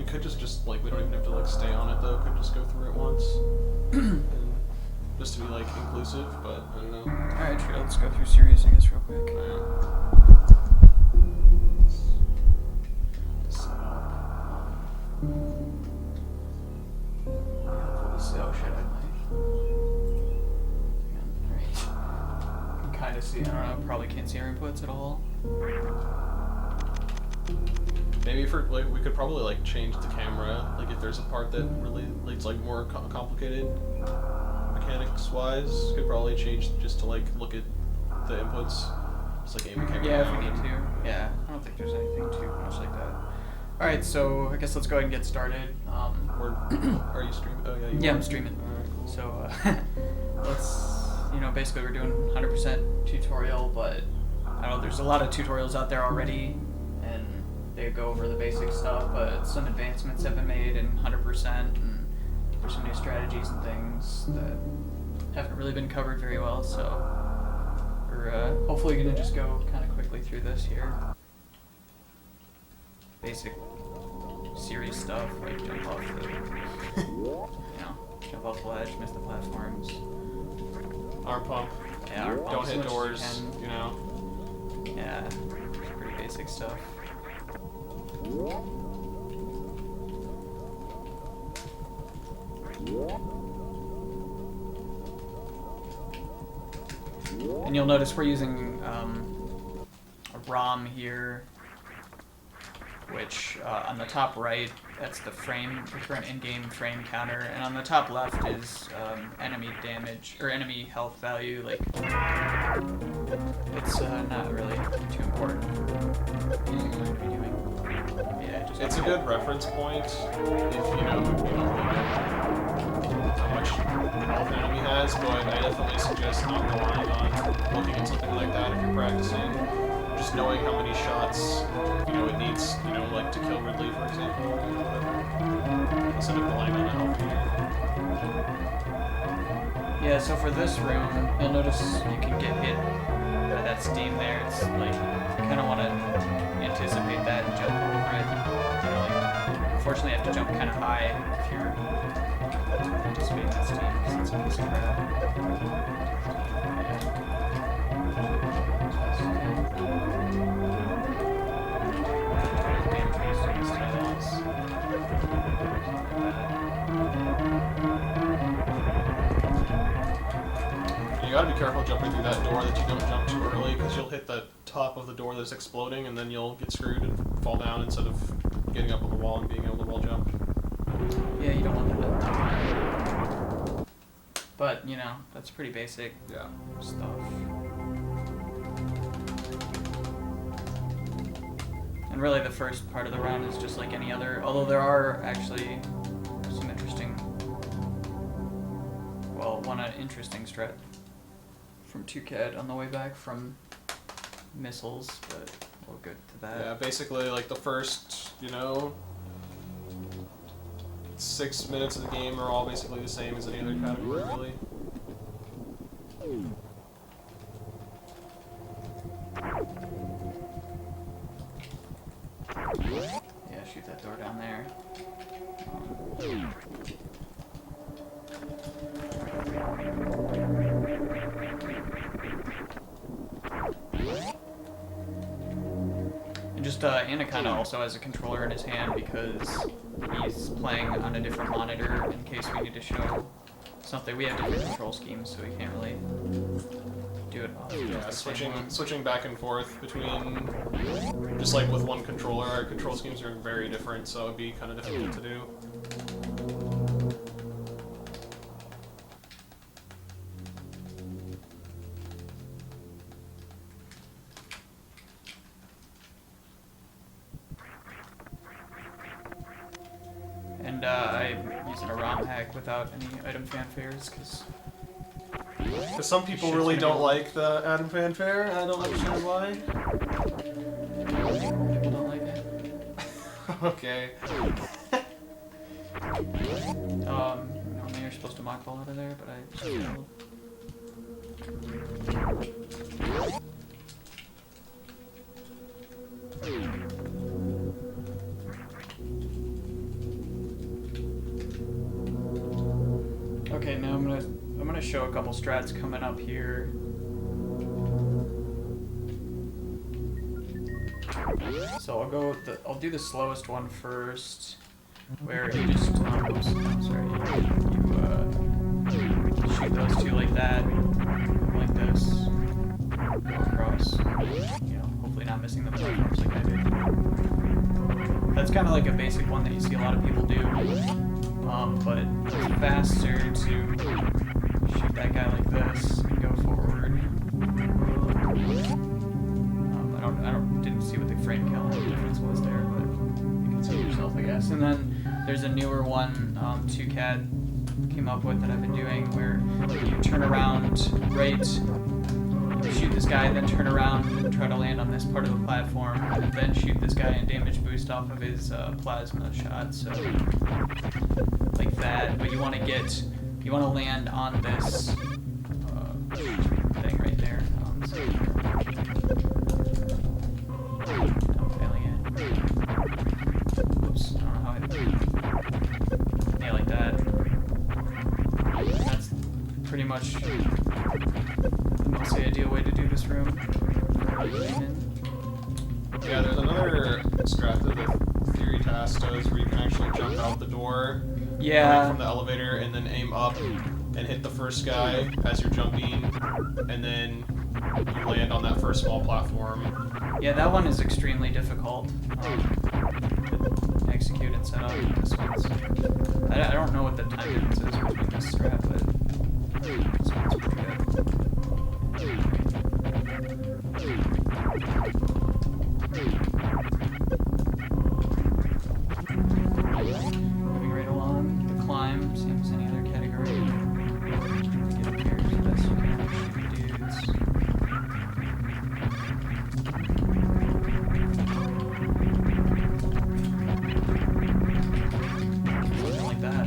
We could just like, we don't even have to like stay on it though, could just go through it once. And just to be like inclusive, but I don't know. Alright, sure, let's go through series, I guess, real quick. Oh shit, I might. Alright. You can kind of see, I don't know, probably can't see our inputs at all. Maybe for like, we could probably like change the camera, like if there's a part that really it's like more complicated mechanics wise, could probably change just to like look at the inputs, just like aim the camera Yeah, down. if we need to. Yeah, I don't think there's anything too much like that. Alright, so I guess let's go ahead and get started. Or are you streaming? Oh yeah, you Yeah, are. I'm streaming. Alright, cool. So, let's, you know, basically we're doing 100% tutorial, but I don't know, there's a lot of tutorials out there already, and they go over the basic stuff, but some advancements have been made in 100%, and there's some new strategies and things that haven't really been covered very well, so we're hopefully going to just go kind of quickly through this here. Basic series stuff, like jump off the, jump off the ledge, miss the platforms. Arm pump. Yeah, arm pump Don't as hit much as doors, you can. you know. Yeah, pretty basic stuff. And you'll notice we're using a ROM here, which on the top right, that's the current in-game frame counter, and on the top left is enemy damage, or enemy health value. Like, it's not really too important for what we're doing. Yeah, It's a good reference point if you know how much health an enemy has, but I definitely suggest not relying on looking at something like that if you're practicing. Just knowing how many shots, it needs, like to kill Ridley, for example, or whatever. Instead of relying on the health meter. Yeah, so for this room, you'll notice you can get hit by that steam there. It's like, you kind of want to anticipate that and jump over it. Unfortunately, you have to jump kind of high if you're anticipating that steam, because it's a piece of crap. You gotta be careful jumping through that door that you don't jump too early, because you'll hit the top of the door that's exploding, and then you'll get screwed and fall down instead of getting up on the wall and being able to wall jump. Yeah, you don't want that. But, that's pretty basic stuff. And really the first part of the run is just like any other, although there are actually some interesting, one interesting strat from 2CAD on the way back from missiles, but we'll get to that. Yeah, basically, like the first, 6 minutes of the game are all basically the same as any other category, really. Yeah, shoot that door down there. And just Anna kind of also has a controller in his hand because he's playing on a different monitor in case we need to show something. We have different control schemes, so we can't really do it all. Yeah, switching back and forth between, just like with one controller, our control schemes are very different, so it'd be kind of difficult to do. And I'm using a ROM hack without any item fanfares, because some people Shit's really gonna don't be- like the Adam fanfare, and I don't understand why. people don't like it. Okay. Normally you're supposed to mock ball out of there, but I failed. Okay, now I'm gonna show a couple strats coming up here. So I'll do the slowest one first, where you just oops, I'm sorry, you shoot those two like that, like this, go across. You know, hopefully not missing the platforms like I did. That's kind of like a basic one that you see a lot of people do, but it's faster to shoot that guy like this and go forward. Didn't see what the frame count difference was there, but you can see it yourself, I guess. And then there's a newer one, 2Cat came up with that I've been doing, where you turn around right, you shoot this guy, then turn around and try to land on this part of the platform, and then shoot this guy and damage boost off of his plasma shot. So like that, but you want to land on this thing right there. So I'm failing it. Oops, I don't know how I yeah, like that. That's pretty much the most ideal way to do this room. Yeah, there's another strat that the theory task does where you can actually jump out the door from the elevator and then aim up and hit the first guy as you're jumping, and then you land on that first small platform. Yeah, that one is extremely difficult to execute and set up. This one's... I don't know what the time difference is between this strat, but this one's pretty good. Moving right along. The climb, same as any other category. Get up here as best you can. Shoot dudes. Something like that.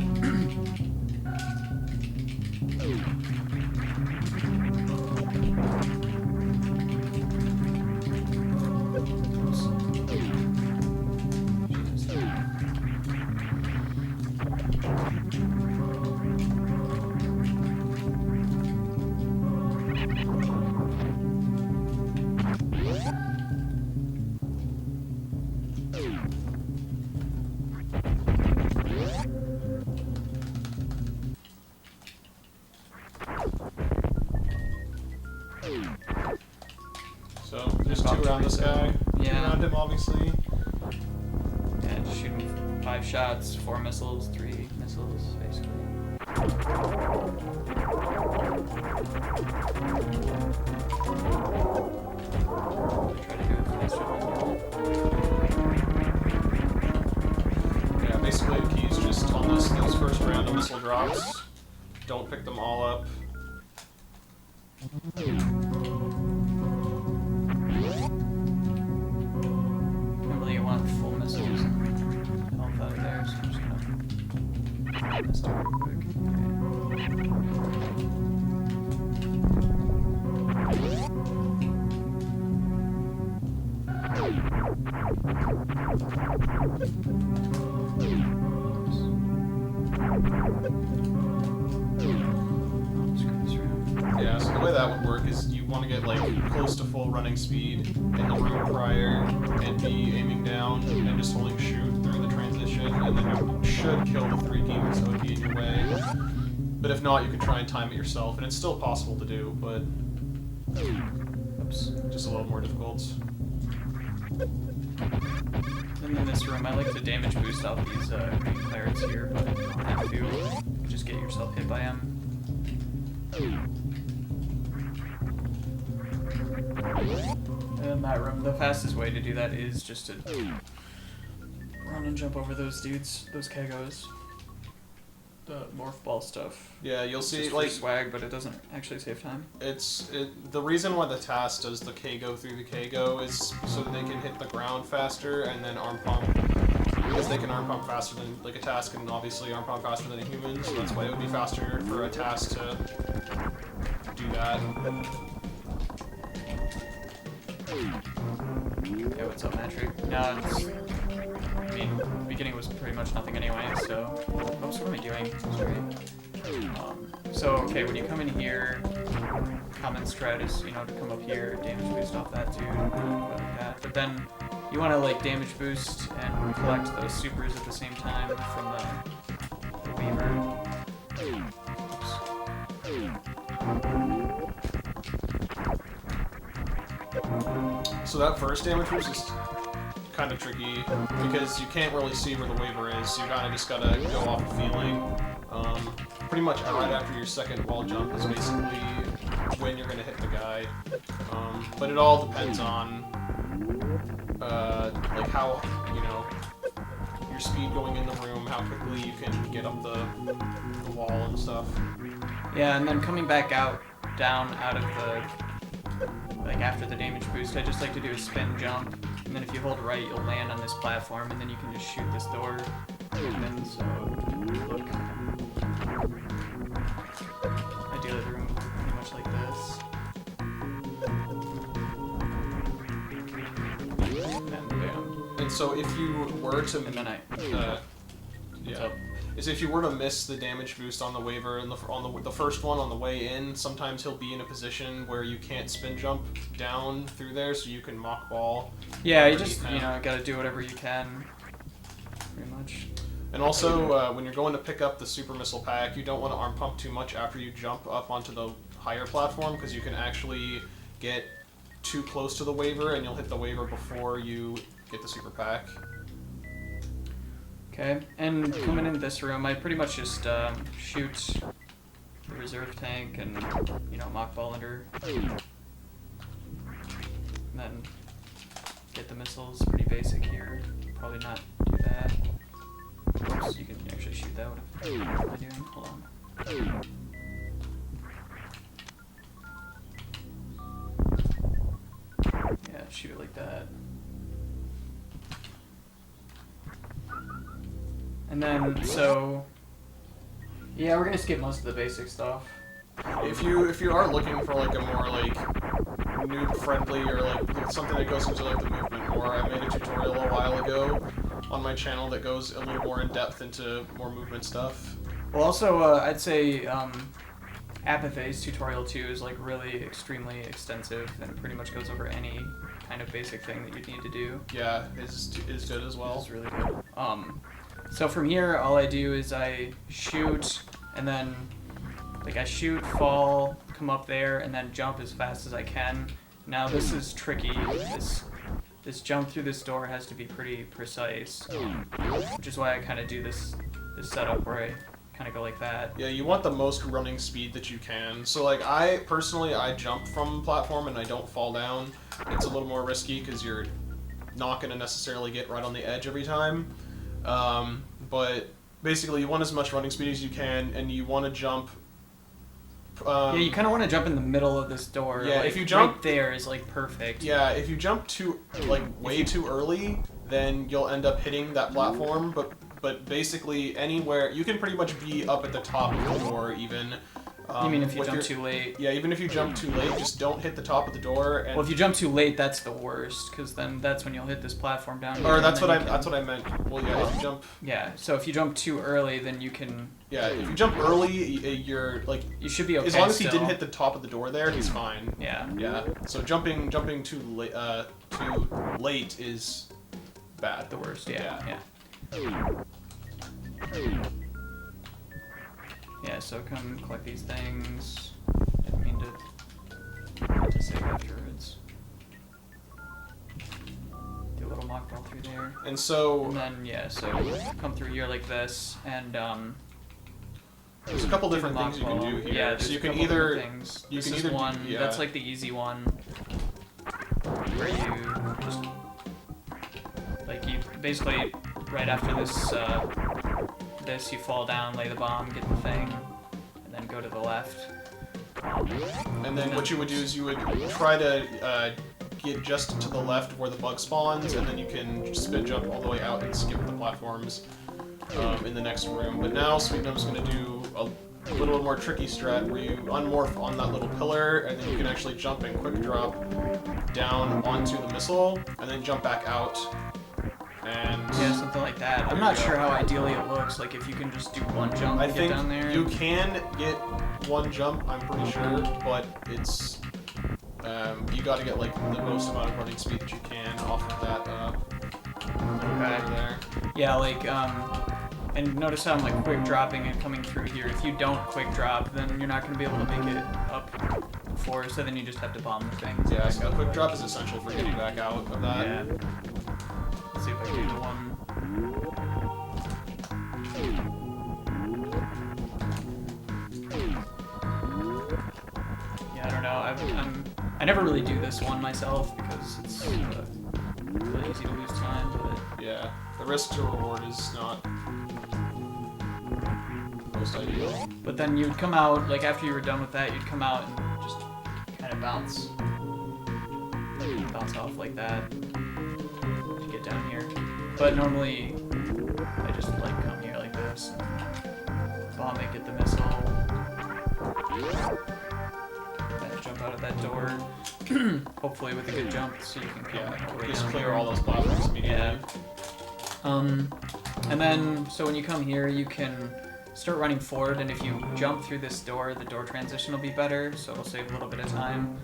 So there's two around this guy. Yeah. Two around him, obviously. Yeah, just shooting 5 shots, 4 missiles, 3 missiles, basically. Try to do it faster. Yeah, basically the key is just on those first round of missile drops. Don't pick them all up. Normally you want full missiles and health out of there, so I'm just gonna run this real quick. Yeah, so the way that would work is you want to get like close to full running speed in the room prior and be aiming down and just holding shoot through the transition, and then you should kill the 3 demons that would be in your way. But if not, you can try and time it yourself, and it's still possible to do, but oops, just a little more difficult. And in this room, I like to damage boost off these green clerics here, but you don't have to. You just get yourself hit by them. In that room, the fastest way to do that is just to run and jump over those dudes, those Kegos. The morph ball stuff. Yeah, you'll see just like swag, but it doesn't actually save time. The reason why the task does the K-go through the K-go is so that they can hit the ground faster and then arm pump, because they can arm pump faster than like a task can obviously arm pump faster than a human, so that's why it would be faster for a task to do that. Yeah, what's up, Metric? No, it's... I mean, the beginning was pretty much nothing anyway, so... Oops, what am I doing? Sorry. So, okay, when you come in here, common strat is, you know, to come up here, damage boost off that dude, like that. But then you want to, like, damage boost and collect those supers at the same time from the Weaver. So that first damage boost is kind of tricky because you can't really see where the Weaver is. You kind of just gotta go off of feeling. Pretty much right after your second wall jump is basically when you're gonna hit the guy. But it all depends on like how, you know, your speed going in the room, how quickly you can get up the wall and stuff. Yeah, and then coming back down out of the, like after the damage boost, I just like to do a spin jump, and then if you hold right, you'll land on this platform, and then you can just shoot this door. And then, so, look. Ideally the room pretty much like this. And then bam. And so if you were to... And then yeah. Is if you were to miss the damage boost on the Weaver and the first one on the way in, sometimes he'll be in a position where you can't spin jump down through there, so you can mock ball. Yeah, you just, you know, gotta do whatever you can, pretty much. And also, when you're going to pick up the super missile pack, you don't want to arm pump too much after you jump up onto the higher platform, because you can actually get too close to the Weaver, and you'll hit the Weaver before you get the super pack. Okay, and coming into this room, I pretty much just shoot the reserve tank and, you know, mock ball under. And then get the missiles, pretty basic here. Probably not do that. Oops, you can actually shoot that. What am I doing? Hold on. Yeah, shoot it like that. And then, so, yeah, we're gonna skip most of the basic stuff. If you are looking for like a more like noob friendly or like something that goes into like the movement more, I made a tutorial a while ago on my channel that goes a little more in depth into more movement stuff. Well, also, I'd say Apathy's tutorial 2 is like really extremely extensive and it pretty much goes over any kind of basic thing that you'd need to do. Yeah, is good as well. It's really good. So from here, all I do is I shoot, and then, like, I shoot, fall, come up there, and then jump as fast as I can. Now, this is tricky. This jump through this door has to be pretty precise, which is why I kind of do this setup where I kind of go like that. Yeah, you want the most running speed that you can. So, like, I jump from platform and I don't fall down. It's a little more risky because you're not going to necessarily get right on the edge every time. But basically you want as much running speed as you can, and you want to jump. Yeah, you kind of want to jump in the middle of this door. Yeah, like, if you jump right there is like perfect. Yeah, if you jump way too early, then you'll end up hitting that platform. But basically anywhere you can pretty much be up at the top of the door even. You mean if you jump too late? Yeah, even if you jump too late, just don't hit the top of the door. And well, if you jump too late, that's the worst, because then that's when you'll hit this platform down here. Or that's what I meant. Well, yeah, if you jump. Yeah, so if you jump too early, then you can. Yeah, if you jump early, you're like. You should be okay. As long as he still. didn't hit the top of the door there, he's fine. Yeah. Yeah. So jumping too late is bad. The worst. Yeah. Yeah, so come collect these things. I didn't mean to save afterwards. Do a little mock ball through there. And so... And then, yeah, so come through here like this, and there's a couple different things you can do here. Yeah, so you a can couple either... different things. You this can is either one, do, yeah. That's like the easy one. Where you just... Like, you basically, right after this, you fall down, lay the bomb, get the thing, and then go to the left. And then what you would do is you would try to get just to the left where the bug spawns, and then you can spin jump all the way out and skip the platforms in the next room. But now Sweetnum's going to do a little more tricky strat where you unmorph on that little pillar, and then you can actually jump and quick drop down onto the missile, and then jump back out. And yeah, something like like that. I'm not sure how ideally it looks, like if you can just do one jump and get down there. You can get one jump, I'm pretty sure, but it's you got to get like the most amount of running speed that you can off of that over there. Yeah, like and notice how I'm like quick dropping and coming through here. If you don't quick drop, then you're not going to be able to make it up before, so then you just have to bomb the thing. Yeah, so quick drop is essential for getting back out of that. Yeah. Let's see if I can do the one. Yeah, I don't know. I never really do this one myself because it's really easy to lose time, but yeah, the risk to reward is not most ideal. But then you'd come out, like after you were done with that, you'd come out and just kind of bounce off like that to get down here. But normally, I just like come here like this and bomb it, get the missile, then jump out of that door. Hopefully with a good jump, so you can come just clear all those platforms immediately. Yeah. And then so when you come here, you can start running forward, and if you jump through this door, the door transition will be better, so it'll save a little bit of time.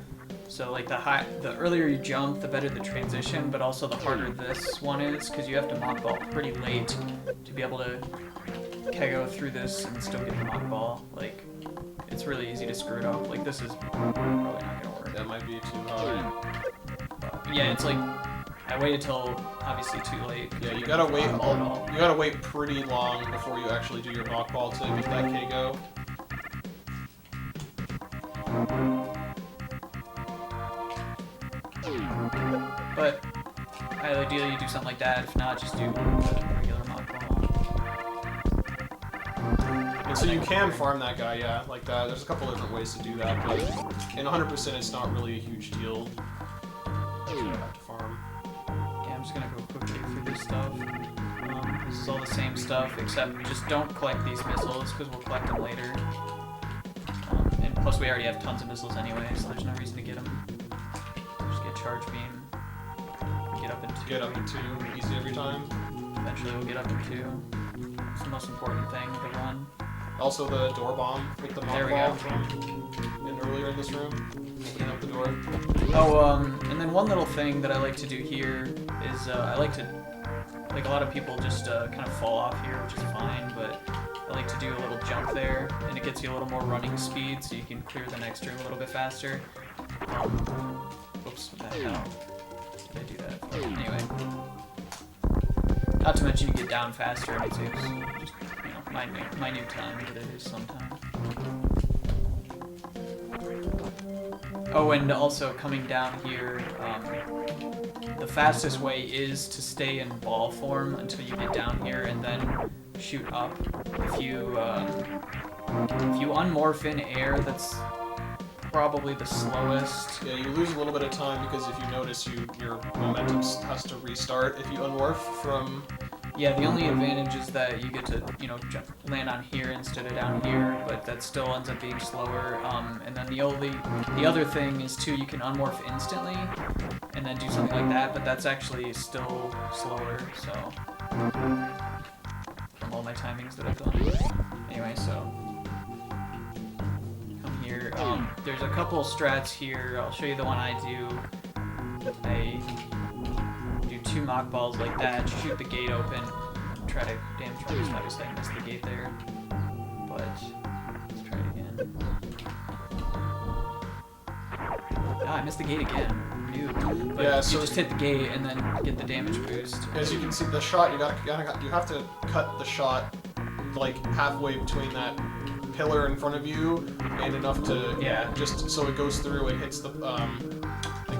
So like the earlier you jump, the better the transition, but also the harder this one is, because you have to mock ball pretty late to be able to go through this and still get the mock ball. Like, it's really easy to screw it up. Like, this is probably not gonna work. That might be too hard. But yeah, it's like I waited till obviously too late. Yeah, you gotta wait. You gotta wait pretty long before you actually do your mock ball to get that KO. But ideally, you do something like that. If not, just do a regular mock ball. And so you can farm that guy, yeah, like that. There's a couple different ways to do that, but in 100%, it's not really a huge deal. You don't have to farm. Yeah, I'm just gonna go quickly through this stuff. This is all the same stuff, except just don't collect these missiles, because we'll collect them later. And plus, we already have tons of missiles anyway, so there's no reason to get them. Just get charge beam. Get up in 2, easy every time. Eventually we'll get up in 2. It's the most important thing, the run. Also the door bomb with the mock ball from earlier in this room. Opening up the door. Oh, and then one little thing that I like to do here is I like to, like a lot of people just kind of fall off here, which is fine, but I like to do a little jump there, and it gets you a little more running speed, so you can clear the next room a little bit faster. Oops, what the hell? Did I do that? Anyway. Not to mention you get down faster, and it saves just, minute time, but it is some time. Oh, and also coming down here, the fastest way is to stay in ball form until you get down here and then shoot up. If you unmorph in air, that's probably the slowest. Yeah, you lose a little bit of time because if you notice, your momentum has to restart if you unmorph from. Yeah, the only advantage is that you get to, land on here instead of down here, but that still ends up being slower. And then the other thing is too, you can unmorph instantly and then do something like that, but that's actually still slower. So from all my timings that I've done. Anyway, so come here. There's a couple strats here. I'll show you the one I do. I do 2 mock balls like that, shoot the gate open, try to damage this. Obviously I missed the gate there, but let's try it again. Ah, I missed the gate again. Dude. But yeah, you so just hit the gate and then get the damage boost. As you can see, the shot you have to cut the shot like halfway between that pillar in front of you and enough to just so it goes through and hits the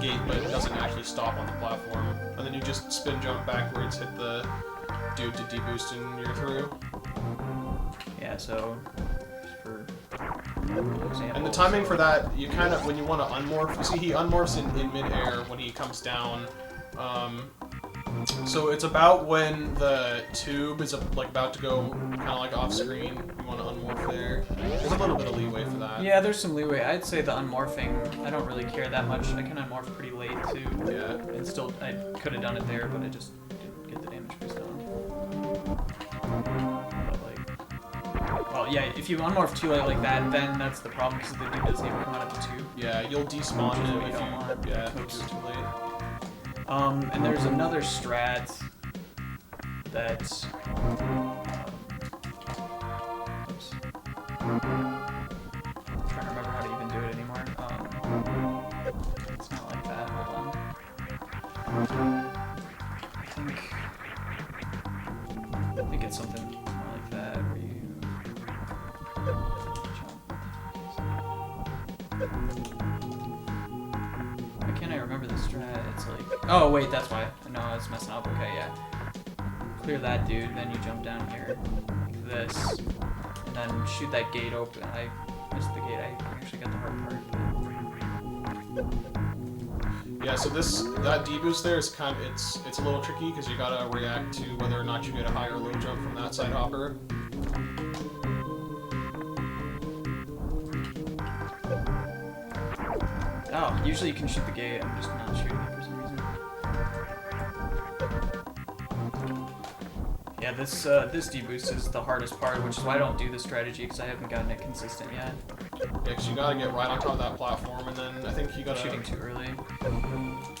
gate, but it doesn't actually stop on the platform. And then you just spin jump backwards, hit the dude to deboost, and you're through. Yeah, so just for example. And the timing for that, you kind of, when you want to unmorph, you see he unmorphs in mid-air when he comes down. So it's about when the tube is about to go kind of like off screen. You want to unmorph there. There's a little bit of leeway for that. Yeah, there's some leeway. I'd say the unmorphing, I don't really care that much. I can unmorph pretty late too. Yeah. And still, I could have done it there, but I just didn't get the damage boost on. Oh, yeah, if you unmorph too late like that, then that's the problem, because the dude doesn't even come out of the tube. Yeah, you'll despawn him if don't want. yeah, if you do it too late. And there's another strat that... oops. I'm trying to remember how to even do it anymore. It's not like that, hold on. I think it's something more like that, where you jump. Why can't I remember the strat? It's like, oh wait, that's why. No, I was messing up. Okay, yeah. Clear that dude, then you jump down here like this, and then shoot that gate open. I missed the gate. I actually got the hard part. Yeah, so that deboost there is kind of it's a little tricky because you gotta react to whether or not you get a high or low jump from that side hopper. Oh, usually you can shoot the gate. I'm just not shooting it for some reason. Yeah, this deboost is the hardest part, which is why I don't do the strategy because I haven't gotten it consistent yet. Yeah, because you gotta get right on top of that platform, and then I think you gotta... Shooting too early.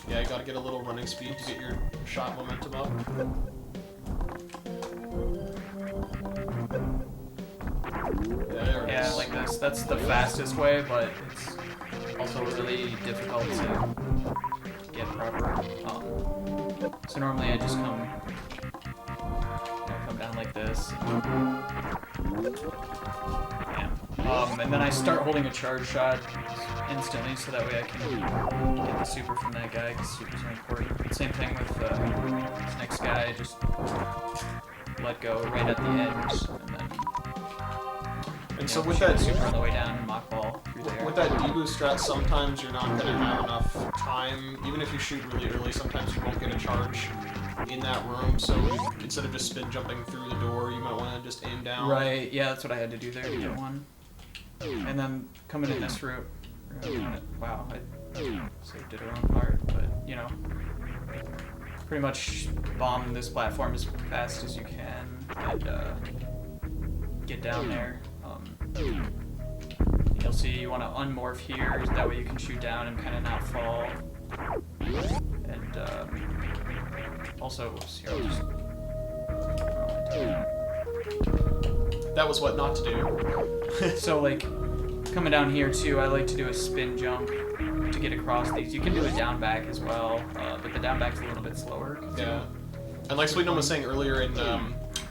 Yeah, you gotta get a little running speed to get your shot momentum up. Yeah, there it is. Yeah, like this. That's the fastest way, but it's also really difficult to get proper. So normally I just come down like this. Yeah. And then I start holding a charge shot instantly, so that way I can get the super from that guy, because supers are important. Same thing with this next guy, just let go right at the edge, and then... And so with that super on the way down and mock ball through there. With that deboost strat, sometimes you're not gonna have enough time. Even if you shoot really early, sometimes you won't get a charge in that room. So instead of just spin jumping through the door, you might want to just aim down. Right. Yeah, that's what I had to do there to get one. And then coming in this route. Wow, I saved it a wrong part, but you know, pretty much bomb this platform as fast as you can and get down there. You'll see you want to unmorph here, that way you can shoot down and kind of not fall. And also, here, I'll just... That was what not to do. So like, coming down here too, I like to do a spin jump to get across these. You can do a down back as well, but the down back's a little bit slower. Yeah. And like Sweetnum was saying earlier in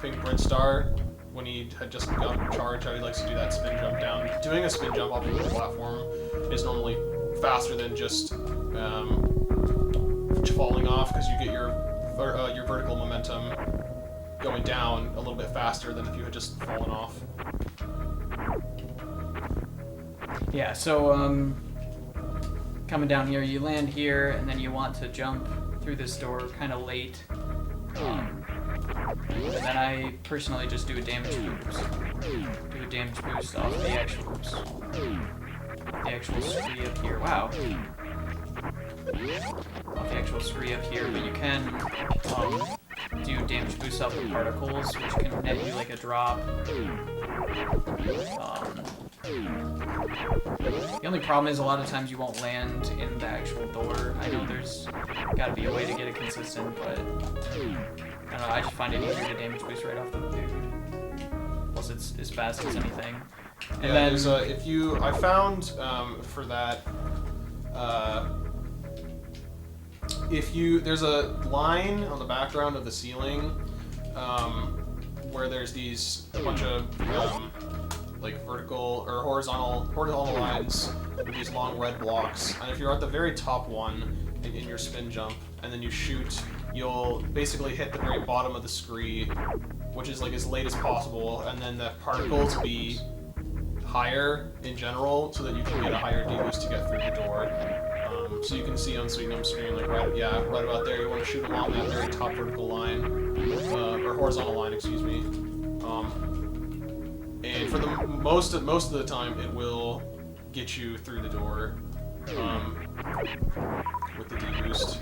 Pink Red Star, when he had just got charged, how he likes to do that spin jump down. Doing a spin jump off of the platform is normally faster than just falling off, because you get your vertical momentum going down a little bit faster than if you had just fallen off. Yeah, so coming down here, you land here, and then you want to jump through this door kind of late. And then I personally just do a damage boost. Do a damage boost off the actual scree up here. Wow. Off the actual scree up here, but you can do damage boost off the particles, which can net you like a drop. The only problem is a lot of times you won't land in the actual door. I know there's gotta be a way to get it consistent, but I don't know, I just find it easier to damage boost right off the dude. Plus it's as fast as anything. And yeah, then there's I found for that, there's a line on the background of the ceiling where there's a bunch of like vertical or horizontal lines with these long red blocks, and if you're at the very top one in your spin jump and then you shoot, you'll basically hit the very bottom of the scree, which is like as late as possible, and then the particles be higher in general so that you can get a higher deboost to get through the door. So you can see on Sweetnum's screen, like right about there, you want to shoot along that very top vertical line, or horizontal line, excuse me. And for the most of the time, it will get you through the door with the deboost.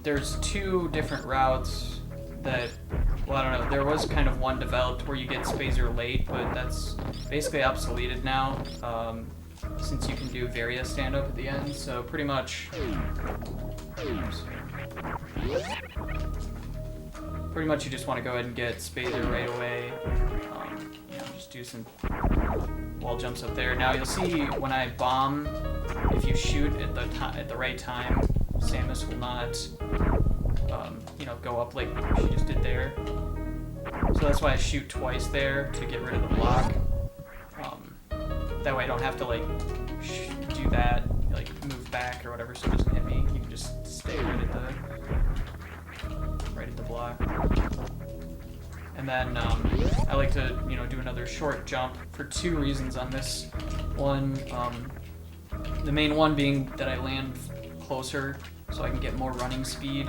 there's two different routes that, well, I don't know, there was kind of one developed where you get Spaser late, but that's basically obsoleted now, since you can do Varia stand-up at the end, so pretty much, you just want to go ahead and get Spaser right away, you know, just do some wall jumps up there. Now you'll see when I bomb, if you shoot at the right time, Samus will not, you know, go up like she just did there. So that's why I shoot twice there to get rid of the block. That way I don't have to like do that, like move back or whatever, so it doesn't hit me. You can just stay right at the block. And then I like to, you know, do another short jump for two reasons on this one. The main one being that I land closer, so I can get more running speed.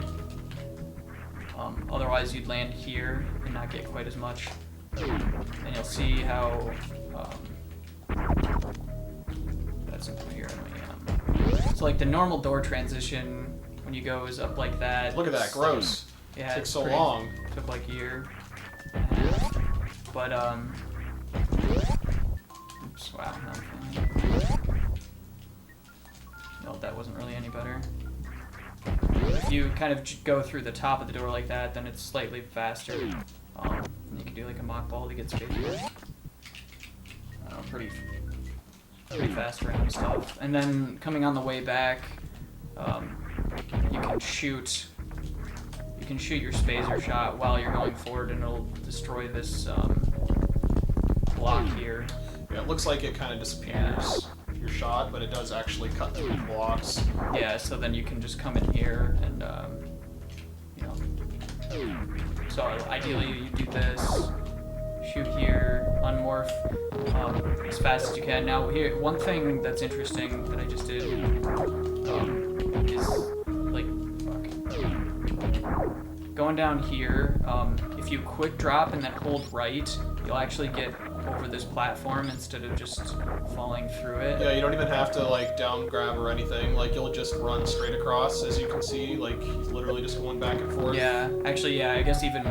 Otherwise, you'd land here and not get quite as much. And you'll see how that's something here. So like the normal door transition when you go is up like that. Look at that, gross. Yeah, it took it's so long. Took like a year. But oops, wow, no, no, that wasn't really any better. If you kind of go through the top of the door like that, then it's slightly faster. And you can do like a mock ball to get space. Pretty fast random stuff. And then coming on the way back, you can shoot your Spaser shot while you're going forward, and it'll destroy this block here. Yeah, it looks like it kind of disappears your shot, but it does actually cut through the blocks. Yeah, so then you can just come in here and, you know. So ideally you do this, shoot here, unmorph as fast as you can. Now here, one thing that's interesting that I just did is like, going down here, if you quick drop and then hold right, you'll actually get over this platform instead of just falling through it. Yeah, you don't even have to like down grab or anything. Like you'll just run straight across, as you can see. Like he's literally just going back and forth. Yeah, actually, yeah. I guess even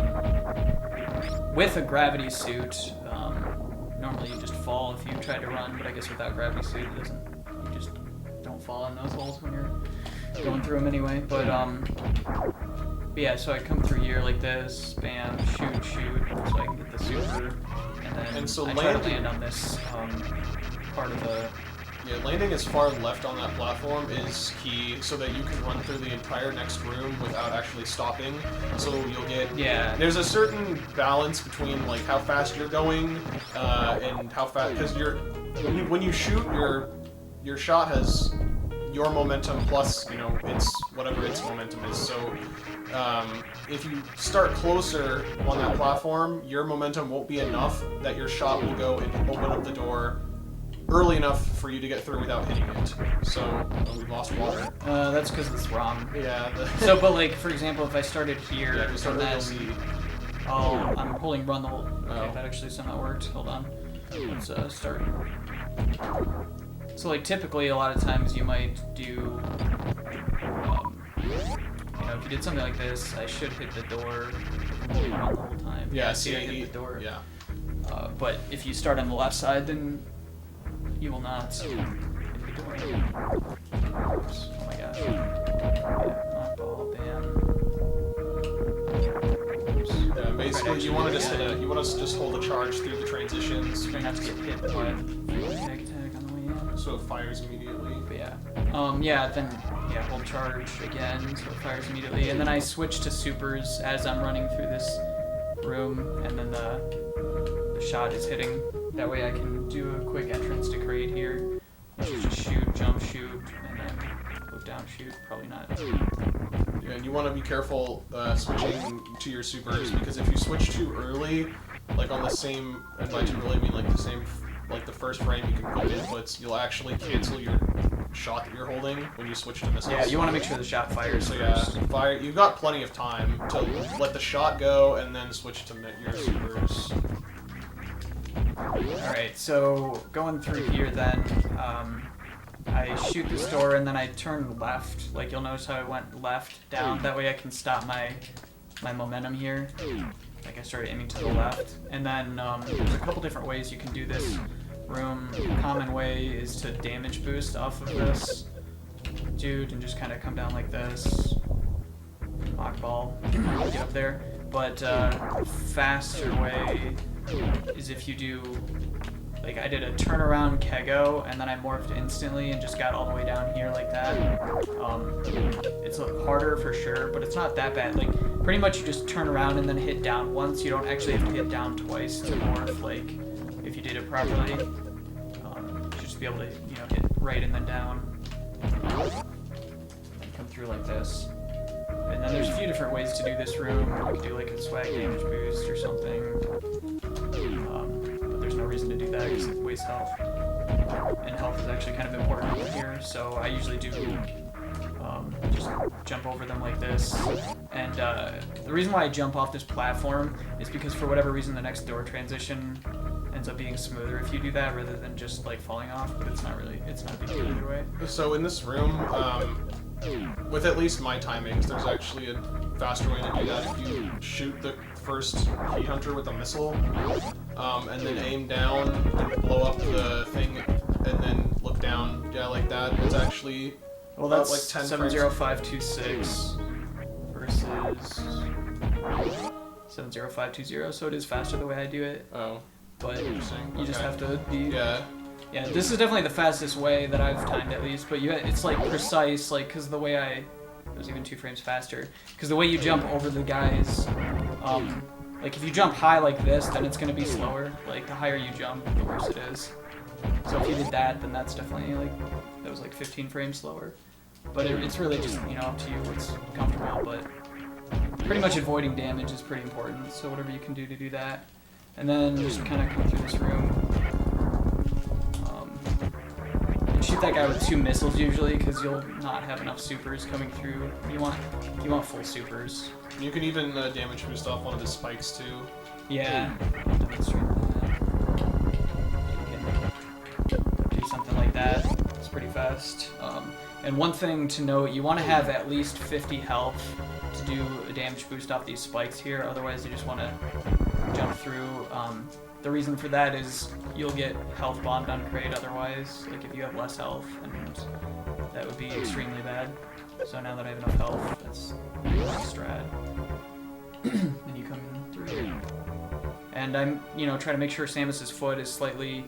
with a gravity suit, normally you just fall if you try to run. But I guess without gravity suit, it doesn't. You just don't fall in those holes when you're going through them anyway. But yeah. So I come through here like this, bam, shoot, so I can get the super. And so I try to land on this part of the... Yeah, landing as far left on that platform is key so that you can run through the entire next room without actually stopping. So you'll get... Yeah. There's a certain balance between like how fast you're going and how fast... Because when you shoot, your shot has your momentum plus, you know, it's whatever its momentum is. So if you start closer on that platform, your momentum won't be enough that your shot will go and open up the door early enough for you to get through without hitting it. So we lost water. That's because it's wrong. Yeah. So, but like for example, if I started here and then I'm holding run the whole. Okay, that actually somehow worked. Hold on. Let's start. So like typically, a lot of times you might do. You know, if you did something like this, I should hit the door the whole time. Yeah, see, I hit the door. Yeah. But if you start on the left side, then you will not hit the door. Oops. Oh my gosh. Yeah, knock ball, bam. Oops. Yeah, basically, you want to just just hold a charge through the transitions. Try not to get hit by a tag attack on the way in. So it fires immediately. But yeah. Then hold charge again, so it fires immediately. And then I switch to supers as I'm running through this room, and then the shot is hitting. That way I can do a quick entrance to create here, which is just shoot, jump, shoot, and then move down, shoot. Probably not. Yeah, and you want to be careful switching to your supers, because if you switch too early, like on the same, and by too early I mean like the same, like the first frame you can put inputs, you'll actually cancel your shot that you're holding when you switch to missiles. Yeah, you want to make sure the shot fires so first. Yeah, fire. You've got plenty of time to let the shot go and then switch to your supers. Alright, so going through here then, I shoot this door and then I turn left. Like you'll notice how I went left down. That way I can stop my momentum here. Like I started aiming to the left. And then there's a couple different ways you can do this room. A common way is to damage boost off of this dude and just kind of come down like this. Mock ball, get up there. But faster way is if you do, like I did a turnaround kego and then I morphed instantly and just got all the way down here like that. It's harder for sure, but it's not that bad. Like pretty much you just turn around and then hit down once. You don't actually have to hit down twice to morph. Like if you did it properly, you should just be able to hit right and then down. And come through like this. And then there's a few different ways to do this room. You could do like a swag damage boost or something. But there's no reason to do that because it wastes health. And health is actually kind of important here, so I usually do just jump over them like this. And the reason why I jump off this platform is because for whatever reason the next door transition ends up being smoother if you do that rather than just like falling off, but it's not a big deal either way. So in this room, with at least my timings, there's actually a faster way to do that. If you shoot the first heat hunter with a missile, and then aim down and blow up the thing, and then look down, yeah, like that, it's actually that's like 10 70526 versus 70520, so it is faster the way I do it. Oh, but interesting. You just have to be... Yeah, this is definitely the fastest way that I've timed at least, but it's like precise, like, because the way it was even 2 frames faster, because the way you jump over the guys, like if you jump high like this, then it's going to be slower. Like the higher you jump, the worse it is. So if you did that, then that's definitely that was like 15 frames slower. But it's really just, up to you what's comfortable, but pretty much avoiding damage is pretty important, so whatever you can do to do that. And then just kind of come through this room. Shoot that guy with 2 missiles usually, because you'll not have enough supers coming through. You want full supers. You can even damage boost off one of his spikes too. Yeah, I'll demonstrate that. You can do something like that. It's pretty fast. And one thing to note, you want to have at least 50 health to do a damage boost off these spikes here. Otherwise, you just want to jump through. The reason for that is you'll get health bombed on crate otherwise, like if you have less health, and that would be extremely bad. So now that I have enough health, that's a strat. Then you come through here. And I'm, try to make sure Samus's foot is slightly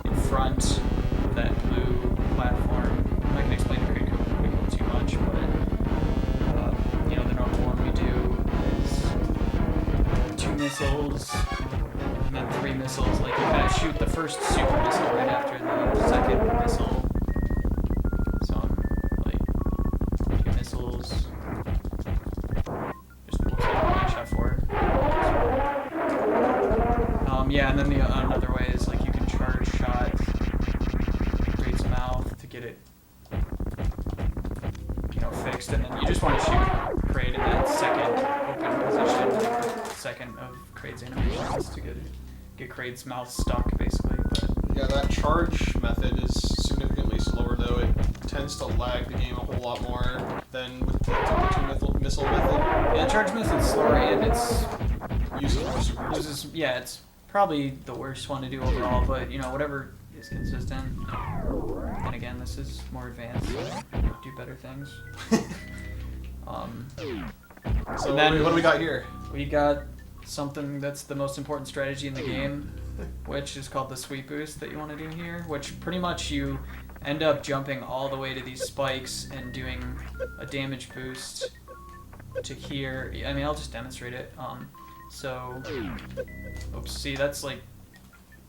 in front of that blue platform. I'm not going to explain the crate code too much, but, the normal one we do is 2 missiles, and then 3 missiles. Like you kind of shoot the first super missile right after the second missile. So like 2 missiles. Just one shot forward. Yeah, and then another way is like you can charge shot, create some mouth to get it, fixed, and then you just want to shoot Kraid in that second open position, like the second of Kraid's animations to get Kraid's mouth stuck, basically. But yeah, that charge method is significantly slower, though. It tends to lag the game a whole lot more than with the 2 missile method. Yeah, the charge method's slower, and it's uses more supers. It's probably the worst one to do overall, but whatever is consistent. And again, this is more advanced, so do better things. So then, what do we got here? We got something that's the most important strategy in the game, which is called the sweep boost that you want to do here, which pretty much you end up jumping all the way to these spikes and doing a damage boost to here. I mean, I'll just demonstrate it. Oops, see, that's like...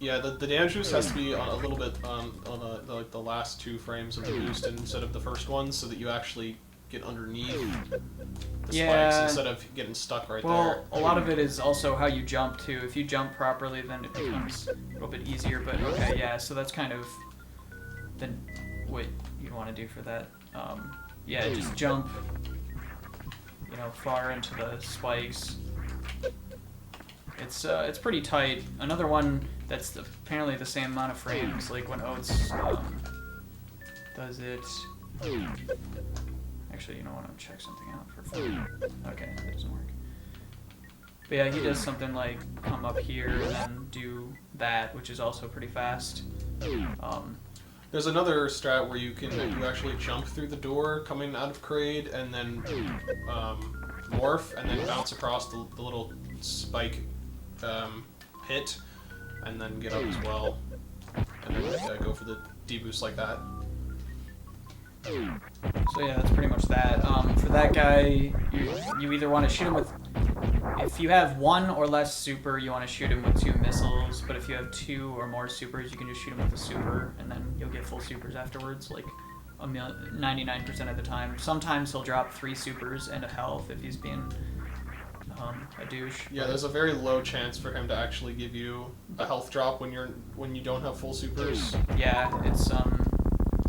Yeah, the damage boost has to be on a little bit on the last 2 frames of the boost instead of the first one, so that you actually get underneath the spikes instead of getting stuck right there. Well, a lot of it is also how you jump too. If you jump properly, then it becomes a little bit easier. But okay, yeah, so that's kind of then what you want to do for that. Yeah, just jump, far into the spikes. It's pretty tight. Another one that's apparently the same amount of frames, like when Oates does it... Actually, you know what? I'm gonna check something out for fun. Okay, that doesn't work. But yeah, he does something like come up here and then do that, which is also pretty fast. There's another strat where you actually jump through the door coming out of Kraid and then morph and then bounce across the little spike pit and then get up as well. And then go for the deboost like that. So yeah, that's pretty much that. For that guy, you either want to shoot him with... If you have 1 or less super, you want to shoot him with 2 missiles, but if you have 2 or more supers, you can just shoot him with a super, and then you'll get full supers afterwards, like 99% of the time. Sometimes he'll drop 3 supers and a health if he's being a douche. Yeah, there's a very low chance for him to actually give you a health drop when you don't have full supers. Yeah, it's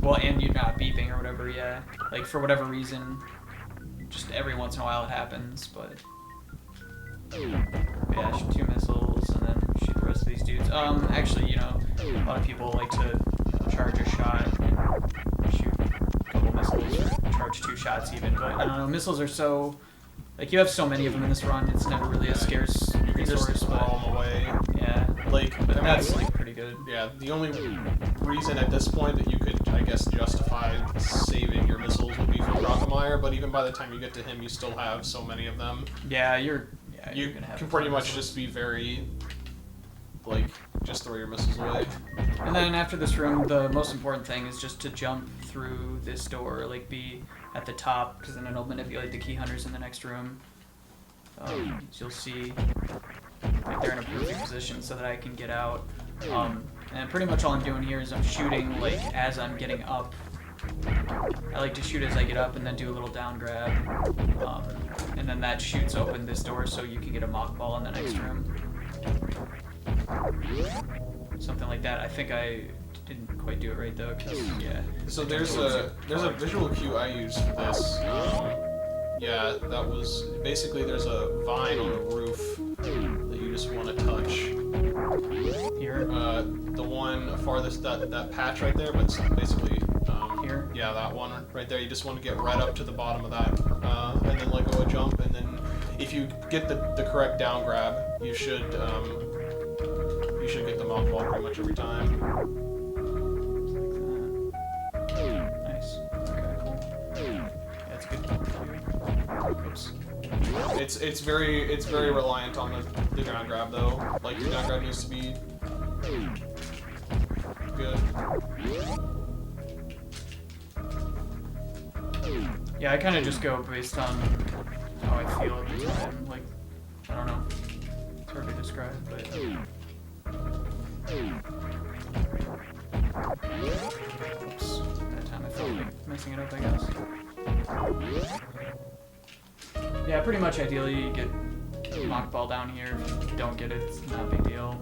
well, and you're not beeping or whatever. Yeah, like for whatever reason, just every once in a while it happens, but. Yeah, shoot 2 missiles and then shoot the rest of these dudes. Actually, you know, a lot of people like to charge a shot and shoot a couple missiles or charge 2 shots even, but I don't know, missiles are so... Like, you have so many of them in this run, it's never really a scarce resource, just throw them away. Yeah, like, but that's like pretty good. Yeah, the only reason at this point that you could, I guess, justify saving your missiles would be for Crocomire, but even by the time you get to him, you still have so many of them. Yeah, you can pretty much just be very, like, just throw your missiles away. And then after this room, the most important thing is just to jump through this door, like be at the top, because then it'll manipulate the key hunters in the next room. So you'll see, like, they're in a perfect position so that I can get out. And pretty much all I'm doing here is I'm shooting, like, as I'm getting up. I like to shoot as I get up and then do a little down grab. And then that shoots open this door so you can get a mock ball in the next room. Something like that. I think I didn't quite do it right though, cause, yeah. So there's a visual cue I used for this. Yeah, that was basically there's a vine on the roof that you just want to touch. Here? The one farthest, that patch right there, but it's basically here? Yeah, that one right there. You just want to get right up to the bottom of that, and then let go a jump, and then if you get the correct down grab, you should get the mock ball pretty much every time. Nice. Okay, cool. Yeah, it's good. Oops. It's very reliant on the down grab though. Like your down grab needs to be good. Yeah, I kind of just go based on how I feel at the time. Like, I don't know. It's hard to describe, but... Oops. That time I felt like messing it up, I guess. Yeah, pretty much ideally you get mock ball down here. If you don't get it, it's not a big deal.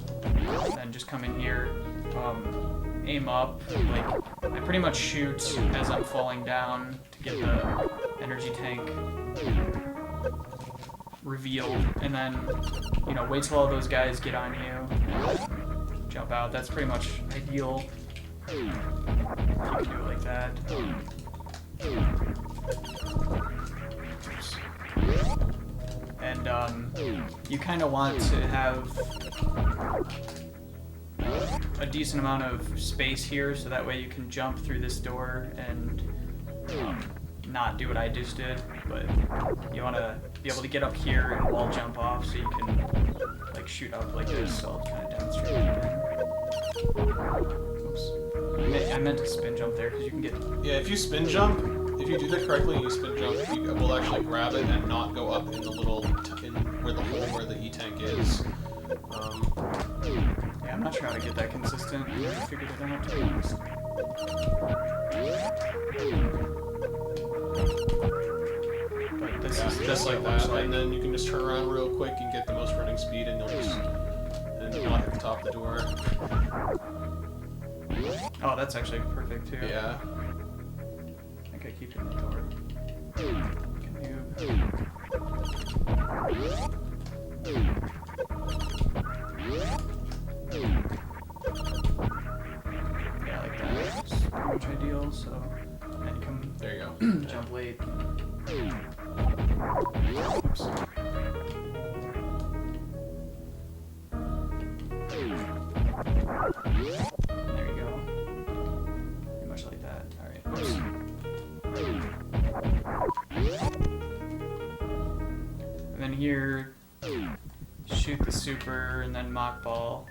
Then just come in here, aim up. Like, I pretty much shoot as I'm falling down to get the energy tank revealed, and then, you know, wait till all those guys get on you, jump out. That's pretty much ideal. If you can do it like that. And you kind of want to have a decent amount of space here, so that way you can jump through this door and not do what I just did, but you want to be able to get up here and wall jump off so you can like shoot up like this. So I'll kind of demonstrate it again. Oops. I meant to spin jump there because you can get... Yeah, if you spin jump, if you do that correctly and you spin jump, you will actually grab it and not go up in the little, where the hole where the E-tank is. Yeah, I'm not sure how to get that consistent. I never figured it out, to be honest. But this is just like that, and then you can just turn around real quick and get the most running speed, and you'll just not hit the top of the door. Oh, that's actually perfect too. Yeah. I think I keep hitting the door. Yeah, like that. It's pretty much ideal, so... then here, shoot the super and then mock ball.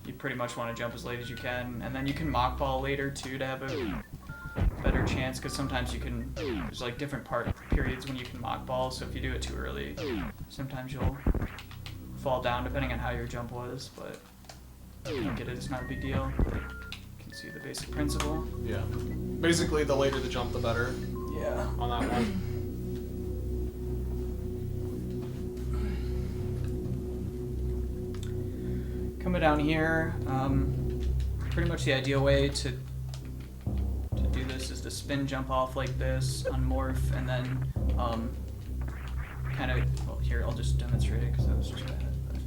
You pretty much want to jump as late as you can, and then you can mock ball later too to have a better chance, because sometimes you can, there's like different periods when you can mock ball, so if you do it too early, sometimes you'll fall down depending on how your jump was, but if you don't get it, it's not a big deal. But you can see the basic principle. Yeah. Basically, the later the jump, the better. Yeah. On that one. Coming down here, pretty much the ideal way to do this is to spin jump off like this, unmorph, and then kind of, well, here, I'll just demonstrate it because that was just bad. But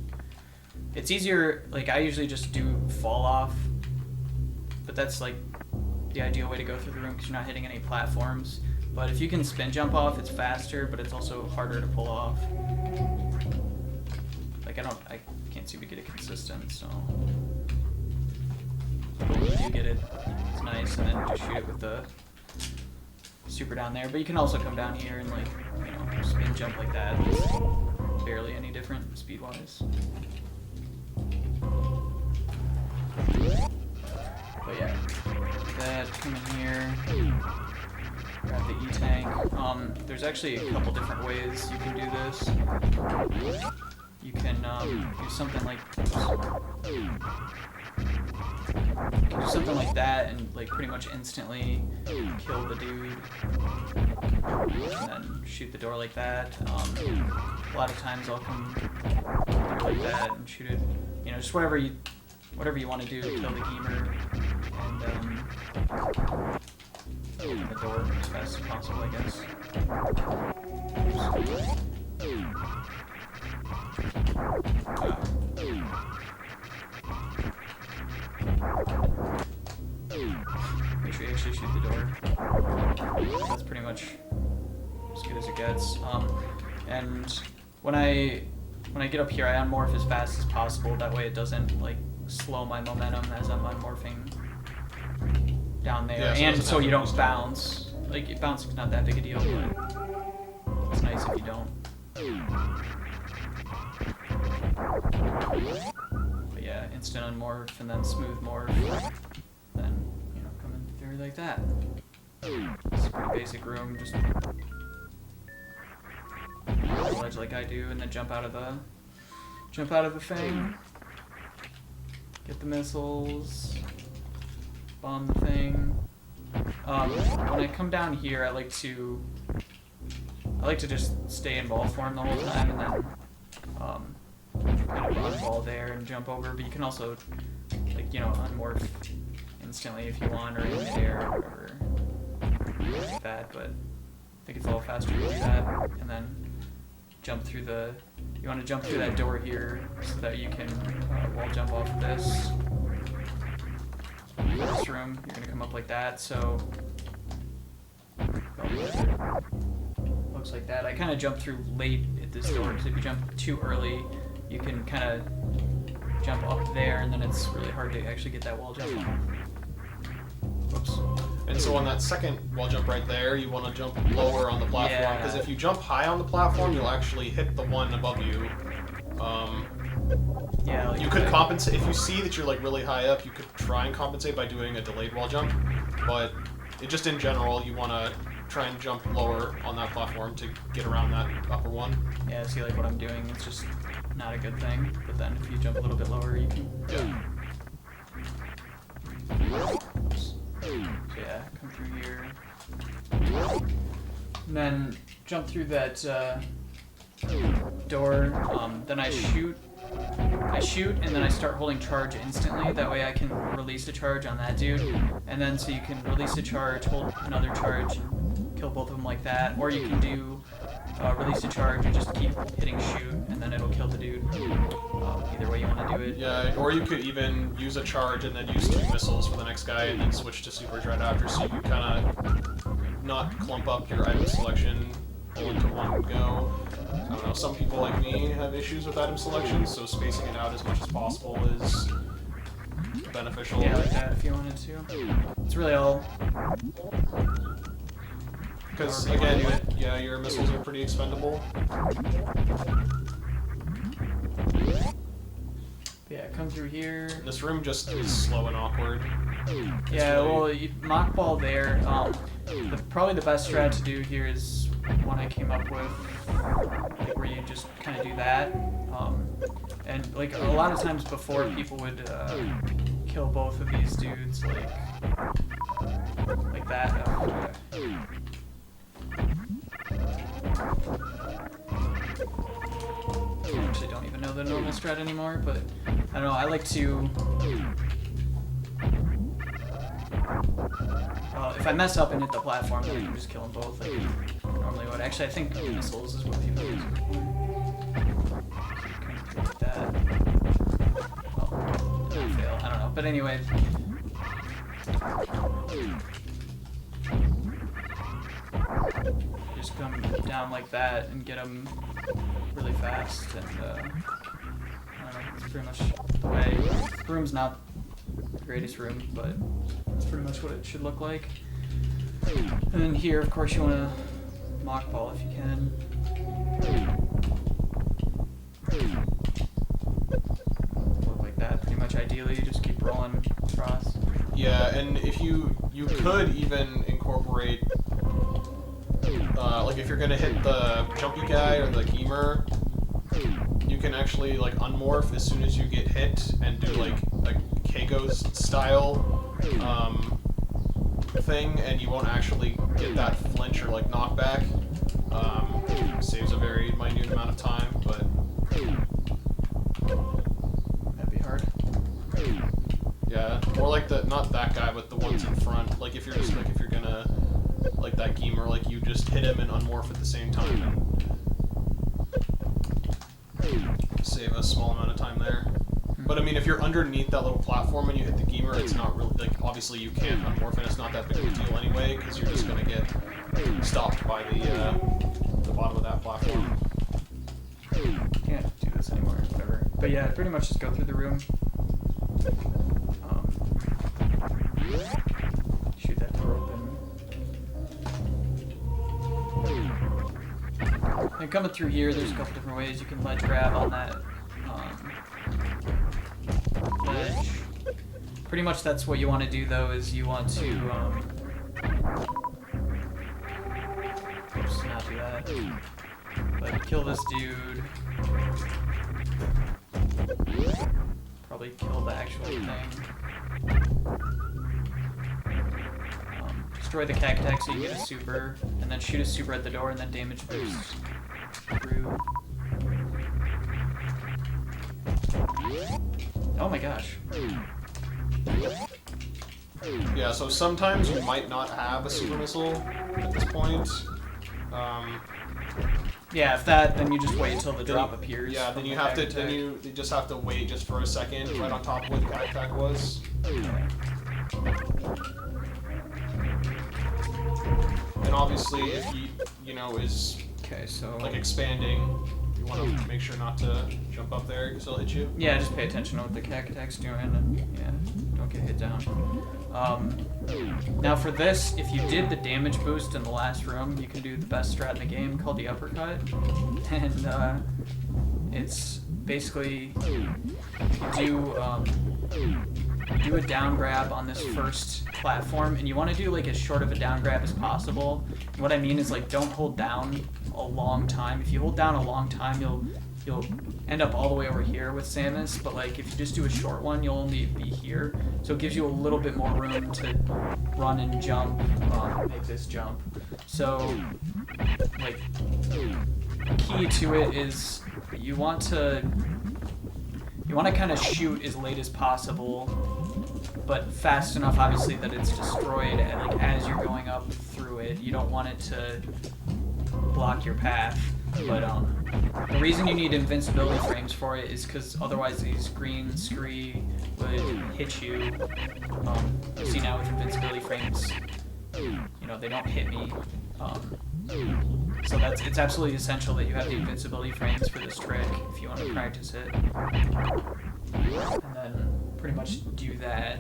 it's easier, like I usually just do fall off, but that's like the ideal way to go through the room because you're not hitting any platforms. But if you can spin jump off, it's faster, but it's also harder to pull off. Like I can't seem to get it consistent, so if you get it, it's nice, and then just shoot it with the super down there. But you can also come down here and like, you know, spin jump like that. It's barely any different speed-wise. But yeah, that, come in here, grab the E-tank. There's actually a couple different ways you can do this. You can do something like that and like pretty much instantly kill the dude, and then shoot the door like that. A lot of times I'll come like that and shoot it. You know, just whatever you want to do to kill the gamer, and open the door as fast as possible, I guess. Make sure you actually shoot the door. That's pretty much as good as it gets. And when I get up here, I unmorph as fast as possible. That way it doesn't like slow my momentum as I'm unmorphing down there. Yeah, and so you don't bounce. Like bouncing's not that big a deal, but it's nice if you don't. But yeah, instant unmorph and then smooth morph, then, you know, coming through like that. It's a pretty basic room, just ledge like I do, and then jump out of the thing, get the missiles, bomb the thing. When I come down here, I like to just stay in ball form the whole time, and then kind of unball there and jump over. But you can also, like, you know, unmorph instantly if you want, or in midair or whatever like that. But I think it's a little faster to do that, and then jump through you want to jump through that door here so that you can wall jump off of this room. You're gonna come up like that, so looks like that. I kind of jump through late at this door, because if you jump too early, you can kind of jump up there, and then it's really hard to actually get that wall jump on. Whoops. And so on that second wall jump right there, you want to jump lower on the platform, because if you jump high on the platform, you'll actually hit the one above you. Yeah, like you could compensate. If you see that you're like really high up, you could try and compensate by doing a delayed wall jump, but just in general, you want to try and jump lower on that platform to get around that upper one. Yeah, see, like what I'm doing, it's just not a good thing, but then if you jump a little bit lower, you can... Yeah. So yeah, come through here. And then jump through that door, then I shoot, and then I start holding charge instantly. That way I can release a charge on that dude, and then so you can release a charge, hold another charge, and kill both of them like that. Or you can do release a charge and just keep hitting shoot, and then it'll kill the dude. Either way you want to do it. Yeah, or you could even use a charge and then use 2 missiles for the next guy, and then switch to supers right after, so you can kind of not clump up your item selection all into one go. I don't know, some people like me have issues with item selection, so spacing it out as much as possible is beneficial. Yeah, like that if you wanted to. It's really all Because however you again, wanna do it. yeah, your missiles are pretty expendable. Yeah, come through here. This room just is slow and awkward. Yeah, really- well, you mock ball there. Probably the best strat to do here is one I came up with, like, where you just kind of do that. And like a lot of times before, people would kill both of these dudes like that. I actually don't even know the normal strat anymore, but I don't know. I like to. If I mess up and hit the platform, then I can just kill them both like you normally would. Actually, I think missiles is what people use it for. Like that. Oh, did I fail? I don't know. But anyway. Just come down like that and get them really fast, and I don't know, that's pretty much the way. This room's not the greatest room, but that's pretty much what it should look like. And then here, of course, you want to mock ball if you can. Look like that, pretty much ideally. You just keep rolling across. Yeah, and if you could even incorporate, like if you're gonna hit the jumpy guy or the gamer, you can actually like unmorph as soon as you get hit and do like a Keiko style thing, and you won't actually get that flinch or like knockback. Saves a very minute amount of time, but That'd be hard. yeah, or like not that guy, but the ones in front. Like if you're just like if you're gonna like that gamer, like you just hit him and unmorph at the same time and save a small amount of time there. But I mean, if you're underneath that little platform and you hit the gamer, it's not really like obviously you can't unmorph and it's not that big of a deal anyway because you're just gonna get stopped by the bottom of that platform. Can't do this anymore, whatever. But yeah, pretty much just go through the room. Shoot that door open. And coming through here, there's a couple different ways you can ledge grab on that ledge. Pretty much that's what you want to do though, is you want to oops, not do that. But kill this dude. Probably kill the actual thing. Destroy the cactus so you get a super, and then shoot a super at the door and then damage boost through. Oh my gosh. Yeah, so sometimes you might not have a super missile at this point. Yeah, if that, then you just wait until the drop appears. Yeah, then from you the have to. cactus. Then you just have to wait just for a second, right on top of where the cat attack was. Yeah. And obviously, if he, is Okay, so like expanding, you want to make sure not to jump up there because he'll hit you. yeah, just pay attention to what the cactus doing, and yeah, don't get hit down. Now for this, if you did the damage boost in the last room, you can do the best strat in the game called the uppercut, and it's basically you do a down grab on this first platform, and you want to do like as short of a down grab as possible. And what I mean is like don't hold down a long time. If you hold down a long time, you'll end up all the way over here with Samus, but like if you just do a short one, you'll only be here. So it gives you a little bit more room to run and jump, make this jump. So like key to it is you want to kind of shoot as late as possible, but fast enough obviously that it's destroyed and like as you're going up through it. You don't want it to block your path. But the reason you need invincibility frames for it is because otherwise these green scree would hit you. See now with invincibility frames, they don't hit me. So it's absolutely essential that you have the invincibility frames for this trick if you want to practice it. And then pretty much do that.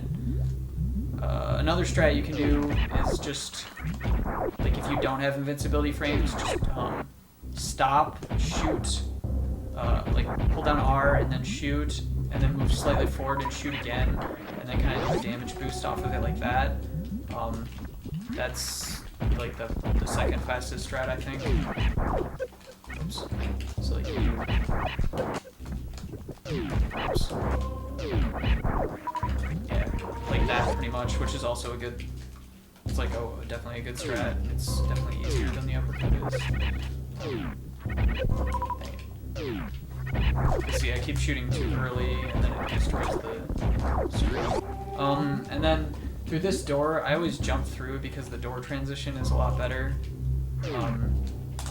Another strat you can do is just, like, if you don't have invincibility frames, just stop, shoot, like pull down R and then shoot, and then move slightly forward and shoot again, and then kind of do a damage boost off of it like that. That's like the second fastest strat, I think. Oops. So like you. Oops. Yeah, like that pretty much, which is also a good. It's like definitely a good strat. It's definitely easier than the uppercut is. See, I keep shooting too early, and then it destroys the screen. And then through this door, I always jump through because the door transition is a lot better on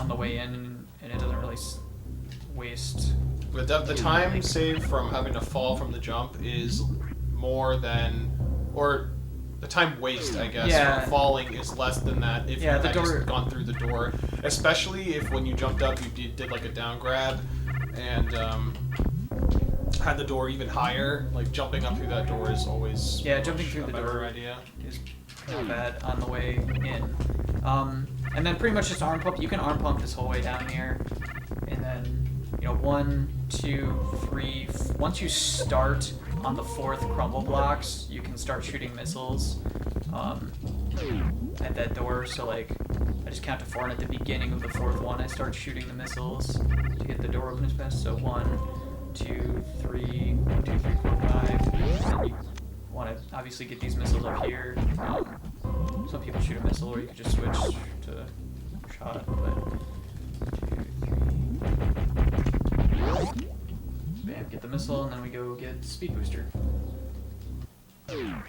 the way in, and it doesn't really waste. The time saved from having to fall from the jump is more than, or the time waste, I guess, from falling is less than that if you had just gone through the door. Especially if when you jumped up you did like a down grab and had the door even higher. Like jumping up through that door is always jumping through the door idea is not bad on the way in. And then pretty much just arm pump. You can arm pump this whole way down here, and then 1, 2, 3. Once you start on the 4th crumble blocks, you can start shooting missiles at that door. So like, I just count to 4, and at the beginning of the 4th one, I start shooting the missiles to get the door open as fast. So 1, 2, 3, 1, 2, 3, 4, 5. And you want to obviously get these missiles up here. Some people shoot a missile, or you could just switch to shot. But 2, 3. Bam, get the missile, and then we go get speed booster. And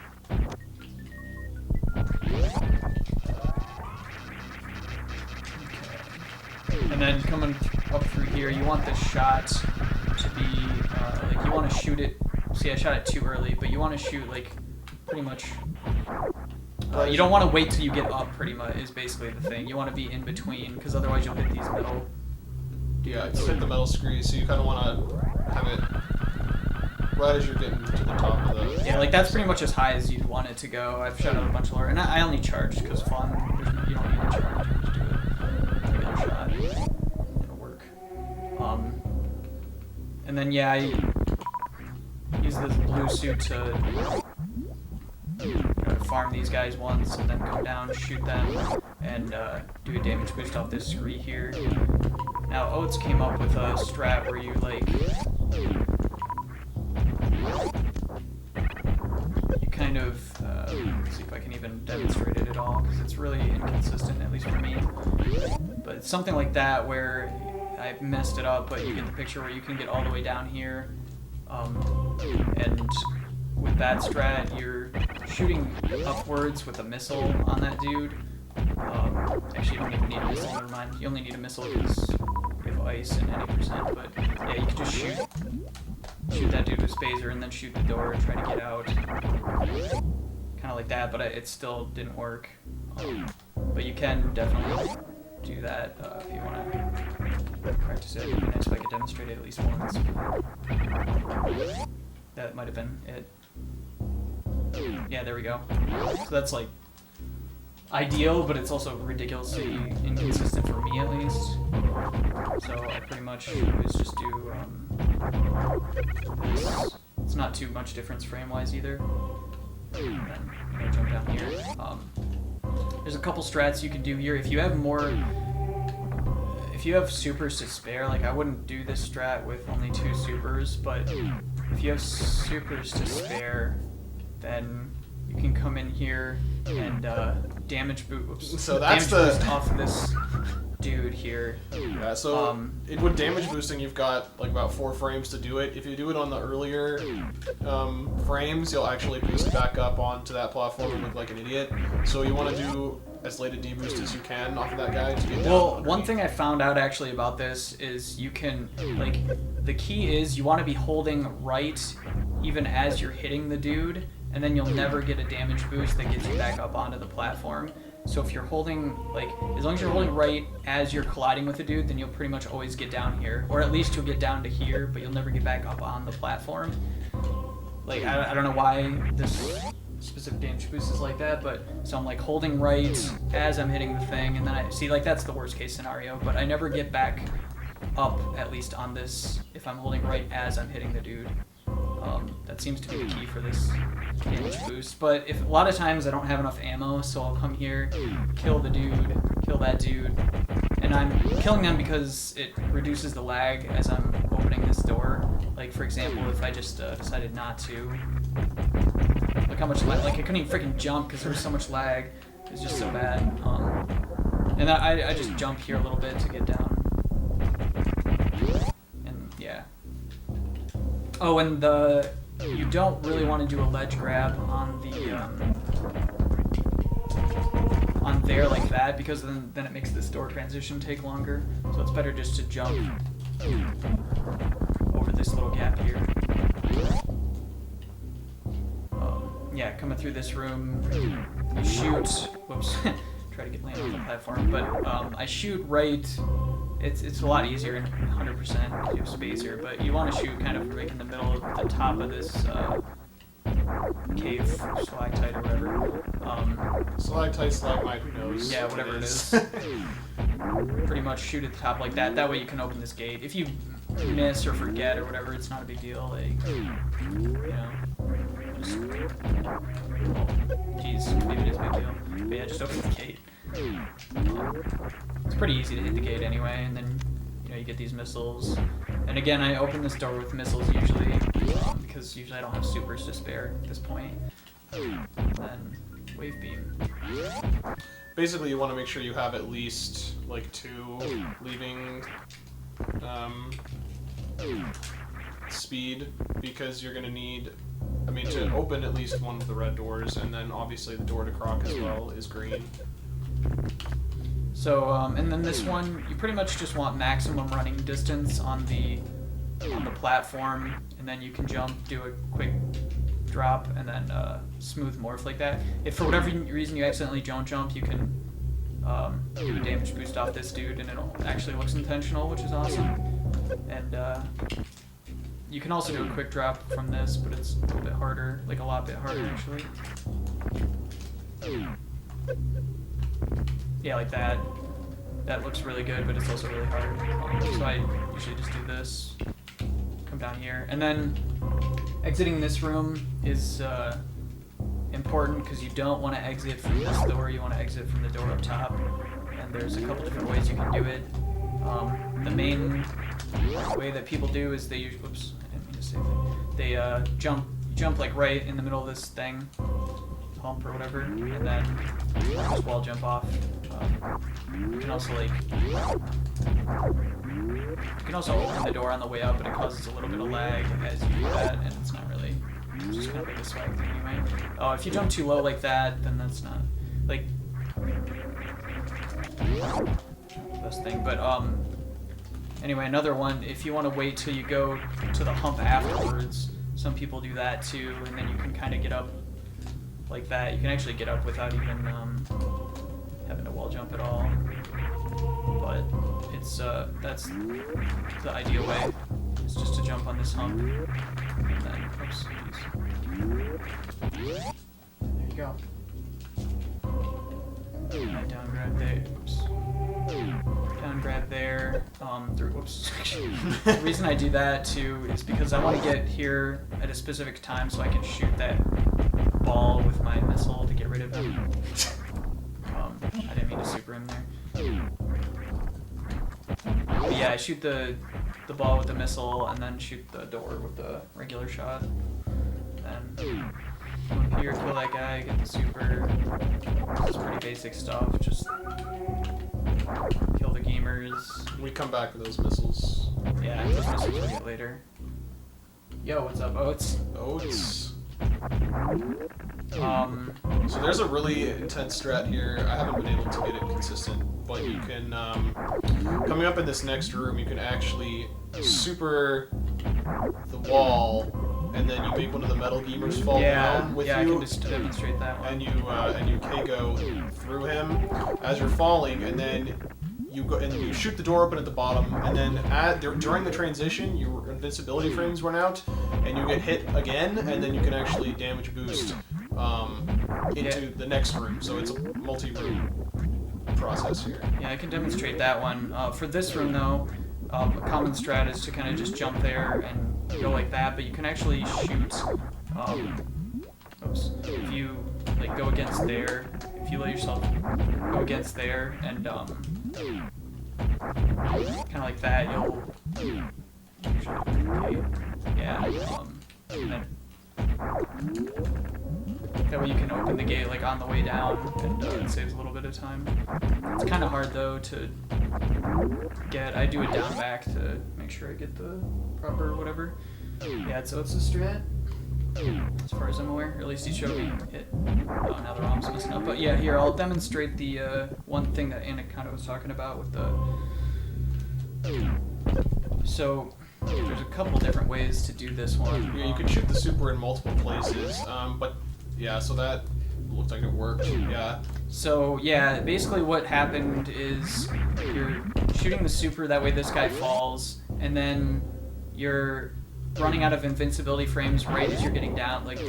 then coming up through here, you want the shot to be, like, you want to shoot it. See, I shot it too early, but you want to shoot, like, pretty much. You don't want to wait till you get up, pretty much, is basically the thing. You want to be in between, because otherwise you'll hit these metal. Yeah, it's hit the metal screen, so you kind of want to have it right as you're getting to the top of the... Yeah, like, that's pretty much as high as you'd want it to go. I've shot out a bunch lower, and I only charged, because fun. You don't need to charge, you just do a regular shot. It'll work. And then, yeah, I use this blue suit to farm these guys once, and then come down, shoot them, and do a damage boost off this scree here. Now, Oates came up with a strat where you, like, you kind of, let's see if I can even demonstrate it at all, because it's really inconsistent, at least for me. But it's something like that where I messed it up, but you get the picture where you can get all the way down here, and with that strat, you're shooting upwards with a missile on that dude. Actually, you don't even need a missile, never mind. You only need a missile because you have ice and any %, but yeah, you can just shoot that dude with Spaser and then shoot the door and try to get out. Kind of like that, but it still didn't work. But you can definitely do that if you want to practice it. It'd be nice if I could demonstrate it at least once. That might have been it. Yeah, there we go. So that's like ideal, but it's also ridiculously inconsistent for me at least. So I pretty much always just do this. It's not too much difference frame-wise either. And then I'm gonna jump down here. There's a couple strats you can do here. If you have supers to spare, like I wouldn't do this strat with only 2 supers, but if you have supers to spare, then you can come in here and damage boost. So that's boost off of this dude here. Yeah. So with damage boosting, you've got like about 4 frames to do it. If you do it on the earlier frames, you'll actually boost back up onto that platform and look like an idiot. So you want to do as late a deboost as you can off of that guy to get down. Well, one thing I found out actually about this is you can, like, the key is you want to be holding right even as you're hitting the dude, and then you'll never get a damage boost that gets you back up onto the platform. So if you're holding, like, as long as you're holding right as you're colliding with the dude, then you'll pretty much always get down here. Or at least you'll get down to here, but you'll never get back up on the platform. Like, I don't know why this specific damage boost is like that, but so I'm like holding right as I'm hitting the thing, and then I see like that's the worst case scenario, but I never get back up, at least on this, if I'm holding right as I'm hitting the dude. That seems to be the key for this damage boost, but if a lot of times I don't have enough ammo, so I'll come here, kill the dude, kill that dude, and I'm killing them because it reduces the lag as I'm opening this door. Like, for example, if I just decided not to, look how much lag, like I couldn't even freaking jump because there was so much lag. It was just so bad. And I just jump here a little bit to get down. And yeah. Oh, and you don't really want to do a ledge grab on the on there like that, because then it makes this door transition take longer. So it's better just to jump over this little gap here. Yeah, coming through this room, you shoot. Whoops, try to get land on the platform, but I shoot right. It's a lot easier in 100% to do Spaser, but you want to shoot kind of right in the middle of the top of this cave, stalactite or whatever. Stalactite, stalagmite, who knows? Yeah, whatever it is. Pretty much shoot at the top like that. That way you can open this gate. If you miss or forget or whatever, it's not a big deal. Like, you know, just, geez, maybe it is a big deal. But yeah, just open the gate. It's pretty easy to hit the gate anyway, and then you get these missiles. And again, I open this door with missiles usually, because usually I don't have supers to spare at this point. And then wave beam. Basically, you want to make sure you have at least like 2 leaving speed, because you're gonna need, I mean, to open at least one of the red doors, and then obviously the door to Croc as well is green. So, and then this one, you pretty much just want maximum running distance on the platform, and then you can jump, do a quick drop, and then smooth morph like that. If for whatever reason you accidentally don't jump, you can do a damage boost off this dude, and it actually looks intentional, which is awesome. And you can also do a quick drop from this, but it's a little bit harder, like a lot bit harder actually. Yeah, like that. That looks really good, but it's also really hard. So I usually just do this, come down here, and then exiting this room is important because you don't want to exit from this door. You want to exit from the door up top, and there's a couple different ways you can do it. The main way that people do is they use, whoops, I didn't mean to say that. They jump like right in the middle of this thing, hump or whatever, and then just wall jump off. You can also open the door on the way up, but it causes a little bit of lag as you do that, and it's not really, it's just kind of like a swag thing anyway. Oh, if you jump too low like that, then that's not like the best thing. But anyway, another one, if you want to wait till you go to the hump afterwards, some people do that too, and then you can kind of get up like that. You can actually get up without even having to wall jump at all, but it's that's the ideal way. It's just to jump on this hump, and then oops, jeez. There you go. Right, down grab there. Oops. Down grab there. Through. Whoops. The reason I do that too is because I want to get here at a specific time so I can shoot that ball with my missile to get rid of him. I didn't mean to super him there. But yeah, I shoot the ball with the missile and then shoot the door with the regular shot. Then come up here, kill that guy, get the super. It's pretty basic stuff. Just kill the gamers. We come back to those missiles. Yeah, those missiles we'll get later. Yo, what's up, Oats? Oats. So there's a really intense strat here. I haven't been able to get it consistent, but you can, coming up in this next room, you can actually super the wall, and then you make one of the metal gamers fall down with you. Yeah, I can just demonstrate that one. And you K-go through him as you're falling, and then you go and you shoot the door open at the bottom, and then during the transition, your invincibility frames run out, and you get hit again, and then you can actually damage boost into the next room. So it's a multi-room process here. Yeah, I can demonstrate that one. For this room, though, a common strat is to kind of just jump there and go like that, but you can actually shoot. Oops. If you like go against there, if you let yourself go against there and kind of like that, you'll. Yeah. And then that way you can open the gate like on the way down, and it saves a little bit of time. It's kind of hard though to get. I do it down back to make sure I get the proper whatever. Yeah, so it's a strat, as far as I'm aware. Or at least he showed me it. Oh, now the ROM's messing up. But yeah, here I'll demonstrate the one thing that Anna kind of was talking about with the. So there's a couple different ways to do this one. Yeah, you can shoot the super in multiple places, but yeah, so that looked like it worked. Yeah. So yeah, basically what happened is you're shooting the super, that way this guy falls, and then you're running out of invincibility frames right as you're getting down, like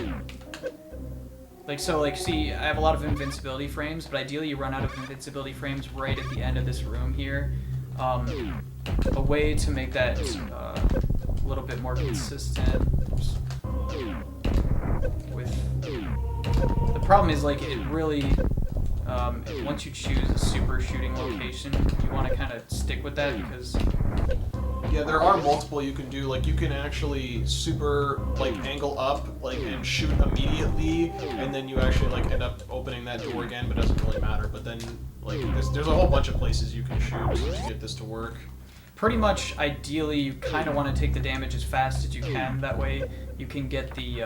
see, I have a lot of invincibility frames, but ideally you run out of invincibility frames right at the end of this room here. A way to make that a little bit more consistent with the problem is like it really once you choose a super shooting location, you want to kind of stick with that because yeah, there are multiple you can do. Like you can actually super like angle up like and shoot immediately, and then you actually like end up opening that door again, but it doesn't really matter. But then like there's a whole bunch of places you can shoot to get this to work. Pretty much, ideally, you kind of want to take the damage as fast as you can. That way, you can get the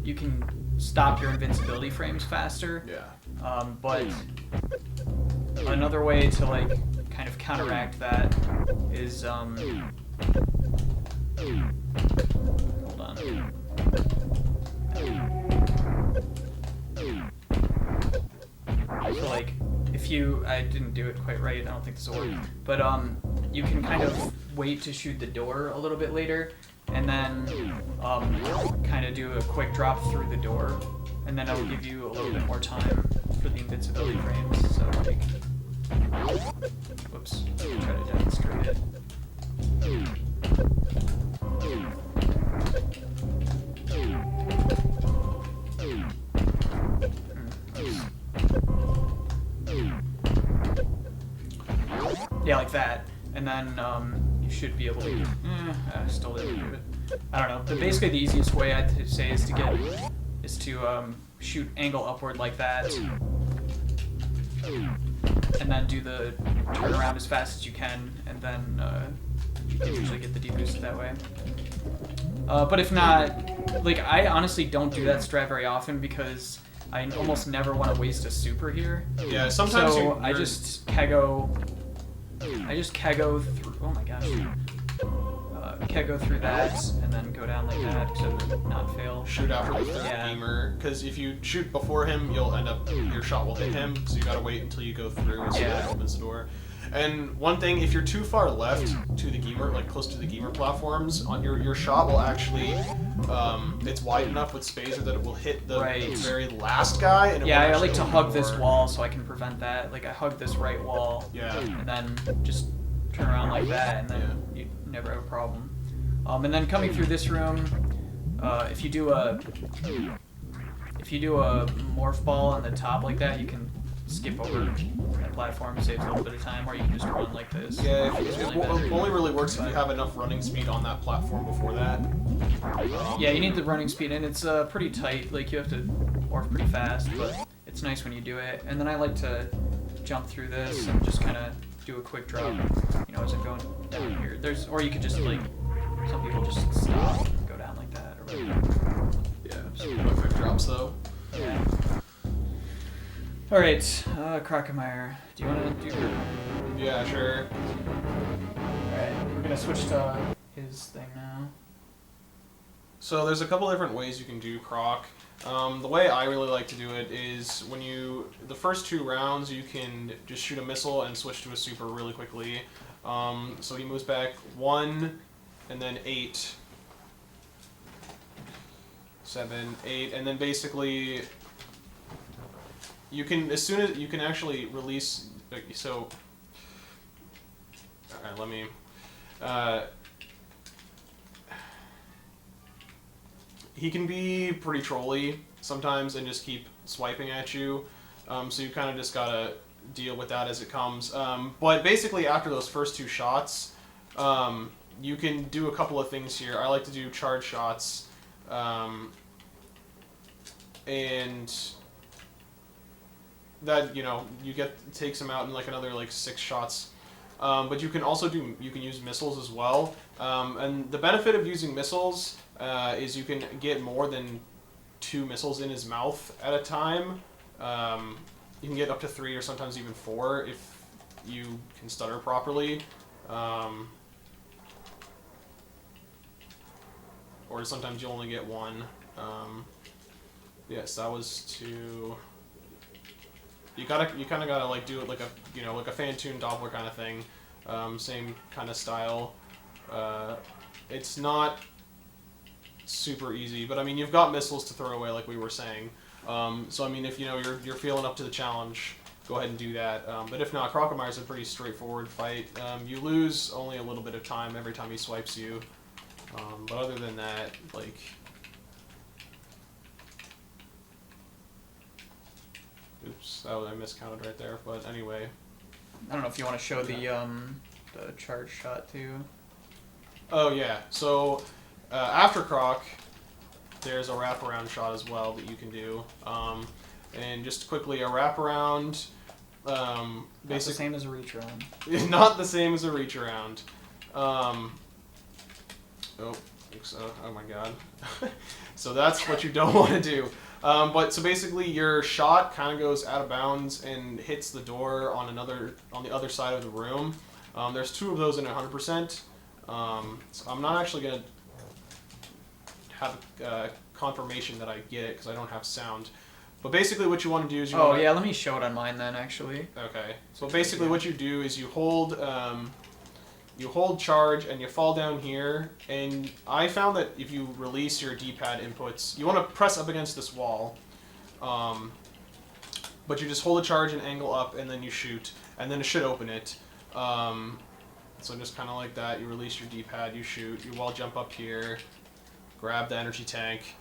you can stop your invincibility frames faster. Yeah. But another way to like kind of counteract that is hold on. So like if you I didn't do it quite right. I don't think this will work. But you can kind of wait to shoot the door a little bit later, and then kind of do a quick drop through the door, and then it'll give you a little bit more time for the invincibility frames. So like, whoops, I'll try to demonstrate it. Yeah, like that. And then you should be able to get, I still didn't do it. I don't know. But basically the easiest way I'd say is to shoot angle upward like that. And then do the turn around as fast as you can, and then you can usually get the deboost that way. But if not, like I honestly don't do that strat very often because I almost never want to waste a super here. Yeah, sometimes so I just kego through. Oh my gosh. Kego through that and then go down like that so to not fail. Shoot out for the third gamer, because if you shoot before him, you'll end up your shot will hit him. So you gotta wait until you go through and so that opens the door. And one thing, if you're too far left to the gamer, like close to the gamer platforms, on your shot will actually, it's wide enough with Spaser that it will hit the very last guy. And yeah, I like to hug this wall so I can prevent that. Like I hug this right wall, and then just turn around like that, and then you never have a problem. And then coming through this room, if you do a morph ball on the top like that, you can skip over that platform, saves a little bit of time, or you can just run like this. Yeah, it only really works if you have enough running speed on that platform before that. Yeah, you need the running speed, and it's pretty tight. Like you have to morph pretty fast, but it's nice when you do it. And then I like to jump through this and just kind of do a quick drop, you know, as I'm going down here. Or you could just like, some people just stop and go down like that, or whatever. Yeah, quick drops though. Yeah. Alright, Crocomire. Do you want to do your... Yeah, sure. Alright, we're gonna switch to his thing now. So there's a couple different ways you can do Croc. The way I really like to do it is when the first 2 rounds you can just shoot a missile and switch to a super really quickly. So he moves back 1 and then 8, 7, 8, and then basically you can, as soon as you can actually release, so, alright, let me, he can be pretty trolly sometimes and just keep swiping at you, so you kind of just gotta deal with that as it comes. But basically after those first 2 shots, you can do a couple of things here. I like to do charge shots, and that, you know, takes him out in like another like 6 shots. But you can also use missiles as well. And the benefit of using missiles is you can get more than 2 missiles in his mouth at a time. You can get up to 3 or sometimes even 4 if you can stutter properly. Or sometimes you only get 1. Yes, that was 2. You kind of gotta like do it like a like a Fantoon Doppler kind of thing, same kind of style. It's not super easy, but I mean you've got missiles to throw away like we were saying. So I mean if you're feeling up to the challenge, go ahead and do that. But if not, Crocomire's a pretty straightforward fight. You lose only a little bit of time every time he swipes you. But other than that, like, oops, I miscounted right there. But anyway, I don't know if you want to show the charge shot too. Oh yeah, so after Croc, there's a wraparound shot as well that you can do. And just quickly, a wraparound, Not the same as a reach around. Not the same as a reach around. Oh my god. So that's what you don't want to do. But so basically your shot kind of goes out of bounds and hits the door on the other side of the room. There's 2 of those in 100%. So I'm not actually going to have confirmation that I get it because I don't have sound. But basically what you want to do is yeah, let me show it on mine then actually. Okay. So basically what you do is you hold charge and you fall down here, and I found that if you release your D-pad inputs, you want to press up against this wall, but you just hold a charge and angle up and then you shoot, and then it should open it. So just kind of like that, you release your D-pad, you shoot, you wall jump up here, grab the energy tank,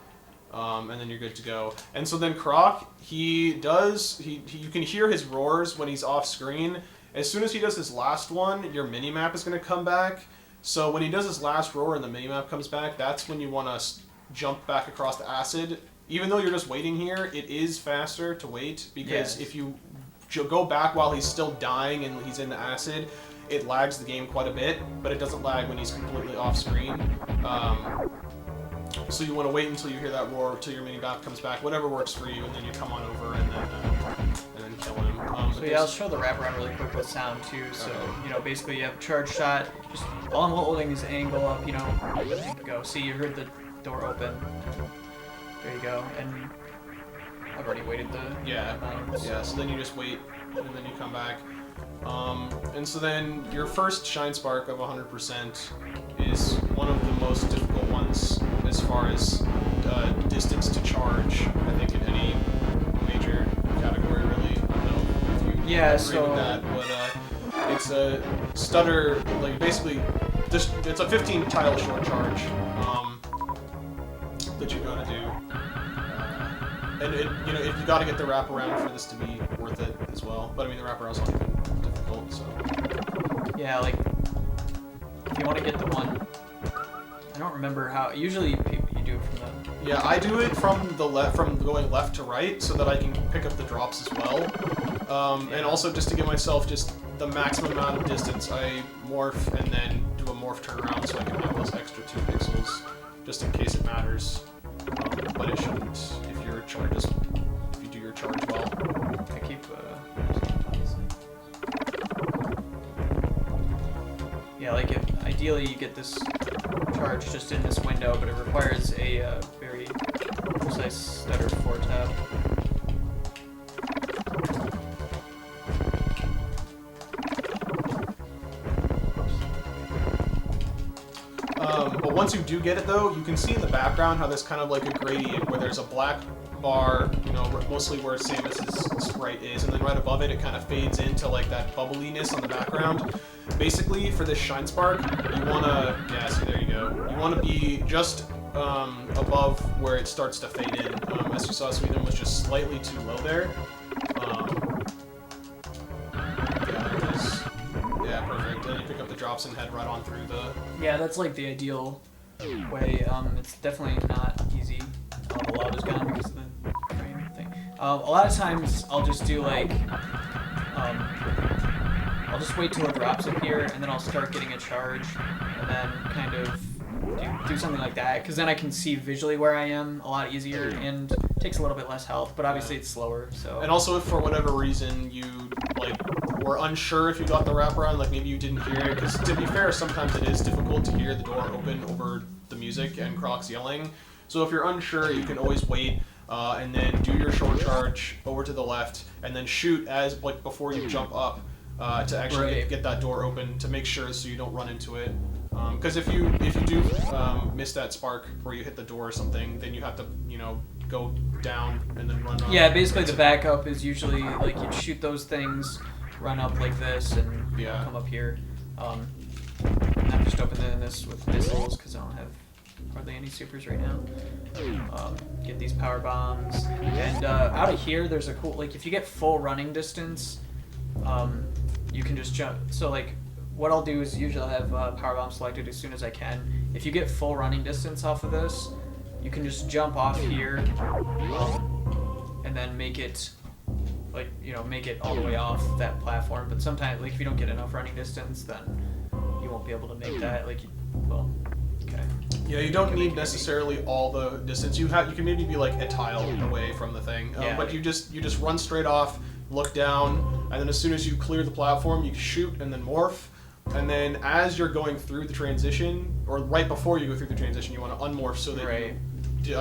and then you're good to go. And so then Croc, you can hear his roars when he's off screen. As soon as he does his last one, your minimap is going to come back. So when he does his last roar and the minimap comes back, that's when you want to jump back across the acid. Even though you're just waiting here, it is faster to wait, because if you go back while he's still dying and he's in the acid, it lags the game quite a bit, but it doesn't lag when he's completely off screen. So you want to wait until you hear that roar, until your minimap comes back, whatever works for you, and then you come on over and then kill him. So yeah, I'll show the wraparound really quick with sound too. So basically you have a charge shot. Just while I'm holding this angle up, go. See, you heard the door open. There you go. And I've already waited the So then you just wait, and then you come back. And so then your first Shine Spark of 100% is one of the most difficult ones as far as distance to charge, I think, in any major category, really. I don't know if you agree with that, but it's a stutter, like basically, it's a 15 tile short charge that you gotta do. And if you gotta get the wraparound for this to be worth it as well. But I mean, the wraparound's not even difficult, so. Yeah, like, if you want to get the one, I don't remember how, usually you do it from the... Yeah, I do it from going left to right, so that I can pick up the drops as well. And also just to give myself just the maximum amount of distance, I morph and then do a morph turnaround so I can have those extra 2 pixels, just in case it matters. But it shouldn't if you do your charge well. I keep yeah, like ideally you get this charge just in this window, but it requires a very precise stutter 4-tap. But once you do get it though, you can see in the background how there's kind of like a gradient where there's a black bar, you know, mostly where Samus's sprite is, and then right above it, it kind of fades into like that bubbliness on the background. Basically, for this Shine Spark, you want to, yeah, see, there you go. You want to be just above where it starts to fade in. As you saw, Sweden was just slightly too low there. Yeah, it is. Yeah, perfect. And you pick up the drops and head right on through the... Yeah, that's like the ideal way. It's definitely not easy. The lava's gone because of the frame thing. A lot of times I'll just do like... I'll just wait till it drops up here, and then I'll start getting a charge, and then kind of do something like that, because then I can see visually where I am a lot easier, and it takes a little bit less health, but obviously it's slower, so... And also, if for whatever reason you, like, were unsure if you got the wraparound, like maybe you didn't hear it, because to be fair, sometimes it is difficult to hear the door open over the music and Croc's yelling, so if you're unsure, you can always wait, and then do your short charge over to the left, and then shoot as, like, before you jump up, to actually get that door open, to make sure so you don't run into it. Because if you do miss that spark where you hit the door or something, then you have to, you know, go down and then run up. Yeah, basically the backup is usually, like, you'd shoot those things, run up like this, and come up here. I'm just opening this with missiles, because I don't have hardly any supers right now. Get these power bombs. And out of here, there's a cool, like, if you get full running distance, you can just jump. So, like, what I'll do is usually I'll have power bomb selected as soon as I can. If you get full running distance off of this, you can just jump off here, and then make it, like, you know, make it all the way off that platform. But sometimes, like, if you don't get enough running distance, then you won't be able to make that. Like, well, okay. Yeah, you don't need necessarily all the distance. You can maybe be like a tile away from the thing, but you just run straight off, look down, and then as soon as you clear the platform, you shoot and then morph. And then as you're going through the transition, or right before you go through the transition, you want to unmorph so that you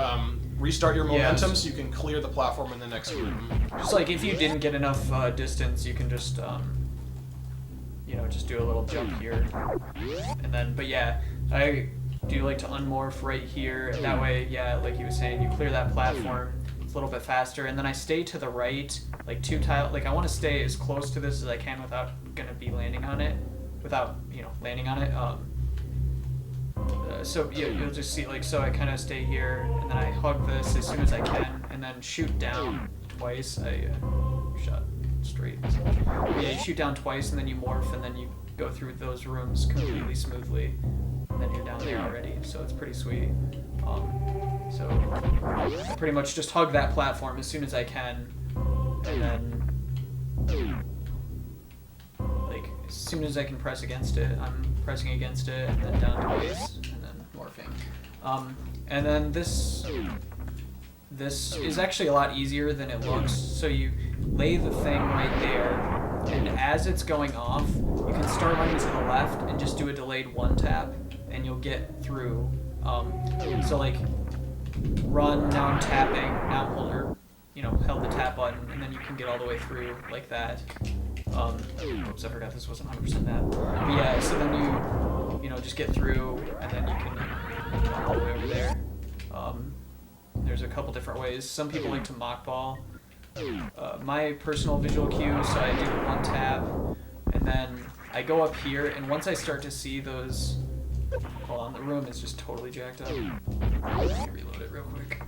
restart your momentum so you can clear the platform in the next room. Just like if you didn't get enough distance, you can just, you know, just do a little jump here. And then, but yeah, I do like to unmorph right here. And that way, yeah, like he was saying, you clear that platform. It's a little bit faster. And then I stay to the right, like like I want to stay as close to this as I can without going to be landing on it. Without, you know, landing on it. So yeah, you'll just see, like, so I kind of stay here, and then I hug this as soon as I can, and then shoot down twice. I shot straight. So, yeah, you shoot down twice, and then you morph, and then you go through those rooms completely smoothly, and then you're down there already. So it's pretty sweet. So I pretty much just hug that platform as soon as I can, and then as soon as I can press against it, I'm pressing against it, and then down twice, and then morphing. And then this is actually a lot easier than it looks. So you lay the thing right there, and as it's going off, you can start running to the left and just do a delayed one tap, and you'll get through. So like, run, now I'm tapping, now I'm held the tap button, and then you can get all the way through like that. Oops, I forgot this wasn't 100% that. But yeah, so then you know, just get through, and then you can go all the way over there. There's a couple different ways. Some people like to mock ball. My personal visual cue, so I do one tap, and then I go up here, and once I start to see those... Hold on, the room is just totally jacked up. Let me reload it real quick.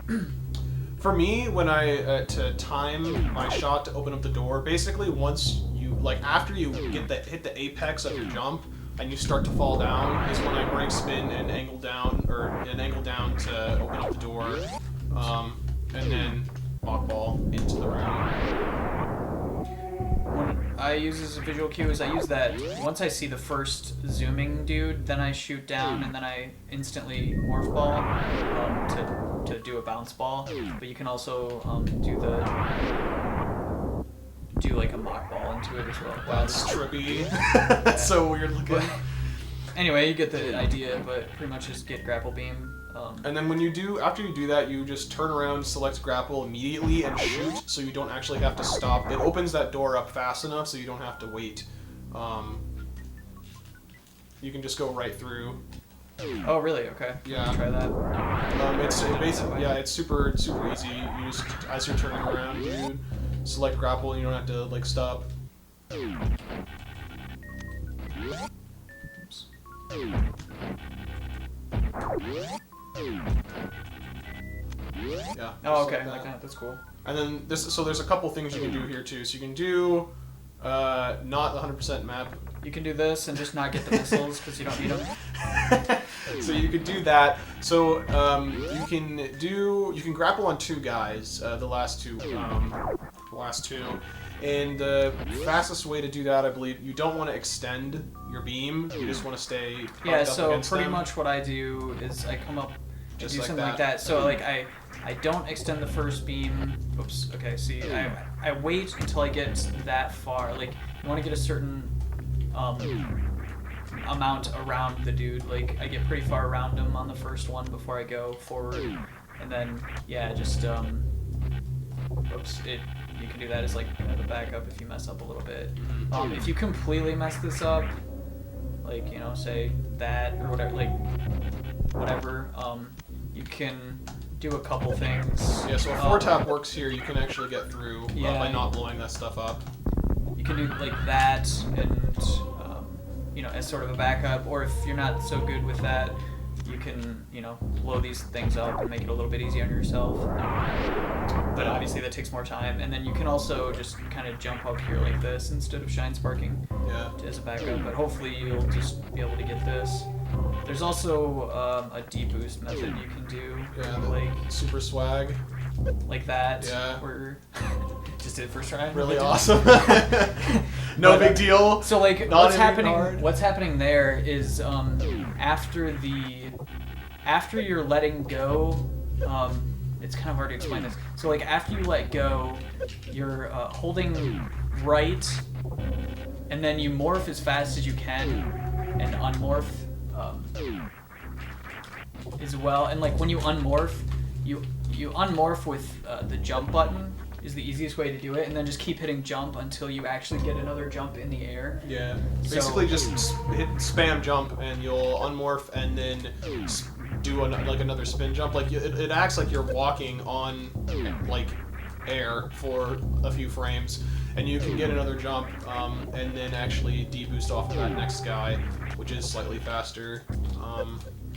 For me, when to time my shot to open up the door, basically once you, like, after you hit the apex of your jump and you start to fall down, is when I break spin and angle down to open up the door, and then mock ball into the room. When I use as a visual cue is I use that once I see the first zooming dude, then I shoot down and then I instantly morph ball to do a bounce ball. But you can also do like a mock ball into it as well. Wow, that's trippy. That's so weird looking. But anyway, you get the idea, but pretty much just get grapple beam. And then after you do that, you just turn around, select grapple immediately, and shoot, so you don't actually have to stop. It opens that door up fast enough, so you don't have to wait. You can just go right through. Oh, really? Okay. Yeah. Try that. It's basically it's super easy. You just as you're turning around, you select grapple. And you don't have to like stop. Oops. Yeah. Oh, okay. Like that. That's cool. And then so there's a couple things you can do here too. So you can do not 100% map. You can do this and just not get the missiles because you don't need them. So you could do that. So you can grapple on 2 guys. The last two. And the fastest way to do that, I believe, you don't want to extend your beam. You just want to stay. Yeah. Up So against pretty them. much what I do is I come up and Just do like something like that. So like I don't extend the first beam. Oops. Okay. See, I wait until I get that far. Like you want to get a certain amount around the dude. Like I get pretty far around him on the first one before I go forward, and then just oops. You can do that as like the backup if you mess up a little bit. If you completely mess this up, like say that or whatever, you can do a couple things. Yeah, so a 4-tap works here. You can actually get through by not blowing that stuff up. You can do like that and as sort of a backup, or if you're not so good with that, you can blow these things up and make it a little bit easier on yourself. But obviously that takes more time. And then you can also just kind of jump up here like this instead of shine sparking as a backup. But hopefully you'll just be able to get this. There's also a deboost method you can do. Yeah, like super swag. Like that. Yeah. Where just did it first try. Really awesome. No big deal. So like Not what's happening there is after you're letting go, it's kind of hard to explain this. So like after you let go, you're holding right, and then you morph as fast as you can, and unmorph as well. And like when you unmorph, you unmorph with the jump button is the easiest way to do it, and then just keep hitting jump until you actually get another jump in the air. Yeah. Basically just hit spam jump and you'll unmorph and then do another spin jump. Like it acts like you're walking on like air for a few frames, and you can get another jump and then actually deboost off of that next guy, which is slightly faster.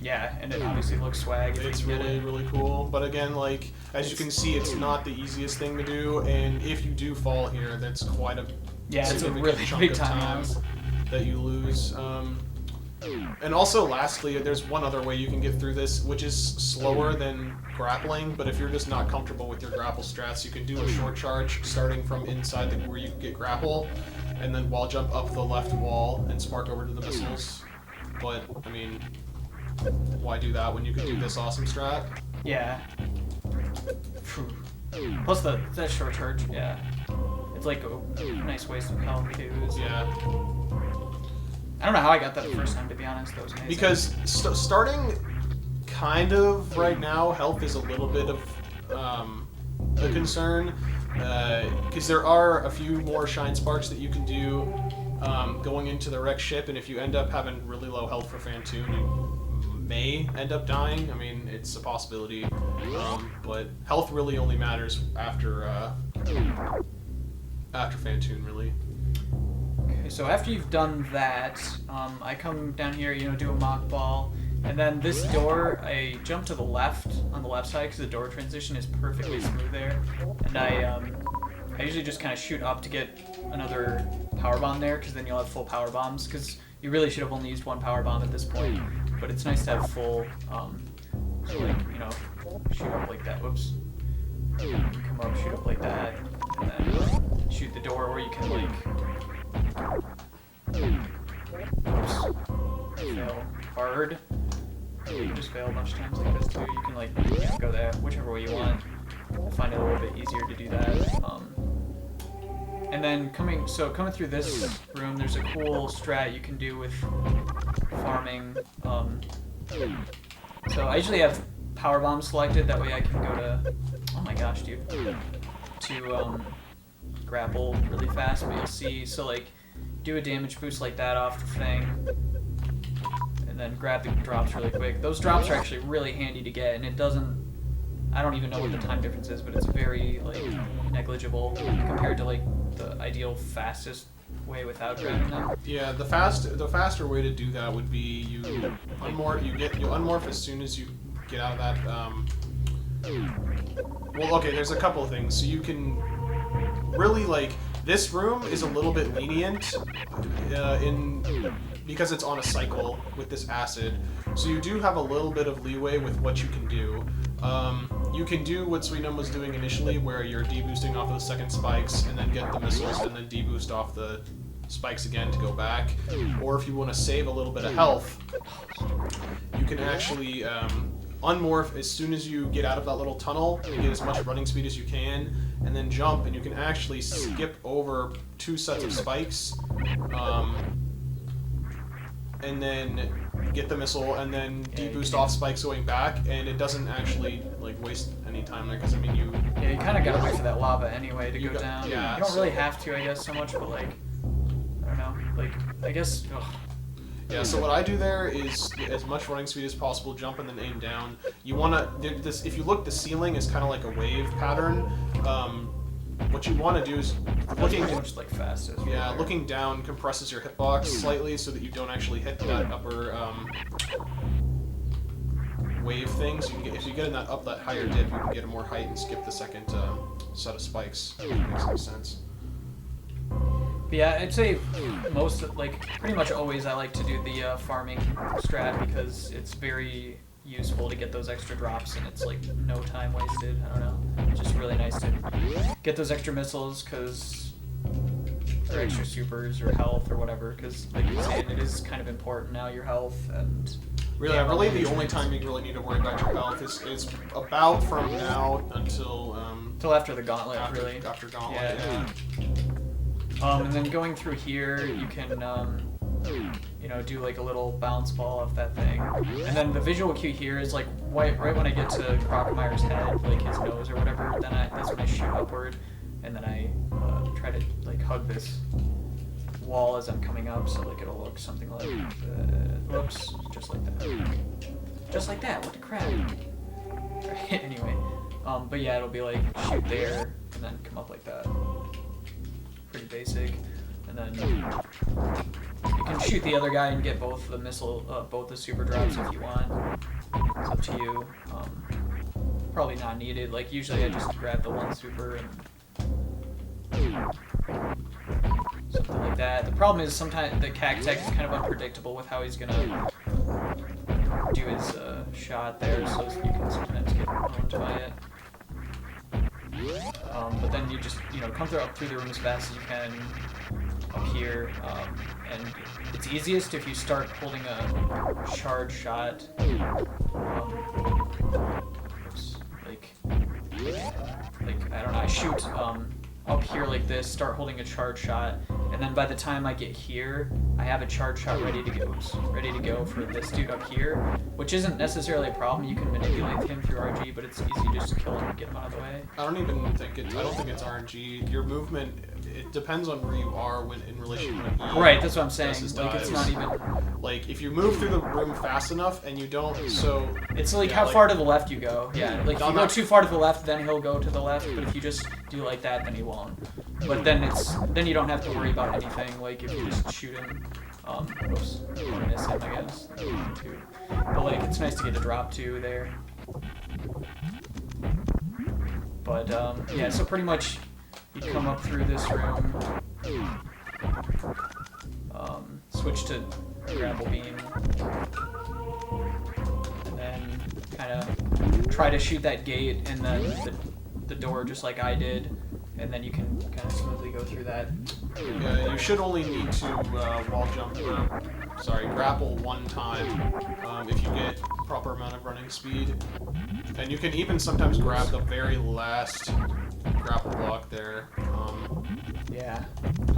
Yeah, and it obviously looks swag. It's really cool. But again, like as you can see, it's not the easiest thing to do, and if you do fall here, that's quite a it's a really chunk big of time that you lose. And also, lastly, there's one other way you can get through this, which is slower than grappling. But if you're just not comfortable with your grapple strats, you can do a short charge starting from inside where you get grapple, and then wall jump up the left wall and spark over to the missiles. But I mean, why do that when you could do this awesome strat? Yeah. Plus that short charge, yeah. It's like a nice waste of health too. So. Yeah. I don't know how I got that the first time, to be honest. That was amazing. Because starting kind of right now, health is a little bit of a concern. Because there are a few more shine sparks that you can do going into the wreck ship, and if you end up having really low health for Fantoon, you may end up dying. I mean, it's a possibility, but health really only matters after Fantoon, really. Okay, so after you've done that, I come down here, do a mock ball, and then this door, I jump to the left on the left side because the door transition is perfectly smooth there, and I usually just kind of shoot up to get another power bomb there, because then you'll have full power bombs, because you really should have only used one power bomb at this point, but it's nice to have full, so like, shoot up like that, whoops, come up, shoot up like that, and then shoot the door, or you can like, oops, fail hard, you can just fail a bunch of times like this too, you can like, go there, whichever way you want. I find it a little bit easier to do that. And then coming through this room, there's a cool strat you can do with farming. So I usually have power bomb selected, that way I can go to, oh my gosh, dude, to grapple really fast. But you'll see, so like, do a damage boost like that off the thing, and and then grab the drops really quick. Those drops are actually really handy to get, and it doesn't. I don't even know what the time difference is, but it's very like negligible compared to like the ideal fastest way without grabbing them. Yeah, the faster way to do that would be you unmorph as soon as you get out of that. Well, okay, there's a couple of things. So you can really like this room is a little bit lenient because it's on a cycle with this acid. So you do have a little bit of leeway with what you can do. You can do what Sweetnum was doing initially, where you're deboosting off those second spikes and then get the missiles and then deboost off the spikes again to go back. Or if you want to save a little bit of health, you can actually unmorph as soon as you get out of that little tunnel and get as much running speed as you can, and then jump, and you can actually skip over 2 sets of spikes, and then get the missile, and then deboost off spikes going back, and it doesn't actually like waste any time there, because I mean you kind of gotta wait for that lava anyway to go down. Yeah, you don't really have to, I guess, so much, but like I don't know, like I guess. Yeah, so what I do there is as much running speed as possible, jump and then aim down. You wanna this if you look, the ceiling is kind of like a wave pattern. What you want to do is looking much like fastest. Yeah, looking down compresses your hitbox slightly so that you don't actually hit that upper wave thing. So you can get, if you get in that higher dip, you can get a more height and skip the second set of spikes. If that makes any sense. But yeah, I'd say pretty much always I like to do the farming strat because it's very useful to get those extra drops, and it's like no time wasted. I don't know, it's just really nice to get those extra missiles or extra supers or health or whatever, because like you're saying, it is kind of important now, your health. And really the only time you really need to worry about your health is about from now until after the Gauntlet, after Gauntlet. Yeah. And then going through here, you can do like a little bounce ball off that thing. And then the visual cue here is like right when I get to Crocomire's head, like his nose or whatever, then that's when I shoot upward, and then I try to like hug this wall as I'm coming up, so like it'll look something like whoops, just like that. Just like that, what the crap? Anyway, but yeah, it'll be like shoot there and then come up like that. Pretty basic. And then you can shoot the other guy and get both the super drops if you want. It's up to you. Probably not needed. Like usually I just grab the one super and something like that. The problem is sometimes the Cactech is kind of unpredictable with how he's gonna do his shot there, so you can sometimes get owned by it. But then you just come up through the room as fast as you can up here, and it's easiest if you start holding a charge shot. Like I don't know, I shoot up here like this, start holding a charge shot, and then by the time I get here, I have a charge shot ready to go for this dude up here, which isn't necessarily a problem. You can manipulate him through RNG, but it's easy just to kill him and get him out of the way. I don't think it's RNG. Your movement, it depends on where you are in relation to when E. Right, that's what I'm saying. Like dives. it's not even like if you move through the room fast enough and you don't, so it's like how far to the left you go. Yeah, like if you go too far to the left, then he'll go to the left. But if you just do like that, then he won't. But then you don't have to worry about anything. Like if you just shoot him, oops, or miss him, I guess. But like it's nice to get a drop too there. But yeah, so pretty much you come up through this room, switch to grapple beam, and then kind of try to shoot that gate and then the door just like I did, and then you can kind of smoothly go through that. Yeah, you should only need to grapple one time if you get proper amount of running speed, and you can even sometimes grab the very last grapple block there. Yeah,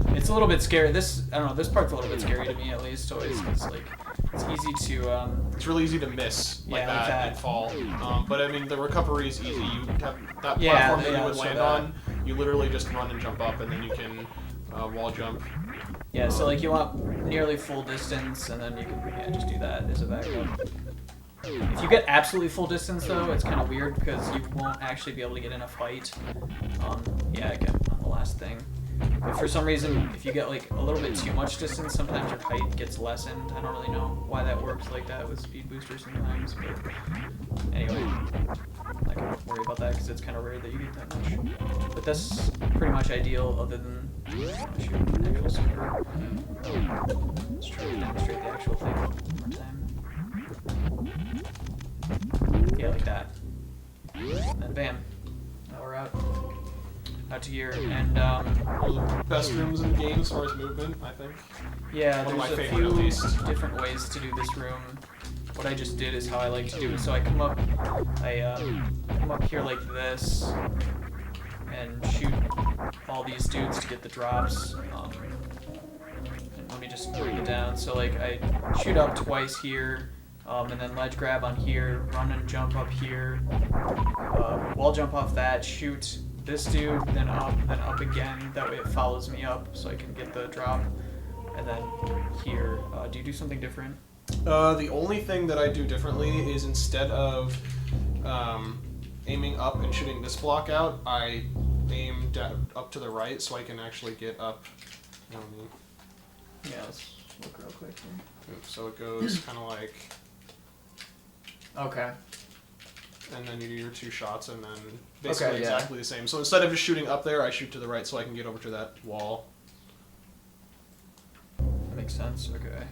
it's a little bit scary. I don't know. This part's a little bit scary to me, at least, always, because like it's easy to. It's really easy to miss like that and fall. But I mean, the recovery is easy. You have that platform that you would land on. You literally just run and jump up, and then you can wall jump. Yeah, so like you want nearly full distance, and then you can just do that as a backup. If you get absolutely full distance though, it's kind of weird because you won't actually be able to get in a fight. Yeah, again, on the last thing. But for some reason, if you get like a little bit too much distance, sometimes your height gets lessened. I don't really know why that works like that with speed boosters sometimes, but anyway, I don't worry about that because it's kind of rare that you get that much. But that's pretty much ideal, other than shoot an actual super. Let's try to demonstrate the actual thing one more time. Yeah, like that. And then bam, now we're out to here, and one of the best rooms in the game as far as movement, I think. Yeah, one of my there's a favorite, at least. few different ways to do this room. What I just did is how I like to do it. So I come up here like this, and shoot all these dudes to get the drops. And let me just break it down. So like I shoot up twice here, and then ledge grab on here, run and jump up here, wall jump off that, shoot this dude, then up again. That way it follows me up, so I can get the drop. And then here, do you do something different? The only thing that I do differently is instead of aiming up and shooting this block out, I aim up to the right so I can actually get up. Yeah, let's look real quick here. So it goes kind of like. Okay. And then you do your 2 shots, and then basically Okay, yeah. exactly the same. So instead of just shooting up there, I shoot to the right so I can get over to that wall. That makes sense. Okay.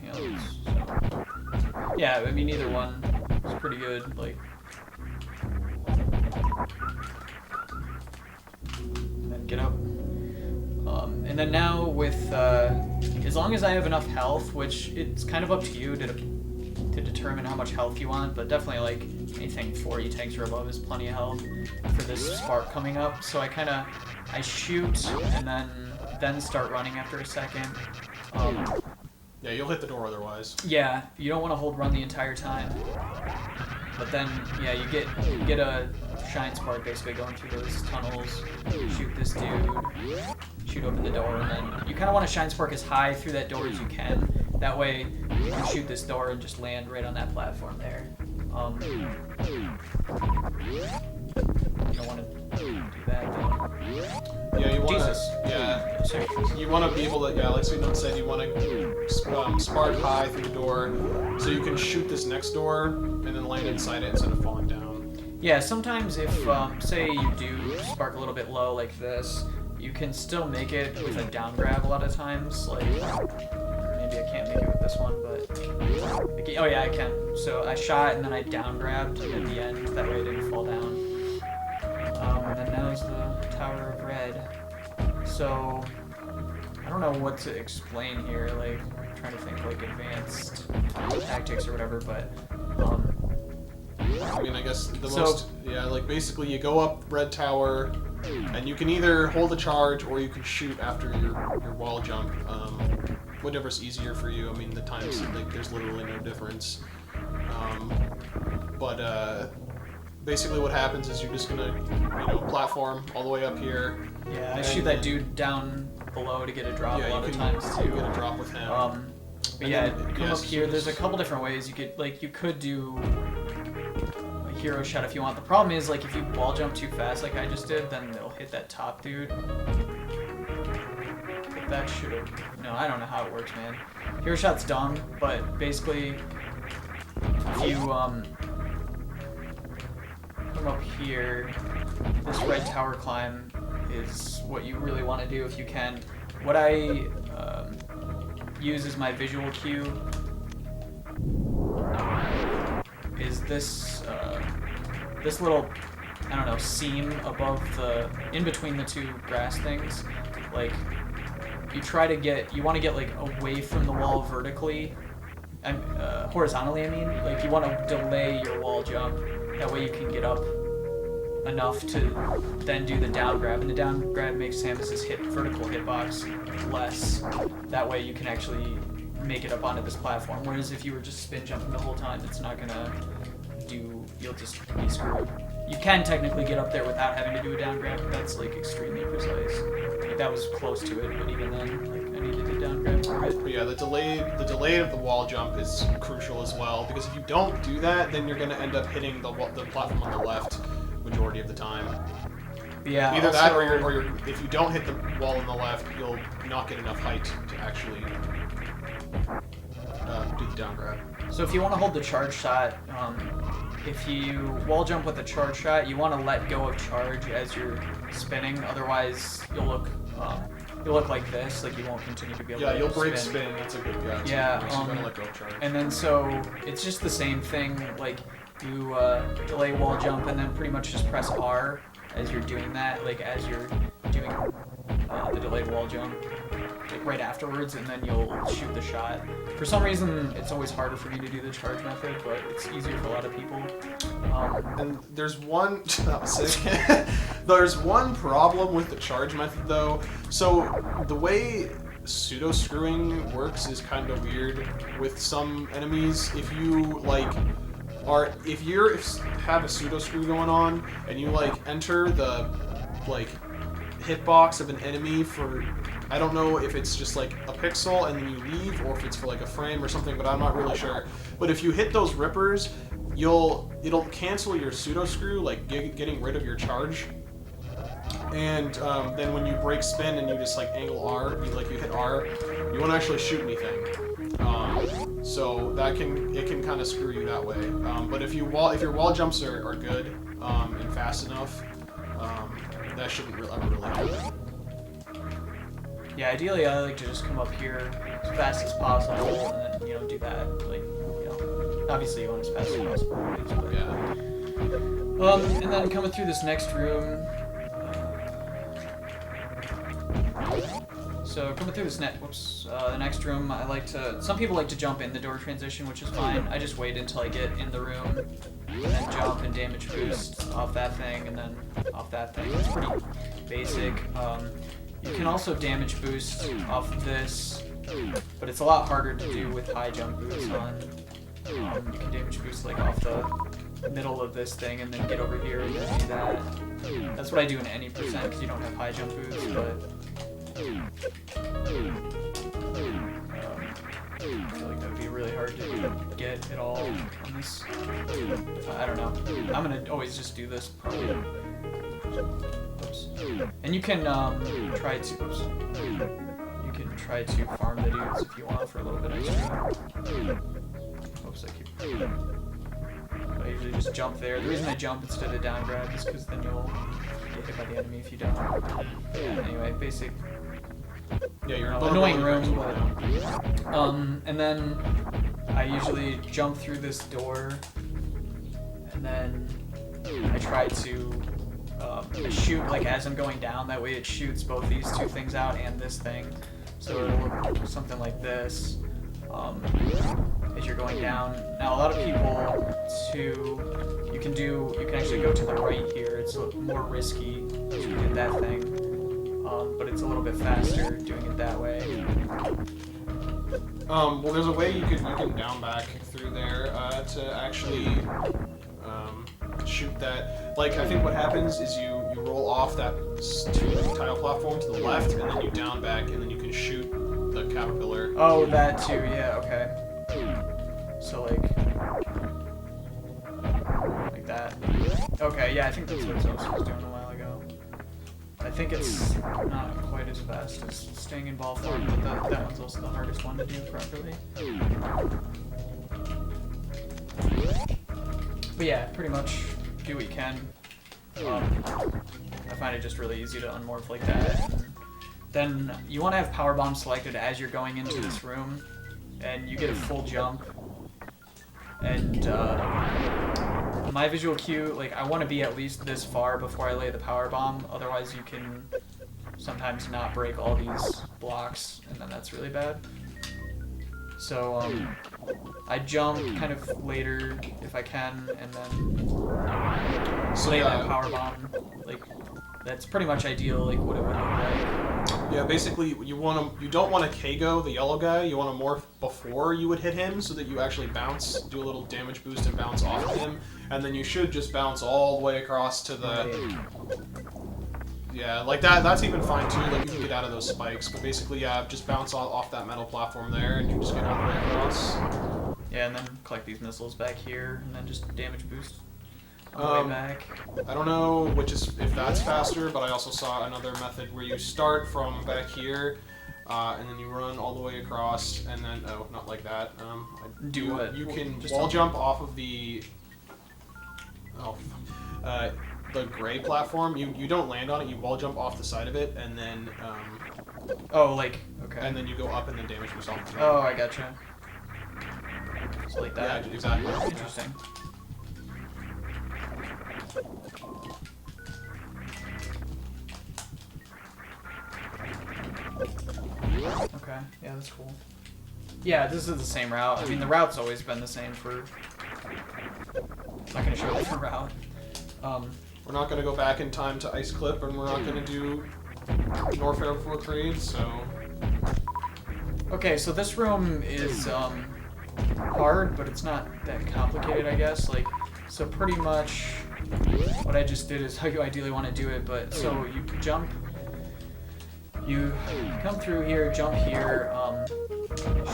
Yeah, I mean either one is pretty good. Like. And then get up. And then now with as long as I have enough health, which it's kind of up to you to determine how much health you want, but definitely like anything 40 tanks or above is plenty of health for this spark coming up. So I shoot and then start running after a second. Yeah, you'll hit the door otherwise. Yeah, you don't want to hold run the entire time. But then, yeah, you get a shine spark basically going through those tunnels. Shoot this dude, shoot open the door, and then you kind of want to shine spark as high through that door as you can. That way, you can shoot this door and just land right on that platform there. You don't want to do that though. Yeah, you want Jesus. to. Yeah, you want to be able to. Yeah, like Sweetnut said, you want to spark high through the door, so you can shoot this next door and then land inside it instead of falling down. Yeah, sometimes if say you do spark a little bit low like this, you can still make it with a down grab a lot of times. Like maybe I can't make it with this one, but oh yeah, I can. So I shot and then I down grabbed at the end. That way it didn't fall down. And then now's the Tower of Red. So I don't know what to explain here. Like I'm trying to think like advanced tactics or whatever, but. I mean, I guess like basically you go up Red Tower, and you can either hold a charge or you can shoot after your wall jump. Whatever's easier for you. I mean, the times, like, there's literally no difference. Basically what happens is you're just gonna, platform all the way up here. Yeah, I shoot that dude down below to get a drop a lot of times too. You get a drop with him. But yeah, come up here. There's a couple different ways you could do a hero shot if you want. The problem is like if you wall jump too fast like I just did, then it'll hit that top dude. But that should no, I don't know how it works, man. Hero shot's dumb, but basically if you come up here, this red tower climb is what you really want to do if you can. What I use as my visual cue is this this little, I don't know, seam above in between the 2 grass things. Like you want to get like away from the wall vertically, horizontally. I mean, like you want to delay your wall jump. That way you can get up enough to then do the down grab, and the down grab makes Samus's vertical hitbox less. That way you can actually make it up onto this platform. Whereas if you were just spin jumping the whole time, it's not gonna do. You'll just be screwed. you can technically get up there without having to do a down grab, but that's like extremely precise. Like that was close to it, but even then, like I needed to down grab for it. But yeah, the delay of the wall jump is crucial as well, because if you don't do that, then you're going to end up hitting the platform on the left majority of the time. Yeah. Either also, that, or if you don't hit the wall on the left, you'll not get enough height to actually do the down grab. So if you want to hold the charge shot, if you wall jump with a charge shot, you want to let go of charge as you're spinning. Otherwise, you'll look like this. Like you won't continue to be able to you'll break spin. That's a good guess. Yeah. So you gotta let go of charge. And then so it's just the same thing. Like you delay wall jump and then pretty much just press R as you're doing that. Like as you're doing the delayed wall jump. Like right afterwards, and then you'll shoot the shot. For some reason, it's always harder for me to do the charge method, but it's easier for a lot of people. And there's one... that was sick. There's one problem with the charge method, though. So the way pseudo-screwing works is kind of weird with some enemies. If you, like... if you have a pseudo-screw going on, and you, like, enter the, like, hitbox of an enemy for... I don't know if it's just like a pixel and then you leave, or if it's for like a frame or something, but I'm not really sure. But if you hit those rippers, it'll cancel your pseudo screw, like getting rid of your charge. And then when you break spin and you just like angle R, you hit R, you won't actually shoot anything. So that it can kind of screw you that way. But if your wall jumps are good and fast enough, that shouldn't ever really happen. Yeah, ideally I like to just come up here as fast as possible and then, do that. Like, obviously you want as fast as possible. But Yeah. And then coming through this next room. So coming through this the next room, some people like to jump in the door transition, which is fine. I just wait until I get in the room and then jump and damage boost off that thing and then off that thing. It's pretty basic. You can also damage boost off of this, but it's a lot harder to do with high jump boots on. You can damage boost like off the middle of this thing and then get over here and then do that. That's what I do in any percent because you don't have high jump boots, but I feel like that would be really hard to get at all on this. I don't know. I'm gonna always just do this probably. And you can try to farm the dudes if you want for a little bit extra. I usually just jump there. The reason I jump instead of down grab is because then you'll get hit by the enemy if you don't. Yeah, anyway, basic. Yeah, you're annoying room, but and then I usually jump through this door, and then I try to I shoot like as I'm going down. That way it shoots both these two things out and this thing, so it'll look something like this as you're going down. Now a lot of people you can actually go to the right here. It's more risky to hit that thing. But it's a little bit faster doing it that way. Well, there's a way you can down back through there to actually shoot that. Like, I think what happens is you roll off that tile platform to the left, and then you down back, and then you can shoot the caterpillar. Oh, that too. Yeah. Okay. So like that. Okay. Yeah, I think that's what Zosa was doing a while ago. I think it's not quite as fast as staying in ball form, but that one's also the hardest one to do properly. But yeah, pretty much do what you can. I find it just really easy to unmorph like that. And then you want to have power bomb selected as you're going into this room, and you get a full jump. And my visual cue, like I want to be at least this far before I lay the power bomb. Otherwise, you can sometimes not break all these blocks, and then that's really bad. So I jump kind of later if I can, and then lay that power bomb. Like that's pretty much ideal. Like what it would look like. Yeah, basically you don't want to KO the yellow guy. You want to morph before you would hit him, so that you actually bounce, do a little damage boost and bounce off of him, and then you should just bounce all the way across to the... Yeah, like that's even fine too, like you can get out of those spikes, but basically, yeah, just bounce off that metal platform there, and you just get all the way across. Yeah, and then collect these missiles back here, and then just damage boost on the way back. I don't know if that's faster, but I also saw another method where you start from back here, and then you run all the way across, and then, oh, not like that. Do what? You can wall jump off of the... the gray platform. You don't land on it, you wall jump off the side of it, and then oh, like, okay. And then you go up and then damage yourself. Oh, I gotcha. So like that. Yeah, exactly. Interesting. Okay, yeah, that's cool. Yeah, this is the same route. I mean, the route's always been the same for... I'm not gonna show a different route. We're not going to go back in time to Ice Clip, and we're not going to do Norfair before Creed, so... Okay, so this room is hard, but it's not that complicated, I guess. Like, so pretty much what I just did is how you ideally want to do it, but so you jump, you come through here, jump here,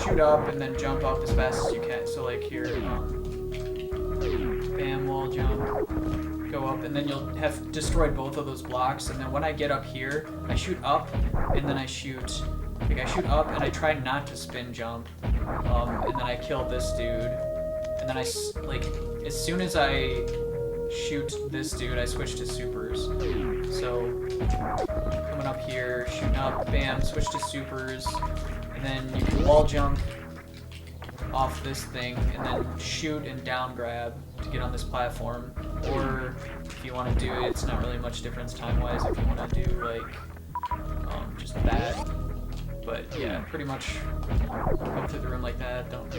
shoot up, and then jump up as fast as you can. So like here, bam, wall jump. Go up, and then you'll have destroyed both of those blocks, and then when I get up here, I shoot up, and then I shoot up, and I try not to spin jump, and then I kill this dude, and then like, as soon as I shoot this dude, I switch to supers. So, coming up here, shooting up, bam, switch to supers, and then you can wall jump off this thing, and then shoot and down grab to get on this platform. Or if you want to do it, it's not really much difference time-wise if you want to do like just that. But yeah, pretty much come through the room like that. Don't.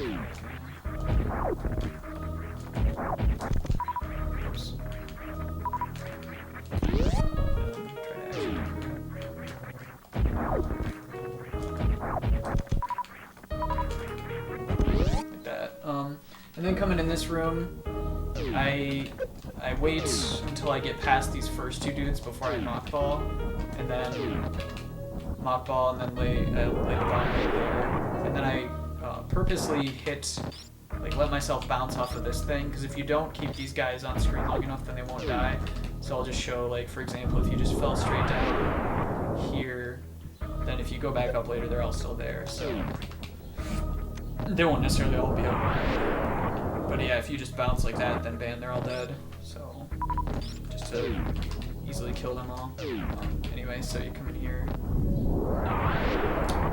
Oops. Try to actually like that. And then coming in this room, I wait until I get past these first two dudes before I mockball, and then mockball, and then lay the bomb right there, and then I purposely hit, like, let myself bounce off of this thing, because if you don't keep these guys on screen long enough, then they won't die. So I'll just show, like, for example, if you just fell straight down here, then if you go back up later, they're all still there. So they won't necessarily all be up. But yeah, if you just bounce like that, then bam, they're all dead. So, just to easily kill them all. Anyway, so you come in here.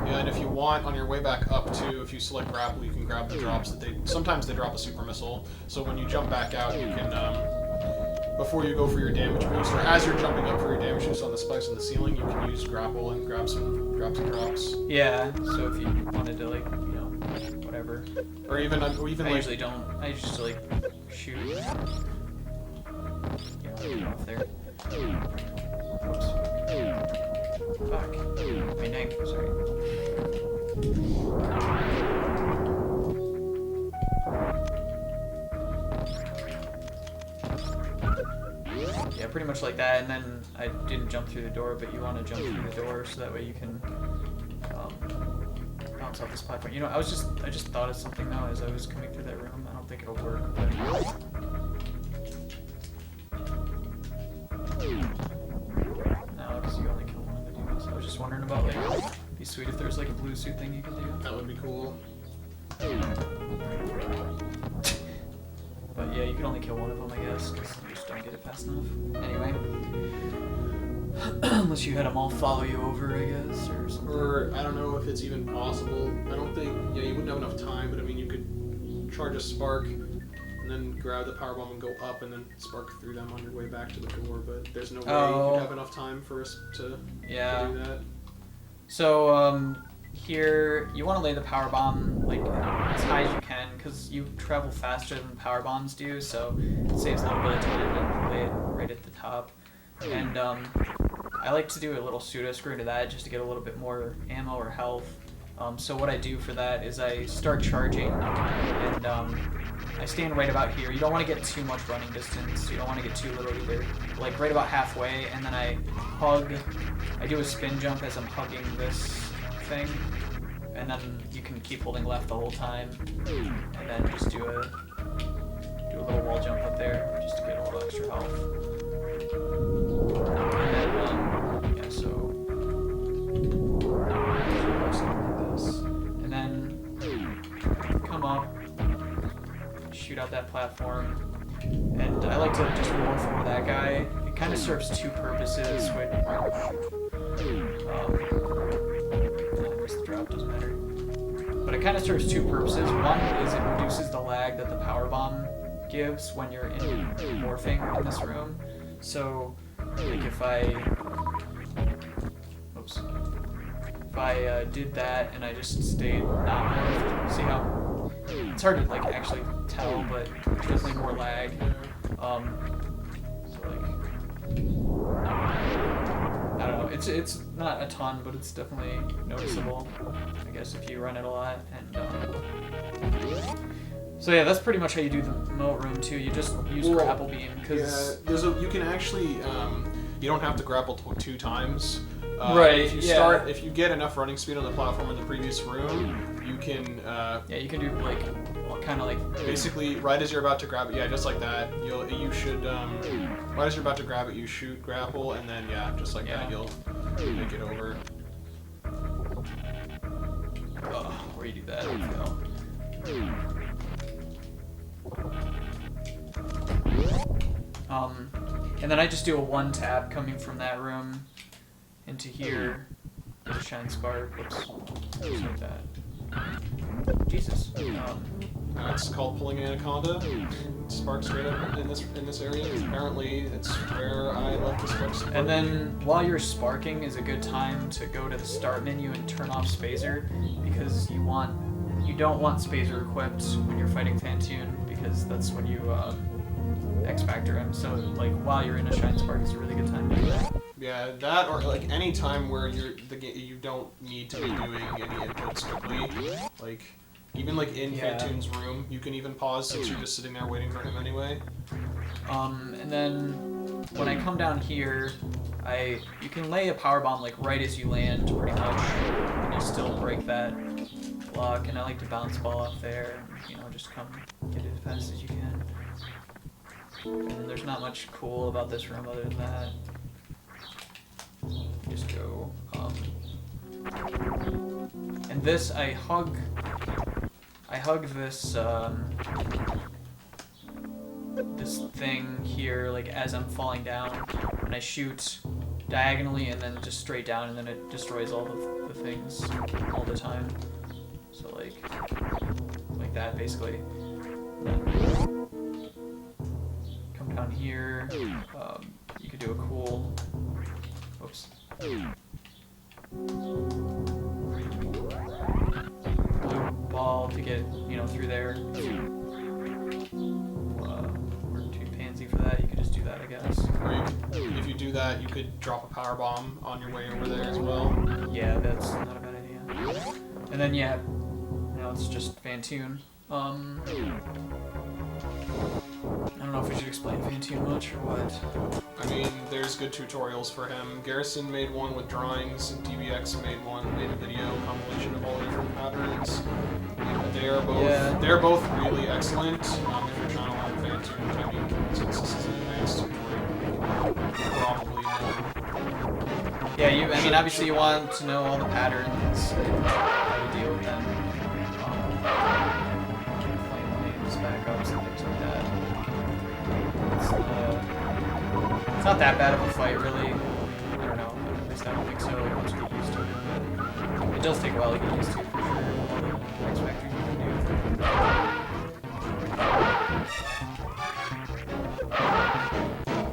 Yeah, and if you want, on your way back up too, if you select grapple, you can grab the drops that sometimes they drop a super missile. So when you jump back out, you can, before you go for your damage boost, or as you're jumping up for your damage boost on the spikes on the ceiling, you can use grapple and grab some drops. Yeah, so if you wanted to, like, whatever. Or even I like, usually don't. I just like shoot. Off there. Oops. Fuck. My neck. Sorry. Yeah, pretty much like that. And then I didn't jump through the door, but you want to jump through the door so that way you can. Bounce off this platform. You know, I just thought of something now as I was coming through that room. I don't think it'll work, but no, because you only kill one of the dudes. I was just wondering about, like, it'd be sweet if there's like a blue suit thing you could do. that would be cool. But yeah, you can only kill one of them, I guess, because you just don't get it fast enough. Anyway. Unless you had them all follow you over, I guess, or something. Or, I don't know if it's even possible. I don't think, yeah, you wouldn't have enough time, but I mean, you could charge a spark, and then grab the powerbomb and go up, and then spark through them on your way back to the door, but there's no way you'd have enough time for us to do that. So, here, you want to lay the powerbomb, like, as high as you can, because you travel faster than power bombs do, so it saves a little bit of time to lay it right at the top. And, I like to do a little pseudo screw to that just to get a little bit more ammo or health. So what I do for that is I start charging, and I stand right about here. You don't want to get too much running distance. You don't want to get too little either. Like right about halfway, and then I hug. I do a spin jump as I'm hugging this thing, and then you can keep holding left the whole time, and then just do a little wall jump up there just to get a little extra health. And then yeah, so. And then come up, shoot out that platform, and I like to just roll for that guy. It kind of serves two purposes. Wait, I missed the drop, doesn't matter. But it kind of serves two purposes. One is it reduces the lag that the power bomb gives when you're in morphing in this room. So, like if I did that and I just stayed not morphed, see how it's hard to like actually tell, but there's definitely more lag. So like I don't know, it's not a ton, but it's definitely noticeable, I guess, if you run it a lot. And so yeah, that's pretty much how you do the moat room too. You just use grapple beam because you can actually you don't have to grapple two times. Right. If you get enough running speed on the platform in the previous room, you can. You can do like kind of like basically right as you're about to grab it. Yeah, just like that. You should right as you're about to grab it, you shoot grapple, and then just like that, you'll make it over. Where you do that? And then I just do a one tap coming from that room into here, with a shine spark. Whoops, just like that. Jesus. It's called pulling an anaconda. Spark straight up in this area. Apparently, it's where I like to spark. And then while you're sparking is a good time to go to the start menu and turn off Spaser, because you don't want Spaser equipped when you're fighting Fantoon, because that's when you X Factor him. So like while you're in a shine spark is a really good time to do that. Yeah, that or like any time where you don't need to be doing any inputs quickly. Like even like in Fantoon's room, you can even pause since you're just sitting there waiting for him anyway. And then when I come down here, you can lay a power bomb like right as you land, pretty much, and you still break that block. And I like to bounce ball off there, and just come get it as fast as you can. And there's not much cool about this room other than that. Just go. And this, I hug this this thing here, like as I'm falling down, and I shoot diagonally and then just straight down, and then it destroys all the things all the time. So like that basically. Come down here. You could do a cool. Whoops. Blue ball to get through there. Or too pansy for that. You could just do that, I guess. Or if you do that, you could drop a power bomb on your way over there as well. Yeah, that's not a bad idea. And then it's just Fantoon. I don't know if we should explain Fantoon much or what. I mean, there's good tutorials for him. Garrison made one with drawings, and DBX made a video compilation of all the different patterns. They're both really excellent. If you're trying to learn Fantoon, I mean, since this is an advanced tutorial, probably know. Yeah, obviously you want to know all the patterns and how to deal with them. Flame waves, backups, and things like that. It's not that bad of a fight, really. I don't know. At least I don't think so. Once you get used to it, but it does take a while to get used to, for sure. All the X Factors you can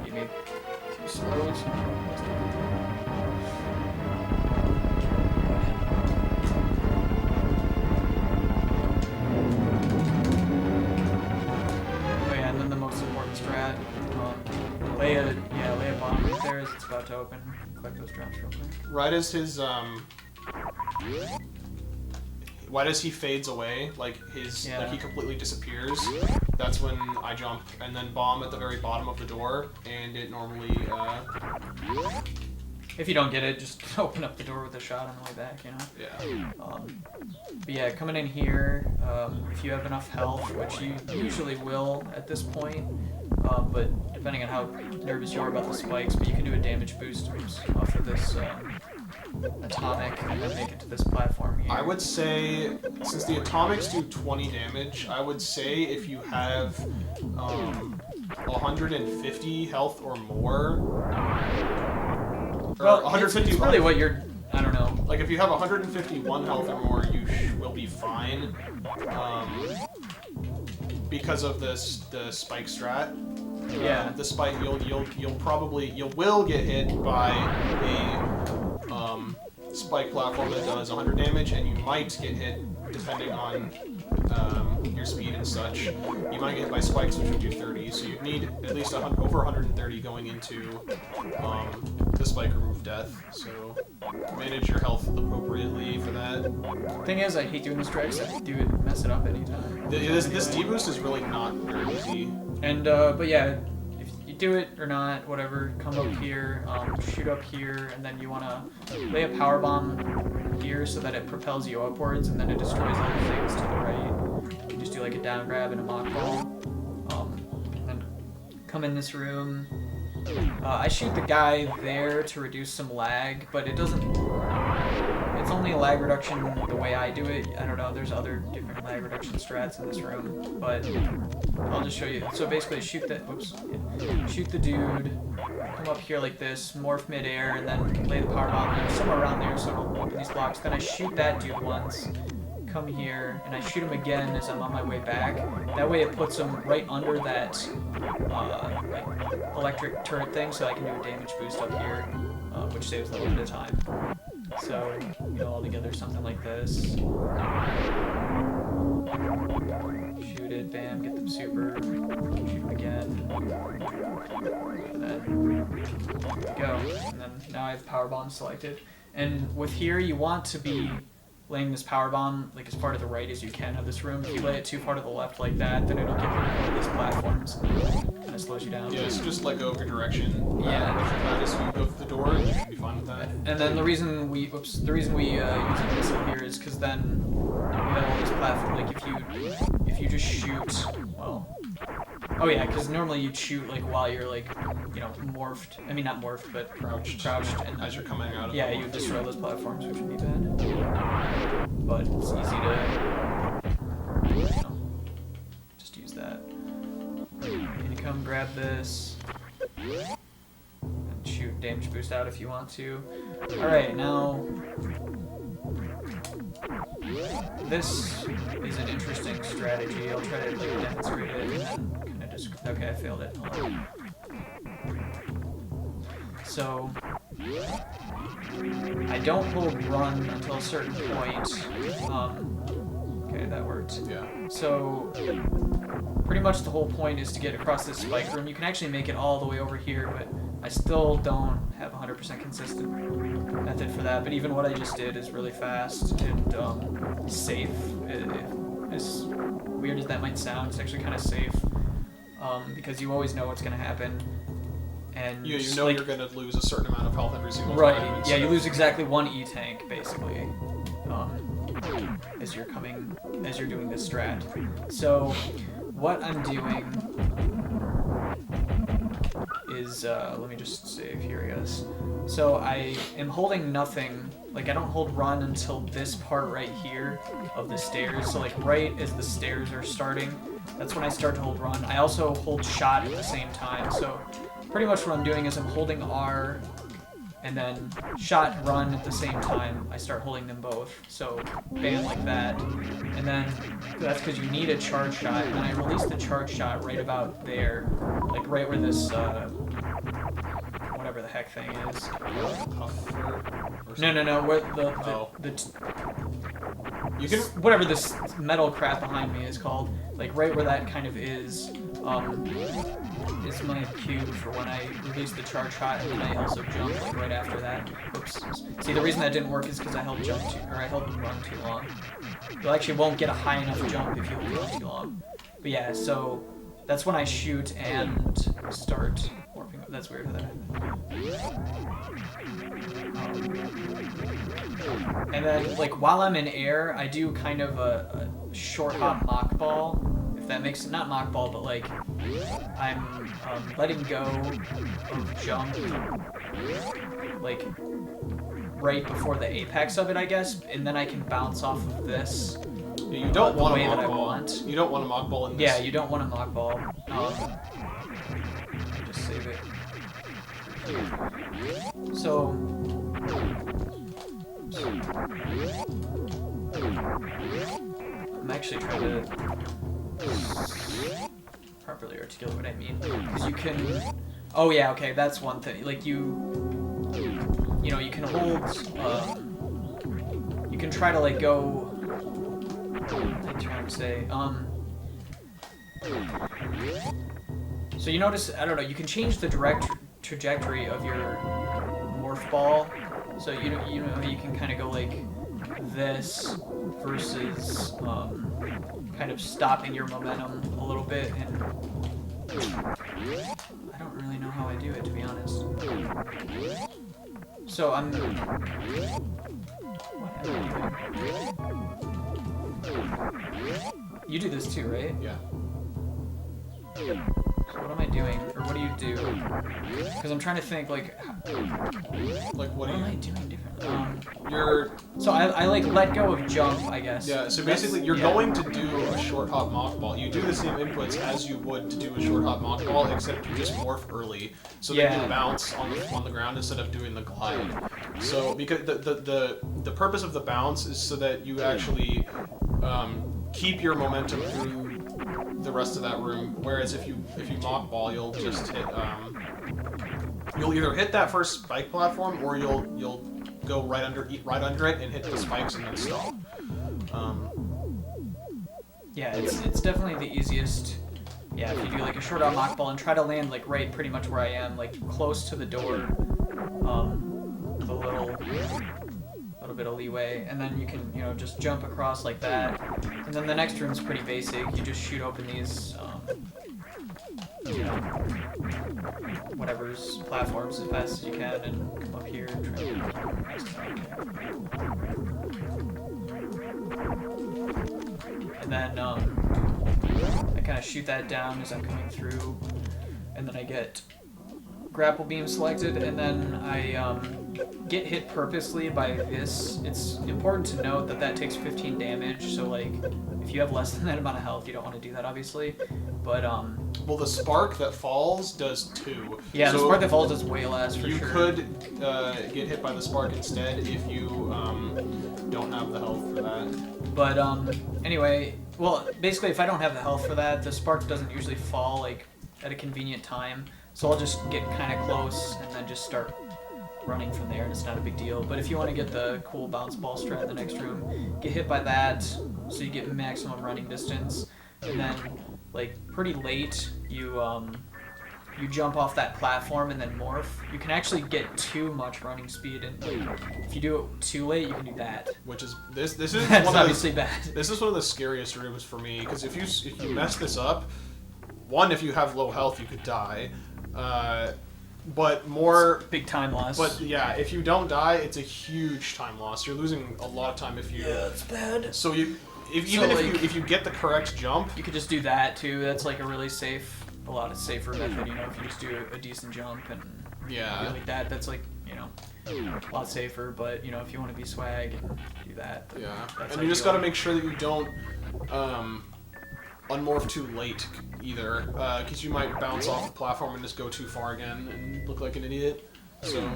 do. You need 2 slows. Oh yeah, and then the most important strat. Lay a bomb right there as it's about to open. Collect those drops real quick. Right as his why does he fades away? Like like he completely disappears. That's when I jump and then bomb at the very bottom of the door, and it normally. If you don't get it, just open up the door with a shot on the way back, you know? Yeah. But yeah, coming in here, if you have enough health, which you usually will at this point, but depending on how nervous you are about the spikes, but you can do a damage boost off of this atomic and then make it to this platform here. I would say, since the atomics do 20 damage, I would say if you have 150 health or more, well, 150. It's really what you're. I don't know. Like if you have 151 health or more, you will be fine. Because of the spike strat. Yeah. The spike, you'll will get hit by a spike platform that does 100 damage, and you might get hit depending on your speed and such. You might get hit by spikes, which would do 30. So you'd need at least over 130 going into the spike remove death. So manage your health appropriately for that. Thing is, I hate doing this drag, so I do it and mess it up anytime. This deboost is really not very easy. And but yeah, if you do it or not, whatever, come up here, shoot up here, and then you wanna lay a power bomb here so that it propels you upwards, and then it destroys all the things to the right. You just do like a down grab and a mock ball. And come in this room. I shoot the guy there to reduce some lag, but it doesn't. It's only a lag reduction the way I do it. I don't know. There's other different lag reduction strats in this room, but I'll just show you. So basically, shoot the. Oops. Yeah. Shoot the dude. Come up here like this, morph midair, and then lay the power bomb somewhere around there so it'll open these blocks. Then I shoot that dude once. Come here, and I shoot him again as I'm on my way back. That way it puts him right under that like electric turret thing, so I can do a damage boost up here, which saves a little bit of time. So, you know, all together something like this. Shoot it, bam, get them super, shoot him again, and then good to go. And then now I have power bomb selected. And with here, you want to be laying this power bomb like as far to the right as you can of this room. If you lay it too far to the left like that, then it'll get rid of all these platforms and kind of slows you down. Yeah, so just let go of your direction. Yeah. As you go through the door, you should be fine with that. And then the reason we use a missile here is because then you have all these platforms. Like if you just shoot, well, oh yeah, because normally you'd shoot like while you're like, you know, morphed. I mean not morphed, but crouched, and as you're coming out of yeah, you would destroy those platforms, which would be bad. But it's easy to, you know, just use that. And you come grab this and shoot damage boost out if you want to. All right, now this is an interesting strategy. I'll try to like demonstrate it and then kind of just. Okay, I failed it. So I don't hold run until a certain point. Okay, that worked. Yeah. So pretty much the whole point is to get across this spike room. You can actually make it all the way over here, but I still don't have 100% consistent method for that. But even what I just did is really fast and safe. As weird as that might sound, it's actually kind of safe because you always know what's going to happen. And you know like, you're going to lose a certain amount of health every single time. Right, yeah, you lose exactly one E-tank, basically, as you're doing this strat. So, what I'm doing is, let me just save here, I guess. So, I am holding nothing, like, I don't hold run until this part right here of the stairs. So, like, right as the stairs are starting, that's when I start to hold run. I also hold shot at the same time, so pretty much what I'm doing is I'm holding R and then shot run at the same time. I start holding them both. So bam, like that. And then that's because you need a charge shot. And then I release the charge shot right about there. Like right where this whatever the heck thing is. No. Where you can whatever this metal crap behind me is called. Like right where that kind of is my cue for when I release the charge shot, and then I also jump like right after that. Oops. See, the reason that didn't work is because I held run too long. You actually won't get a high enough jump if you hold on too long. But yeah, so that's when I shoot and start warping. That's weird that and then, like, while I'm in air, I do kind of a short hop mock ball, if that makes it, not mock ball, but like, I'm letting go of jump, like, right before the apex of it, I guess, and then I can bounce off of this. Yeah, you don't want the way a mock that ball. I want. You don't want a mock ball in this. Yeah, you don't want a mock ball. Just save it. So I'm actually trying to properly articulate what I mean, because you can. Oh yeah, okay, that's one thing. Like you know, you can hold. You can try to like go. I'm trying to say. So you notice, I don't know, you can change the direct trajectory of your morph ball. So you know you can kind of go like this versus kind of stopping your momentum a little bit. And I don't really know how I do it, to be honest. So I'm. What am I doing? You do this too, right? Yeah. So what am I doing, or what do you do? Because I'm trying to think, like what am I doing differently? So I like let go of jump, I guess. Yeah. So basically, you're going to do a short hop mock ball. You do the same inputs as you would to do a short hop mock ball, except you just morph early, so that you bounce on the ground instead of doing the glide. So because the purpose of the bounce is so that you actually keep your momentum through the rest of that room, whereas if you mock ball, you'll just hit you'll either hit that first spike platform, or you'll go right under it and hit the spikes and then stop. Yeah, it's definitely the easiest. Yeah, if you do like a short out mock ball and try to land like right pretty much where I am, like close to the door, with a little bit of leeway, and then you can, you know, just jump across like that. And then the next room's pretty basic. You just shoot open these, you know, whatever's platforms as fast as you can, and come up here and try to and then I kind of shoot that down as I'm coming through, and then I get grapple beam selected, and then I get hit purposely by this. It's important to note that that takes 15 damage, so like if you have less than that amount of health, you don't want to do that, obviously. But well, the spark that falls does 2. Yeah, so the spark that falls does way less for you sure. You could get hit by the spark instead if you don't have the health for that. But anyway, well, basically if I don't have the health for that, the spark doesn't usually fall like at a convenient time. So I'll just get kind of close and then just start running from there, and it's not a big deal. But if you want to get the cool bounce ball strat in the next room, get hit by that so you get maximum running distance. And then, like, pretty late, you jump off that platform and then morph. You can actually get too much running speed, and like, if you do it too late, you can do that. Which is this is That's obviously bad. This is one of the scariest rooms for me, because if you mess this up, one, if you have low health, you could die. But more it's big time loss. But yeah, if you don't die, it's a huge time loss. You're losing a lot of time if you. Yeah, it's bad. So if you get the correct jump, you could just do that too. That's like a lot of safer method. You know, if you just do a decent jump and like that, that's like, you know, a lot safer. But you know, if you want to be swag and do that, and you just got to make sure that you don't unmorph too late either, because you might bounce off the platform and just go too far again and look like an idiot. So,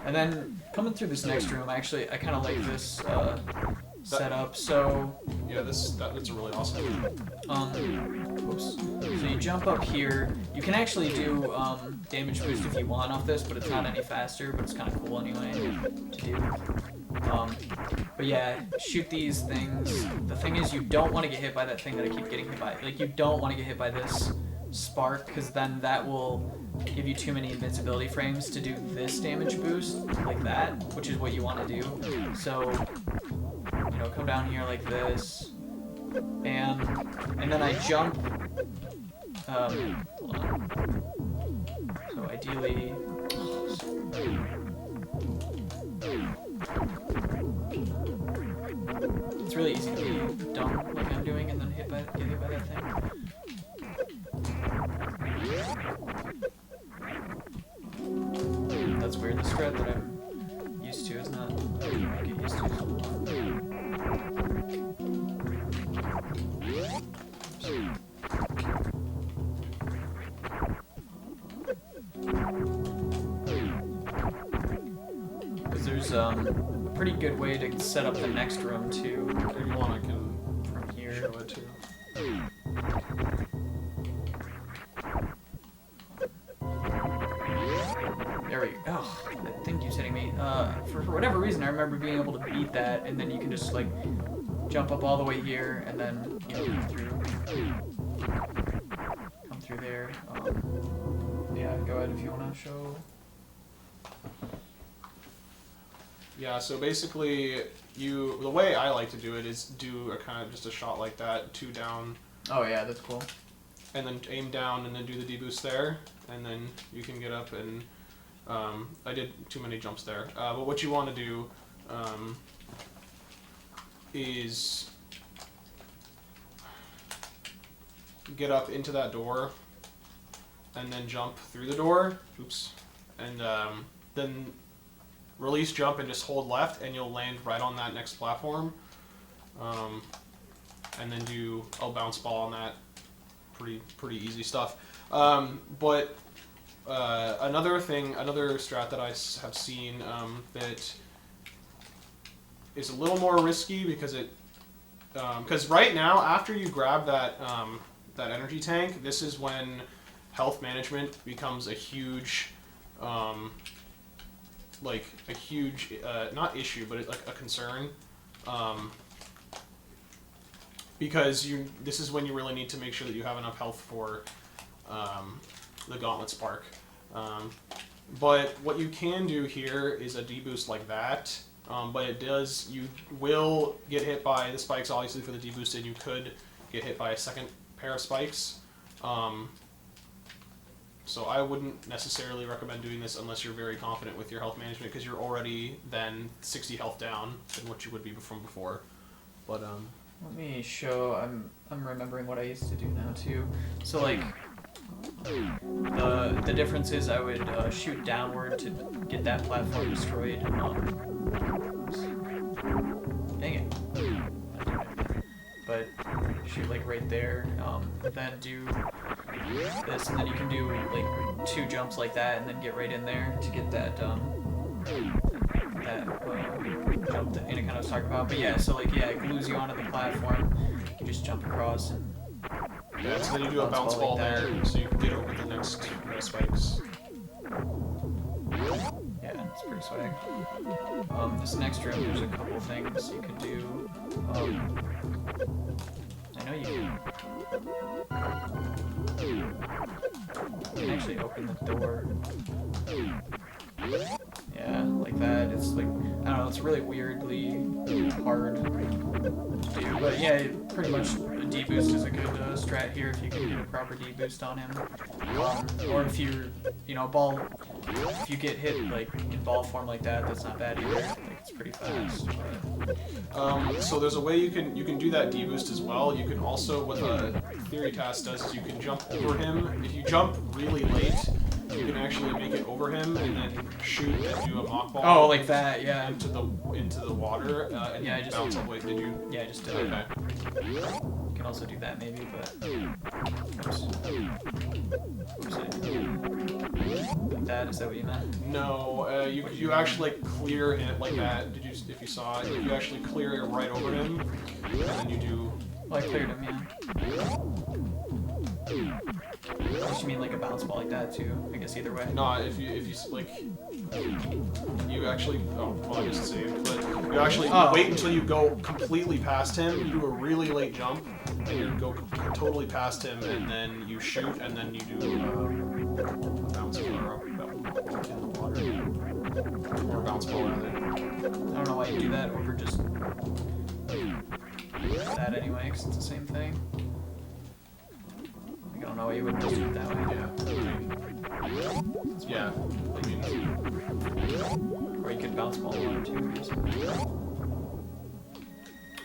and then coming through this next room, I kind of like this setup. So yeah, that's a really awesome oops. So you jump up here. You can actually do damage boost if you want off this, but it's not any faster. But it's kind of cool anyway to do. But yeah, shoot these things. The thing is, you don't want to get hit by that thing that I keep getting hit by. Like, you don't want to get hit by this spark, because then that will give you too many invincibility frames to do this damage boost like that, which is what you want to do. So, you know, know, come down here like this, and then I jump. Hold on. So ideally, it's really easy to be dumb like I'm doing and then get hit by that thing. That's weird. The strat that I'm used to is not what I get used to. Because there's a pretty good way to set up the next room too. If you want, I can from here. show it too. There we go. Oh, that thing keeps hitting me. For whatever reason, I remember being able to beat that, and then you can just like jump up all the way here, and then you know, come through there. Yeah, go ahead if you want to show. Yeah, so basically, the way I like to do it is do a kind of just a shot like that, 2 down. Oh yeah, that's cool. And then aim down and then do the deboost there, and then you can get up and I did too many jumps there. But what you want to do is get up into that door and then jump through the door. Oops. And then release jump and just hold left and you'll land right on that next platform. And then do a bounce ball on that. Pretty easy stuff. But another strat that I have seen that is a little more risky because because right now after you grab that that energy tank, this is when health management becomes a huge not issue, but like a concern. Because this is when you really need to make sure that you have enough health for the Gauntlet Spark. But what you can do here is a deboost like that, but you will get hit by the spikes obviously for the deboost, and you could get hit by a second pair of spikes. So I wouldn't necessarily recommend doing this unless you're very confident with your health management, because you're already then 60 health down than what you would be from before. But let me show. I'm remembering what I used to do now too. So like the difference is I would shoot downward to get that platform destroyed. Oops. Dang it. But shoot like right there. Then do this, and then you can do like 2 jumps like that, and then get right in there to get that jump that Anna kind of was talking about. But yeah, so like it glues you onto the platform. You just jump across and yeah, so then you do a bounce ball like there, so you can get over the next spikes. Yeah, it's pretty swag. This next room, there's a couple things you can do. I know you can actually open the door. Yeah, like that. It's like, I don't know, it's really weirdly hard to do. But yeah, pretty much a deboost is a good strat here if you can get a proper deboost on him. Or if you're, if you get hit like in ball form like that, that's not bad either. Like, it's pretty fast. So there's a way you can do that deboost as well. You can also, what the theory task does is you can jump over him. If you jump really late, you can actually make it over him and then shoot and do a mock ball. Oh, like that, yeah. Into the water and yeah, I just bounce all the way. Did you? Yeah, I just did. Okay. You can also do that maybe, but oops. Like that, is that what you meant? No, you actually clear it like that. Did you? If you saw it, you actually clear it right over him, and then you do. Well, I cleared him, yeah. You mean like a bounce ball like that too? I guess either way. No, if you like, you actually. Oh, well, I just saved, but you actually wait until you go completely past him. You do a really late jump, and you go totally past him, and then you shoot, and then you do a bounce ball in the water, or a bounce ball rather. I don't know why you do that over just like anyway, because it's the same thing. I don't know why you wouldn't just do it that way. Yeah. I mean, or you could bounce ball one too.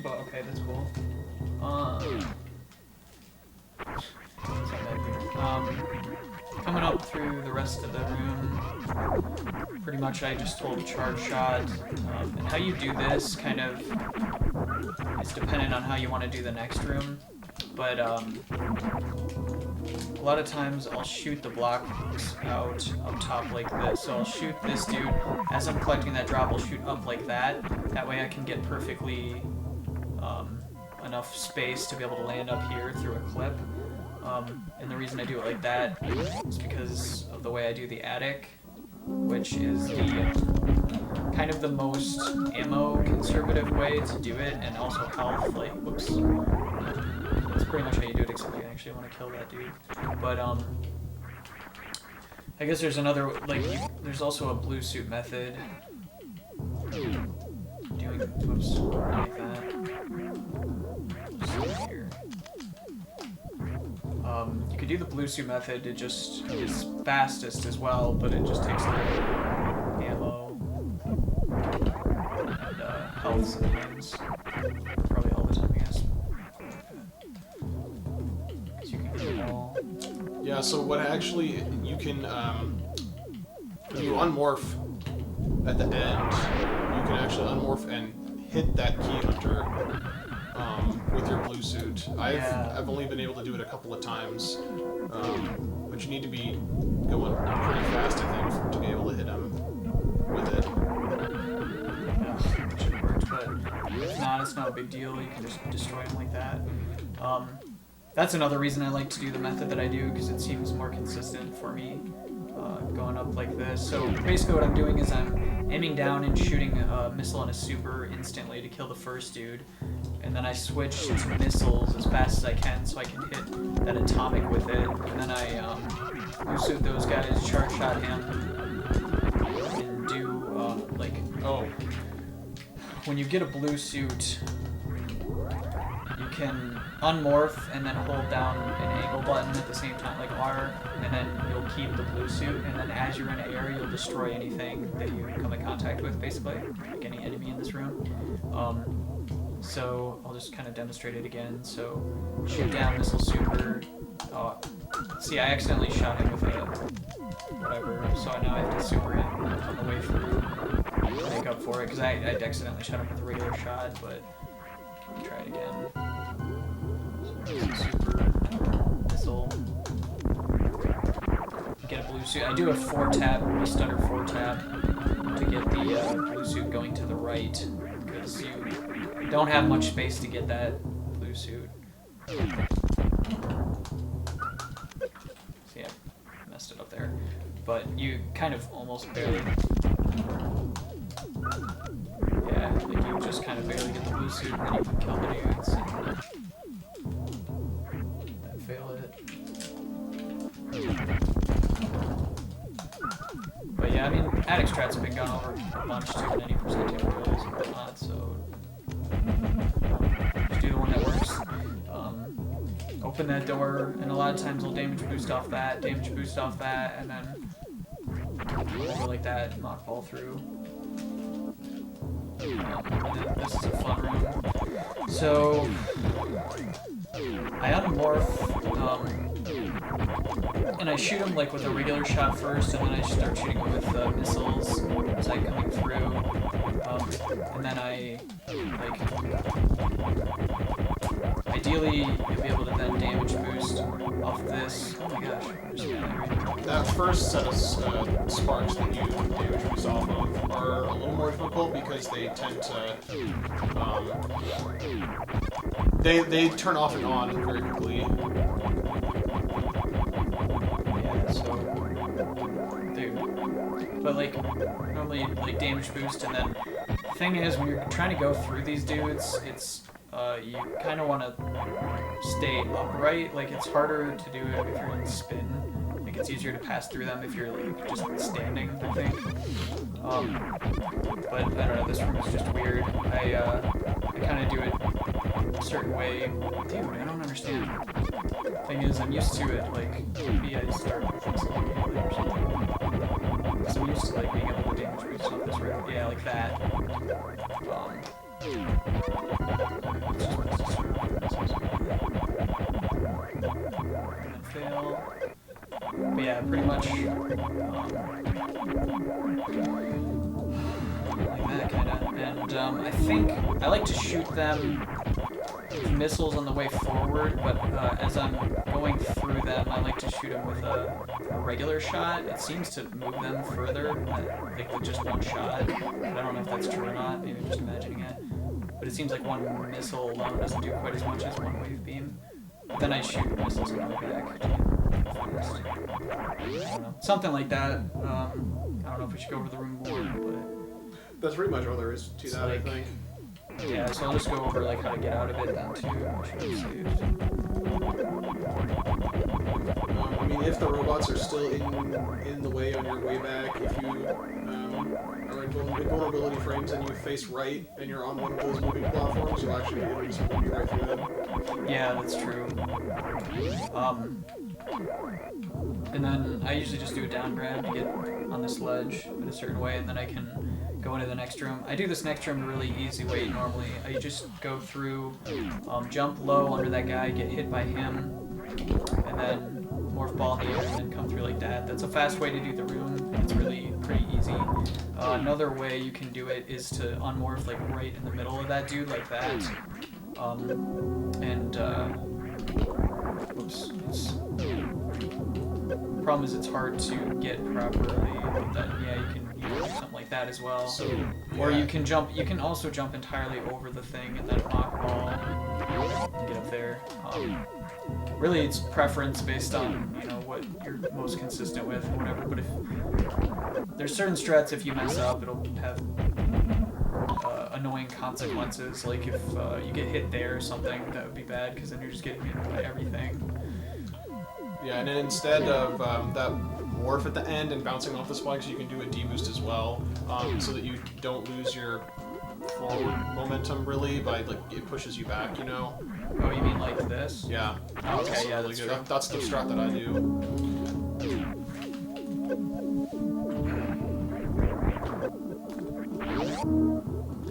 But okay, that's cool. Coming up through the rest of the room, pretty much I just hold charge shot. And how you do this kind of is dependent on how you want to do the next room. But a lot of times I'll shoot the blocks out up top like this. So I'll shoot this dude. As I'm collecting that drop, I'll shoot up like that. That way I can get perfectly enough space to be able to land up here through a clip. And the reason I do it like that is because of the way I do the attic, which is the kind of the most ammo conservative way to do it, and also health. Like, whoops. That's pretty much how you do it, except you actually want to kill that dude. But I guess there's another, like, there's also a blue suit method. Doing, whoops, like that. Just here. You could do the blue suit method. It just is fastest as well, but it just takes ammo and health sometimes. Probably all the time, I guess. So you can get them all. Yeah, so what actually, you can, when you unmorph at the end, you can actually unmorph and hit that key hunter with your blue suit. I've only been able to do it a couple of times, but you need to be going pretty fast, I think, to be able to hit him with it. Yeah, it should work, but if not, it's not a big deal. You can just destroy him like that. That's another reason I like to do the method that I do, because it seems more consistent for me, going up like this. So basically what I'm doing is I'm aiming down and shooting a missile and a super instantly to kill the first dude, and then I switch to missiles as fast as I can so I can hit that atomic with it, and then I blue suit those guys, charge shot him, and do when you get a blue suit, you can unmorph and then hold down an angle button at the same time, like R, and then you'll keep the blue suit, and then as you're in air, you'll destroy anything that you come in contact with, basically, like any enemy in this room. So I'll just kind of demonstrate it again. So shoot down missile super. See, I accidentally shot him with a whatever, so now I have to super him on the way through to make up for it, because I accidentally shot him with a regular shot, but let me try it again. Super missile. Get a blue suit. I do a 4-tap, a stutter 4-tap to get the blue suit going to the right, because you don't have much space to get that blue suit. So yeah, messed it up there. But you kind of almost barely. Yeah, like you just kind of barely get the blue suit, and then you can kill the dudes. Fail it. But yeah, I mean, attic strats have been gone over a bunch too in any percent tutorials and whatnot, so just do the one that works. Open that door, and a lot of times I'll damage boost off that, and then over like that, and knock ball through. And then this is a fun room. So I unmorph, and I shoot him like with a regular shot first, and then I start shooting him with missiles as I'm coming through, and then I, like, ideally you'll be able to then damage boost off this. Oh my gosh, I'm just gonna That first set of sparks that you damage boost off of are a little more difficult because they tend to, they turn off and on very quickly. Yeah, so, dude. But like, normally like damage boost, and then the thing is when you're trying to go through these dudes, it's you kind of want to stay upright. Like, it's harder to do it if you're in spin. Like, it's easier to pass through them if you're like just standing, I think. But I don't know, this room is just weird. I kind of do it a certain way. Dude, I don't understand. Thing is, I'm used to it, like, maybe I start with this like Gauntlet or something. Because I'm used to, like, being able to damage boost off this right. Yeah, like that. And fail. But yeah, pretty much, like that, kinda. And, I think I like to shoot them with missiles on the way forward, but as I'm going through them, I like to shoot them with a regular shot. It seems to move them further, like with just one shot. But I don't know if that's true or not, maybe I'm just imagining it. But it seems like one missile alone doesn't do quite as much as one wave beam. But then I shoot missiles on the way back to get first. I don't know. Something like that. I don't know if we should go over the room more, but... That's pretty much all there is to that, like, I think. Yeah, so I'll just go over like how to get out of it then too. I should have saved. I mean, if the robots are still in the way on your way back, if you are in vulnerability frames and you face right and you're on one of those moving platforms, you'll actually be able to just move right through them. Yeah, that's true. And then I usually just do a down grab to get on this ledge in a certain way, and then I can go into the next room. I do this next room a really easy way normally. I just go through, jump low under that guy, get hit by him, and then morph ball in the air and then come through like that. That's a fast way to do the room. It's really pretty easy. Another way you can do it is to unmorph like right in the middle of that dude like that. Whoops. Problem is it's hard to get properly, but then yeah, you can do something like that as well. So, or you can jump. You can also jump entirely over the thing and then mock ball and get up there. Really, it's preference based on what you're most consistent with or whatever. But if there's certain strats, if you mess up, it'll have annoying consequences. Like if you get hit there or something, that would be bad because then you're just getting hit by everything. Yeah, and then instead of that morph at the end and bouncing off the spikes, you can do a D-boost as well, so that you don't lose your forward momentum really by like it pushes you back, Oh, you mean like this? Yeah. Oh, okay, yeah, that's true. That's the strat that I do.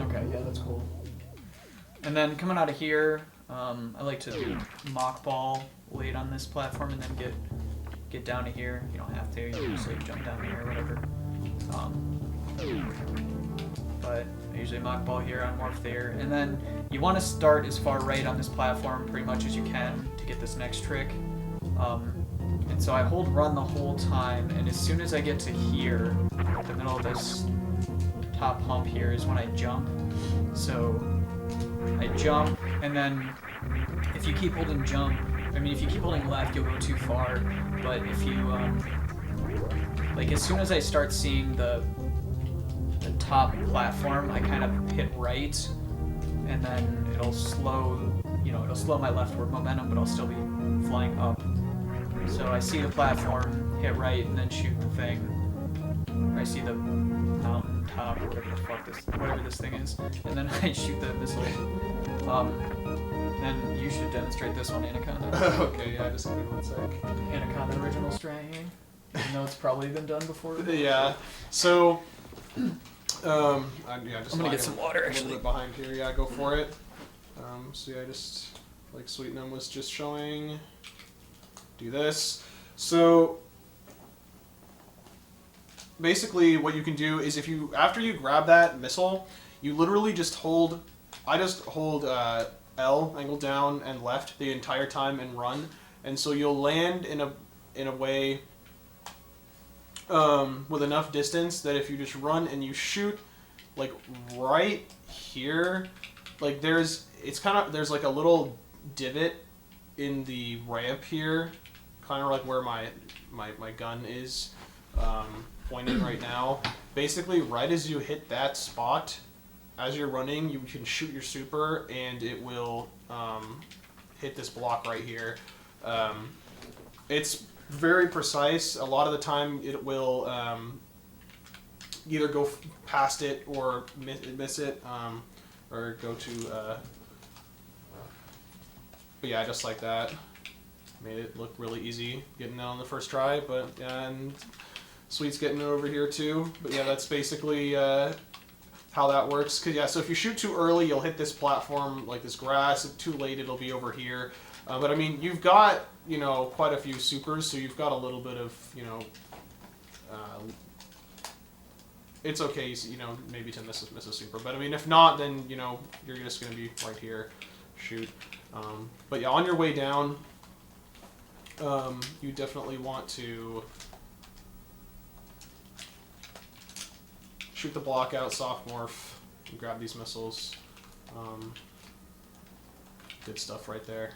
Okay, yeah, that's cool. And then coming out of here, I like to do mock ball late on this platform and then get down to here. You don't have to, you can just like jump down here or whatever. But I usually mock ball here on morph there. And then you want to start as far right on this platform pretty much as you can to get this next trick. And so I hold run the whole time, and as soon as I get to here, the middle of this top hump here is when I jump. So I jump, and then if you keep holding jump, if you keep holding left, you'll go too far. But if you, like as soon as I start seeing the top platform, I kind of hit right, and then it'll slow my leftward momentum, but I'll still be flying up. So I see the platform, hit right, and then shoot the thing. Or I see the mountain top, or whatever this thing is, and then I shoot the missile. Then you should demonstrate this one, Anaconda. Okay, yeah, just give me 1 sec. Anaconda original strat here. Even though it's probably been done before. Yeah. So, just I'm gonna get some water a actually. little bit behind here. Yeah, go for it. So yeah, just like Sweetnum was just showing. Do this. So basically, what you can do is after you grab that missile, you literally just hold. I just hold L, angle down and left the entire time and run, and so you'll land in a way with enough distance that if you just run and you shoot like right here, like there's like a little divot in the ramp here, kind of like where my gun is pointing right now. Basically, right as you hit that spot, as you're running, you can shoot your super, and it will hit this block right here. It's very precise. A lot of the time, it will either go past it or miss it, or go to But yeah, just like that. Made it look really easy getting that on the first try, but and Sweet's getting it over here too. But yeah, that's basically how that works. Cause yeah, so if you shoot too early, you'll hit this platform like this grass. If too late, it'll be over here. But I mean, you've got quite a few supers, so you've got a little bit of it's okay, maybe to miss a super. But I mean, if not, then you're just gonna be right here, shoot. But yeah, on your way down. You definitely want to shoot the block out, soft morph, and grab these missiles. Good stuff right there.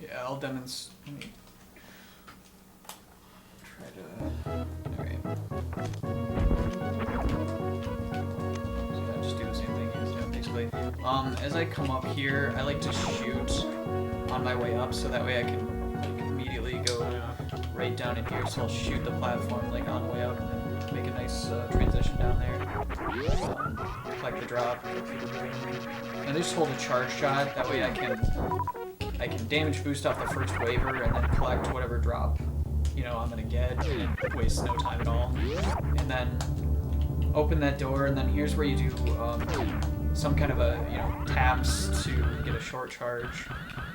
Yeah, I'll demonstrate. Try to. Alright. So yeah, just do the same thing you did, basically. As I come up here, I like to shoot on my way up, so that way I can go right down in here, so I'll shoot the platform like on the way out and then make a nice transition down there. Collect the drop. And I just hold a charge shot, that way I can damage boost off the first waiver and then collect whatever drop I'm gonna get, and it wastes no time at all. And then open that door, and then here's where you do some kind of a taps to get a short charge.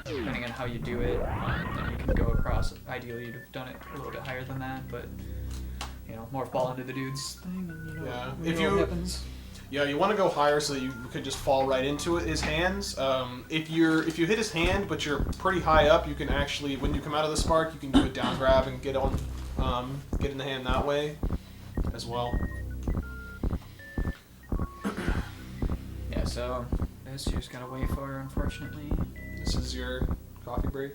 Depending on how you do it, then you can go across. Ideally, you'd have done it a little bit higher than that, but morph ball into the dude's thing, and what happens. Yeah, you want to go higher so that you could just fall right into his hands. If you hit his hand, but you're pretty high up, you can actually, when you come out of the spark, you can do a down grab and get in the hand that way, as well. Yeah, so this you just gotta wait for, unfortunately. This is your coffee break,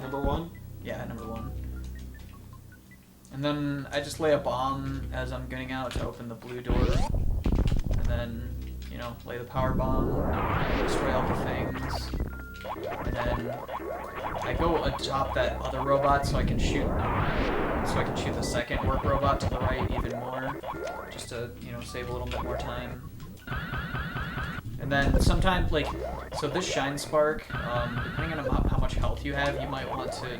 number 1? Yeah, number 1. And then I just lay a bomb as I'm getting out to open the blue door. And then, lay the power bomb, destroy all the things. And then I go atop that other robot so I can shoot the second work robot to the right even more. Just to, save a little bit more time. And then sometimes, so this Shine Spark, depending on how much health you have, you might want to,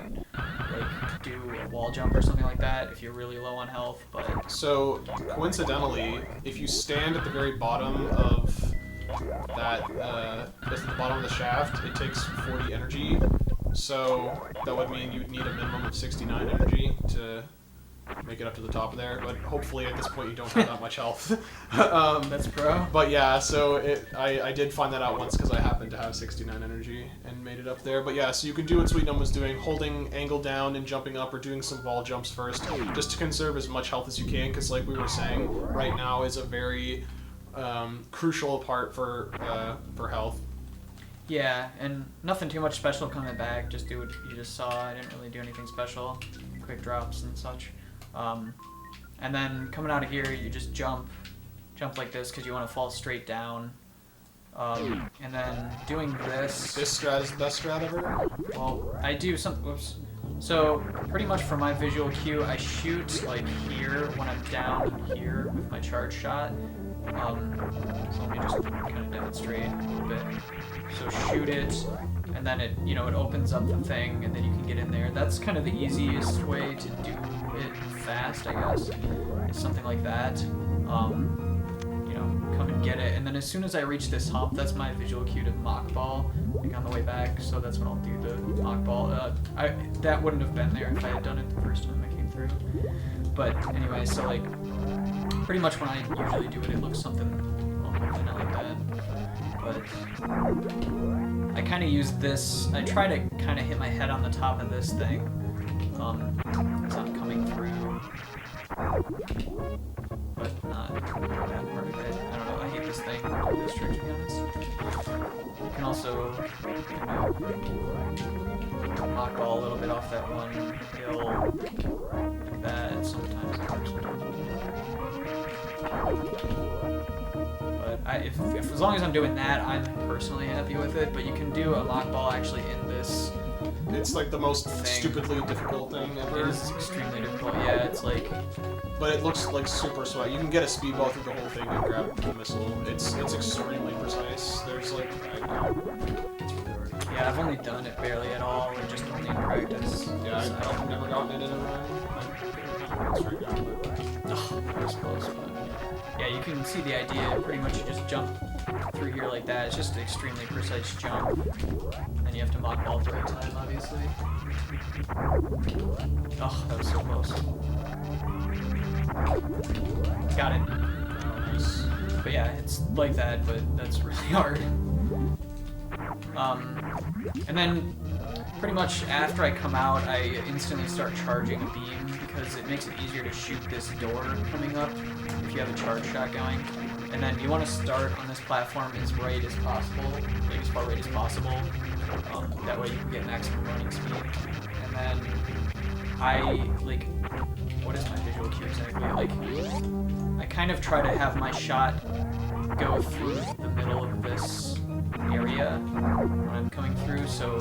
do a wall jump or something like that if you're really low on health, but... So, coincidentally, if you stand at the very bottom of that, just at the bottom of the shaft, it takes 40 energy, so that would mean you'd need a minimum of 69 energy to make it up to the top of there, but hopefully at this point you don't have that much health. That's pro. But yeah, so I did find that out once because I happened to have 69 energy and made it up there. But yeah, so you can do what Sweet Num was doing, holding angle down and jumping up, or doing some wall jumps first, just to conserve as much health as you can, because like we were saying, right now is a very crucial part for health. Yeah, and nothing too much special coming back, just do what you just saw. I didn't really do anything special, quick drops and such. And then coming out of here, you just jump like this because you want to fall straight down. And then doing this. This strat is the best strat ever? Well, I do some. Whoops. So pretty much for my visual cue, I shoot like here when I'm down here with my charge shot. So let me just kind of demonstrate a little bit. So shoot it, and then it opens up the thing, and then you can get in there. That's kind of the easiest way to do it fast, I guess. It's something like that. Come and get it, and then as soon as I reach this hump, that's my visual cue to mock ball, like on the way back. So that's when I'll do the mock ball. That wouldn't have been there if I had done it the first time I came through. But anyway, so like pretty much when I usually do it, it looks something hopefully not like that. But I kind of use this. I try to kind of hit my head on the top of this thing as I'm coming through. But not that part of it. I don't know. I hate this thing. This trick, to be honest. You can also mock ball a little bit off that one hill. Like that. Sometimes it works. But if as long as I'm doing that, I'm personally happy with it. But you can do a mock ball actually in this. It's like the most stupidly difficult thing ever. It is extremely difficult. Yeah, it's like. But it looks like super sweat. You can get a speed ball through the whole thing and grab the missile. It's extremely precise. There's like. Yeah, I've only done it barely at all, or just only in practice. Yeah, I've never gotten it in a run. It's for Gauntlet. Oh, that was close, but yeah, you can see the idea. Pretty much you just jump through here like that. It's just an extremely precise jump. And you have to mock ball at the right time, obviously. Oh, that was so close. Got it. Oh, nice. But yeah, it's like that, but that's really hard. And then pretty much after I come out, I instantly start charging a beam because it makes it easier to shoot this door coming up if you have a charge shot going. And then you want to start on this platform as right as possible, like as far right as possible. That way you can get maximum running speed. And then what is my visual cue exactly? I kind of try to have my shot go through the middle of this area when I'm coming through, so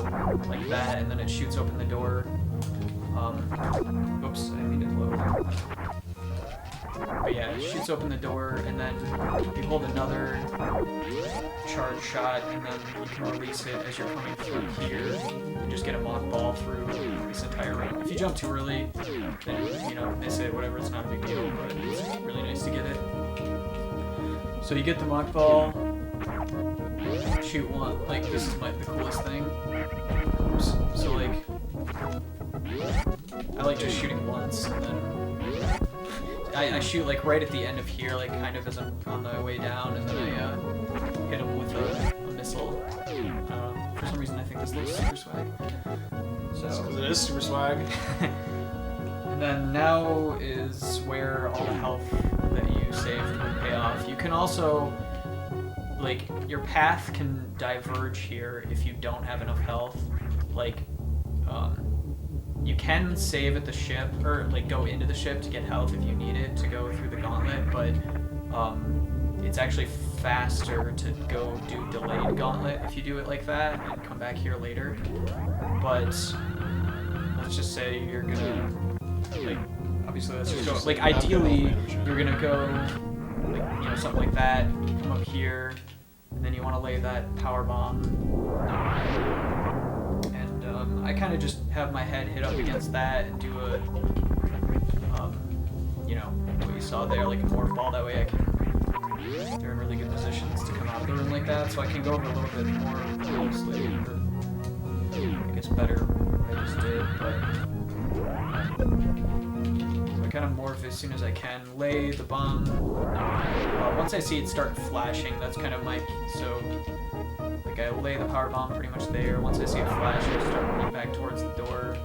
like that, and then it shoots open the door. Oops, I didn't mean to load. But yeah, it shoots open the door, and then you hold another charge shot, and then you can release it as you're coming through here, and just get a mock ball through this entire room. If you jump too early, then, you know, miss it, whatever, it's not a big deal, but it's really nice to get it. So you get the mock ball, shoot one, like, this is the coolest thing. So, like, I like just shooting once, and then I shoot, like, right at the end of here, like, kind of as I'm on the way down, and then I hit him with a missile. For some reason, I think this looks super swag. So Because it is super swag. And then now is where all the health that you saved would pay off. You can also, like, your path can diverge here if you don't have enough health. Like, you can save at the ship, or like go into the ship to get health if you need it to go through the gauntlet, but it's actually faster to go do delayed gauntlet if you do it like that and come back here later. But let's just say you're gonna, like, obviously let's just go, like, ideally you're gonna go, like, you know, something like that, come up here, and then you want to lay that power bomb. I kind of just have my head hit up against that and do a, you know, what you saw there, like a morph ball. That way I can, they're in really good positions to come out of the room like that, so I can go over a little bit more closely, or I guess better what I just did, but I kind of morph as soon as I can, lay the bomb. Once I see it start flashing, that's kind of my, so like I lay the power bomb pretty much there. Once I see it flash, I start running back towards the door.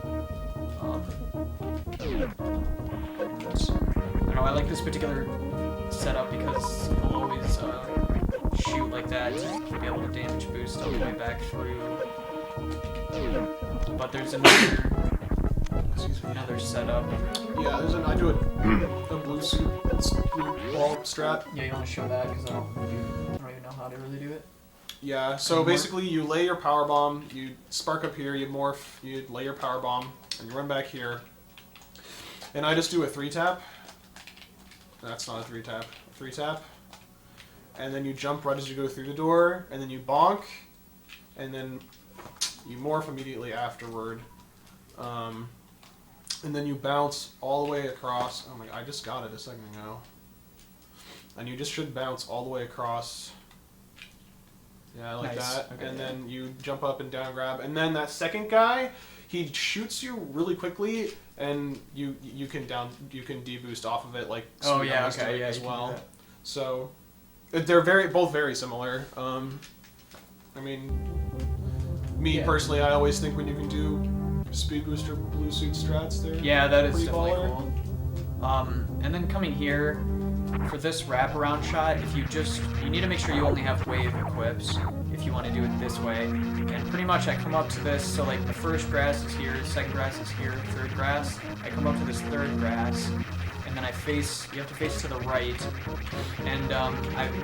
I don't know, I like this particular setup because it'll always shoot like that to be able to damage boost all the way back through. But there's another setup. Yeah, I do a blue suit blue ball strat. Yeah, you want to show that because I don't even know how to really do it. Yeah, so basically you lay your power bomb, you spark up here, you morph, you lay your power bomb, and you run back here. And I just do a 3-tap. That's not a 3-tap. A 3-tap. And then you jump right as you go through the door, and then you bonk, and then you morph immediately afterward. And then you bounce all the way across. Oh my god, I just got it a second ago. And you just should bounce all the way across. Yeah, like nice. that. Okay, and yeah. then you jump up and down grab. And then that second guy, he shoots you really quickly, and you can deboost off of it, like Oh yeah, Speedrun okay, doing yeah, as you can do well. that. So they're both very similar. I mean, me personally, I always think when you can do speed booster blue suit strats, they're Yeah, that is pretty definitely baller. cool. And then coming here, for this wraparound shot, you need to make sure you only have wave equips if you want to do it this way. And pretty much I come up to this, so like the first grass is here, second grass is here, third grass. I come up to this third grass, and then you have to face to the right. And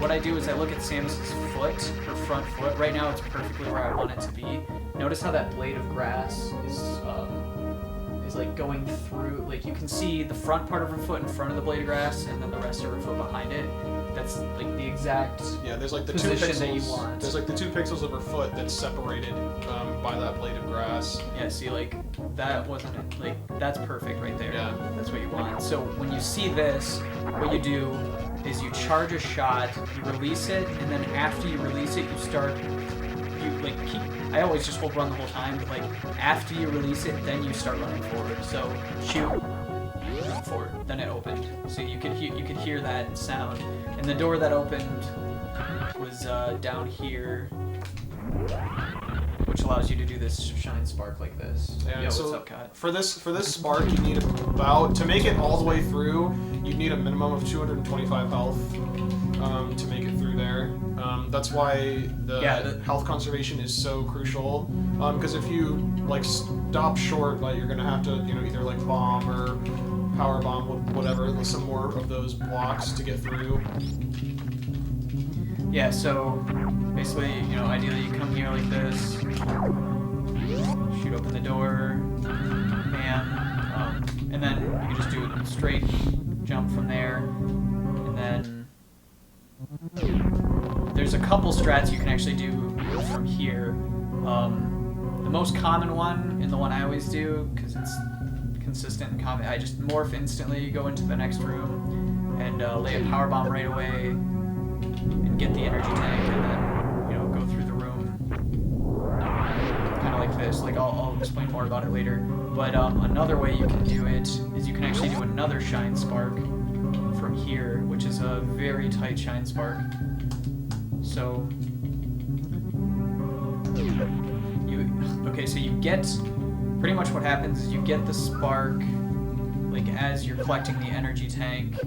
what I do is I look at Samus's foot, her front foot. Right now it's perfectly where I want it to be. Notice how that blade of grass is is like going through, like you can see the front part of her foot in front of the blade of grass, and then the rest of her foot behind it. That's like the exact there's like the position 2 pixels that you want. There's like the 2 pixels of her foot that's separated by that blade of grass. Yeah, see, like that wasn't like that's perfect right there. Yeah. That's what you want. So when you see this, what you do is you charge a shot, you release it, and then after you release it, you start. You like keep. I always just hold run the whole time, but like after you release it, then you start running forward. So shoot, run forward. Then it opened. So you could hear that sound, and the door that opened was down here, which allows you to do this shine spark like this. Yeah, Yo, so what's up, Kat? for this spark, you need about, to make it all the way through, you need a minimum of 225 health to make it through there. That's why the health conservation is so crucial. Because if you like stop short, like you're gonna have to, either like bomb or power bomb, whatever, with some more of those blocks to get through. Yeah, so basically, ideally you come here like this, shoot open the door, bam, and then you can just do a straight jump from there, and then there's a couple strats you can actually do from here. The most common one, and the one I always do, because it's consistent and common, I just morph instantly, go into the next room, and lay a power bomb right away, and get the energy tank, and then go through the room, kind of like this. Like I'll explain more about it later. But another way you can do it is you can actually do another shine spark from here, which is a very tight shine spark. So so you get pretty much what happens is you get the spark like as you're collecting the energy tank.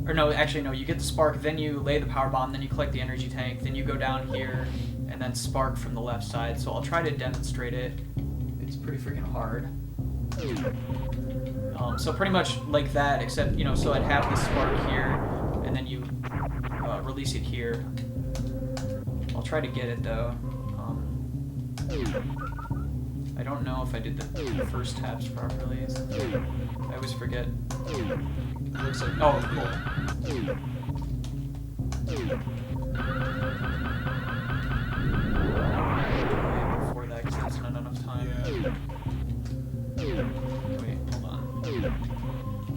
Or no, actually no, you get the spark, then you lay the power bomb, then you collect the energy tank, then you go down here, and then spark from the left side. So I'll try to demonstrate it. It's pretty freaking hard. So pretty much like that, except, so I'd have the spark here, and then you release it here. I'll try to get it though. I don't know if I did the first tabs properly. I always forget. Looks like cool. Before that, because that's not enough time. Yeah. Wait, hold on.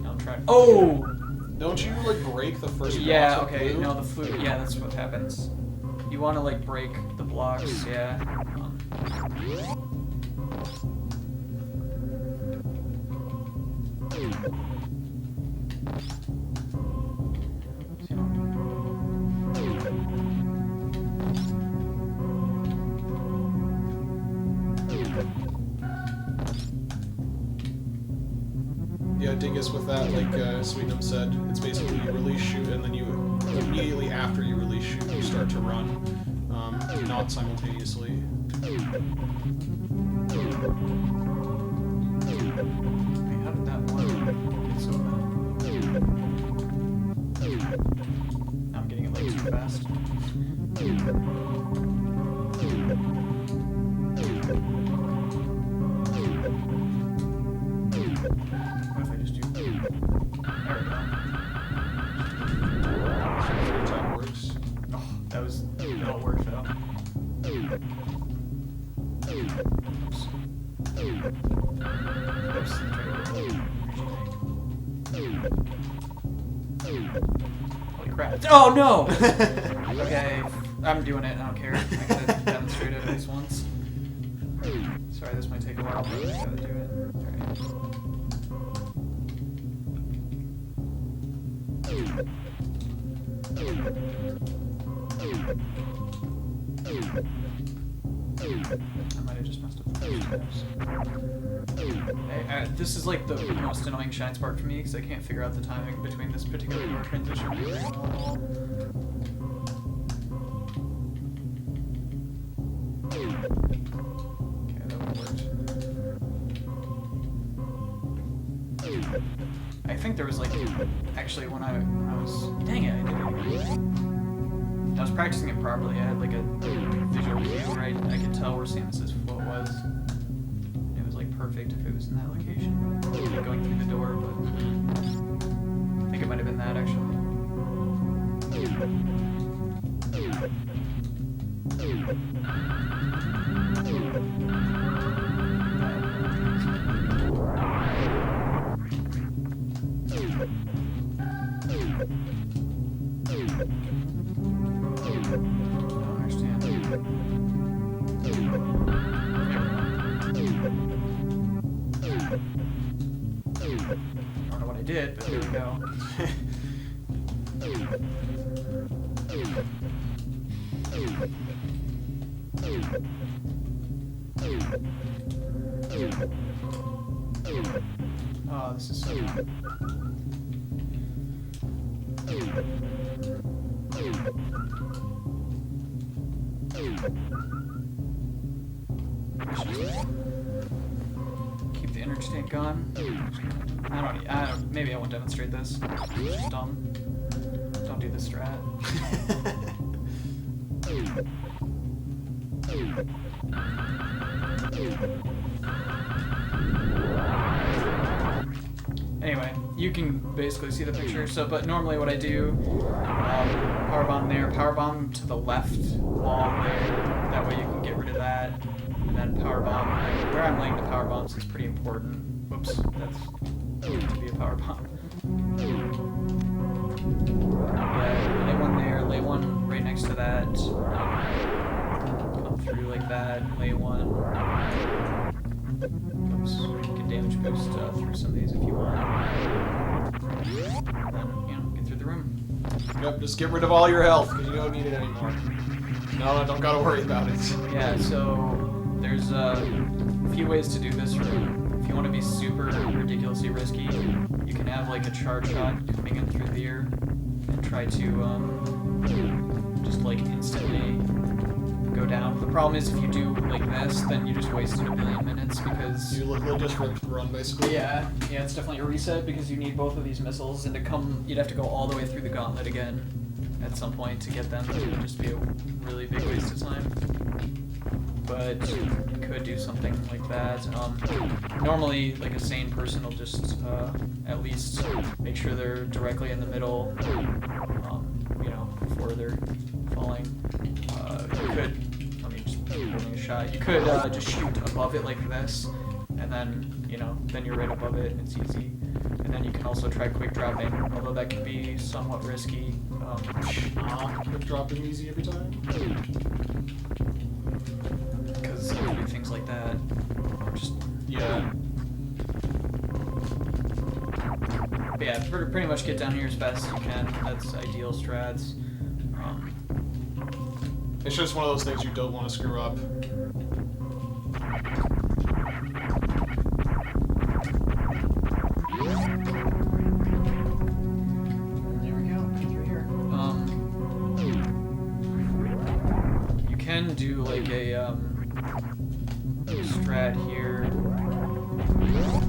Now I'm trying. Oh! Don't you like break the first? Yeah. blocks of Okay. blue? No, the flute. Yeah, that's what happens. You want to like break the blocks. Yeah. Yeah, Dingus, with that, like Sweetnam said, it's basically you release shoot, and then you immediately after you release shoot, you start to run, not simultaneously. Wait, how did that one get so bad? I'm getting it like too fast. What if I just do? There we go. That works. Oh, that'll work though. Oops. Holy crap. Oh no! Okay, I'm doing it, I don't care. I gotta demonstrate it at least once. Sorry, this might take a while, but I gotta do it. I might have just messed up the first steps. This is like the most annoying shine spark for me because I can't figure out the timing between this particular door transition. Okay, that one worked. I think there was like, actually when I was, dang it, I did it. I was practicing it properly. I had like a visual cue where I could tell where Samus's foot was. It was like perfect. perfect if it was in that location. Like going through the door, but I think it might have been that actually. Did, but there we go. Oh, this is so bad. Keep the interstate gone. I don't, maybe I won't demonstrate this. It's just dumb. Don't do the strat. Anyway, you can basically see the picture. So, but normally what I do, power bomb there, power bomb to the left wall there. That way you can get rid of that. And then power bomb, like where I'm laying the power bombs is pretty important. Whoops, that's to be a power bomb. Yeah, lay one there, lay one right next to that. Come through like that, lay one. Oops, you can damage boost through some of these if you want. And then, you know, get through the room. Yep, just get rid of all your health, because you don't need it anymore. No, I don't gotta worry about it. Yeah, so there's a few ways to do this room. If you want to be super ridiculously risky, you can have like a charge shot coming in through the air and try to just like instantly go down. The problem is if you do like this, then you just wasted a million minutes because you literally just ripped the run basically. Yeah, it's definitely a reset because you need both of these missiles, and to come, you'd have to go all the way through the Gauntlet again at some point to get them. It would just be a really big waste of time. But you could do something like that. Normally, like a sane person will just at least make sure they're directly in the middle, you know, before they're falling. You could, let me just holding a shot. You could just shoot above it like this, and then, you know, then you're right above it. And it's easy. And then you can also try quick dropping, although that can be somewhat risky. Quick dropping easy every time. Because you can do things like that, or just But yeah, pretty much get down here as fast as you can. That's ideal strats. It's just one of those things you don't want to screw up. There we go. Through here. You can do like a strat here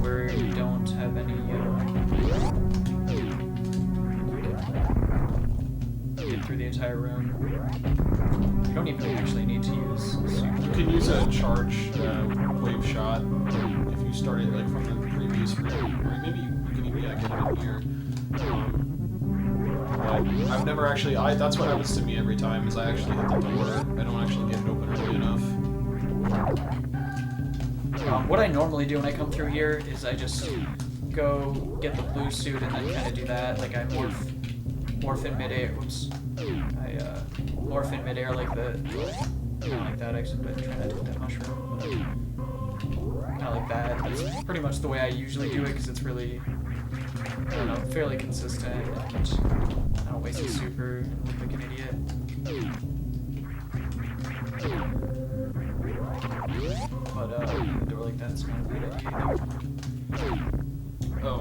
where you don't have any get through the entire room. You don't even actually need to use super. You can use a charge wave shot if you start it like from the previous room, or maybe you can even get it in here. But I've never actually. That's what happens to me every time. Is I actually hit the door. I don't actually get it open early enough. What I normally do when I come through here is I just go get the blue suit and then kind of do that. Like I morph in midair. Oops. I morph in midair like the kind of like that. Actually, but try not to hit that mushroom. Kind of like that. That's pretty much the way I usually do it because it's really, I don't know, fairly consistent. And I don't waste a super and look like an idiot. But a door like that's not a good idea either. Oh.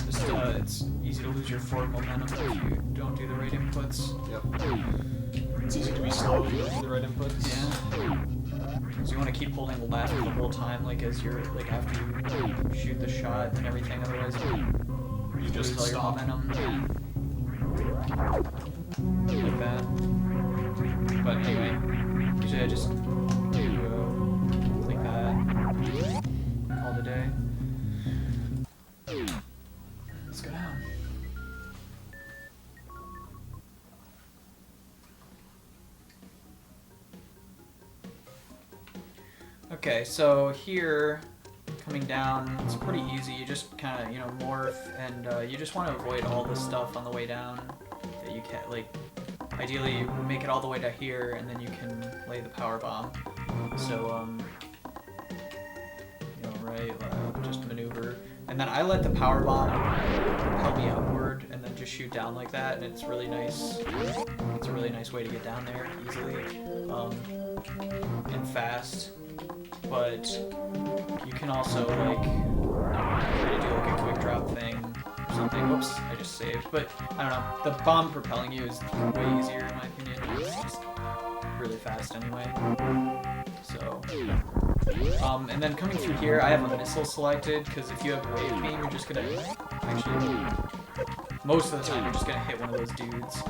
Just it's easy to lose your forward momentum if you don't do the right inputs. Yep. It's easy to be slow if you don't do the right inputs. Yeah. So you want to keep holding left the whole time, like as you're like after you shoot the shot and everything. Otherwise, you You just lose all your stop. momentum. Yeah. like that. But anyway, usually I just do like that all the day. Let's go down. Okay, so here, coming down, it's pretty easy. You just kind of, you know, morph, and you just want to avoid all this stuff on the way down that you can't, like, ideally make it all the way to here, and then you can lay the power bomb. So, you know, right, just maneuver. And then I let the power bomb propel me upward, and then just shoot down like that, and it's really nice. It's a really nice way to get down there easily, and fast. But you can also like try to do like a quick drop thing or something. Whoops, I just saved. But I don't know. The bomb propelling you is way easier in my opinion. It's just really fast anyway. So, and then coming through here, I have a missile selected because if you have a wave beam, you're just gonna most of the time you're just gonna hit one of those dudes.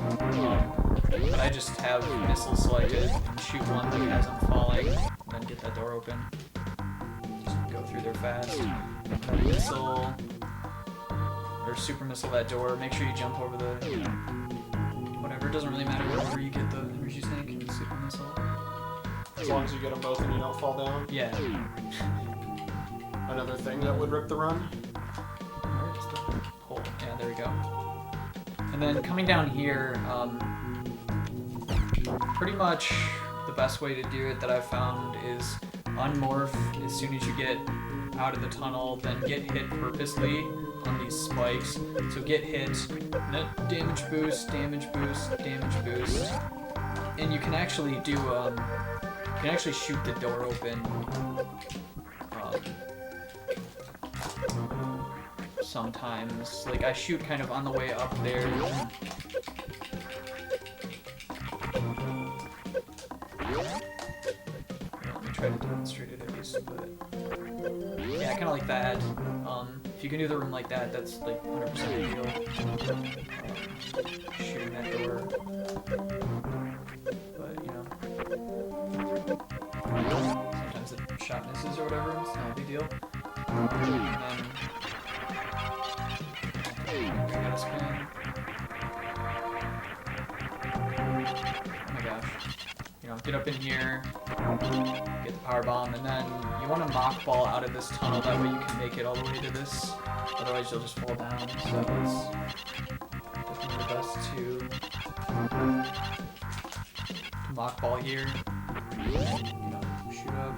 But I just have missiles selected and shoot one like as I'm falling, and then get that door open. Just go through there fast. And then missile or super missile that door. Make sure you jump over the whatever. It doesn't really matter wherever you get the energy snake and super missile. As long as you get them both and you don't fall down. Yeah. Another thing that would rip the run. Where's the hole? Yeah, there we go. And then coming down here, pretty much the best way to do it that I've found is unmorph as soon as you get out of the tunnel, then get hit purposely on these spikes. So get hit, damage boost, damage boost, damage boost. And you can actually do, you can actually shoot the door open. Sometimes, like I shoot kind of on the way up there. Let me try to demonstrate it at least, but yeah, I kind of like that. If you can do the room like that, that's like 100% ideal. Shooting that door, but you know, sometimes the shot misses or whatever. It's not a big deal. And then I gotta spin. Oh my gosh. You know, get up in here, get the power bomb, and then you want to mock ball out of this tunnel, that way you can make it all the way to this. Otherwise you'll just fall down. So it's definitely the best to mock ball here. You know, shoot up.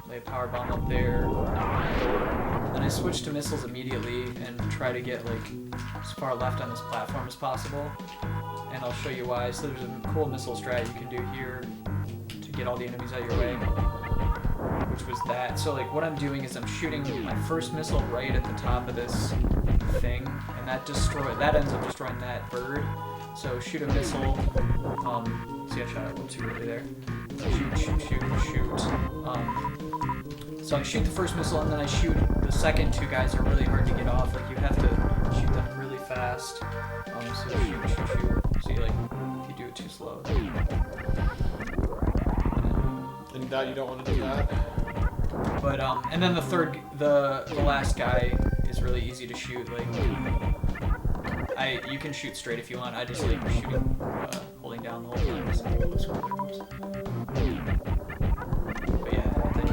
Lay a power bomb up there. Then I switch to missiles immediately and try to get like as far left on this platform as possible. And I'll show you why. So there's a cool missile strat you can do here to get all the enemies out of your way, which was that. So like what I'm doing is I'm shooting my first missile right at the top of this thing, and that ends up destroying that bird. So shoot a missile. See, I shot it a little too early there. Shoot, shoot, shoot, shoot. So I shoot the first missile, and then I shoot the second two guys are really hard to get off. Like you have to shoot them really fast. So shoot, shoot, shoot. See, like if you do it too slow. And that you don't want to do that. But and then the last guy is really easy to shoot. Like you can shoot straight if you want. I just like shooting, holding down the whole time. So but yeah, then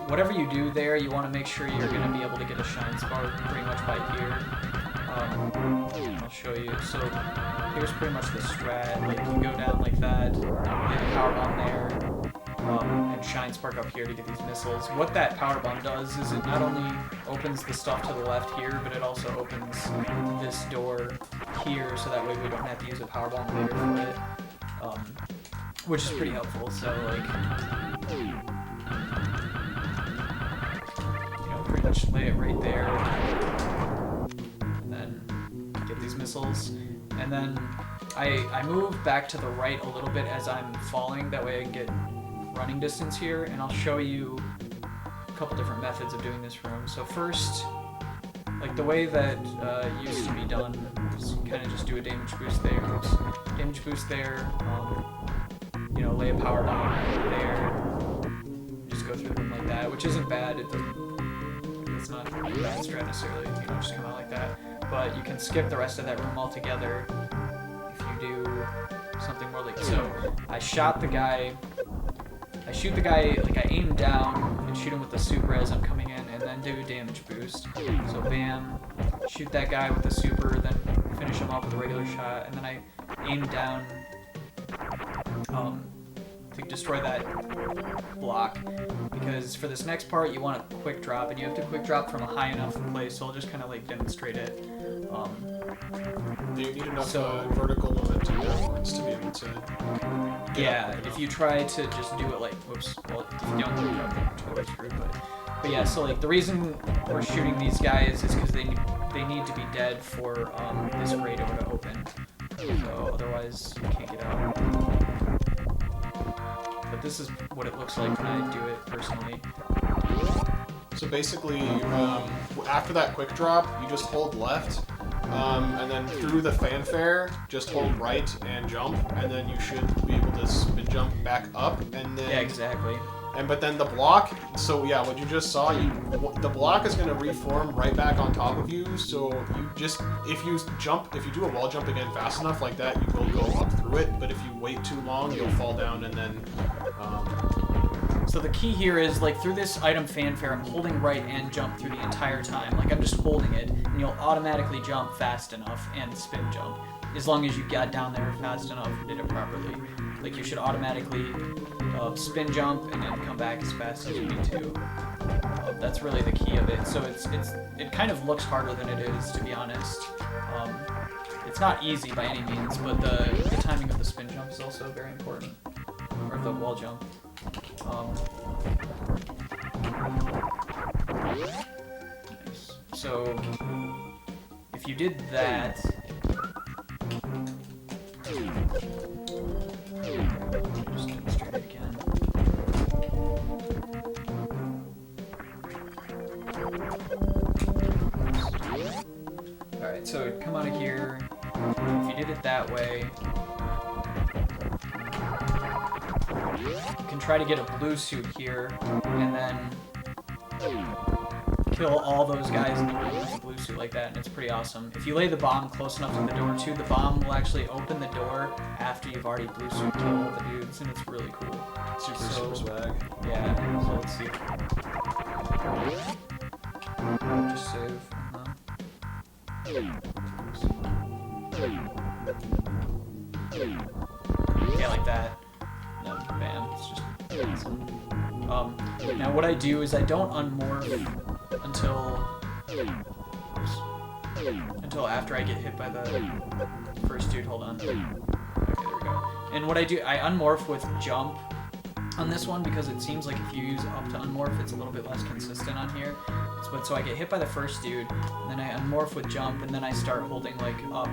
whatever you do there, you want to make sure you're going to be able to get a shine spark pretty much by here. I'll show you. So here's pretty much the strat. Like you go down like that, hit the power bomb there, and shine spark up here to get these missiles. What that power bomb does is it not only opens the stuff to the left here, but it also opens this door here, so that way we don't have to use a power bomb later for it, which is pretty helpful. So like, pretty much lay it right there, and then get these missiles, and then I move back to the right a little bit as I'm falling. That way I can get running distance here, and I'll show you a couple different methods of doing this room. So first, like the way that used to be done is kind of just do a damage boost there. Oops. Damage boost there. You know, lay a power bomb there. Just go through the room like that, which isn't bad. It's not a bad strat necessarily. You know, just come out like that. But you can skip the rest of that room altogether if you do something more like so. I shot the guy. I shoot the guy, like I aim down and shoot him with the super as I'm coming in, and then do a damage boost. So bam, shoot that guy with the super, then finish him off with a regular shot, and then I aim down to destroy that block. Because for this next part, you want a quick drop, and you have to quick drop from a high enough place, so I'll just kind of like demonstrate it. Do you need enough vertical momentum downwards to be able to yeah, if you try to just do it like, whoops, well, if you don't do it, then you're totally screwed, but yeah, so like the reason we're shooting these guys is because they need to be dead for this gray door to open, so otherwise you can't get out. But this is what it looks like when I do it personally. So basically, after that quick drop, you just hold left, and then through the fanfare, just hold right and jump, and then you should be able to spin jump back up, and then... Yeah, exactly. But then the block, so yeah, what you just saw, the block is going to reform right back on top of you, so you just, if you do a wall jump again fast enough like that, you will go up through it, but if you wait too long, you'll fall down and then... So the key here is, like, through this item fanfare, I'm holding right and jump through the entire time. Like, I'm just holding it, and you'll automatically jump fast enough and spin jump. As long as you got down there fast enough and did it properly. Like, you should automatically spin jump and then come back as fast as you need to. That's really the key of it. So it kind of looks harder than it is, to be honest. It's not easy by any means, but the timing of the spin jump is also very important. Or the wall jump. Nice. So, if you did that, just demonstrate it again. Alright, so come out of here. If you did it that way, you can try to get a blue suit here, and then kill all those guys in the room with a blue suit like that, and it's pretty awesome. If you lay the bomb close enough to the door too, the bomb will actually open the door after you've already blue suit killed all the dudes, and it's really cool. Super swag. Yeah, so let's see. Just save. Yeah, like that. No, bam, it's just awesome. Now what I do is I don't unmorph until after I get hit by the first dude. Hold on. Okay, there we go. And what I do, I unmorph with jump on this one because it seems like if you use up to unmorph, it's a little bit less consistent on here. So I get hit by the first dude, and then I unmorph with jump, and then I start holding like up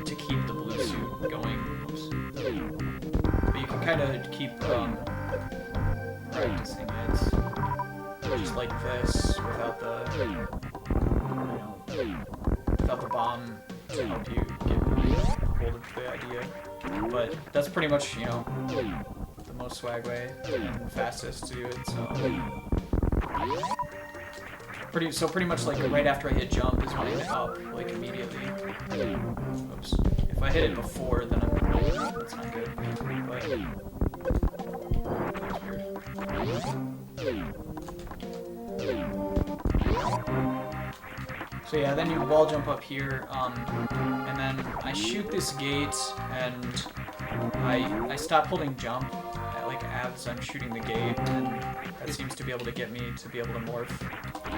to keep the blue suit going. Oops. But you can kind of keep practicing it just like this without the without the bomb to help you get hold of the idea. But that's pretty much, you know, the most swag way and fastest to do it. So pretty much like right after I hit jump is when I hit up, like immediately. Oops. If I hit it before, then that's not good. But that's weird. So yeah, then you wall jump up here, and then I shoot this gate, and I stop holding jump like as I'm shooting the gate, and that seems to be able to get me to be able to morph.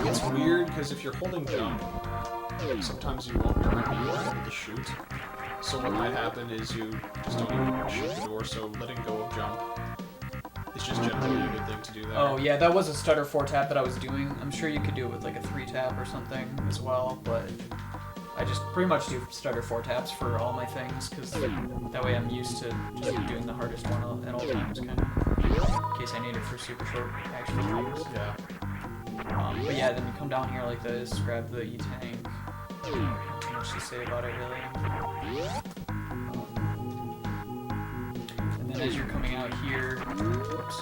It's weird because if you're holding jump, sometimes you won't be able to shoot. So what might happen is you just don't even shoot the door. So letting go of jump is just generally a good thing to do there. Oh yeah, that was a stutter 4 tap that I was doing. I'm sure you could do it with like a 3 tap or something as well, but I just pretty much do starter 4 taps for all my things, because that way I'm used to just doing the hardest one at all times, kind of, in case I need it for super short actual things. Yeah. But yeah, then you come down here like this, grab the E-tank. Not much to say about it, really. And then as you're coming out here, whoops.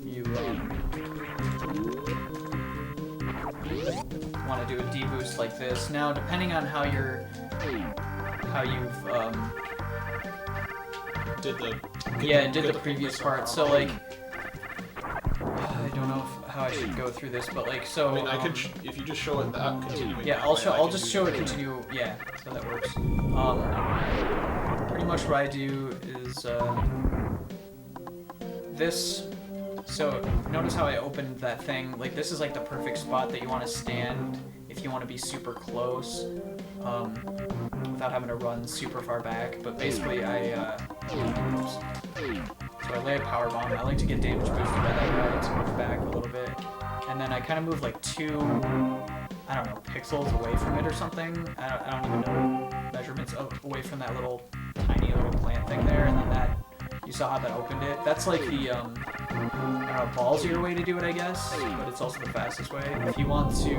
You want to do a D-boost like this. Now, depending on how you've did the previous part. So like, I don't know how I should go through this, but like, so. I mean, I could if you just show it that continuing. Yeah, I'll just show it continue. Yeah, so that works. Pretty much what I do is this. So notice how I opened that thing. Like, this is like the perfect spot that you want to stand if you want to be super close, without having to run super far back. But basically, so I lay a power bomb. I like to get damage boosted by that guy to move back a little bit, and then I kind of move like 2, I don't know, pixels away from it or something. I don't even know measurements away from that little tiny little plant thing there, and then that. You saw how that opened it. That's like the I don't know, ballsier way to do it, I guess, but it's also the fastest way. If you want to be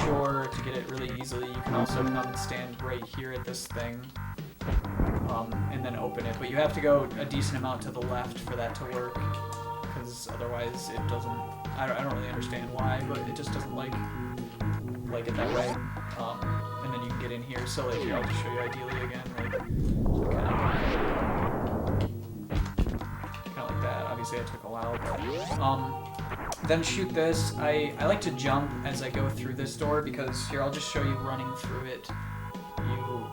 sure to get it really easily, you can also come and stand right here at this thing, and then open it. But you have to go a decent amount to the left for that to work, because otherwise it doesn't. I don't really understand why, but it just doesn't like it that way. And then you can get in here. So like here, I'll just show you ideally again, like kind of like that. Obviously, it took a while, but then shoot this. I like to jump as I go through this door, because here I'll just show you running through it. You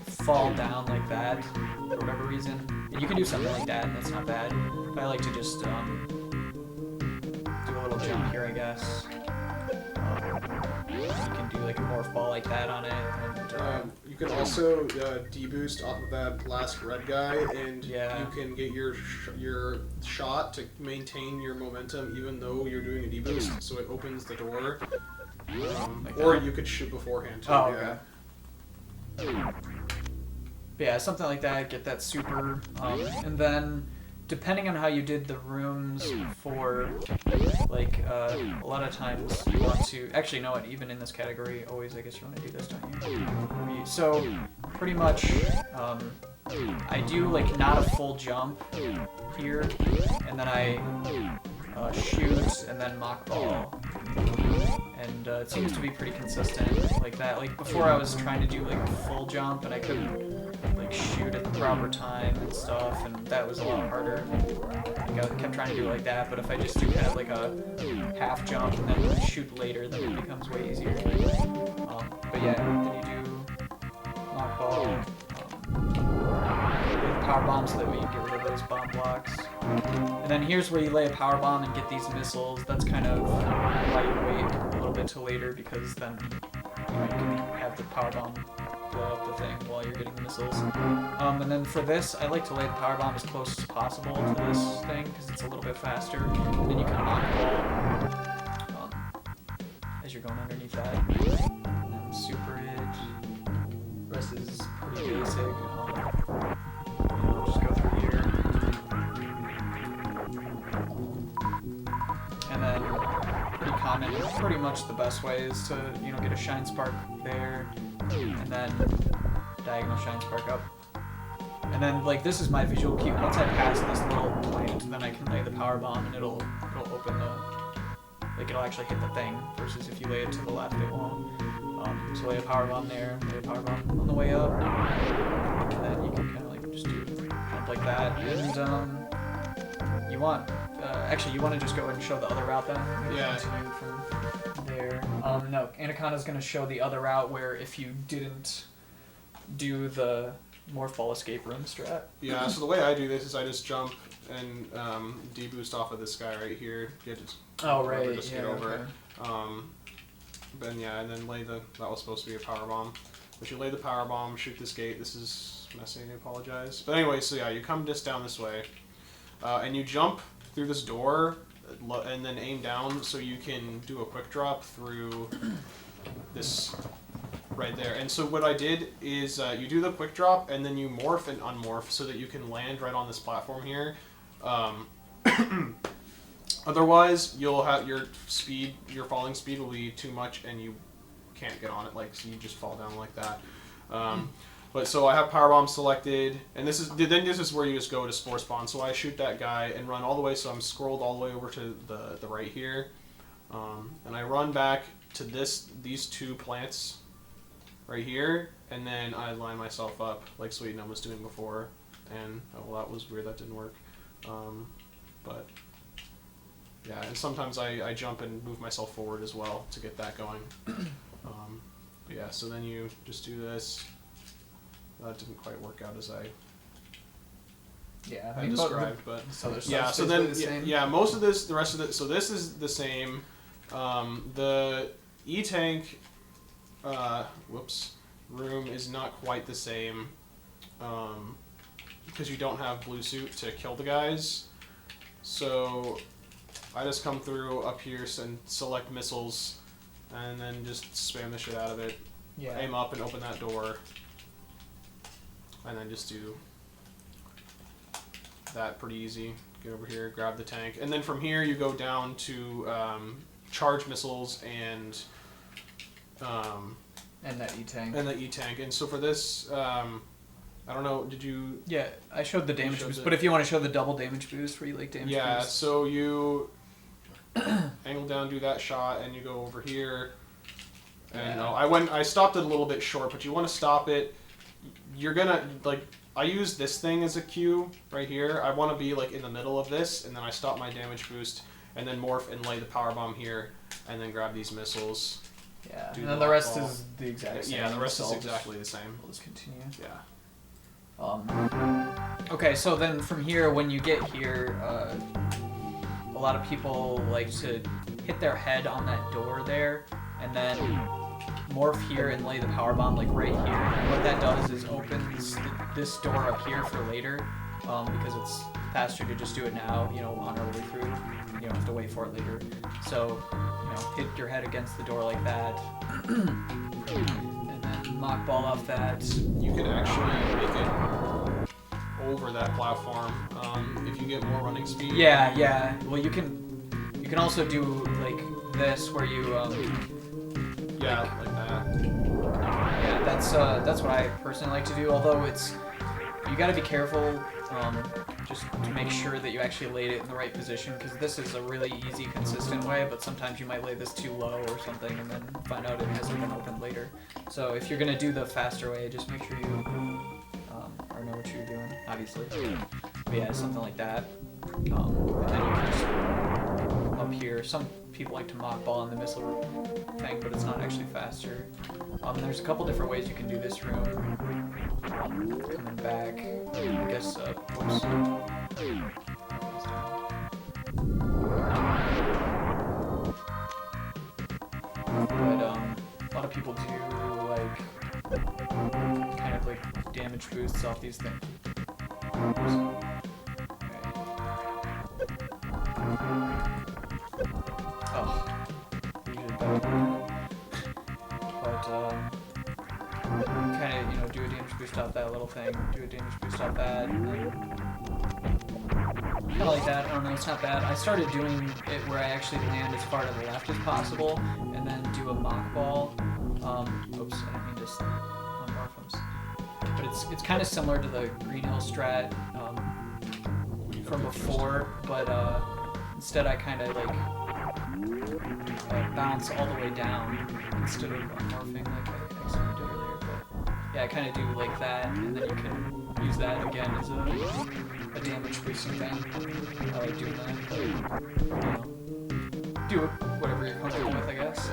fall down like that for whatever reason, and you can do something like that, and that's not bad. But I like to just do a little jump here, I guess. You can do like a morph ball like that on it. And, you can also deboost off of that last red guy, and yeah. you can get your shot to maintain your momentum even though you're doing a deboost, so it opens the door. Like or that. you could shoot beforehand too. Oh, yeah. okay. Yeah, something like that. Get that super, and then depending on how you did the rooms for, like, a lot of times you want to, actually, you know what, even in this category, always, I guess you want to do this, don't you? So, pretty much, I do, like, not a full jump here, and then I shoot, and then mock ball. And it seems to be pretty consistent like that. Like, before I was trying to do, like, a full jump, and I couldn't, like, shoot at the proper time and stuff, and that was a lot harder. Like, I kept trying to do it like that, but if I just do kind of like a half jump and then shoot later, then it becomes way easier. But yeah, then you do mock ball, power bomb so that way you can get rid of those bomb blocks. And then here's where you lay a power bomb and get these missiles. That's kind of why you wait a little bit till later, because then you can have the power bomb blow up the thing while you're getting the missiles. And then for this, I like to lay the power bomb as close as possible to this thing, because it's a little bit faster. And then you can mock ball as you're going underneath that. And then super it. The rest is pretty basic. Just go through here. And then pretty common, pretty much the best way is to, you know, get a shine spark there, and then diagonal shine spark up. And then, like, this is my visual cue. Once I pass this little plant, then I can lay the power bomb and it'll open the, like, it'll actually hit the thing, versus if you lay it to the left, it won't. So lay a power bomb there, lay a power bomb on the way up, and then you can kind of like just do jump like that. And you want, actually, you want to just go ahead and show the other route then. Yeah. Continue from there. No, Anaconda's gonna show the other route where if you didn't do the morph ball escape room strat. Yeah. So the way I do this is I just jump and deboost off of this guy right here. Get just Just get yeah, over okay. it. Then yeah, and then lay the, that was supposed to be a power bomb. But you lay the power bomb, shoot this gate. This is messy, I apologize. But anyway, so yeah, you come just down this way, and you jump through this door and then aim down so you can do a quick drop through this right there. And so what I did is you do the quick drop and then you morph and unmorph so that you can land right on this platform here. Otherwise, you'll have your falling speed will be too much and you can't get on it, like, so you just fall down like that. But so I have powerbomb selected, and this is where you just go to spore spawn. So I shoot that guy and run all the way. So I'm scrolled all the way over to the right here, and I run back to these two plants right here, and then I line myself up like Sweet Num was doing before. And well, that was weird. That didn't work. But yeah, and sometimes I jump and move myself forward as well to get that going. But yeah, so then you just do this. That didn't quite work out as I had described, but yeah. So then most of this, the rest of it. So this is the same. The E-tank, room is not quite the same, because you don't have blue suit to kill the guys. So I just come through up here and select missiles, and then just spam the shit out of it. Yeah. Aim up and open that door. And then just do that pretty easy. Get over here, grab the tank. And then from here you go down to charge missiles and that E-tank. And the E-tank. And so for this, I don't know, did you... Yeah, I showed the damage boost, but if you want to show the double damage boost where you like damage boost. Yeah, so you angle down, do that shot, and you go over here. And I stopped it a little bit short, but you want to stop it. You're gonna, like, I use this thing as a cue right here. I want to be like in the middle of this, and then I stop my damage boost, and then morph and lay the power bomb here, and then grab these missiles. Yeah, and then the rest is the exact same. Yeah, the rest is exactly the same. We'll just continue. Yeah. Okay, so then from here, when you get here, a lot of people like to hit their head on that door there, and then morph here and lay the power bomb like right here. And what that does is opens this door up here for later, because it's faster to just do it now, on our way through. You don't have to wait for it later. So, hit your head against the door like that, and then mock ball off that. You can actually make it over that platform if you get more running speed. Yeah. Well, you can also do like this where you like that. Yeah, that's what I personally like to do. Although you got to be careful just to make sure that you actually laid it in the right position, because this is a really easy, consistent way. But sometimes you might lay this too low or something, and then find out it hasn't been opened later. So if you're gonna do the faster way, just make sure you know what you're doing, obviously. But yeah, something like that. And then you can just up here. Some people like to mock ball in the missile tank, but it's not actually faster. There's a couple different ways you can do this room. Coming back, I guess. Whoops. But a lot of people do like kind of like damage boosts off these things. Oh, usually better. But kind of do a damage boost off that little thing, do a damage boost off that, and then kind of like that. I don't know, it's not bad. I started doing it where I actually land as far to the left as possible, and then do a mock ball. Oops, I didn't mean to unmorph them. But it's kind of similar to the Green Hill strat from before, but instead I kind of like bounce all the way down instead of unmorphing like I accidentally did earlier. But yeah, I kind of do like that, and then you can use that again as a damage boosting thing. I like doing that. But, do whatever you're comfortable with, I guess.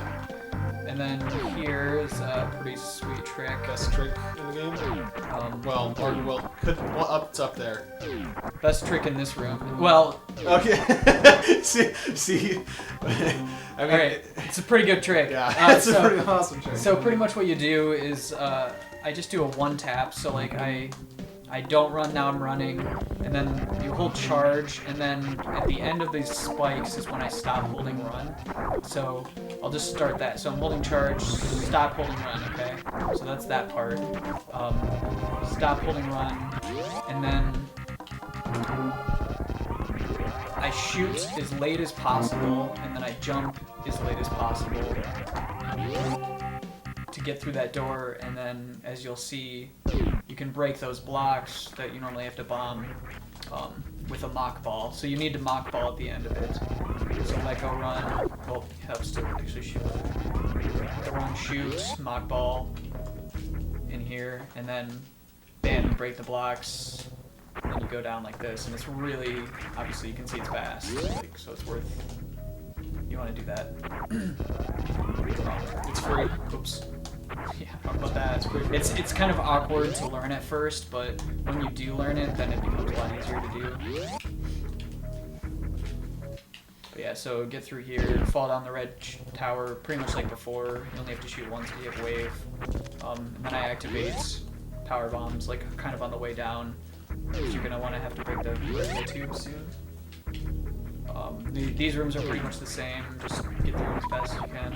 And then here is a pretty sweet trick. Best trick in the game? It's up there. Best trick in this room. Well... Okay. see? I mean... Alright, it's a pretty good trick. Yeah, it's a pretty awesome trick. So pretty much what you do is, I just do a one tap, so like I I don't run, now I'm running, and then you hold charge, and then at the end of these spikes is when I stop holding run. So I'll just start that. So I'm holding charge, stop holding run, okay? So that's that part. Stop holding run, and then I shoot as late as possible, and then I jump as late as possible to get through that door, and then as you'll see, you can break those blocks that you normally have to bomb with a mock ball. So you need to mock ball at the end of it. So let go run, well, it helps to actually shoot. Let go run, shoot, mock ball in here, and then bam, you break the blocks, and you go down like this, and it's really, obviously you can see it's fast, like, so it's worth, you want to do that. It's free. Oops. Yeah, talk about that. It's kind of awkward to learn at first, but when you do learn it, then it becomes a lot easier to do. But yeah, so get through here, fall down the red tower, pretty much like before. You only have to shoot once to hit wave. And then I activate power bombs, like kind of on the way down, because you're gonna want to have to break the tube soon. These rooms are pretty much the same. Just get through them as fast as you can.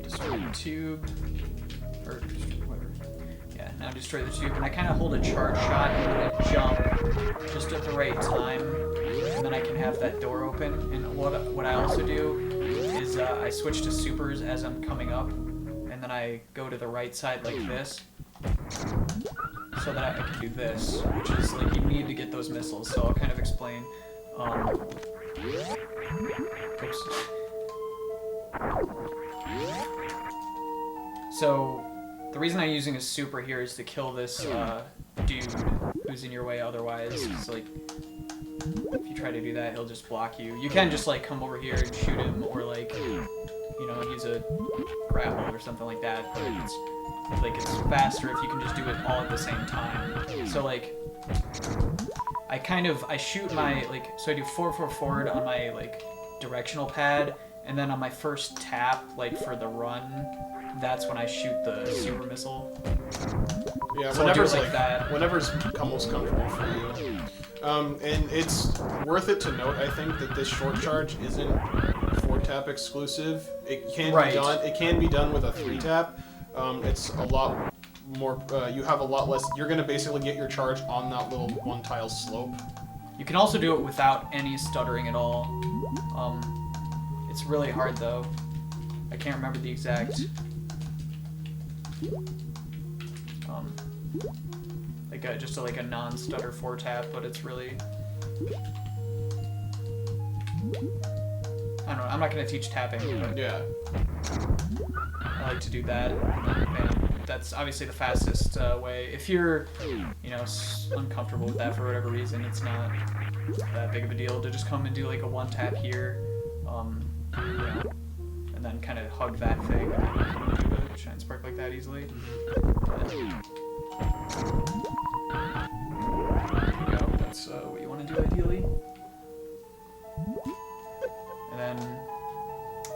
Destroy the tube, or whatever. Yeah, now destroy the tube, and I kind of hold a charge shot and then jump just at the right time, and then I can have that door open. And what I also do is I switch to supers as I'm coming up, and then I go to the right side like this, so that I can do this, which is like you need to get those missiles. So I'll kind of explain. Oops. So the reason I'm using a super here is to kill this dude who's in your way otherwise. It's like if you try to do that, he'll just block you. You can just like come over here and shoot him, or like, you know, use a grapple or something like that. But it's faster if you can just do it all at the same time. So like I shoot my so I do 4-4 forward on my like directional pad, and then on my first tap, like for the run, that's when I shoot the super missile. Yeah, so whenever's like that. Whenever's most comfortable for you. And it's worth it to note, I think, that this short charge isn't 4-tap exclusive. It can be done. It can be done with a 3-tap. It's a lot more. You have a lot less. You're gonna basically get your charge on that little 1-tile slope. You can also do it without any stuttering at all. It's really hard though. I can't remember the exact. Just a non-stutter 4-tap, but it's really. I don't know. I'm not gonna teach tapping, but yeah. I like to do that. And that's obviously the fastest way. If you're, uncomfortable with that for whatever reason, it's not that big of a deal to just come and do like a 1-tap here, and then kind of hug that thing and do a shine spark like that easily. There you go. That's what you want to do ideally. And then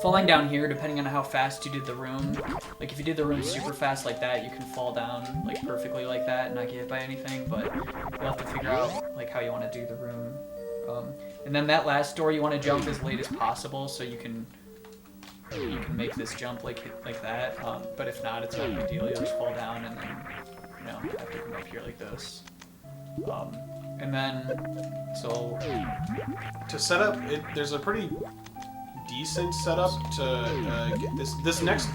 falling down here, depending on how fast you did the room. Like if you did the room super fast like that, you can fall down like perfectly like that and not get hit by anything, but you'll have to figure out like how you want to do the room. And then that last door you want to jump as late as possible, so you can make this jump like that. But if not, it's not a big deal. You'll just fall down and then have to come up here like this. And then to set up it, there's a pretty decent setup to get this next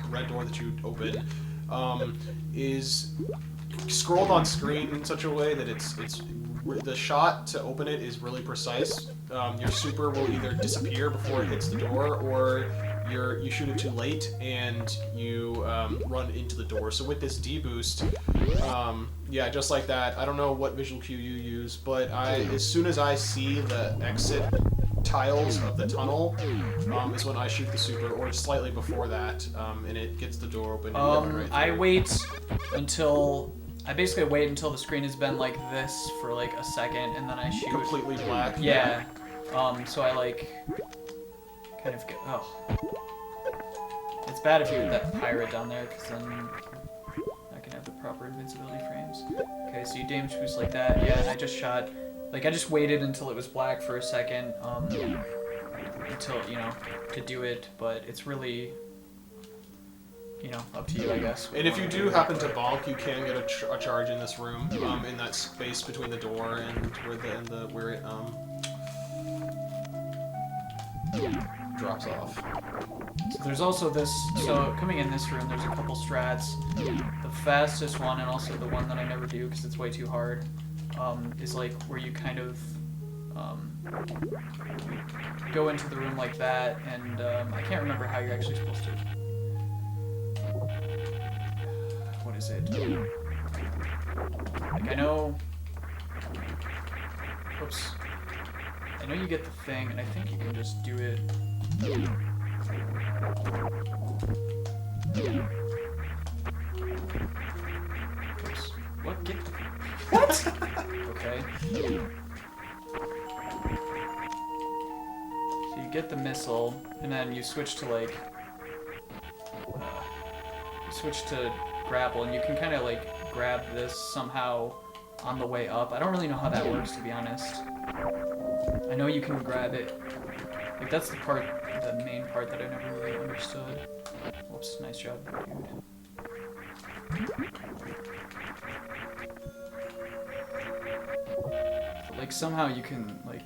red door that you open is scrolled on screen in such a way that it's the shot to open it is really precise. Your super will either disappear before it hits the door, or you shoot it too late and you run into the door. So with this D-boost, yeah, just like that. I don't know what visual cue you use, but as soon as I see the exit tiles of the tunnel is when I shoot the super, or slightly before that, and it gets the door open. And I basically wait until the screen has been like this for like a second, and then I shoot. Completely black. Yeah. So I kind of get. It's bad if you hit that pirate down there, because then I can have the proper invincibility frames. Okay, so you damage boost like that. Yeah, and I just shot... Like, I just waited until it was black for a second, until, you know, to do it, but it's really, you know, up to you, I guess. And if you do happen to balk, you can get a charge in this room, in that space between the door and where it drops off. So there's also this, so coming in this room, there's a couple strats. The fastest one, and also the one that I never do because it's way too hard, is like where you kind of go into the room like that, and I can't remember how you're actually supposed to. What is it? Like I know. Oops. I know you get the thing, and I think you can just do it. Oops. What? Get the... What? Okay. So you get the missile, and then you switch to like... you switch to grapple, and you can kind of like grab this somehow on the way up. I don't really know how that works, to be honest. I know you can grab it. Like that's the part, the main part that I never really understood. Whoops, nice job, dude. But, like somehow you can like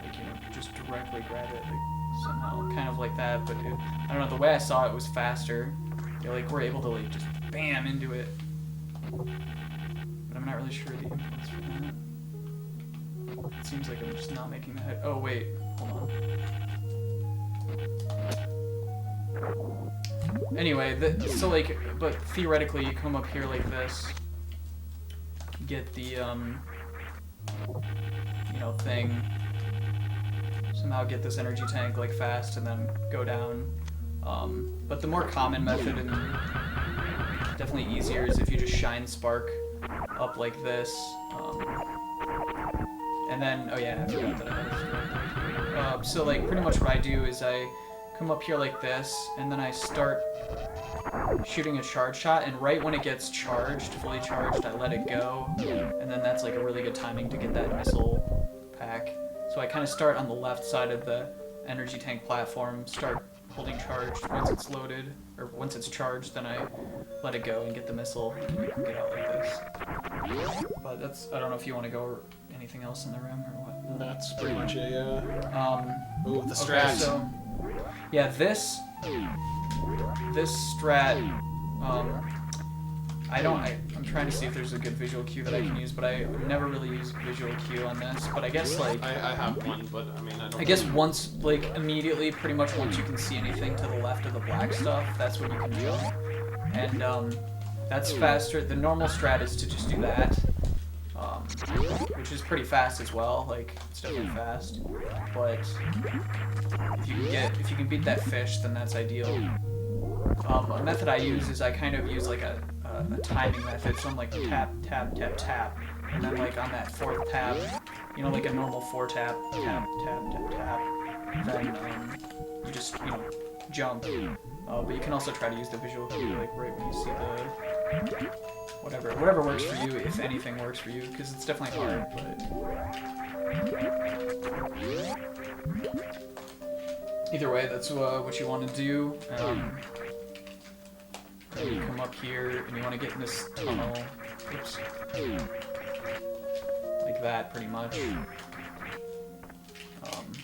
you know, just directly grab it like somehow, kind of like that. But it, I don't know, the way I saw it was faster. They like were able to like just bam into it. But I'm not really sure the inputs for that. It seems like I'm just not making the head. Oh wait, hold on. Anyway, so like, but theoretically, you come up here like this, get the you know, thing. Somehow get this energy tank like fast, and then go down. But the more common method and definitely easier is if you just shine spark up like this. And then, oh yeah, I forgot that I had so like pretty much what I do is I come up here like this, and then I start shooting a charge shot, and right when it gets charged, fully charged, I let it go, and then that's like a really good timing to get that missile pack. So I kind of start on the left side of the energy tank platform, start holding charged. Once it's loaded, or once it's charged, then I let it go and get the missile, and you can get out like this. But that's, I don't know if you want to go or anything else in the room or what. That's pretty much a, ooh, the strat. Okay, so, yeah, this strat, I'm trying to see if there's a good visual cue that I can use, but I never really use visual cue on this, but I guess like... I have one, but I mean, I don't... I guess once, like, immediately, pretty much once you can see anything to the left of the black stuff, that's when you can jump. And, that's faster. The normal strat is to just do that, which is pretty fast as well, like, it's definitely fast. But if you can beat that fish, then that's ideal. A method I use is I kind of use like a timing method, so I'm like tap, tap, tap, tap, and then like on that fourth tap, you know, like a normal 4 tap, tap, tap, tap, tap, then you just, you know, jump. But you can also try to use the visual cue, like right when you see the, whatever works for you, if anything works for you, because it's definitely hard, but... Either way, that's what you want to do. And you come up here, and you want to get in this tunnel. Oops. Like that, pretty much. You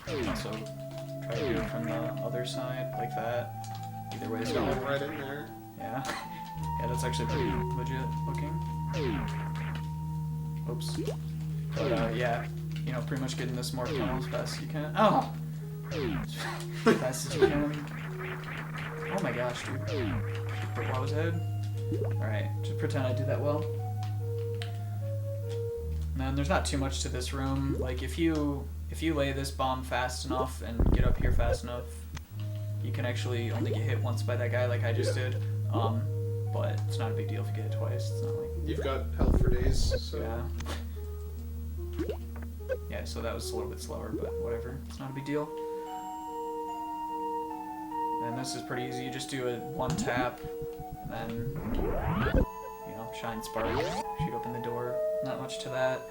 can also try to do it from the other side, like that. Either way, it's going right in there. Yeah. Yeah, that's actually pretty legit looking. Oops. But, yeah. You know, pretty much getting this more tunnel as fast as you can. Oh! As fast as you can. Oh my gosh, dude. Put Wow's head. Alright, just pretend I did that well. And then there's not too much to this room. Like, if you lay this bomb fast enough and get up here fast enough, you can actually only get hit once by that guy like I just did. But it's not a big deal if you get it twice. It's not like... You've got health for days, so... Yeah. Yeah, Yeah, so that was a little bit slower, but whatever. It's not a big deal. And this is pretty easy. You just do a 1 tap, and then, you know, shine spark, shoot open the door. Not much to that.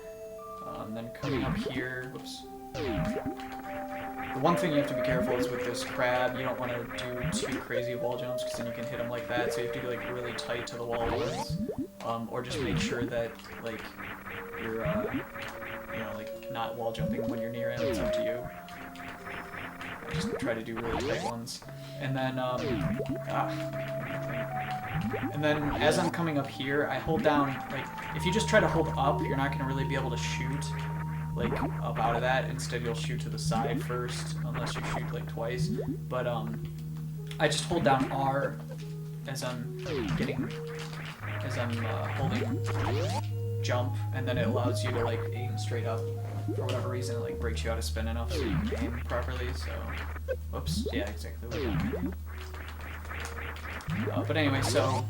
Then coming up here, whoops. The one thing you have to be careful is with this crab, you don't want to do too crazy wall jumps, because then you can hit them like that, so you have to be like really tight to the wall once. Or just make sure that, like, you're, you know, like, not wall jumping when you're near him. It's up to you. I just try to do really tight ones. And then, and then as I'm coming up here, I hold down, like, if you just try to hold up, you're not going to really be able to shoot, like, up out of that. Instead, you'll shoot to the side first, unless you shoot, like, twice. But, I just hold down R as I'm holding jump, and then it allows you to, like, aim straight up. For whatever reason, it, like, breaks you out of spin enough so you can aim properly, so... Whoops, yeah, exactly what I'm doing. But anyway, so...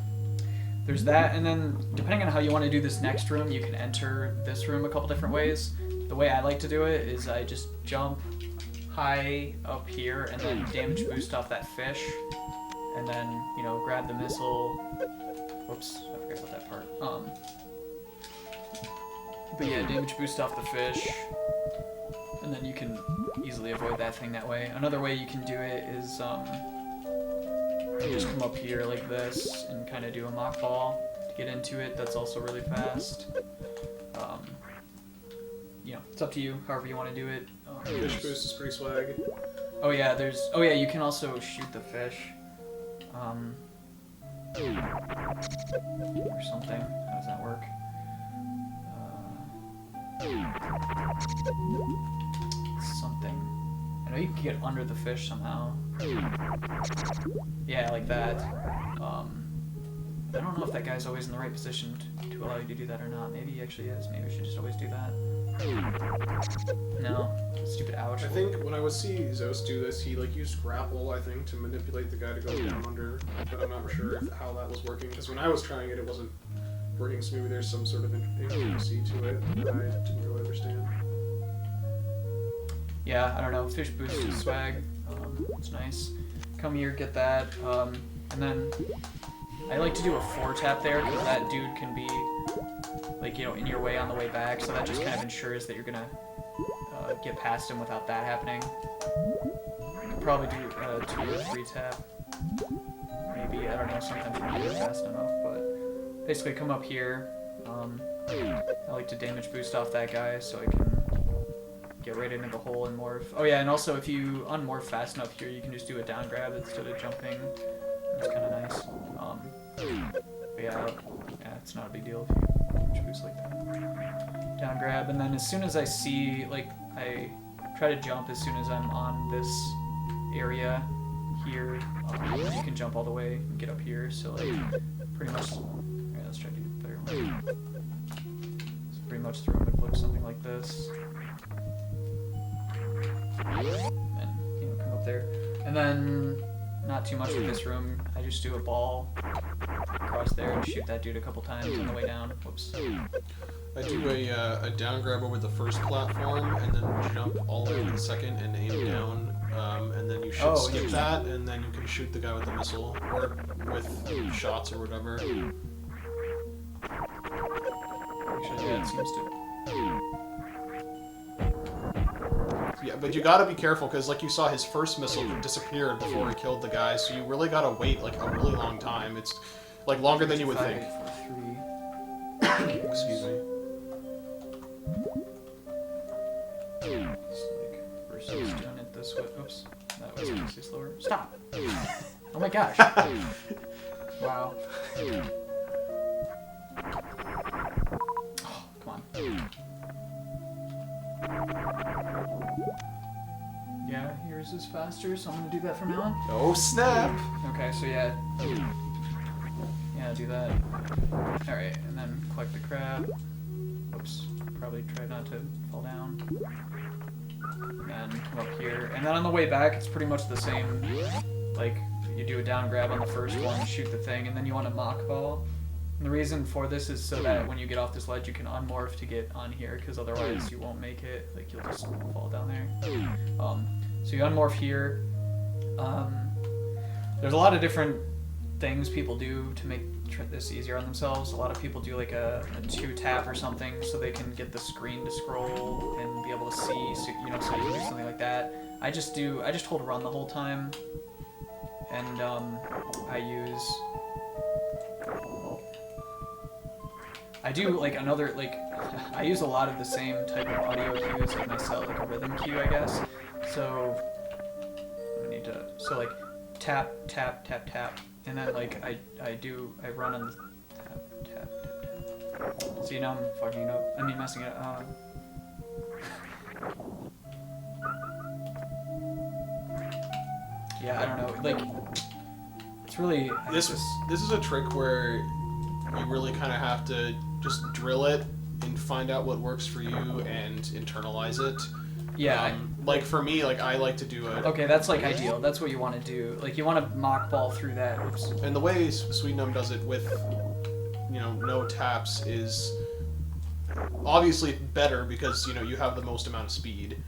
There's that, and then, depending on how you want to do this next room, you can enter this room a couple different ways. The way I like to do it is I just jump high up here, and then damage boost off that fish, and then, you know, grab the missile... Whoops, I forgot about that part. But yeah, damage boost off the fish, and then you can easily avoid that thing that way. Another way you can do it is you just come up here like this and kind of do a mock ball to get into it. That's also really fast. You know, it's up to you, however you want to do it. Fish boost is pretty swag. Oh yeah, oh yeah, you can also shoot the fish. Or something. How does that work? Something. I know you can get under the fish somehow. Yeah, like that. I don't know if that guy's always in the right position to allow you to do that or not. Maybe he actually is. Maybe I should just always do that. No. Stupid ouch. I think when I would see Zeus do this, he like used grapple, I think, to manipulate the guy to go down under, but I'm not sure how that was working, because when I was trying it, it wasn't working, so maybe there's some sort of intricacy to it that I didn't really understand. Yeah, I don't know. Fish boost is swag. It's nice. Come here, get that. And then I like to do a 4 tap there, because that dude can be, like, you know, in your way on the way back, so that just kind of ensures that you're gonna get past him without that happening. You could probably do 2 or 3 tap. Maybe, I don't know, sometimes you don't do it fast enough, but basically come up here. I like to damage boost off that guy so I can get right into the hole and morph. Oh yeah, and also if you unmorph fast enough here, you can just do a down grab instead of jumping. That's kind of nice. But yeah, it's not a big deal if you damage boost like that. Down grab, and then as soon as I see, like, I try to jump as soon as I'm on this area here. You can jump all the way and get up here, so like, pretty much, yeah, let's try to do a better one. So pretty much the room would look something like this. And, you know, come up there. And then, not too much with this room, I just do a ball across there and shoot that dude a couple times on the way down. Whoops. I do a down grab over the first platform, and then jump all the way to the second and aim down, and then you should skip that, and then you can shoot the guy with the missile, or with shots or whatever. Actually, yeah, it seems to. Yeah, but you gotta be careful, because like you saw, his first missile disappeared before he killed the guy, so you really gotta wait like a really long time. It's like longer than you would think. Excuse me. Versus doing it this way. Oops, that was obviously slower. Stop! Oh my gosh! Wow. Oh, come on. Yeah, yours is faster, so I'm gonna do that from now on. Oh snap! Okay, so yeah. Yeah, do that. Alright, and then collect the crab. Oops, probably try not to fall down. And then come up here. And then on the way back, it's pretty much the same. Like, you do a down grab on the first one, shoot the thing, and then you want a mock ball. And the reason for this is so that when you get off this ledge, you can unmorph to get on here, because otherwise you won't make it. Like, you'll just fall down there. So you unmorph here. There's a lot of different things people do to make this easier on themselves. A lot of people do like a 2-tap or something so they can get the screen to scroll and be able to see, so, you know, so you can do something like that. I just hold run the whole time, and I do like another, like, I use a lot of the same type of audio cues like myself, like a rhythm cue, I guess. So I need to, so like tap, tap, tap, tap, and then like I run on the tap, tap, tap, tap. See, now I'm fucking it up. I mean, messing it up. Yeah, I don't know. Like, it's really This is a trick where you really kind of have to just drill it and find out what works for you and internalize it. Yeah. Like for me, like I like to do it. Okay, that's like ideal. That's what you want to do. Like you want to mock ball through that. Oops. And the way Sweet Numb does it with, you know, no taps is obviously better because, you know, you have the most amount of speed.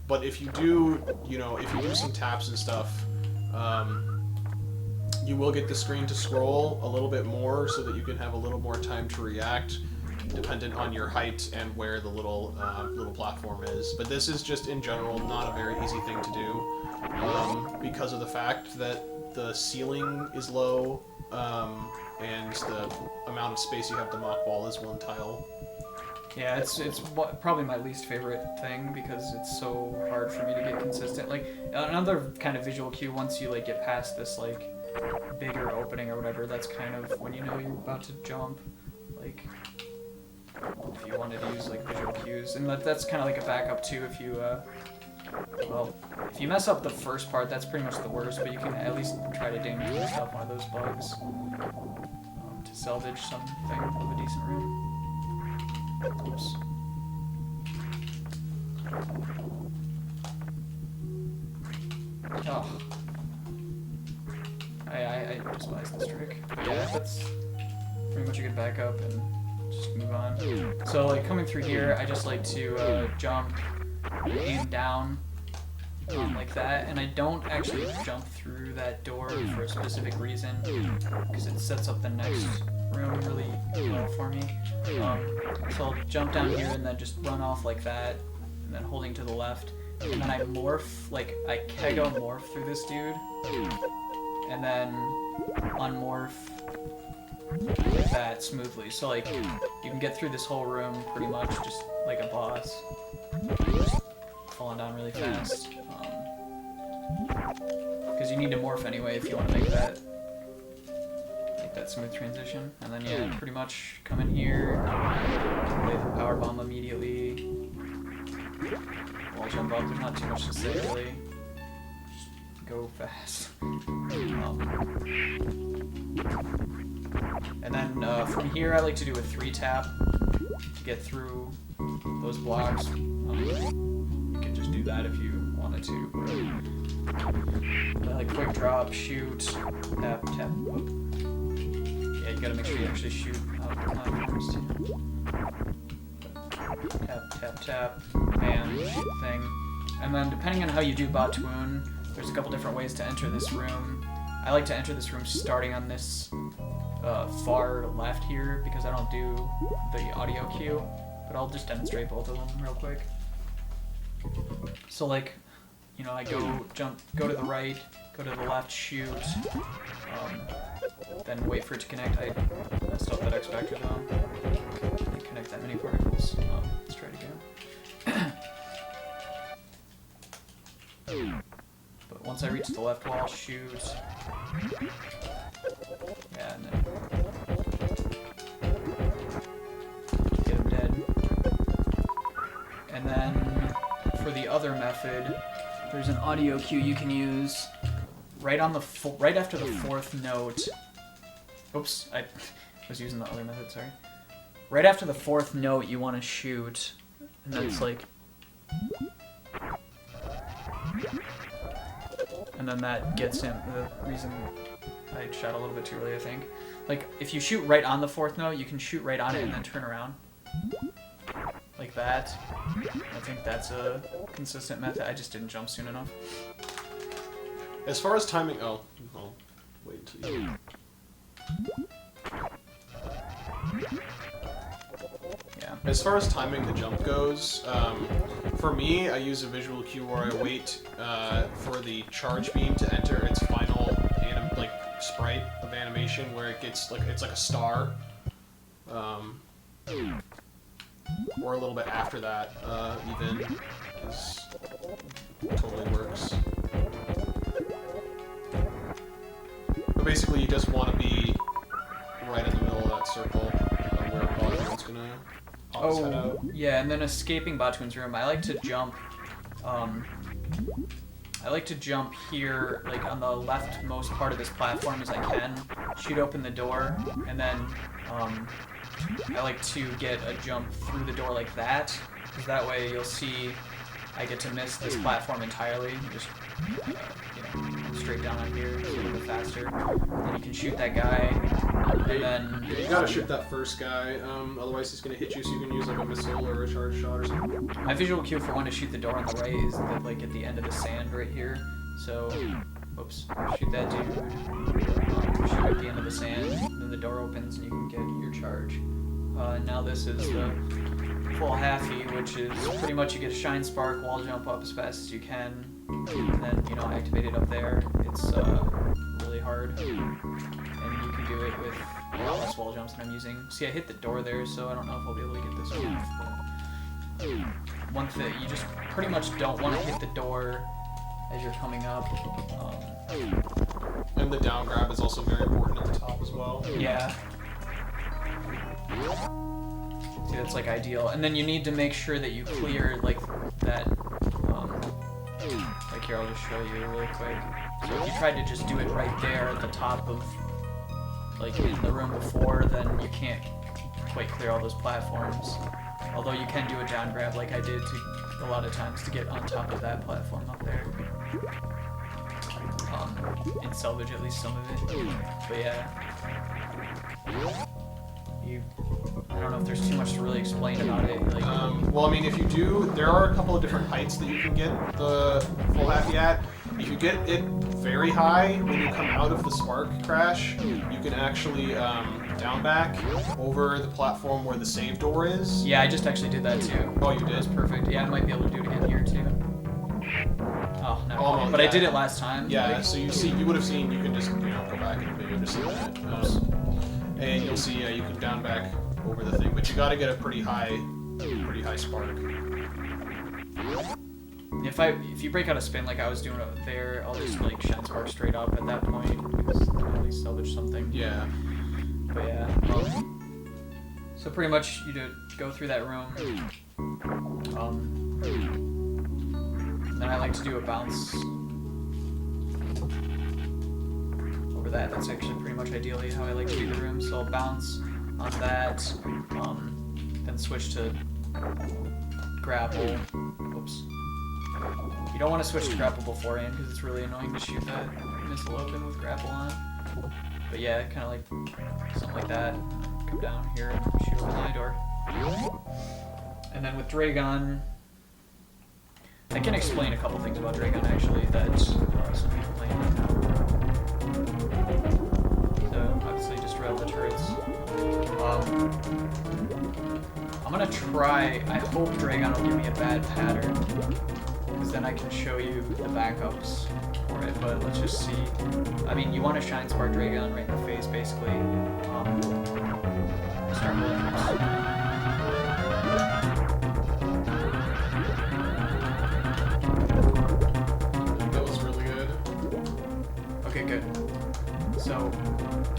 But if you do, you know, if you do some taps and stuff, you will get the screen to scroll a little bit more so that you can have a little more time to react, dependent on your height and where the little platform is. But this is just in general not a very easy thing to do because of the fact that the ceiling is low and the amount of space you have to mock ball is one tile. Yeah, it's probably my least favorite thing because it's so hard for me to get consistent. Like another kind of visual cue, once you like get past this like bigger opening or whatever, that's kind of when you know you're about to jump. Like if you wanted to use like visual cues, and that's kind of like a backup too. If you well, if you mess up the first part, that's pretty much the worst. But you can at least try to damage yourself one of those bugs to salvage something of a decent room. Oops. Oh. I despise this trick. But yeah, that's pretty much a good backup and just move on. So like coming through here, I just like to jump, aim down, like that, and I don't actually jump through that door for a specific reason because it sets up the next room really well for me. So I'll jump down here and then just run off like that, and then holding to the left, and then I morph, like I kego morph through this dude, and then unmorph like that smoothly. So like you can get through this whole room pretty much just like a boss, just falling down really fast. Because you need to morph anyway if you want to make that smooth transition. And then yeah, pretty much come in here, lay the power bomb immediately. Wall jump up, there's not too much to say really. Just go fast. And then from here I like to do a 3-tap to get through those blocks. You can just do that if you wanted to. Like quick drop, shoot, tap, tap. Whoop. Yeah, you gotta make sure you actually shoot out the platforms too. Tap, tap, tap, bam, shoot the thing. And then depending on how you do Batoon, there's a couple different ways to enter this room. I like to enter this room starting on this far left here because I don't do the audio cue, but I'll just demonstrate both of them real quick. So like, you know, I go to the right, go to the left, shoot, then wait for it to connect. I messed up that X factor though. Didn't connect that many particles. Let's try it again. But once I reach the left wall, shoot. Yeah, and then get him dead. And then for the other method, there's an audio cue you can use right after the 4th note. Oops, I was using the other method, sorry. Right after the 4th note you want to shoot, and then it's like... And then that gets him, the reason I shot a little bit too early, I think. Like, if you shoot right on the 4th note, you can shoot right on it and then turn around. Like that. I think that's a consistent method. I just didn't jump soon enough. As far as timing, I'll wait till you. Yeah. As far as timing the jump goes, for me, I use a visual cue where I wait for the charge beam to enter its final sprite of animation, where it gets it's like a star, or a little bit after that, even is totally works. But basically, you just want to be right in the middle of that circle where Batune's gonna head out. Yeah, and then escaping Batune's room, I like to jump. I like to jump here, like on the leftmost part of this platform as I can, shoot open the door, and then I like to get a jump through the door like that, because that way you'll see I get to miss this platform entirely. Just straight down on here, it's a little bit faster. And you can shoot that guy, and then you gotta shoot that first guy. Otherwise he's gonna hit you, so you can use like a missile or a charge shot or something. My visual cue for when to shoot the door on the right is like at the end of the sand right here. So, whoops, shoot that dude. Shoot at the end of the sand, then the door opens and you can get your charge. Now this is the full halfie, which is pretty much you get a shine spark, wall jump up as fast as you can, and then activate it up there. It's really hard, and you can do it with a lot less wall jumps than I'm using. See, I hit the door there, so I don't know if I'll be able to get this one off. But one thing, you just pretty much don't want to hit the door as you're coming up. And the down grab is also very important at the top as well. Yeah. See, that's like ideal. And then you need to make sure that you clear like that, like here, I'll just show you really quick. So if you tried to just do it right there at the top of, like in the room before, then you can't quite clear all those platforms. Although you can do a down grab like I did a lot of times to get on top of that platform up there. And salvage at least some of it. But yeah. I don't know if there's too much to really explain about it. Like, well, I mean, if you do, there are a couple of different heights that you can get the full halfie at. If you get it very high, when you come out of the spark crash, you can actually down back over the platform where the save door is. yeah, I just actually did that too. Oh, you did? That's perfect. Yeah, I might be able to do it again here too. Oh, no. Oh, but yeah. I did it last time. Yeah, like, so you would have seen, you can just, go back and maybe just see that. And you'll see you can down back over the thing, but you gotta get a pretty high spark. If you break out a spin like I was doing up there, I'll just like shine spark straight up at that point, because then I'll at least salvage something. Yeah. But yeah. So pretty much you go through that room. Then I like to do a bounce over that. That's actually pretty much ideally how I like to do the room. So I'll bounce on that, then switch to grapple. Oops. You don't want to switch to grapple beforehand because it's really annoying to shoot that missile open with grapple on. But yeah, kind of like something like that. Come down here and shoot open the door. And then with Dragon, I can explain a couple things about Dragon actually that some people may not know. So obviously just rail the turrets. I'm gonna try. I hope Dragon will give me a bad pattern, because then I can show you the backups for it. But let's just see. I mean, you want to shine spark Dragon right in the face, basically. Start rolling. Okay, good. So,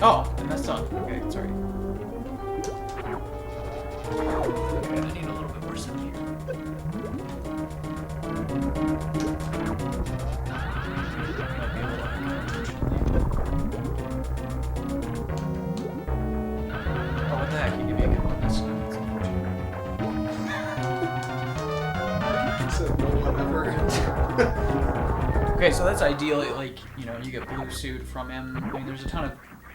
oh, and that's done. Okay, sorry. Okay, I need a little bit more sun here. Might be a little oh, what the heck? You give me a good one. That's unfortunate. Said no one ever. Okay, so that's ideally, like, you know, you get blue suit from him. I mean, there's a ton of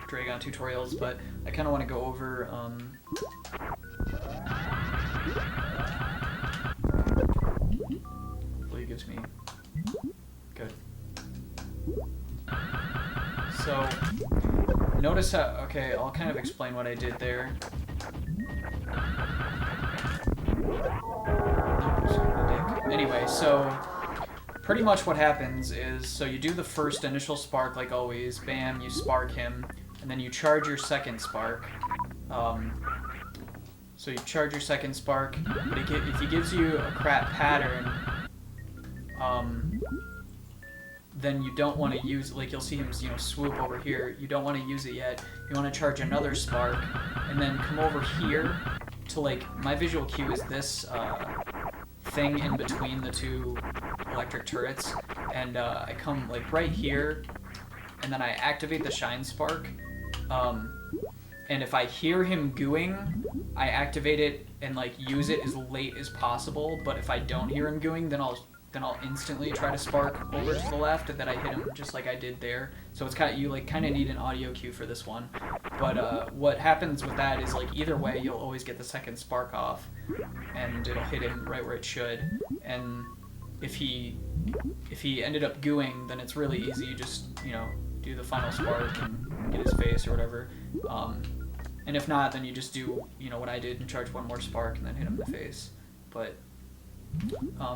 Dragon tutorials, but I kind of want to go over, hopefully it gives me, good. So, notice how, okay, I'll kind of explain what I did there. Anyway, so pretty much what happens is, so you do the first initial spark like always, bam, you spark him, and then you charge your second spark. So you charge your second spark, but if he gives you a crap pattern, then you don't want to use, like you'll see him, you know, swoop over here. You don't want to use it yet. You want to charge another spark, and then come over here to, like, my visual cue is this thing in between the two electric turrets, and I come like right here, and then I activate the shine spark, and if I hear him gooing, I activate it and like use it as late as possible. But if I don't hear him gooing, then I'll instantly try to spark over to the left, and then I hit him just like I did there. So it's kind of, you like kind of need an audio cue for this one. But what happens with that is, like, either way you'll always get the second spark off, and it'll hit him right where it should. And if he ended up gooing, then it's really easy. You just, you know, do the final spark and get his face or whatever. And if not, then you just do, you know, what I did and charge one more spark and then hit him in the face. But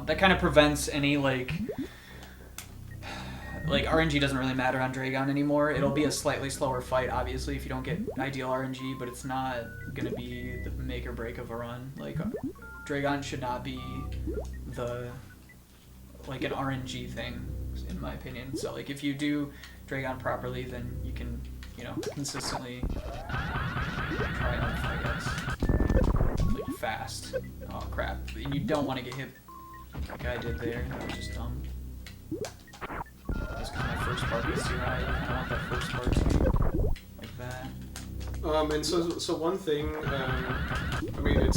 that kind of prevents any like RNG doesn't really matter on Dragon anymore. It'll be a slightly slower fight, obviously, if you don't get ideal RNG, but it's not gonna be the make or break of a run. Like, Dragon should not be like an RNG thing, in my opinion. So like, if you do Dragon properly, then you can, you know, consistently triumph, I guess. Like, fast. Oh crap. And you don't want to get hit like I did there. That was just dumb. Just because my first spark is too high. I want that first spark to be like that. And so one thing, I mean,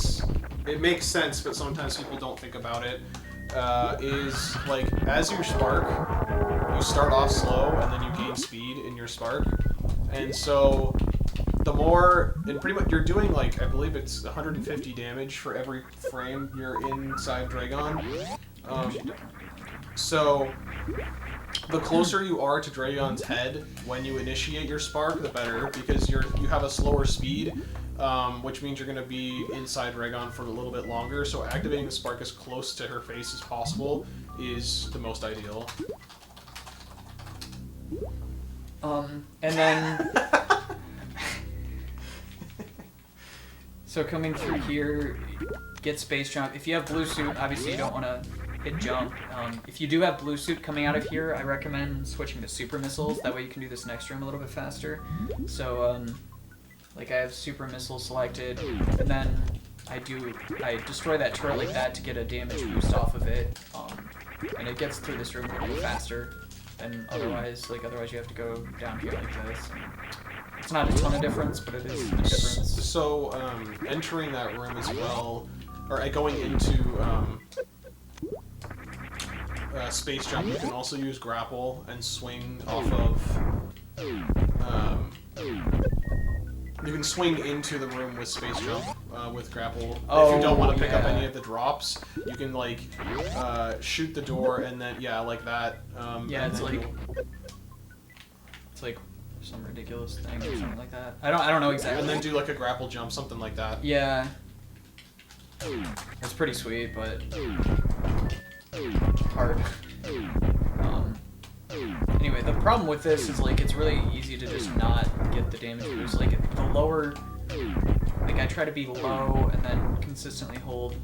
it makes sense, but sometimes people don't think about it, is like, as your spark, you start off slow and then you gain speed in your spark. And so the more, and pretty much you're doing, like, I believe it's 150 damage for every frame you're inside Dragon. So the closer you are to Dragon's head when you initiate your spark, the better, because you have a slower speed, which means you're going to be inside Dragon for a little bit longer. So activating the spark as close to her face as possible is the most ideal. And then so coming through here, get space jump. If you have blue suit, obviously you don't want to hit jump. If you do have blue suit coming out of here, I recommend switching to super missiles. That way you can do this next room a little bit faster. So like, I have super missile selected, and then I destroy that turret like that to get a damage boost off of it, and it gets through this room a little bit faster than otherwise. Like, otherwise you have to go down here like this. It's not a ton of difference, but it is a difference. So entering that room as well, or going into space jump, you can also use grapple and swing off of. You can swing into the room with space jump with grapple. If you don't want to pick up any of the drops, you can, like, shoot the door and then like that. Yeah, it's like some ridiculous thing or something like that. I don't know exactly. And then do like a grapple jump, something like that. Yeah. It's pretty sweet, but hard. Anyway, the problem with this is, like, it's really easy to just not get the damage boost. Like, the lower, like, I try to be low and then consistently hold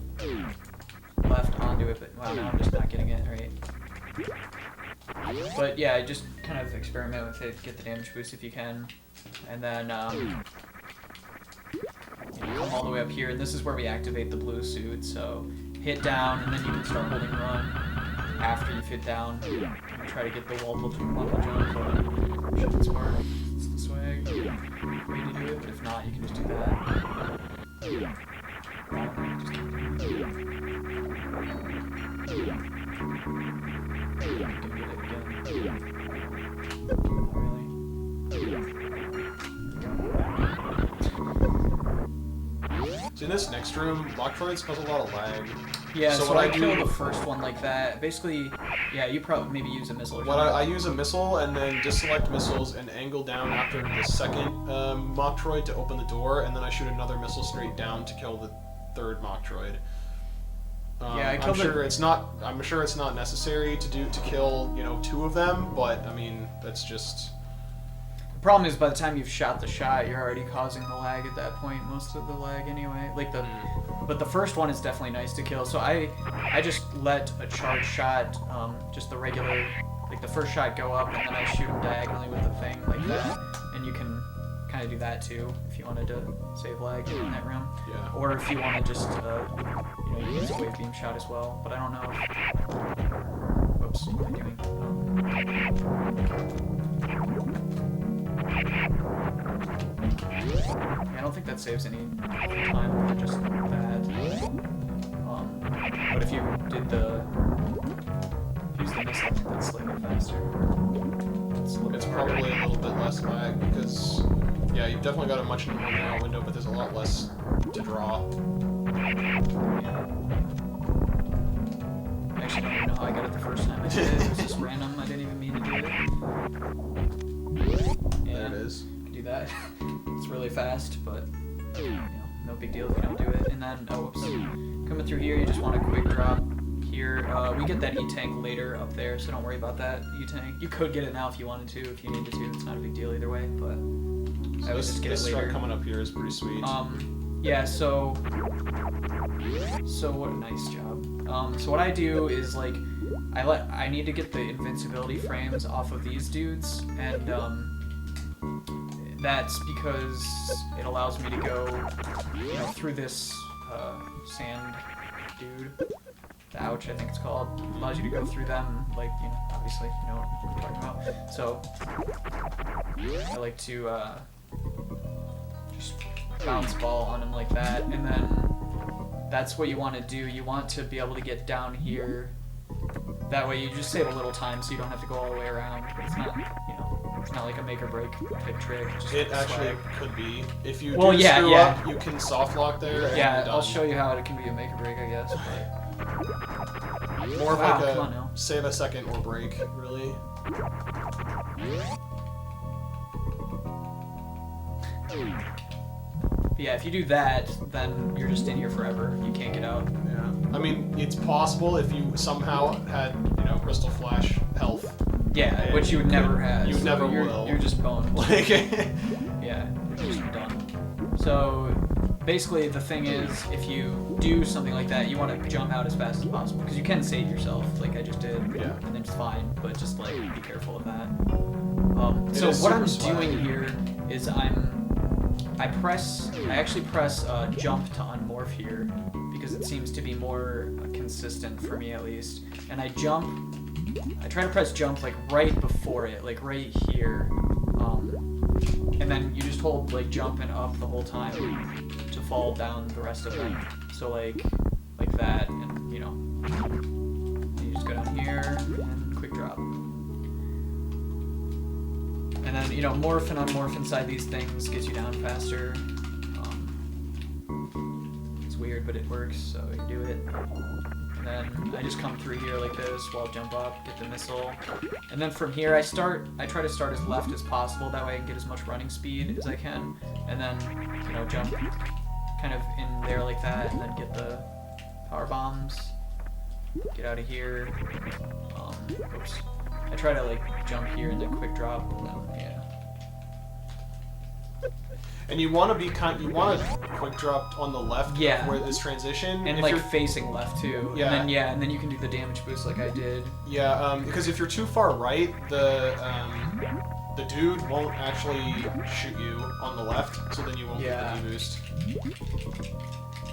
left onto it, but wow, now I'm just not getting it right. But yeah, just kind of experiment with it, get the damage boost if you can, and then come all the way up here, and this is where we activate the blue suit. So hit down, and then you can start holding run after you've hit down. Try to get the wall jump, but shouldn't spark. It's the swag way to do it, but if not, you can just do that. Just So in this next room, Metroids cause a lot of lag. Yeah, so what I do- kill the first one like that. Basically, yeah, you probably maybe use a missile or What something. I use a missile and then deselect missiles and angle down after the second Metroid to open the door, and then I shoot another missile straight down to kill the third Metroid. Yeah, I I'm killed sure it's not. I'm sure it's not necessary to kill 2 of them, but I mean that's just. The problem is by the time you've shot the shot, you're already causing the lag at that point. Most of the lag anyway. But the first one is definitely nice to kill. So I just let a charge shot, just the regular, like the first shot go up, and then I shoot him diagonally with the thing like that. And you can kind of do that too if you wanted to save lag in that room. Yeah. Or if you want to just, you use a wave beam shot as well. But I don't know. Whoops, what am I doing? I don't think that saves any time, but just that. But if you did use the missile, I think that's slightly faster. It's probably a little bit less lag because, yeah, you've definitely got a much more narrow window, but there's a lot less to draw. I actually don't even know how I got it the first time I did it. It was just random. I didn't even mean to do it. There it is. Do that. It's really fast, but no big deal if you don't do it. And then, whoops, coming through here, you just want a quick drop here. We get that E-tank later up there, so don't worry about that E-tank. You could get it now if you wanted to, if you needed to. It's not a big deal either way, but I would just get it This later. strat coming up here is pretty sweet. Yeah, so what a nice job. So what I do is like I need to get the invincibility frames off of these dudes, and that's because it allows me to go, through this sand dude. The ouch, I think it's called. It allows you to go through them, like, obviously, you know what I'm talking about. So I like to just bounce ball on him like that, and then that's what you want to do. You want to be able to get down here. That way you just save a little time so you don't have to go all the way around. It's not, it's not like a make or break type trick. Just It actually swag. could be. If you Well, do yeah, screw yeah. up, you can soft lock there. And Yeah, you're done. I'll show you how it can be a make or break, I guess. More of Wow, like come on now. a save a second or break, really. But yeah, if you do that, then you're just in here forever. You can't get out. Yeah. I mean, it's possible if you somehow had, Crystal Flash health. Yeah, And which you would never have. You so never you're, will. You're just boned. Like, Yeah, you're just done. So basically the thing is, if you do something like that, you want to jump out as fast as possible, because you can save yourself, like I just did, Yeah. and then it's fine, but just like be careful of that. It So is what I'm super swag. doing here is I actually press jump to unmorph here, because it seems to be more consistent for me at least, and I try to press jump like right before it, like right here, and then you just hold like jump and up the whole time to fall down the rest of them. So like that, and you just go down here and quick drop. And then morph and unmorph inside these things gets you down faster. It's weird, but it works, so you do it. And then I just come through here like this, while jump up, get the missile. And then from here I try to start as left as possible, that way I can get as much running speed as I can. And then, jump kind of in there like that, and then get the power bombs. Get out of here. Oops. I try to jump here and then quick drop, and then, and you want to quick drop on the left Yeah. where this transition. and If you're- facing left too. Yeah. And then you can do the damage boost like I did. Yeah, because if you're too far right, the dude won't actually shoot you on the left, so then you won't Yeah. get the D-boost.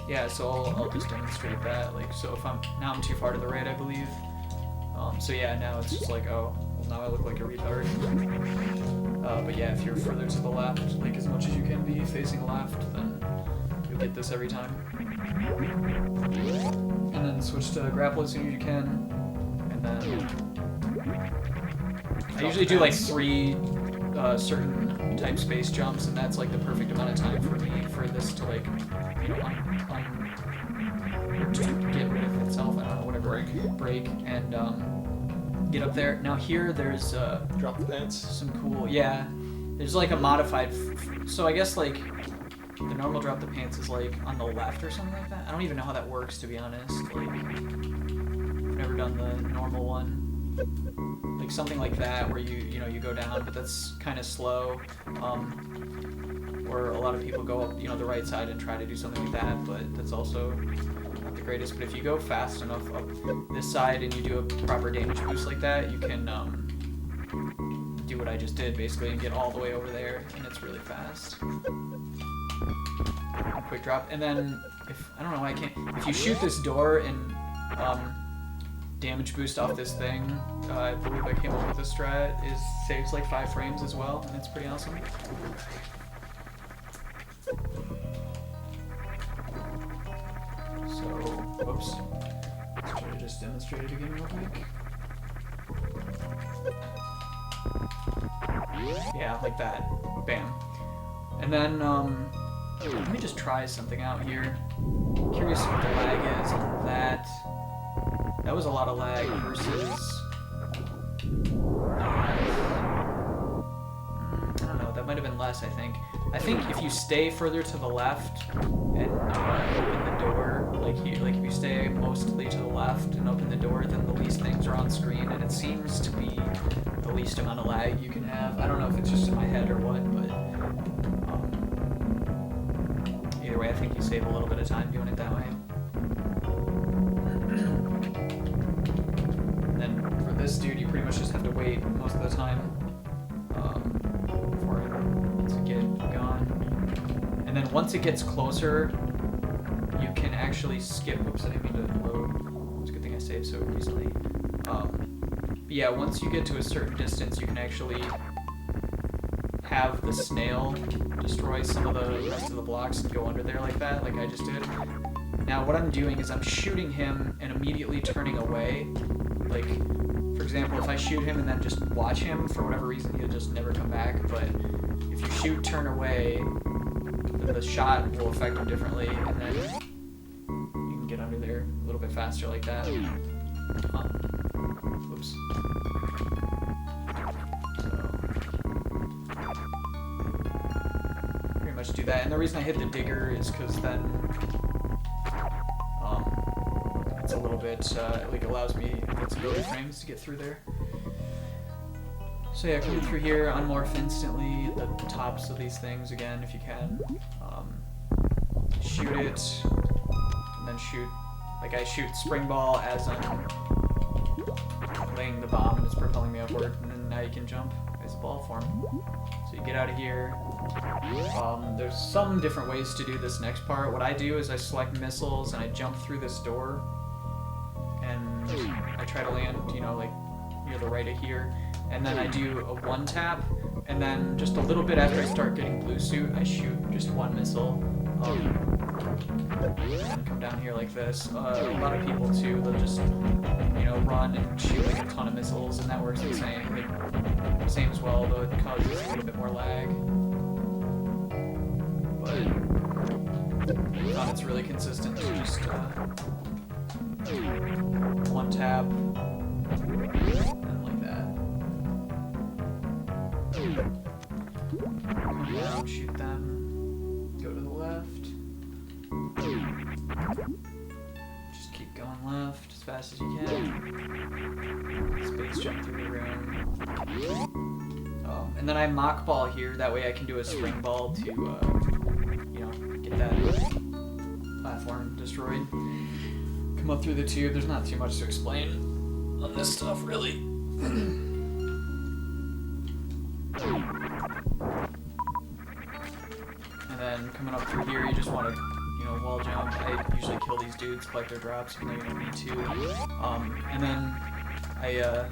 Yeah, so I'll just demonstrate that. So if I'm too far to the right, I believe. So yeah, now it's just like, oh, well, now I look like a retard. But yeah, if you're further to the left, as much as you can be facing left, then you'll get this every time. And then switch to grapple as soon as you can. And then I usually do 3 certain type space jumps, and that's like the perfect amount of time for me for this to like, you know, or to get rid of itself. I don't know, whatever. Break and get up there. Now here there's Drop the pants. some cool, yeah. There's like a modified, so I guess like the normal drop the pants is like on the left or something like that. I don't even know how that works, to be honest. Like, I've never done the normal one. Like something like that where you know you go down, but that's kind of slow. Or a lot of people go up, you know, the right side and try to do something like that, but that's also not the greatest. But if you go fast enough up this side and you do a proper damage boost like that, you can do what I just did basically and get all the way over there, and it's really fast. Quick drop, and then if I don't know why I can't. If you shoot this door and damage boost off this thing, I believe I came up with a strat, is saves like 5 frames as well, and it's pretty awesome. So, whoops. Let's try to just demonstrate it again real quick. Yeah, like that. Bam. And then, let me just try something out here. Curious what the lag is on that. That was a lot of lag versus... I don't know, that might have been less, I think. I think if you stay further to the left and open the door, like here, like if you stay mostly to the left and open the door, then the least things are on screen, and it seems to be the least amount of lag you can have. I don't know if it's just in my head or what, but either way, I think you save a little bit of time doing it that way. And then for this dude, you pretty much just have to wait most of the time for it to get gone. And then once it gets closer, you can actually skip. Oops, I didn't mean to load. It's a good thing I saved so recently. But yeah, once you get to a certain distance, you can actually have the snail destroy some of the rest of the blocks and go under there like that, like I just did. Now what I'm doing is I'm shooting him and immediately turning away. Like, for example, if I shoot him and then just watch him, for whatever reason he'll just never come back, but if you shoot, turn away, then the shot will affect him differently, and then you can get under there a little bit faster like that. Oops. Much do that, and the reason I hit the digger is because then it's a little bit like allows me invincibility frames to get through there. So yeah, coming through here, unmorph instantly the tops of these things again if you can. Shoot it, and then shoot. Like I shoot spring ball as I'm laying the bomb, and it's propelling me upward, and then now you can jump as a ball form. So you get out of here. There's some different ways to do this next part. What I do is I select missiles and I jump through this door, and I try to land, you know, like near the right of here, and then I do a 1 tap, and then just a little bit after I start getting blue suit, I shoot just 1 missile, and come down here like this. A lot of people too, they'll just, you know, run and shoot like a ton of missiles, and that works the same. Like, same as well, though it causes a little bit more lag. But I found it's really consistent to just 1 tap and like that. Come down, shoot them, go to the left. Just keep going left as fast as you can. Space jump through the room. And then I mock ball here, that way I can do a spring ball to, you know, get that platform destroyed. Come up through the tube, there's not too much to explain on this stuff, really. And then coming up through here, you just want to, you know, wall jump. I usually kill these dudes, collect their drops, even though you don't need to. And then I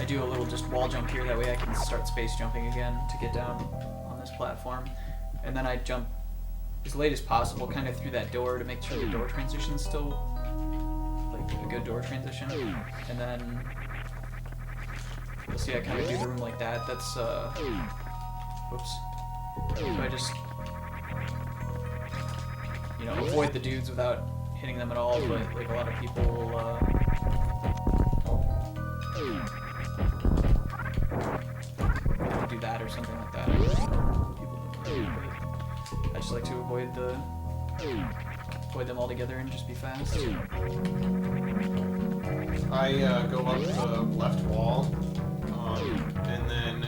do a little just wall jump here, that way I can start space jumping again to get down on this platform. And then I jump as late as possible, kind of through that door to make sure the door transition is still like a good door transition. And then you'll see I kind of do the room like that. That's whoops. So I just, you know, avoid the dudes without hitting them at all, but like a lot of people will do that or something like that. People don't really, but I just like to avoid them all together and just be fast. I go up the left wall, and then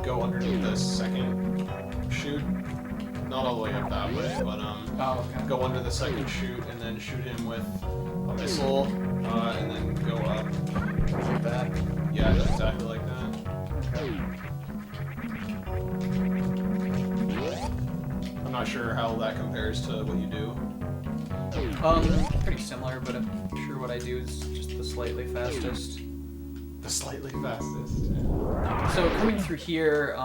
go underneath the second chute. Not all the way up that way, but Oh, okay. go under the second chute and then shoot him with a missile, and then go up. Like that. Yeah, exactly like that. Okay. I'm not sure how that compares to what you do. Pretty similar, but I'm sure what I do is just the slightly fastest. The slightly fastest. So coming through here,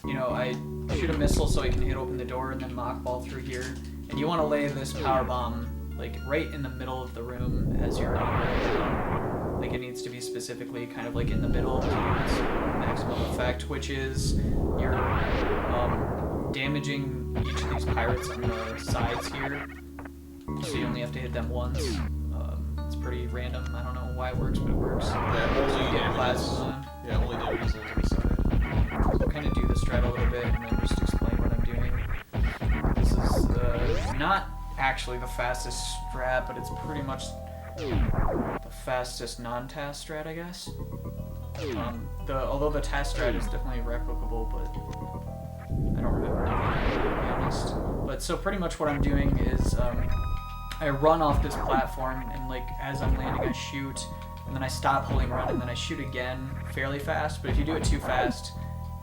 you know, I shoot a missile so I can hit open the door and then mock ball through here. And you want to lay this power bomb like right in the middle of the room as you're on. Like it needs to be specifically kind of like in the middle to use maximum effect, which is you're damaging each of these pirates on the sides here. So you only have to hit them once. It's pretty random. I don't know why it works, but it works. Yeah, only damages. Yeah, only damages on the side. So I'll kind of do the strat a little bit and then just explain what I'm doing. This is not actually the fastest strat, but it's pretty much the fastest non-task strat, I guess. Although the task strat is definitely replicable, but I don't remember anything, to be honest. But so pretty much what I'm doing is I run off this platform, and like as I'm landing I shoot, and then I stop holding run, and then I shoot again fairly fast. But if you do it too fast,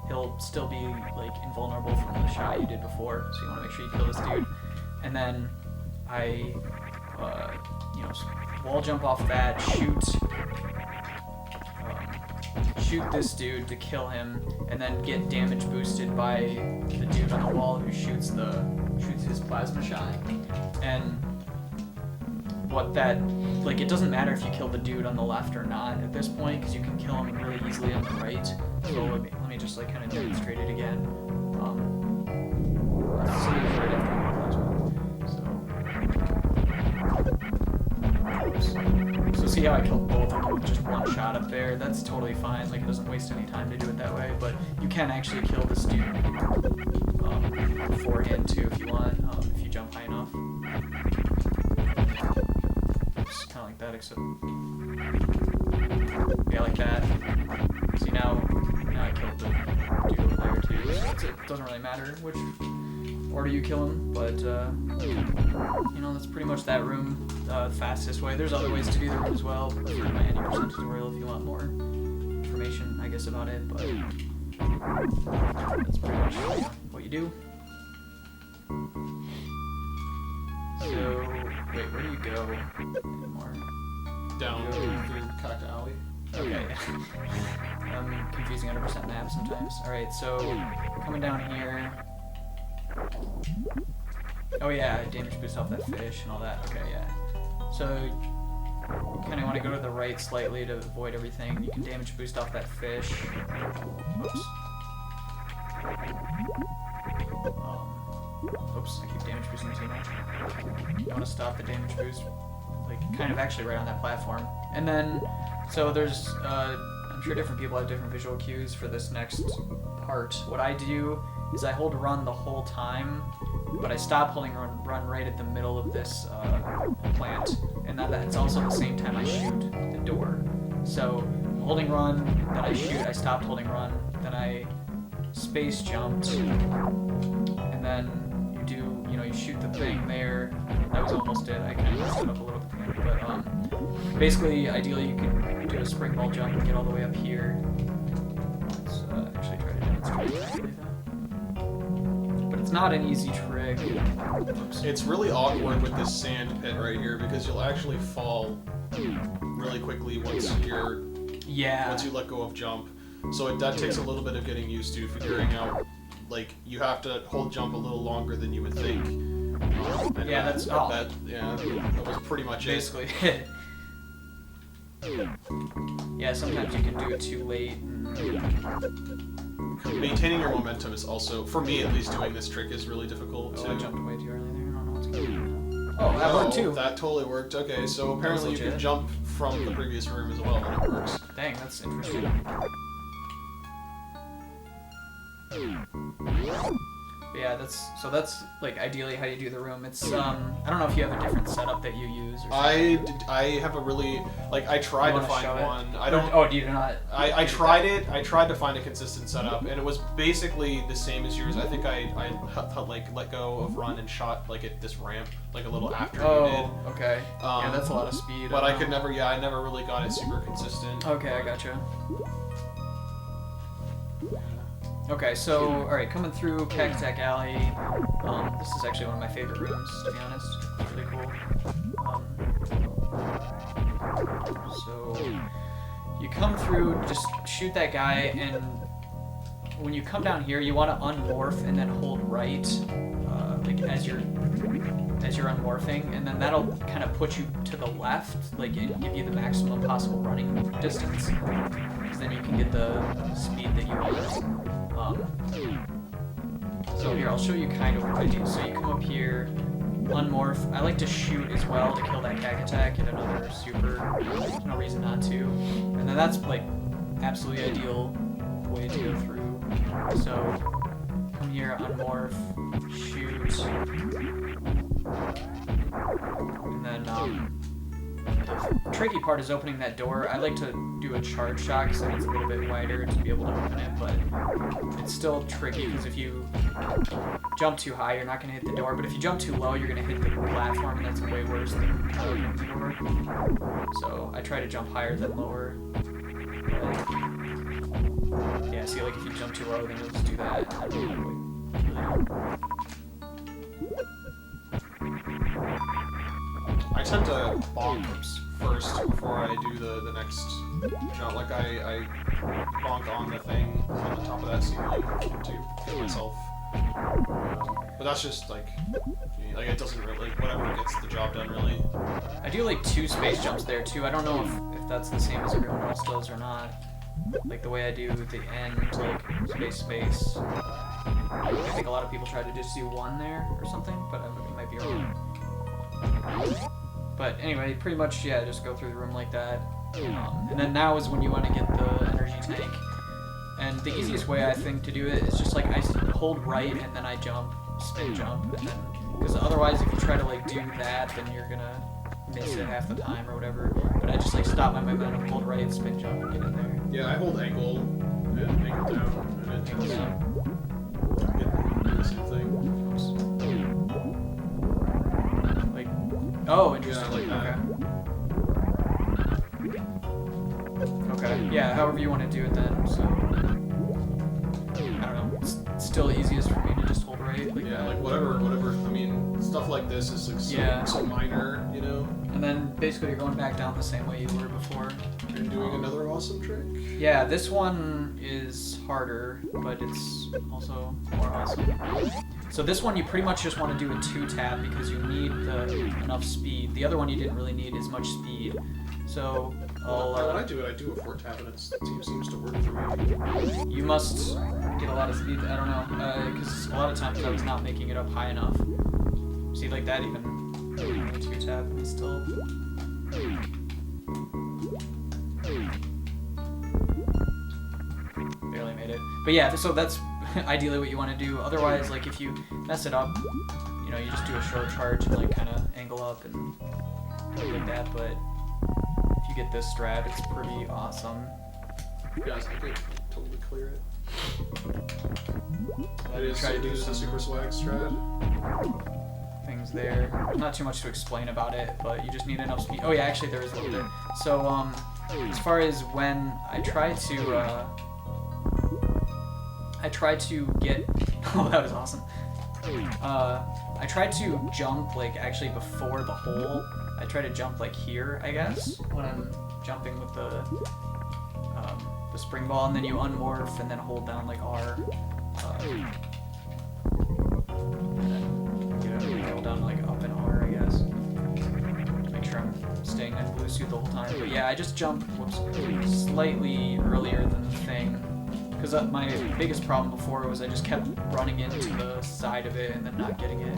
he'll still be like invulnerable from the shot you did before, so you want to make sure you kill this dude. And then I you know, wall jump off that, shoot this dude to kill him, and then get damage boosted by the dude on the wall who shoots his plasma shot. And what that, like, it doesn't matter if you kill the dude on the left or not at this point, because you can kill him really easily on the right. So let me just like kind of demonstrate it again. Save right after the plasma. So see how I killed both of them with just one shot up there? That's totally fine. Like, it doesn't waste any time to do it that way. But you can actually kill this dude beforehand too if you want, if you jump high enough. It's kind of like that, except yeah, like that. See, now I killed the dude over there too. So it doesn't really matter which order you kill him, but you know, that's pretty much that room, the fastest way. There's other ways to do the room as well. Refer to my 90% tutorial if you want more information, I guess, about it. But that's pretty much what you do. So, wait, where do you go anymore? Down through Cacta Alley. Okay. I'm confusing 100% maps sometimes. Alright, so coming down here. Oh yeah, damage boost off that fish and all that. Okay, yeah. So you kind of want to go to the right slightly to avoid everything. You can damage boost off that fish. Oops. Oops, I keep damage boosting too much. You want to stop the damage boost, like kind of actually right on that platform. And then, so there's, I'm sure different people have different visual cues for this next part. What I do is I hold run the whole time, but I stop holding run right at the middle of this plant, and that's also the same time I shoot the door. So holding run, then I shoot, I stopped holding run, then I space jumped, and then you shoot the thing there. That was almost it. I kind of messed it up a little bit, but basically, ideally, you can do a spring ball jump and get all the way up here. Let's actually try to demonstrate that. But it's not an easy trick. Oops. It's really awkward with this sand pit right here because you'll actually fall really quickly once you let go of jump. So that takes a little bit of getting used to, figuring out. Like, you have to hold jump a little longer than you would think. Yeah, that was pretty much basically it. Yeah, sometimes you can do it too late. Maintaining your momentum is also, for me at least, doing this trick is really difficult Oh, too. I jumped way too early there. I don't know what's going on. Oh, that worked too. That totally worked. Okay, so apparently you can legit. jump from the previous room as well, and it works. Dang, that's interesting. But yeah, that's like ideally how you do the room. It's I don't know if you have a different setup that you use. Or something. I have a really I tried to find one. I don't. Oh, do you not? I tried it. I tried to find a consistent setup, and it was basically the same as yours. I think I let go of run and shot at this ramp a little after you did. Oh, okay. Yeah, that's a lot of speed. But I could never. Yeah, I never really got it super consistent. Okay, I gotcha. Okay, so, alright, coming through Cactac Alley. This is actually one of my favorite rooms, to be honest. It's really cool. So, you come through, just shoot that guy, and when you come down here, you want to unmorph and then hold right, as you're unmorphing, and then that'll kind of put you to the left, and give you the maximum possible running distance, because then you can get the speed that you want. So here, I'll show you kind of what I do. So you come up here, unmorph. I like to shoot as well to kill that Cactac and another super. There's no reason not to. And then that's absolutely ideal way to go through. So come here, unmorph, shoot, and then the tricky part is opening that door. I like to do a charge shot because then it's a little bit wider to be able to open it, but it's still tricky because if you jump too high, you're not going to hit the door, but if you jump too low, you're going to hit the platform, and that's way worse than opening the door. So I try to jump higher than lower. But yeah, see, if you jump too low, then you'll just do that. I tend to bonk first before I do the next jump. I bonk on the thing on the top of that ceiling to get myself. But that's just it doesn't really whatever gets the job done really. I do 2 space jumps there too. I don't know if that's the same as everyone else does or not. The way I do the end, space. I think a lot of people try to just do 1 there or something, but I might be wrong. But anyway, pretty much, yeah, just go through the room like that. And then now is when you want to get the energy tank. And the easiest way, I think, to do it is just I hold right and then I jump, spin jump, and then, because otherwise if you try to do that, then you're gonna miss it half the time or whatever. But I just stop my momentum, hold right, spin jump, and get in there. Yeah, I hold angle and angle down, and it Angle down. get the same thing. Oops. Oh, interesting. Yeah, that. Okay. Yeah, however you want to do it then. So I don't know. It's still easiest for me to just hold right. Whatever. I mean, stuff like this is so minor, you know. And then basically you're going back down the same way you were before. And doing another awesome trick. Yeah, this one is harder, but it's also more awesome. So this one you pretty much just want to do a 2-tap because you need enough speed. The other one you didn't really need as much speed. So when I do it, I do a 4-tap, and it seems to work for me. You must get a lot of speed. I don't know, because a lot of times I was not making it up high enough. See, that even 2-tap and still. Barely made it. But yeah, so that's ideally what you want to do. Otherwise, if you mess it up, you just do a short charge and kind of angle up and like that. But if you get this strat, it's pretty awesome. Guys, I could totally clear it. It is try to do some super swag strat. Things there. Not too much to explain about it, but you just need enough speed. Oh yeah, actually there is a little bit. So as far as when I try to get oh, that was awesome. I try to jump actually before the hole. I try to jump here, I guess, when I'm jumping with the spring ball, and then you unmorph and then hold down R. And then hold down up and R, I guess. Make sure I'm staying in blue suit the whole time. But yeah, I just jump slightly earlier than the thing. Because my biggest problem before was I just kept running into the side of it and then not getting it.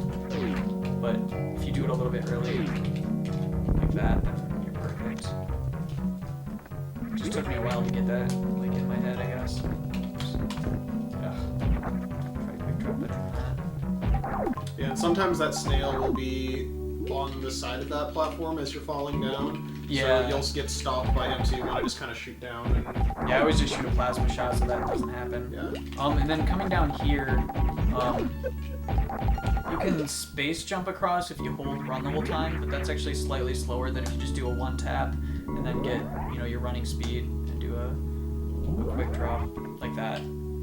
But if you do it a little bit early, like that, then you're perfect. It just took me a while to get that, like, in my head, I guess. Try to quick drop better than that. Yeah, and sometimes that snail will be on the side of that platform as you're falling down. Yeah. So you'll get stopped by him, so you want to just kind of shoot down. And... Yeah, I always just shoot a plasma shot so that doesn't happen. Yeah. And then coming down here, you can space jump across if you hold run the whole time, but that's actually slightly slower than if you just do a one tap and then get, you know, your running speed and do a quick drop like that.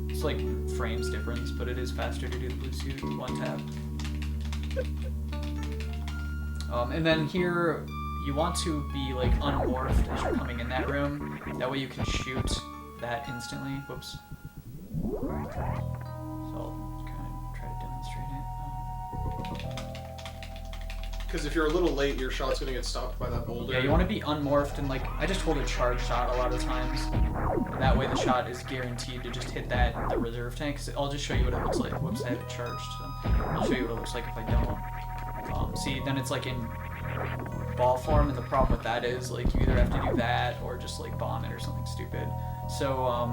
It's like frames difference, but it is faster to do the blue suit one tap. And then here, you want to be like unmorphed as you're coming in that room. That way you can shoot that instantly. Whoops. So I'll kind of try to demonstrate it. Because if you're a little late, your shot's going to get stopped by that boulder. Yeah, you want to be unmorphed, and like, I just hold a charge shot a lot of times. And that way the shot is guaranteed to just hit the reserve tank. So I'll just show you what it looks like. Whoops, I have it charged. So I'll show you what it looks like if I don't. See, then it's like in ball form, and the problem with that is like you either have to do that or just like bomb it or something stupid. So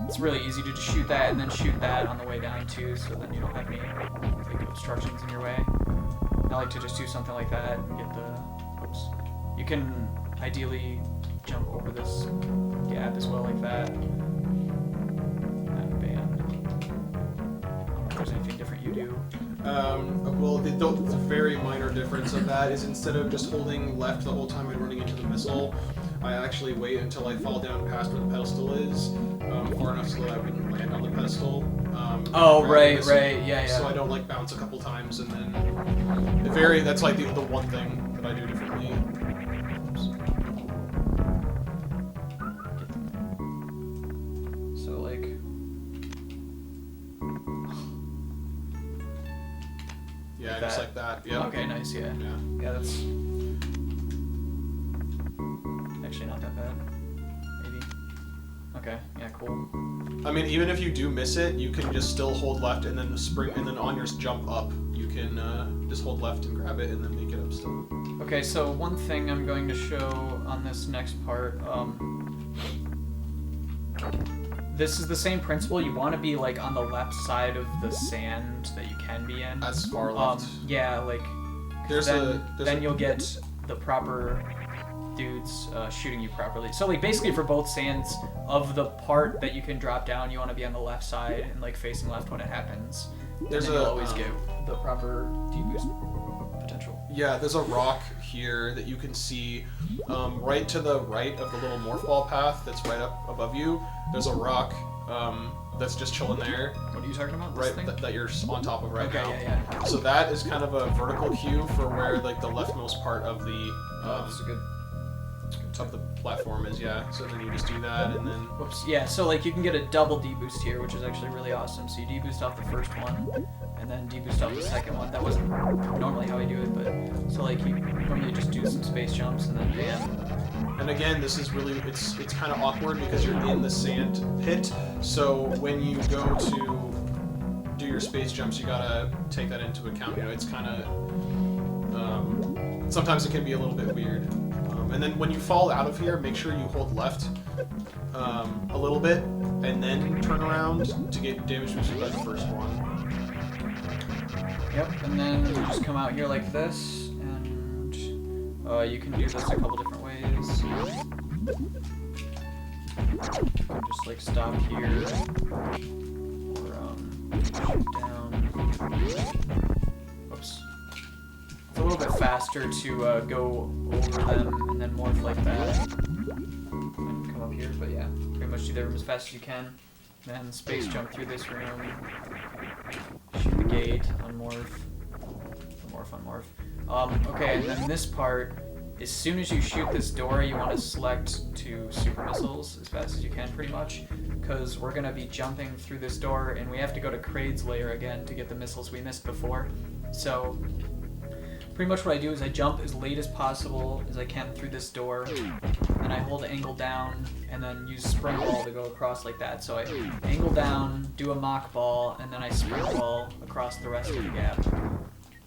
it's really easy to just shoot that and then shoot that on the way down too, so then you don't have any like obstructions in your way. I like to just do something like that and get the... Oops. You can ideally jump over this gap as well like that. And bam. I don't know if there's anything different you do. Well, the very minor difference of that is instead of just holding left the whole time and running into the missile, I actually wait until I fall down past where the pedestal is, far enough so that I wouldn't land on the pedestal. Right, yeah. So I don't like bounce a couple times and then that's like the one thing that I do differently. So like... Yeah, just like that. Yeah. Okay, nice. Yeah. Yeah, that's actually not that bad. Maybe. Okay. Yeah. Cool. I mean, even if you do miss it, you can just still hold left and then spring, and then on your jump up, you can just hold left and grab it and then make it up still. Okay. So one thing I'm going to show on this next part. This is the same principle. You want to be like on the left side of the sand that you can be in. As far left. Yeah, like then you'll get the proper dudes shooting you properly. So like basically for both sands of the part that you can drop down, you want to be on the left side and like facing left when it happens. You'll always get the proper deboost potential. Yeah, there's a rock here that you can see right to the right of the little morph ball path that's right up above you. There's a rock that's just chilling there. What are you talking about? Right, that you're on top of right now. Yeah. So that is kind of a vertical cue for where like the leftmost part of the that's a good of the platform is. Yeah. So then you just do that and then. Whoops. Yeah. So like you can get a double deboost here, which is actually really awesome. So you deboost off the first one, and then deboost off the second one. That wasn't normally how I do it, but so like you normally just do some space jumps and then bam. And again, this is really, it's kind of awkward because you're in the sand pit, so when you go to do your space jumps, you gotta take that into account. You know, it's kind of, sometimes it can be a little bit weird. And then when you fall out of here, make sure you hold left a little bit, and then turn around to get damage boosted by the first one. Yep, and then you just come out here like this, and you can do this a couple different ways. You can just like stop here, or shoot down. Oops. It's a little bit faster to go over them and then morph like that. And come up here, but yeah, pretty much do the room as fast as you can. Then space jump through this room. Shoot the gate, unmorph. Unmorph. Okay, and then this part, as soon as you shoot this door, you want to select to super missiles as fast as you can, pretty much, because we're going to be jumping through this door, and we have to go to Kraid's lair again to get the missiles we missed before. So pretty much what I do is I jump as late as possible as I can through this door, and I hold angle down, and then use spring ball to go across like that. So I angle down, do a mock ball, and then I spring ball across the rest of the gap.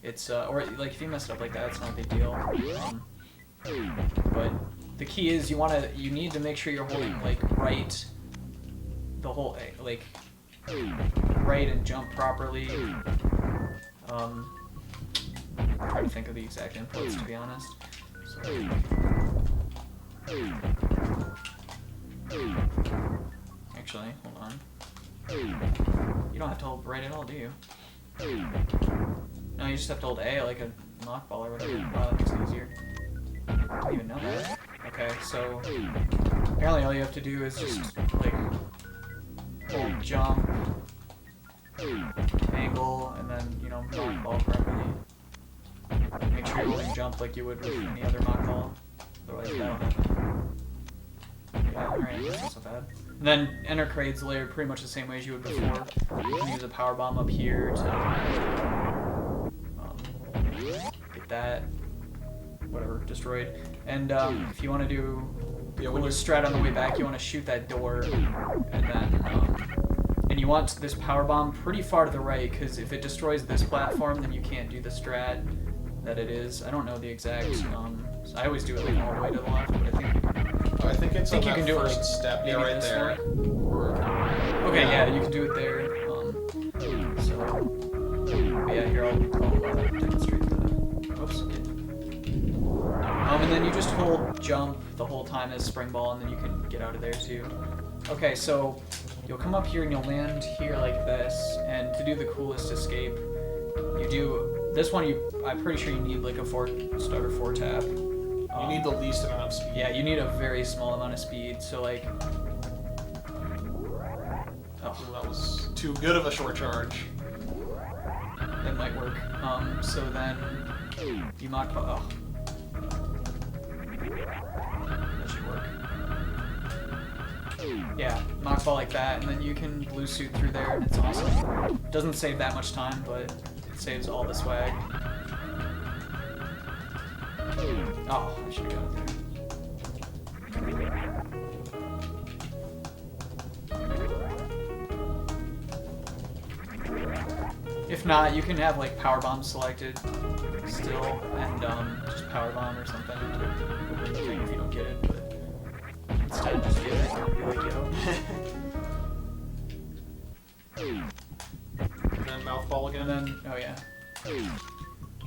It's or like if you mess it up like that, it's not a big deal. But the key is you need to make sure you're holding like right the whole like right and jump properly. I'm trying to think of the exact inputs, to be honest. So, actually, hold on. You don't have to hold right at all, do you? No, you just have to hold A like a knock ball or whatever. Wow, that makes it easier. I didn't even know that. Okay, so apparently all you have to do is just like hold jump, angle, and then knock ball properly. Make sure you're holding jump like you would with any other knock ball. Otherwise that'll happen. Yeah, alright, that's not so bad. And then enter crates layered pretty much the same way as you would before. You can use a power bomb up here to get that whatever destroyed. And if you want to do when you strat on the way back, you want to shoot that door, and then and you want this power bomb pretty far to the right, because if it destroys this platform, then you can't do the strat that it is. I don't know the exact. I always do it like all the way to the left, but I think it's on you that can do it first like step. Yeah, maybe right this there. Okay, yeah, you can do it there. But yeah, here I'll demonstrate the. Oops. And then you just hold jump the whole time as spring ball, and then you can get out of there too. Okay, so you'll come up here and you'll land here like this, and to do the coolest escape, you do this one. I'm pretty sure you need like a starter 4-tap. You need the least amount of speed. Yeah, you need a very small amount of speed. So like, oh, that was too good of a short charge. That might work. So then you mock ball. Oh. That should work. Yeah, mock ball like that, and then you can blue suit through there, and it's awesome. Doesn't save that much time, but it saves all the swag. Oh, I should have got it there. If not, you can have like power bomb selected still, and just power bomb or something to win the thing if you don't get it. But instead, just get it and be like, yo. And then mouth ball again. And then, oh yeah.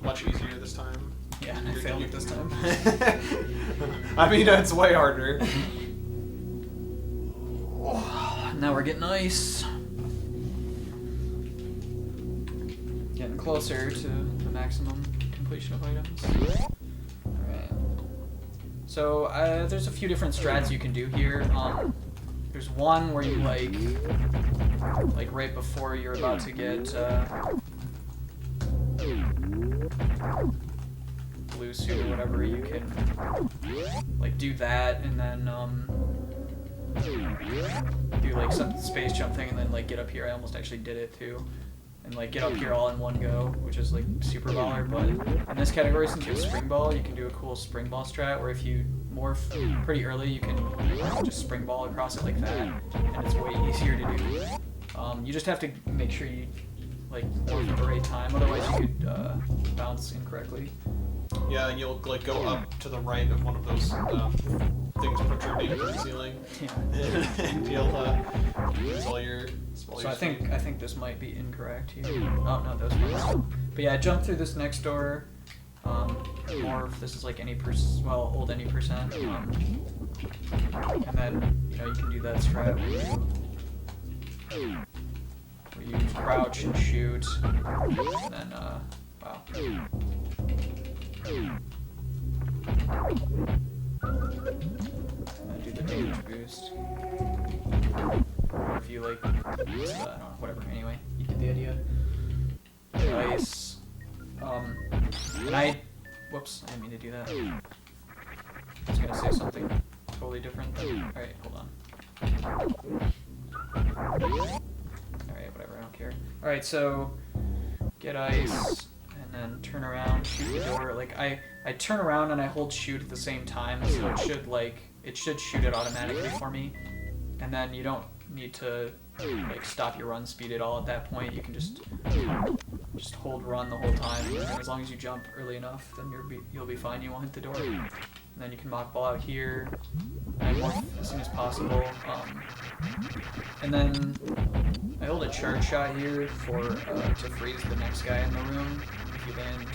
Much easier this time. Yeah, I failed it this time. I mean, it's way harder. Now we're getting ice. Getting closer to the maximum completion of items. Alright. So, there's a few different strats you can do here. There's one where you like right before you're about to get blue suit or whatever, you can like do that, and then do like some space jump thing, and then like get up here. I almost actually did it too, and like get up here all in one go, which is like super baller. But in this category, since you have spring ball, you can do a cool spring ball strat where if you morph pretty early, you can just spring ball across it like that, and it's way easier to do. You just have to make sure you like morph at the right time, otherwise you could bounce incorrectly. Yeah, and you'll like go up to the right of one of those things protruding from the ceiling. Yeah. And you'll use all your. So I think this might be incorrect here. Oh no, those ones. But yeah, jump through this next door. Morph. This is like any hold any percent. And then you can do that strat where you crouch and shoot, and then wow. And do the damage boost. Or if you like, I don't know, whatever. Anyway, you get the idea. Nice. And whoops, I didn't mean to do that. I was gonna say something totally different. Alright, hold on. Alright, whatever, I don't care. Alright, so get ice, and and turn around, shoot the door. Like I turn around and I hold shoot at the same time, so it should shoot it automatically for me. And then you don't need to like stop your run speed at all at that point. You can just hold run the whole time. And as long as you jump early enough, then you'll be fine. You won't hit the door. And then you can mock ball out here. And morph as soon as possible. And then I hold a charge shot here to freeze the next guy in the room. If you land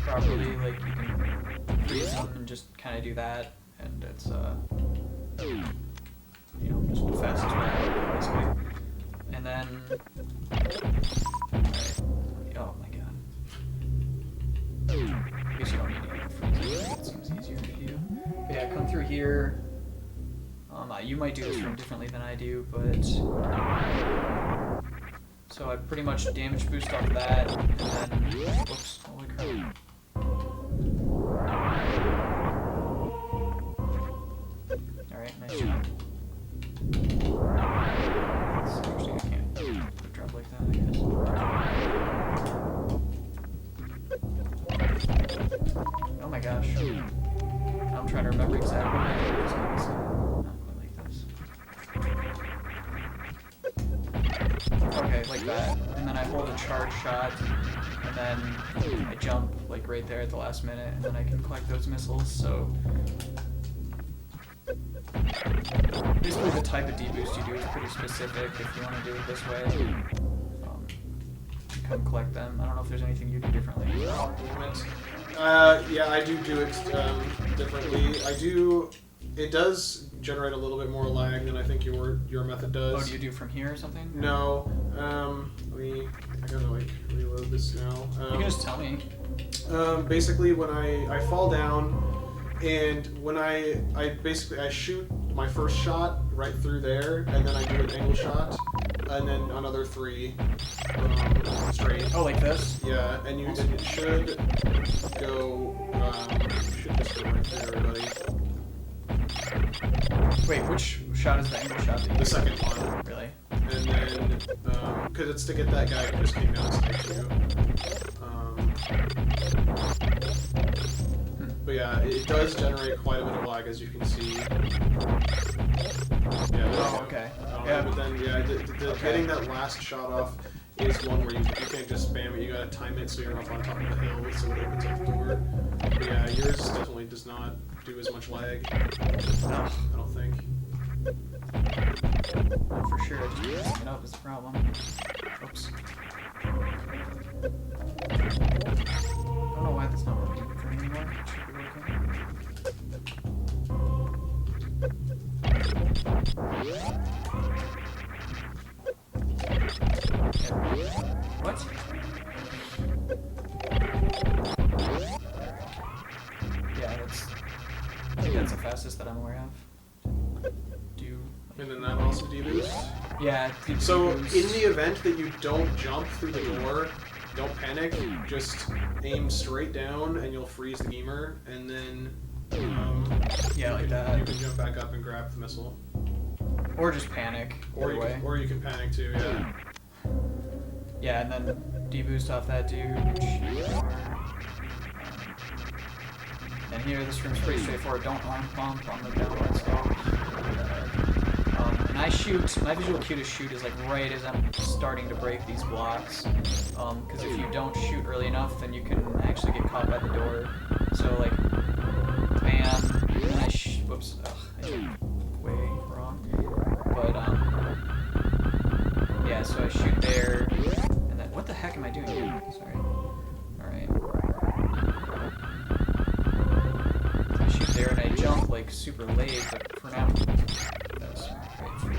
properly, like you can freeze them and just kind of do that, and it's you know, just the fastest way out, basically. And then, oh my god. I guess you don't need to get freezing. It seems easier to do. But yeah, come through here. You might do this room differently than I do, but so I pretty much damage boost off that, and then whoops, holy crap. Alright, nice job. It's interesting, I can't put a drop like that, I guess. Oh my gosh. I'm trying to remember exactly what I did. It's not quite like this. Okay, like that. And then I hold a charge shot, and then I jump like right there at the last minute, and then I can collect those missiles, so basically the type of deboost you do is pretty specific. If you want to do it this way, you come collect them. I don't know if there's anything you do differently. Oh, damn it. Yeah, I do it differently. It does generate a little bit more lag than I think your method does. Oh, do you do from here or something? No. I gotta like reload this now. You can just tell me. Basically, when I fall down, and when I shoot my first shot right through there, and then I do an angle shot, and then another 3 straight. Oh, like this? Yeah, and it should go. Should just go right there, everybody. Wait, which shot is the angle shot? That you The do? second one. Really? And then, because it's to get that guy who just came down stage 2. But yeah, it does generate quite a bit of lag, as you can see. Yeah. Oh, okay. Yeah. But then, yeah, getting that last shot off is one where you can't just spam it. You gotta time it so you're up on top of the hill, so it opens up the door. But yeah, yours definitely does not do as much lag. No. I don't think. No, for sure. Just messing it up is the problem. Oops. I don't know why that's not working for me anymore. It should be working. What? Yeah, I think that's the fastest that I'm aware of. And then that also deboosts? Yeah. So, deboost. in the event that you don't jump through the door, don't panic, just aim straight down and you'll freeze the gamer, and then yeah, like that. You can jump back up and grab the missile. Or just panic. Or you can panic too, yeah. Yeah, and then deboost off that dude. And here, this room's pretty straightforward. Don't arm pump on the downward slope. And I shoot, my visual cue to shoot is like right as I'm starting to break these blocks. Because if you don't shoot early enough, then you can actually get caught by the door. So like, bam, and then I whoops, I jumped way wrong. But yeah, so I shoot there, and then, what the heck am I doing here? Sorry. Alright. I shoot there and I jump like super late, but for now, that's right. For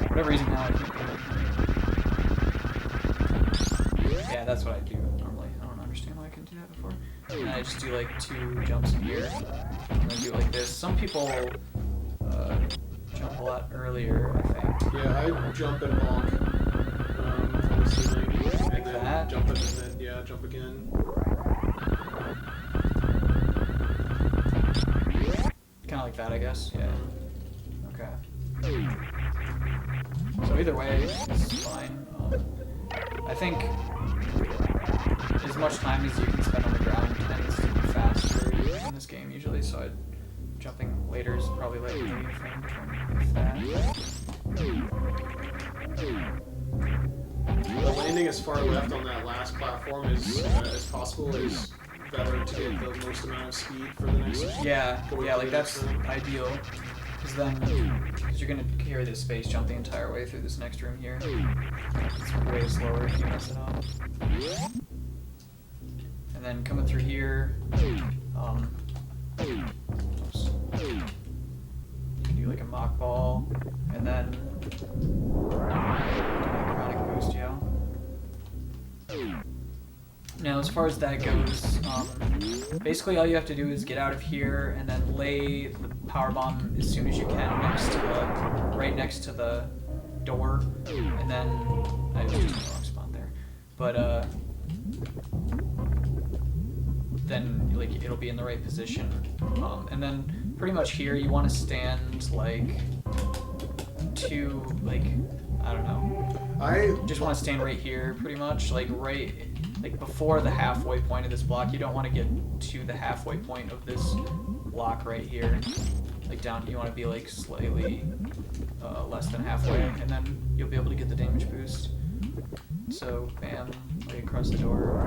whatever reason now I can't do it. Yeah, that's what I do normally. I don't understand why I couldn't do that before. And I just do like 2 jumps in here. I'm gonna do it like this. Some people jump a lot earlier, I think. Yeah, I jump and walk from the ceiling, and then that? jump it, and then, yeah, jump again. Kind of like that, I guess. Yeah. Okay. So either way, it's fine. I think as much time as you can spend on the ground tends to be faster in this game usually, so jumping later is probably like maybe a frame if that. The landing as far left on that last platform as possible is better to get the most amount of speed for the next. Yeah, like that's ideal. Because then, you're gonna carry this space jump the entire way through this next room here. It's way slower if you mess it up. And then coming through here, oops. You can do like a mock ball, and then chronic boost, yeah. Now, as far as that goes, basically all you have to do is get out of here and then lay the power bomb as soon as you can right next to the door, and then I just used the wrong spot there, but then like it'll be in the right position, and then pretty much here you want to stand like I don't know. I just want to stand right here, pretty much like before the halfway point of this block. You don't want to get to the halfway point of this block right here. Like down, you want to be like slightly less than halfway, and then you'll be able to get the damage boost. So, bam, right across the door.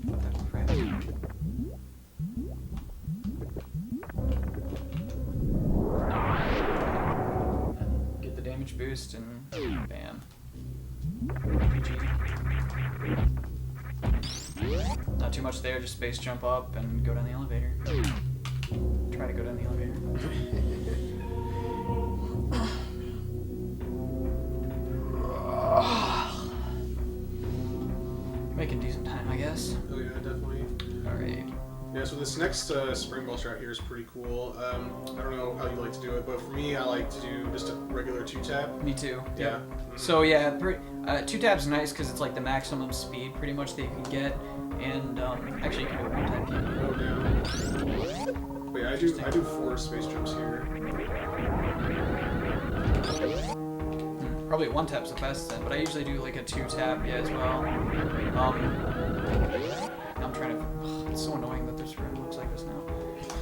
What the crap? And get the damage boost, and bam. Not too much there, just space jump up and go down the elevator. Try to go down the elevator. Making decent time, I guess. Oh yeah, definitely. Alright. Yeah, so this next spring ball strat here is pretty cool. I don't know how you like to do it, but for me, I like to do just a regular 2-tap. Me too. Yeah. Mm-hmm. So yeah, 2-tap's nice because it's like the maximum speed pretty much that you can get, and actually you can do a 1-tap. Oh yeah. Wait, I do 4 space jumps here. Probably a 1-tap's the best then, but I usually do like a 2-tap, as well. I'm trying to. It's so annoying that this room looks like this now.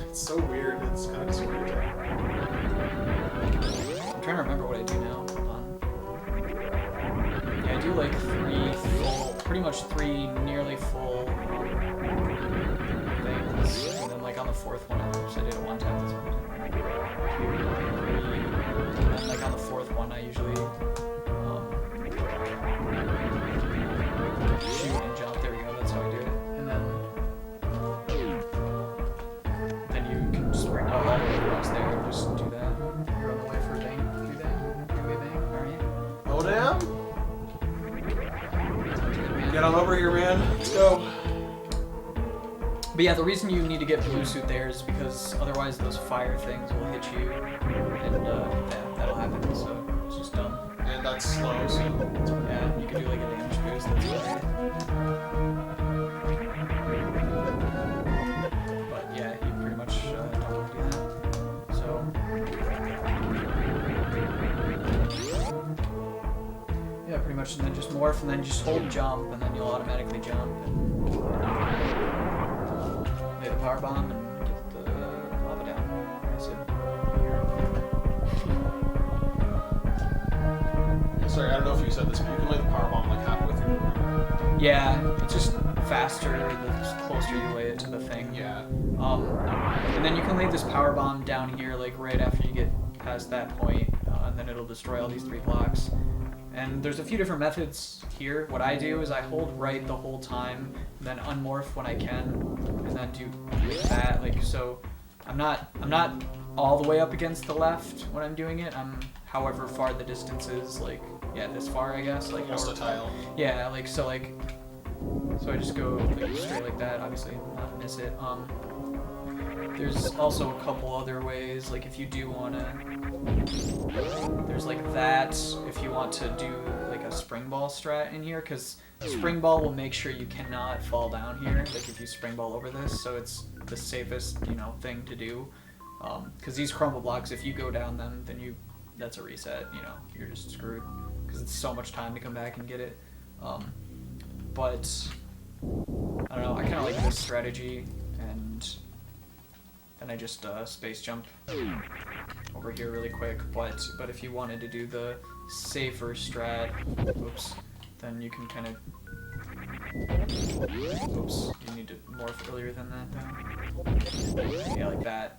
It's so weird. It's kind of disorienting. I'm trying to remember what I do now. Hold on. Yeah, I do like 3 full, pretty much 3 nearly full things, and then like on the 4th one, I did a 1-tap. That's what I did. 2, 3, and then like on the 4th one, I usually shoot and jump. There we go. That's how I do it. Then you can spring all the way across there and just do that. You're on the way for a bang. Do that. Do a bang. Alright. Oh damn! Get on over here, man. Let's go. But yeah, the reason you need to get blue suit there is because otherwise those fire things will hit you, and that'll happen. So it's just dumb. And that's slow, so yeah, you can do like a damage boost. That's right. But yeah, you pretty much don't want to do that. So yeah, pretty much, and then just morph, and then just hold jump, and then you'll automatically jump and hit the power bomb and get the lava down. sorry, I don't know if you said this, but you can lay the power bomb like halfway through the room. Yeah, it's just faster the closer you lay it to the thing. Yeah. And then you can lay this power bomb down here, like right after you get past that point, and then it'll destroy all these 3 blocks. And there's a few different methods here. What I do is I hold right the whole time, and then unmorph when I can, and then do like that. Like so, I'm not all the way up against the left when I'm doing it. I'm however far the distance is, like yeah, this far I guess. Like almost a tile. Yeah, like so I just go like straight like that. Obviously, not miss it. There's also a couple other ways. Like if you do wanna. There's like that if you want to do like a spring ball strat in here, because spring ball will make sure you cannot fall down here, like if you spring ball over this, so it's the safest, thing to do, because these crumble blocks, if you go down them, then that's a reset, you're just screwed, because it's so much time to come back and get it. but I don't know. I kind of like this strategy, and then I just space jump over here really quick. But if you wanted to do the safer strat, oops, then you can kind of. Oops, you need to morph earlier than that though. Yeah, like that.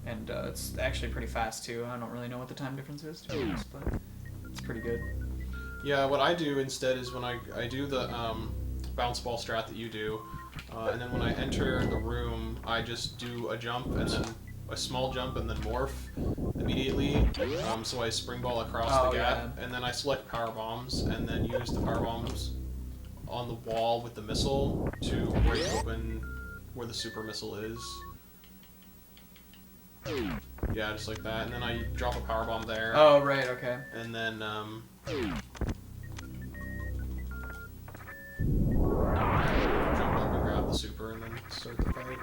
And it's actually pretty fast too. I don't really know what the time difference is, to be honest, but it's pretty good. Yeah, what I do instead is when I do the bounce ball strat that you do, and then when I enter the room, I just do a jump and then a small jump and then morph immediately. So I spring ball across the gap, and then I select power bombs and then use the power bombs on the wall with the missile to break open where the super missile is. Yeah, just like that, and then I drop a power bomb there. Oh, right, okay. And then jump up and grab the super and then start the fight.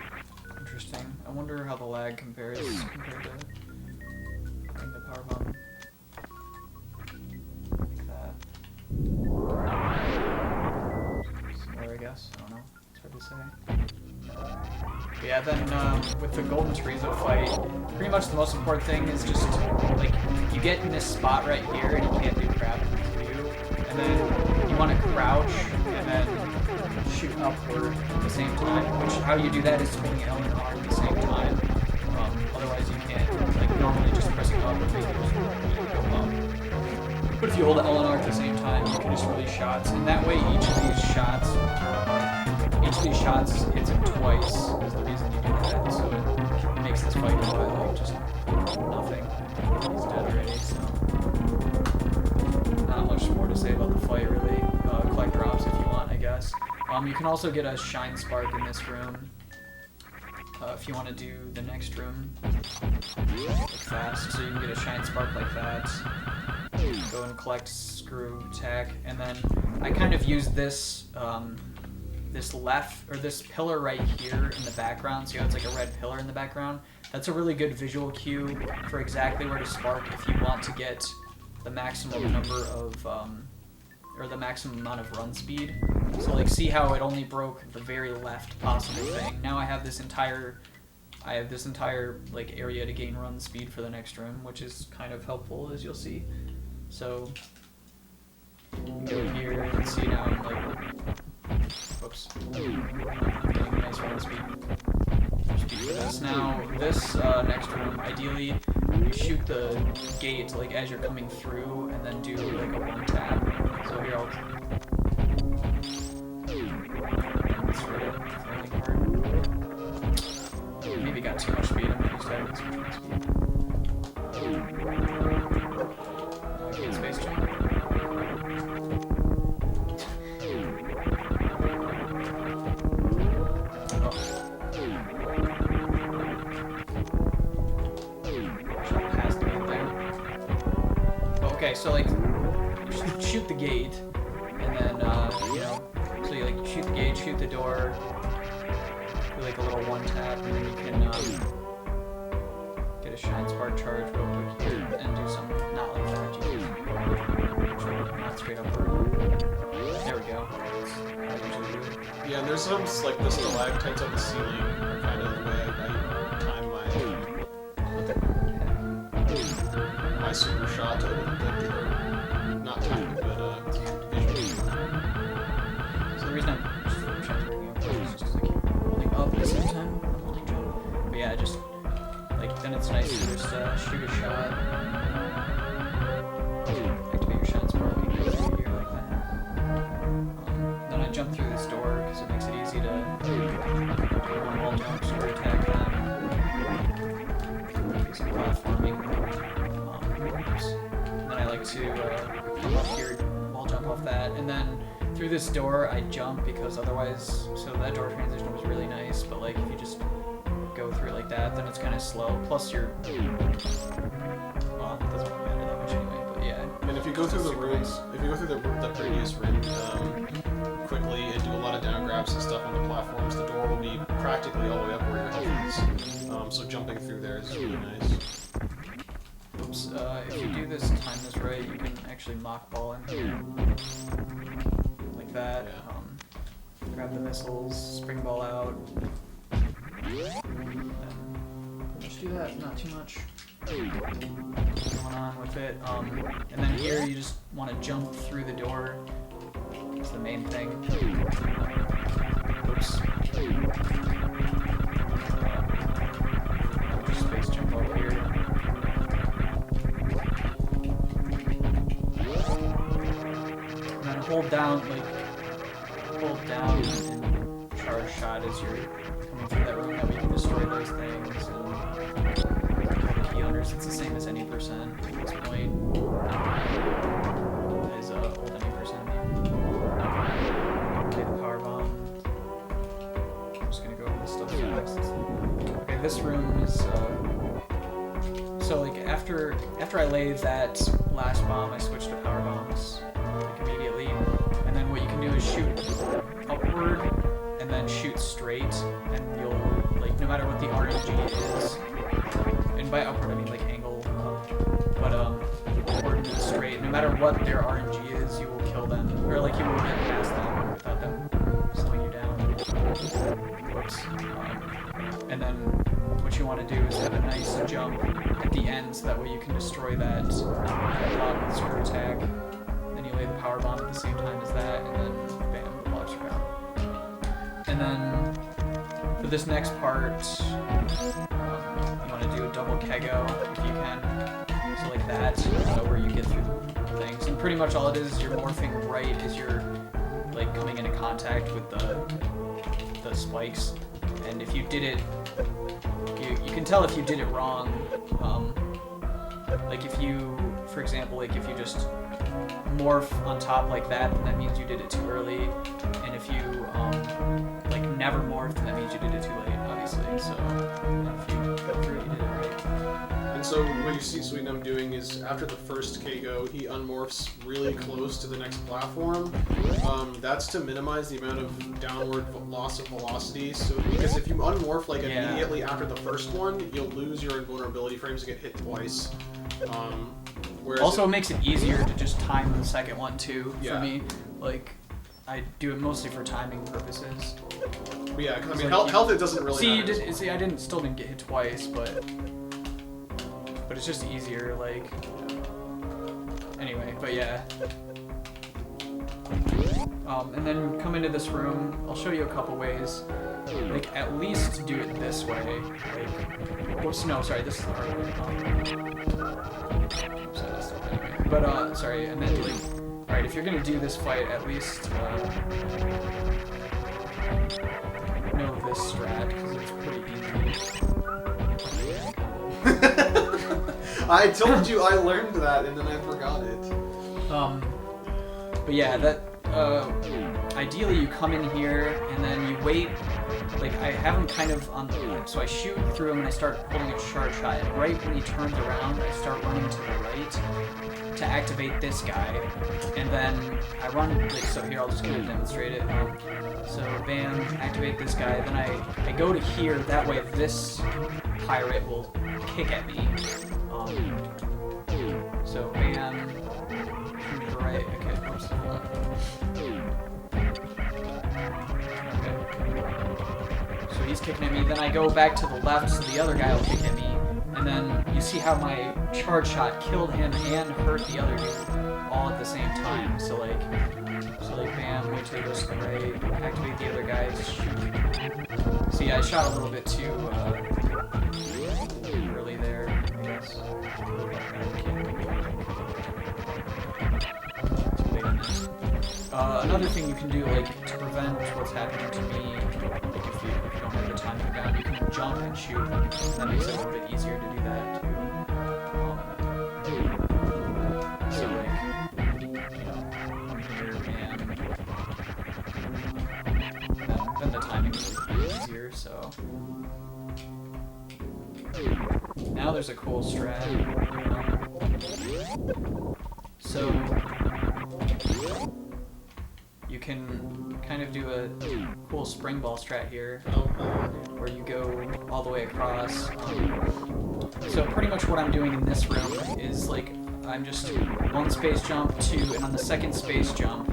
Interesting. I wonder how the lag compared to putting the power bomb like that. Similar, I guess. I don't know. It's hard to say. But yeah, then with the golden chorizo fight, pretty much the most important thing is just like you get in this spot right here and you can't do crap for you, and then you want to crouch and then shoot upward at the same time. Which how you do that is holding L and R at the same time. Otherwise you can't. Like normally just pressing up would make it just go up. But if you hold L and R at the same time, you can just release shots, and that way each of these shots hits him twice is the reason you do that, so it makes this fight go by like just nothing. He's dead already, so not much more to say about the fight really. Collect drops if you want, I guess. You can also get a shine spark in this room if you want to do the next room fast, so you can get a shine spark like that. Go and collect screw tack, and then I kind of use this this pillar right here in the background. So it's like a red pillar in the background. That's a really good visual cue for exactly where to spark if you want to get the maximum number of or the maximum amount of run speed. So like see how it only broke the very left possible thing. Now I have this entire like area to gain run speed for the next room, which is kind of helpful, as you'll see. So go here and see now I'm like, whoops, getting a nice run speed for this. Now this next room, ideally you shoot the gate like as you're coming through, and then do like a one tap. So here I'll maybe got too much speed. I'm not used to having this much speed. I can't space jump. Okay, so like you shoot the gate, and then you know, so you like shoot the gate, shoot the door, do like a little one tap, and then you can get a shine spark charge real quick here, and do something not like that. You can not straight upward. There we go. Yeah, and there's some like the stalactites on the ceiling are kind of the way I time my super shot or not timed, but visually. So the reason I'm transferring up is just like holding up at the same time, holding jump. But yeah, just like then it's nice to just shoot a shot, activate your shot spark, and go through here like that. Then I jump through this door because it makes it easy to do one wall jump, square attack, do some platforming. And then I like to come up here, wall jump off that, and then through this door I jump because otherwise, so that door transition was really nice, but like if you just go through it like that, then it's kind of slow. Plus you're, well, it doesn't really matter that much anyway, but yeah. And if you go through the rooms, if you go through the previous room quickly and do a lot of down grabs and stuff on the platforms, the door will be practically all the way up where your health is. So jumping through there is really nice. Oops, if you do this, time this right, you can actually mock ball in here. Like that. Yeah. grab the missiles, spring ball out. Just do that, not too much going on with it. And then here you just want to jump through the door. That's the main thing. Oops. Just space jump up here. And then hold down and charge shot as you're coming through that room. That way you can destroy those things and kill the key hunters. It's the same as any percent at this point. As hold any percent. Okay, the power bomb. I'm just gonna go over this stuff fast. Okay, this room is so like after I lay that last bomb, I switch to power bombs like immediately, and then what you can do is shoot upward and then shoot straight, and you'll like no matter what the RNG is, and by upward I mean like angle up, but upward and straight, no matter what their RNG is, you will kill them, or like you will get past them without them slowing you down. Whoops. And then what you want to do is have a nice jump at the end, so that way you can destroy that block with screw attack. Then you lay the power bomb at the same time as that, and then bam, the blocks are out. And then for this next part, you want to do a double kego if you can. So like that, where you get through things. And pretty much all it is you're morphing right as you're like coming into contact with the spikes. And if you did it, you can tell if you did it wrong. Like if you, for example, like if you just morph on top like that, then that means you did it too early. And if you like never morph, then that means you did it too late, obviously. So if you go through it, you did it right. And so what you see Sweetnum doing is after the first KO, he unmorphs really close to the next platform. That's to minimize the amount of downward loss of velocity. So because if you unmorph like immediately after the first one, you'll lose your invulnerability frames and get hit twice. Also, it makes it easier to just time the second one too. For me, like I do it mostly for timing purposes. Yeah, because I mean, health it doesn't really. See, I still didn't get hit twice, but it's just easier. Like anyway, but yeah. And then come into this room. I'll show you a couple ways. Like at least do it this way. Like, whoops, no, sorry, this is the hard way. But sorry, and then like, all right, if you're gonna do this fight, at least know this strat because it's pretty easy. I told you I learned that, and then I forgot it. But yeah, that ideally you come in here and then you wait. Like I have him kind of on the so I shoot through him and I start holding a charge shot. And right when he turns around, I start running to the right to activate this guy, and then I run. Like, so here, I'll just kind of demonstrate it. So bam, activate this guy. Then I go to here. That way, this pirate will kick at me. So bam, to the right. Okay, oops, hold on. Okay. So he's kicking at me. Then I go back to the left, so the other guy will kick at me. And then you see how my charge shot killed him and hurt the other dude all at the same time. So like bam, wait till he goes to the right, activate the other guys, shoot. See, I shot a little bit too early there, I guess. Another thing you can do, like, to prevent what's happening to me, like if you don't have the time to go down, you can jump and shoot. That makes it a little bit easier to do that too. So like, you know, I'm here and then the timing is easier. So now there's a cool strat. So you can kind of do a cool spring ball strat here, where you go all the way across. So pretty much what I'm doing in this room is like I'm just one space jump, two, and on the second space jump,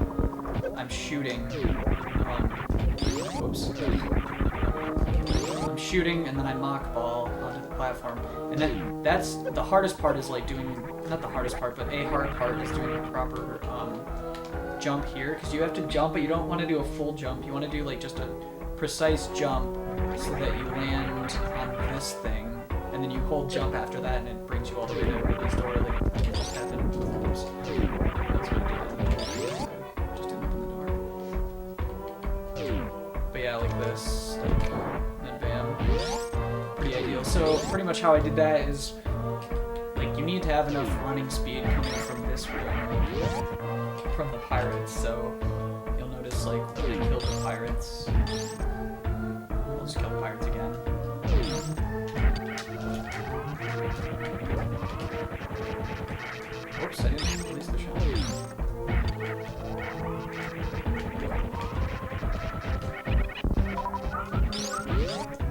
I'm shooting Oops. I'm shooting, and then I mock ball onto the platform. And then that's the hardest part is like doing, not the hardest part, but a hard part is doing a proper jump here. Because you have to jump, but you don't want to do a full jump. You want to do like just a precise jump so that you land on this thing. And then you hold jump after that, and it brings you all the way to Ridley's door. Like it just happened. Oops. That's what I did. Just didn't open the door. But yeah, like this, like, and then bam. Pretty ideal. So pretty much how I did that is, like, you need to have enough running speed coming from this room, from the pirates. So you'll notice, like, when I killed the pirates, I'll just kill the pirates again. Oops, I didn't release the shot.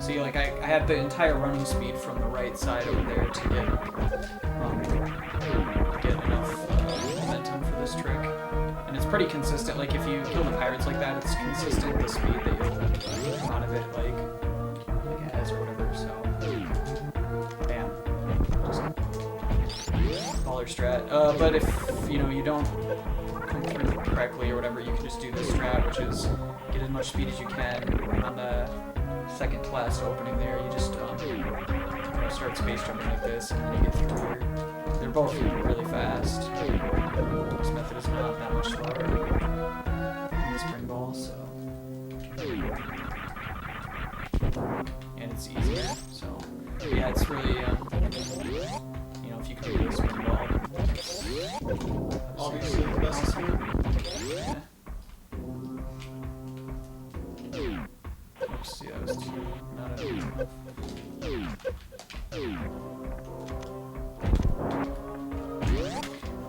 See, like, I have the entire running speed from the right side over there to get enough momentum for this trick. And it's pretty consistent. Like, if you kill the pirates like that, it's consistent the speed that you'll come out of it, like as or whatever, so bam. Just baller strat. But if, you know, you don't come through correctly or whatever, you can just do this strat, which is get as much speed as you can on the second to last opening there. You just start space jumping like this, and then you get through here. They're both really fast. This method is not that much slower than the spring ball, so. And it's easier, so yeah, it's really, you know, if you can do the spring ball, Obviously, the best is good. yeah. Oops, yeah, that was too, not enough.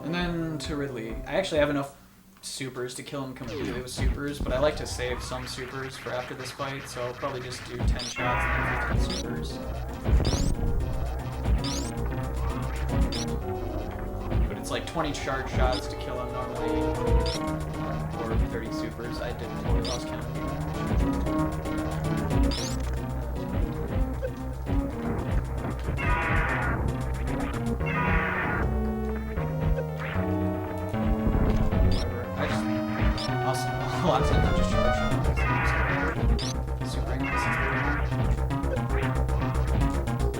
And then to Ridley. I actually have enough supers to kill him completely with supers, but I like to save some supers for after this fight, so I'll probably just do 10 shots and then 15 supers. But it's like 20 charge shots to kill him normally, or 30 supers. I didn't know if I was counting. A lot of times I just charge super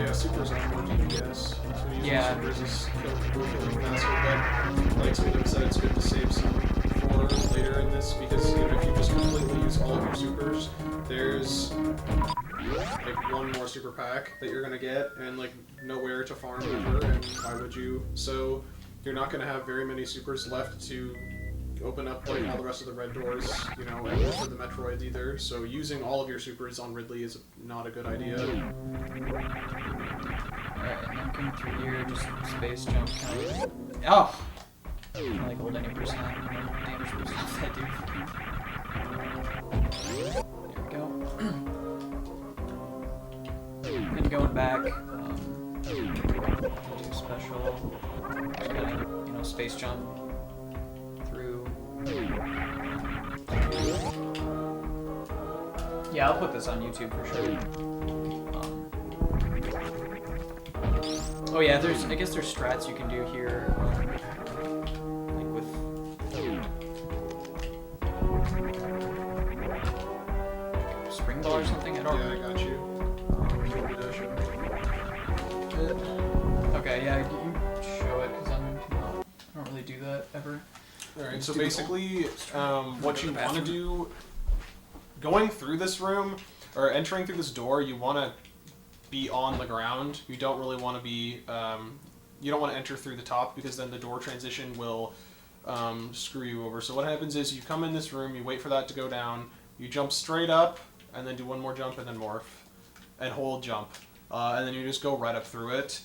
Yeah, supers are more DPS. So using Yeah. supers is killing faster, but like Speedrun said, it's good to save some for later in this because, you know, if you just completely use all of your supers, there's like one more super pack that you're gonna get and like nowhere to farm ever, and why would you? So you're not gonna have very many supers left to open up like all the rest of the red doors, you know, and for the Metroid either. So using all of your supers on Ridley is not a good idea. Alright, and then coming through here, just space jump kind of. Oh! Kind of like hold any percent, you know, damage boost off that dude. There we go. Then going back, do special, kind of, you know, space jump through. Yeah, I'll put this on YouTube for sure. Oh yeah, I guess there's strats you can do here, like with spring ball or something. I don't. Yeah, I got you. Okay, yeah, you show it because I don't really do that ever. Alright, so basically, what you want to do, going through this room, or entering through this door, you want to be on the ground. You don't really want to be, you don't want to enter through the top because then the door transition will screw you over. So what happens is you come in this room, you wait for that to go down, you jump straight up, and then do one more jump and then morph, and hold jump. And then you just go right up through it.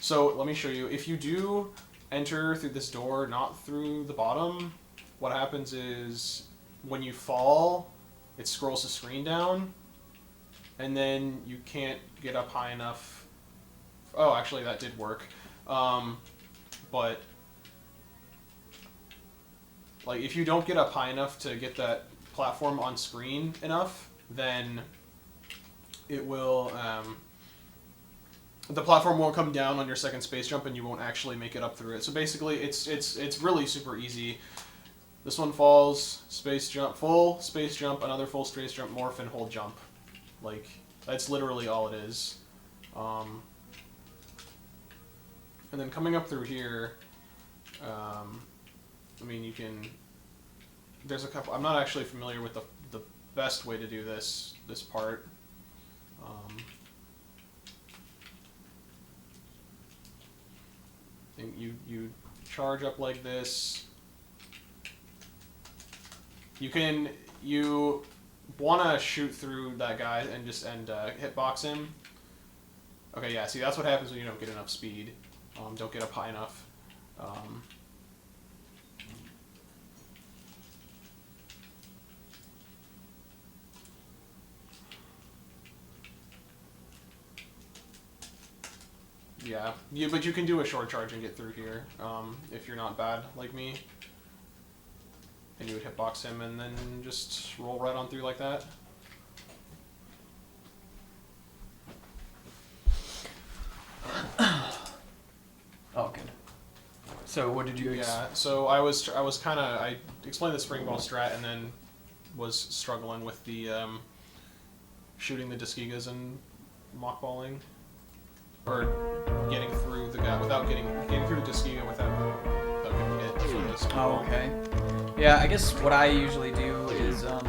So let me show you. If you do enter through this door, not through the bottom, what happens is when you fall, it scrolls the screen down, and then you can't get up high enough. Oh, actually that did work. But like if you don't get up high enough to get that platform on screen enough, then it will the platform won't come down on your second space jump, and you won't actually make it up through it. So basically, it's really super easy. This one falls, space jump, full space jump, another full space jump, morph, and hold jump. Like, that's literally all it is. And then coming up through here, I mean, you can. There's a couple. I'm not actually familiar with the best way to do this part. I think you charge up like this. You want to shoot through that guy and just hitbox him. Okay, yeah. See, that's what happens when you don't get enough speed. Don't get up high enough. Yeah, but you can do a short charge and get through here if you're not bad like me. And you would hitbox him and then just roll right on through like that. Oh, good. So what did you? Yeah, so I was kind of I explained the spring ball strat and then was struggling with the shooting the Disgigas and mockballing, or getting through the guy without getting through the Disgiga without getting hit for this. Oh, okay. Yeah, I guess what I usually do is the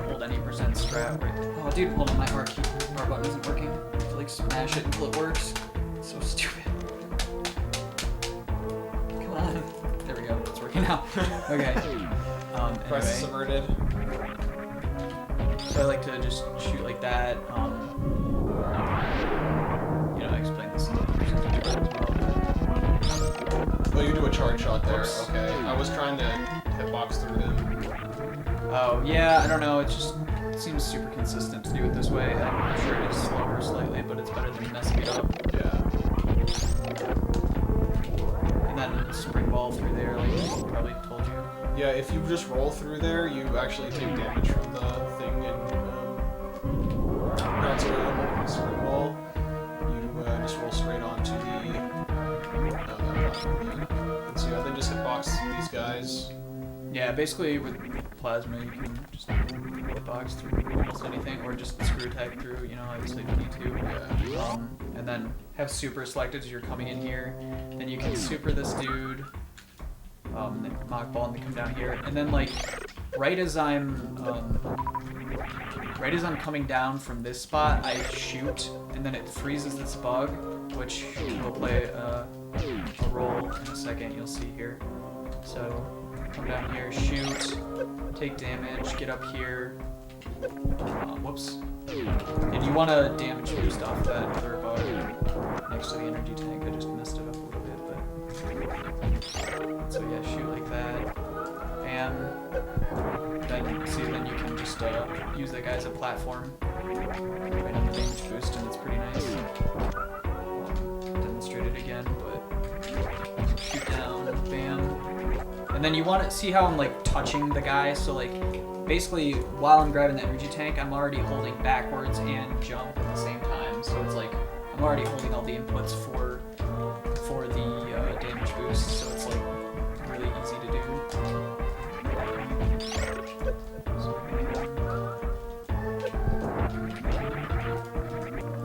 hold any percent strat. Where, oh, dude, hold on, my R button isn't working. I have to like smash it until it works. It's so stupid. Come on. There we go. It's working now. Okay. Press Anyway. subverted. So I like to just shoot like that. You know, I explained this in the percentage as well. Oh, you do a charge shot there. Whoops. Okay. I was trying to hitbox through him. Oh, yeah, I don't know. It seems super consistent to do it this way. I'm sure it is slower slightly, but it's better than messing it up. Yeah. And then spring ball through there, like I probably told you. Yeah, if you just roll through there, you actually take damage from the thing and bounce around like a spring ball. You just roll straight onto the and so yeah, then just hitbox these guys. Yeah, basically with plasma you can just hitbox through almost anything, or just screw attack through, you know, obviously if you need to. Yeah. And then have super selected as you're coming in here. Then you can super this dude, then mock ball and then come down here. And then like right as I'm coming down from this spot, I shoot, and then it freezes this bug, which will play a role in a second, you'll see here. So come down here, shoot, take damage, get up here. Whoops. And you want to damage boost off that other bug next to the energy tank. I just messed it up a little bit, but so yeah, shoot like that. And then you can just use that guy as a platform right on the damage boost, and it's pretty nice. Demonstrate it again, but shoot down, bam. And then you want to see how I'm like touching the guy, so like basically while I'm grabbing the energy tank, I'm already holding backwards and jump at the same time. So it's like I'm already holding all the inputs for the damage boost, so it's like really easy to do.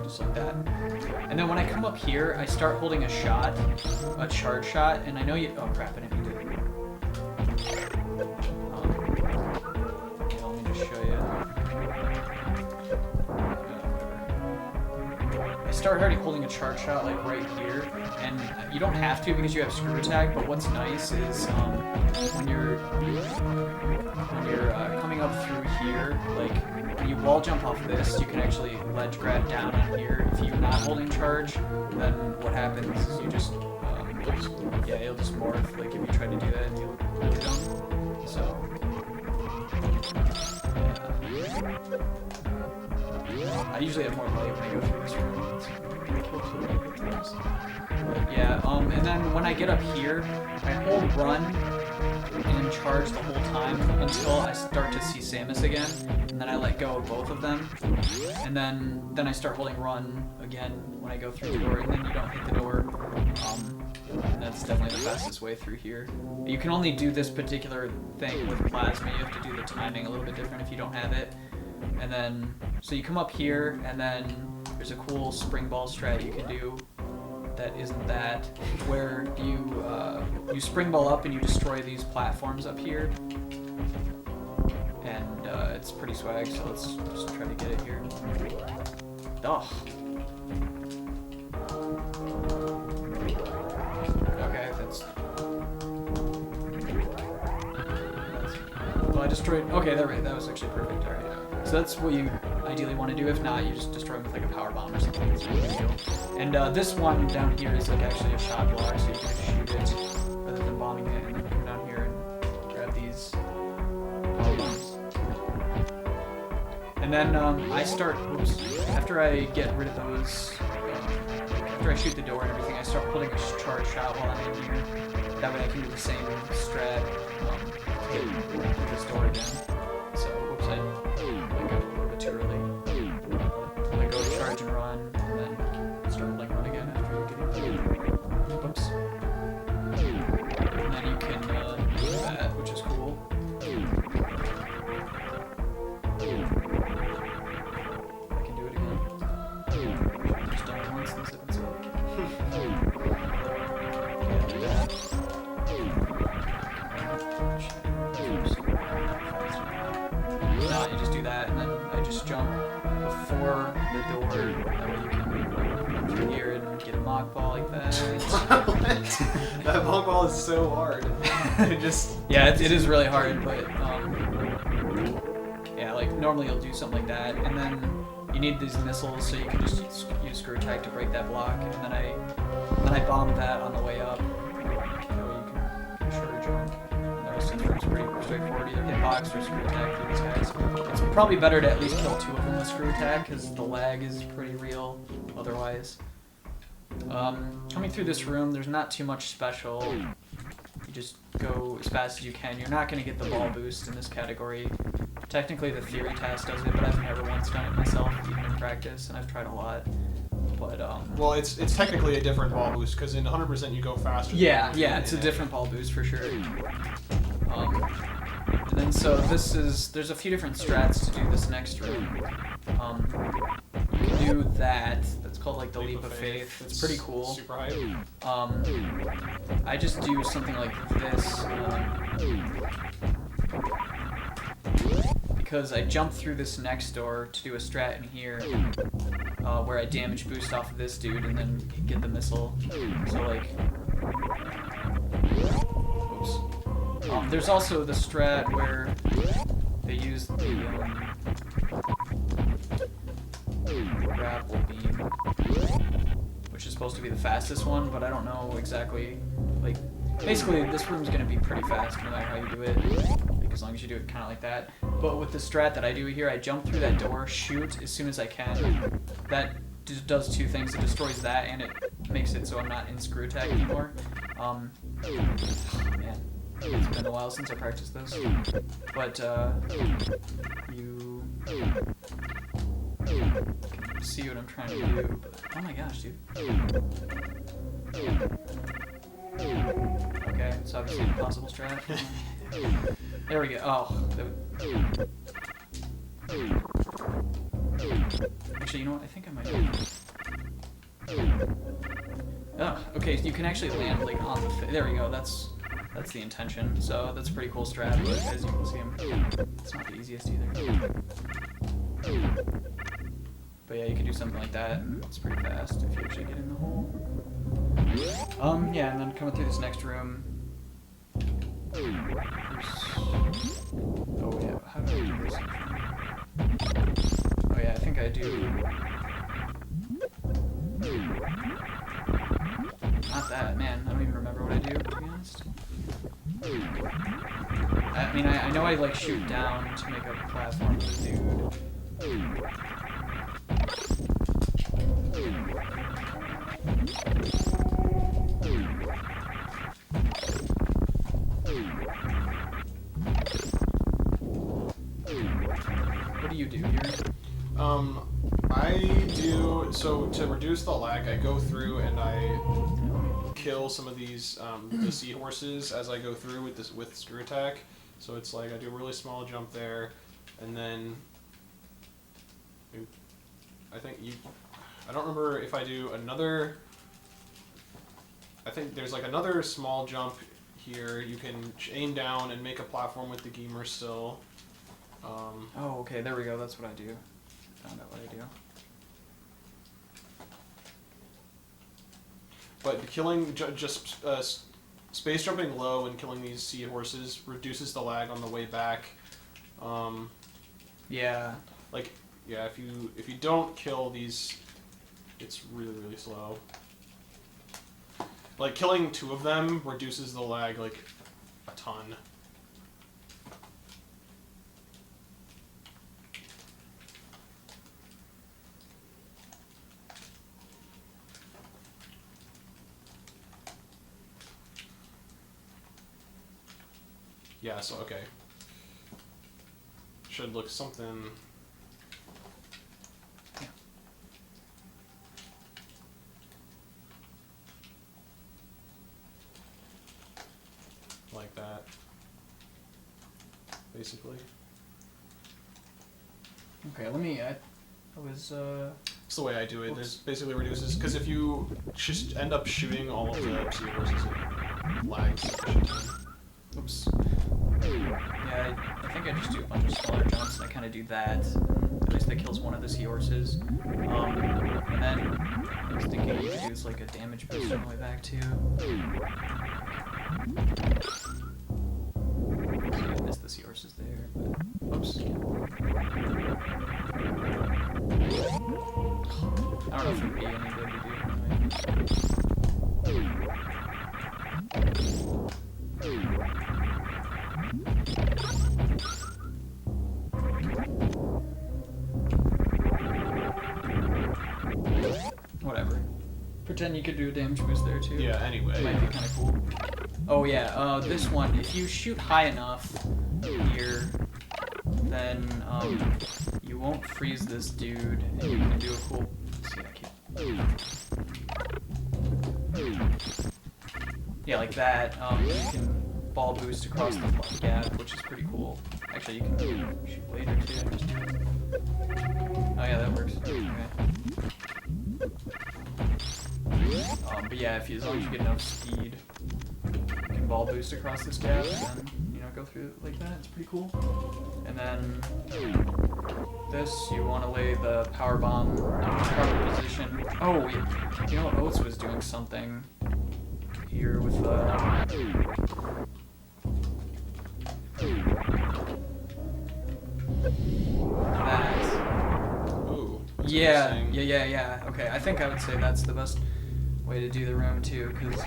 Just like that. And then when I come up here, I start holding a charge shot, and I know you. Oh crap! I didn't mean to. Let me just show you. I start already holding a charge shot like right here, and you don't have to because you have screw attack. But what's nice is when you're coming up through here, like when you wall jump off this, you can actually ledge grab down on here. If you're not holding charge, then what happens is you just it'll just morph. Like if you try to do that, and you'll really dumb. So. Yeah. I usually have more volume when I go through this room. It's pretty cool to get things. But yeah, and then when I get up here, I hold run and charge the whole time until I start to see Samus again, and then I let go of both of them, and then I start holding run again when I go through the door, and then you don't hit the door. And that's definitely the fastest way through here. You can only do this particular thing with plasma. You have to do the timing a little bit different if you don't have it. And then, so you come up here, and then there's a cool spring ball strat you can do that isn't that, where you spring ball up and you destroy these platforms up here. And it's pretty swag, so let's just try to get it here. Oh. Okay, that's... Well, I destroyed... Okay, that was actually perfect, alright. So that's what you ideally want to do. If not, you just destroy them with like a power bomb or something. It's no big deal. And this one down here is like actually a shot block, so you can shoot it rather than bombing it, and then come down here and grab these power bombs. And then I start, after I get rid of those, after I shoot the door and everything, I start putting a charge shot while I'm in here. That way I can do the same strat to get this door again. So, whoops, I got a little bit too early. I go charge and run, and then start like run again after you get it. Whoops. And then you can do that, which is cool. I can do it again. I've just done it once in 7 seconds. Yeah, do that. No, you just do that, and then I just jump before the door. That way you can come through here and get a mock ball like that. That mock ball is so hard. Yeah, it is really hard, but yeah, like normally you'll do something like that, and then you need these missiles, so you can just use screw tag to break that block, and then I bomb that on the way up. That way you can sure jump. It's pretty straightforward, either hitbox or screw attack for these guys. It's probably better to at least kill 2 of them with screw attack, because the lag is pretty real otherwise. Coming through this room, there's not too much special. You just go as fast as you can. You're not going to get the ball boost in this category. Technically the theory test does it, but I've never once done it myself, even in practice, and I've tried a lot. But, well, it's technically a different ball boost, because in 100% you go faster. Yeah, it's a different ball boost for sure. And then so there's a few different strats to do this next room. You can do that. That's called like the leap of faith. It's pretty cool. Super hype. I just do something like this. Because I jump through this next door to do a strat in here, where I damage boost off of this dude and then get the missile. So like, oops. There's also the strat where they use the grapple beam, which is supposed to be the fastest one, but I don't know exactly. Like, basically this room's gonna be pretty fast no matter how you do it, like as long as you do it kind of like that. But with the strat that I do here, I jump through that door, shoot as soon as I can. That does 2 things. It destroys that, and it makes it so I'm not in screw attack anymore. Man, it's been a while since I practiced this. But you can see what I'm trying to do. But, oh my gosh, dude. Okay, it's obviously an impossible strat. There we go. Oh. Actually, you know what? I think I might do this. Oh, okay, you can actually land like on the there we go, that's the intention. So that's a pretty cool strat, but as you can see, it's not the easiest either. But yeah, you can do something like that, and it's pretty fast if you actually get in the hole. Yeah, and then coming through this next room. Oh yeah, how do I do this? Oh yeah, I think I do. Not that, man. I don't even remember what I do, to be honest. I mean, I know I like shoot down to make a platform with the dude. What do you do here? I do, so to reduce the lag, I go through and I kill some of these, the seahorses as I go through with this, with screw attack. So it's like I do a really small jump there, and then I think I don't remember if I do another, I think there's like another small jump here. You can aim down and make a platform with the gamer still. Oh, okay, there we go, that's what I do. Found out what I do. But the killing, just space jumping low and killing these seahorses reduces the lag on the way back. Yeah. Like, yeah, if you don't kill these, it's really, really slow. Like, killing 2 of them reduces the lag, like, a ton. Yeah, so, okay. Should look something... like that, basically. Okay, let me, I was, It's the way I do it. Oops. There's basically reduces, because if you just end up shooting all of the seahorses, it lags. oops. Yeah, I think I just do a bunch of smaller jumps, and I kind of do that. At least that kills one of the seahorses. And then I was thinking you could use like a damage boost on the way back too. See, I missed the seahorses there, but oops. I don't know if it would be any good to do whatever. Pretend you could do a damage boost there too. Yeah, anyway. Might be kind of cool. Oh yeah, this one, if you shoot high enough here, then you won't freeze this dude, and you can do a cool... Let's see, I can't... Yeah, like that. You can ball boost across the gap, which is pretty cool. Actually, you can shoot later too. Just do it. Oh yeah, that works. Okay. But yeah, if you, as long as you get enough speed, you can ball boost across this gap, and then go through it like that. It's pretty cool. And then this, you want to lay the power bomb in proper position. Oh, you know what? Oates was doing something here with that. Ooh. Yeah. Okay, I think I would say that's the best way to do the room too, because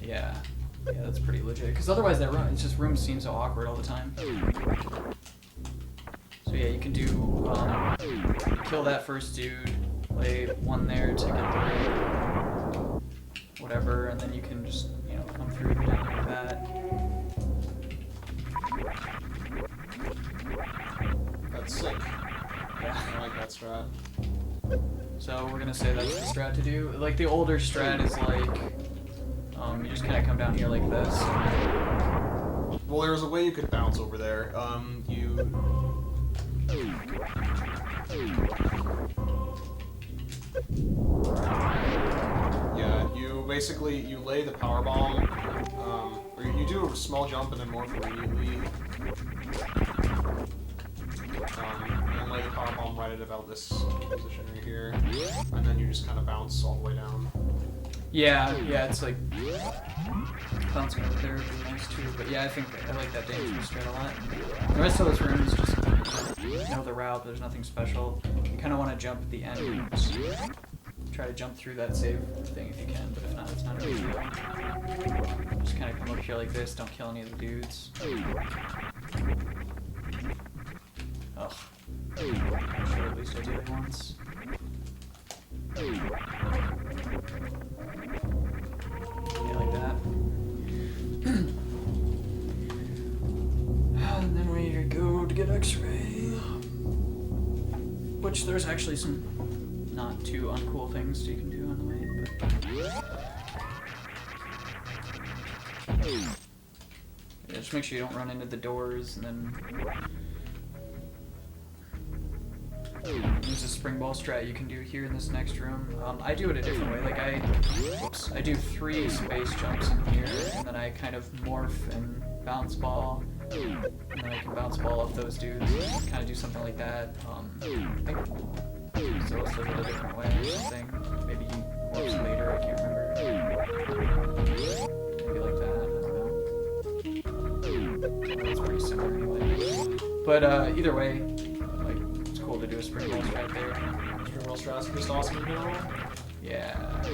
yeah, that's pretty legit. Because otherwise, that room, rooms seem so awkward all the time. So yeah, you can do kill that first dude, lay one there to get the whatever, and then you can just come through down like that. That's sick. Yeah. I like that strat. So we're gonna say that's the strat to do. Like the older strat is like. You just kind of come down here like this. Well, there was a way you could bounce over there. Yeah, you basically, you lay the power bomb, or you do a small jump and then morph immediately. And then lay the power bomb right at about this position right here. And then you just kind of bounce all the way down. Yeah, it's like bouncing over there would be nice too. But yeah, I think I like that damage strat a lot. The rest of this room is just know the route. There's nothing special. You kind of want to jump at the end and just try to jump through that save thing if you can. But if not, it's not a big deal. Just kind of come up here like this. Don't kill any of the dudes. Ugh. I'm sure at least I did it once. Yeah, like that. And then we go to get X-ray. Which there's actually some not too uncool things you can do on the way, but yeah, just make sure you don't run into the doors, and then there's a spring ball strat you can do here in this next room. I do it a different way. Like I do 3 space jumps in here, and then I kind of morph and bounce ball, and then I can bounce ball off those dudes. Kind of do something like that. I think so. Let's do it a different way or something. Maybe he morphs later. I can't remember. Maybe like that. I don't know. It's pretty similar anyway. But either way, like it's cool to do a spring ball strat there. Spring ball strats are just awesome in general. Yeah.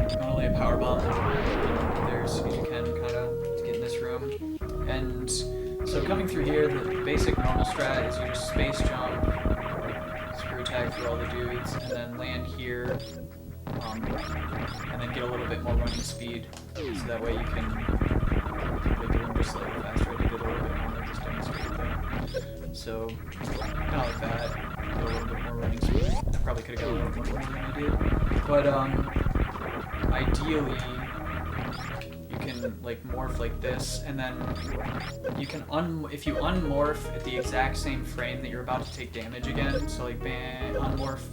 You want to lay a power bomb there as soon as you can, kind of, to get in this room. And so coming through here, the basic normal strat is you just space jump, screw tag through all the dudes, and then land here, and then get a little bit more running speed, so that way you can make the room just slightly faster. I did it a little bit more, just demonstrate that. So, kind of like that, get a little bit more running speed. I probably could have got a little more than I did. But, ideally, you can like morph like this, and then you can if you unmorph at the exact same frame that you're about to take damage again. So like unmorph.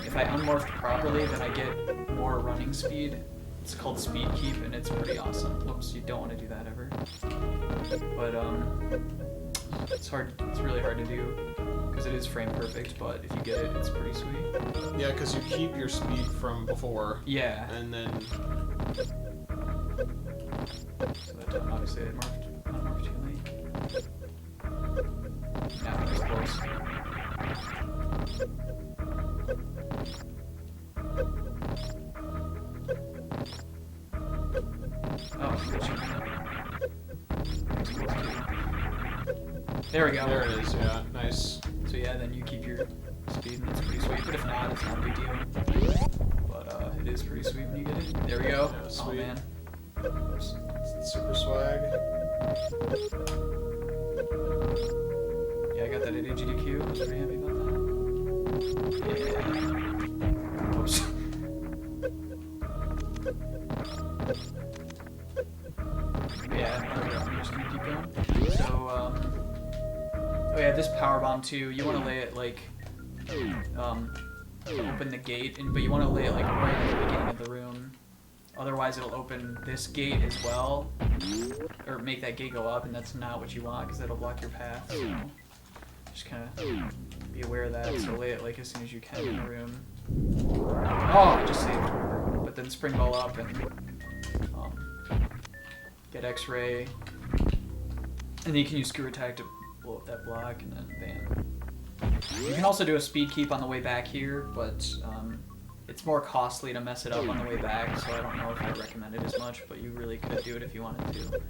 If I unmorphed properly, then I get more running speed. It's called speed keep, and it's pretty awesome. Whoops, you don't want to do that ever. But it's hard. It's really hard to do because it is frame perfect. But if you get it, it's pretty sweet. Yeah, because you keep your speed from before. Yeah. And then. So that time, obviously, I unmorphed too late. Now it's close. Oh, good shit. There we go. There it is, yeah. Nice. So yeah, then you keep your speed, and it's pretty sweet. But if not, it's not a big deal. But it is pretty sweet when you get it. There we go. Yeah, oh sweet. man. Super swag. Yeah, I got that at AGDQ. I was pretty happy about that. Yeah. Oops. Yeah, I'm just gonna keep going. So, oh yeah, this power bomb too. You want to lay it like, to open the gate, but you want to lay it like right at the beginning of the room. Otherwise, it'll open this gate as well, or make that gate go up, and that's not what you want because it'll block your path. So just kind of be aware of that. So lay it like as soon as you can in the room. Oh, I just saved. But then spring ball up and get X-ray, and then you can use screw attack to blow up that block, and then bam. You can also do a speed keep on the way back here, but it's more costly to mess it up on the way back, so I don't know if I recommend it as much, but you really could do it if you wanted to.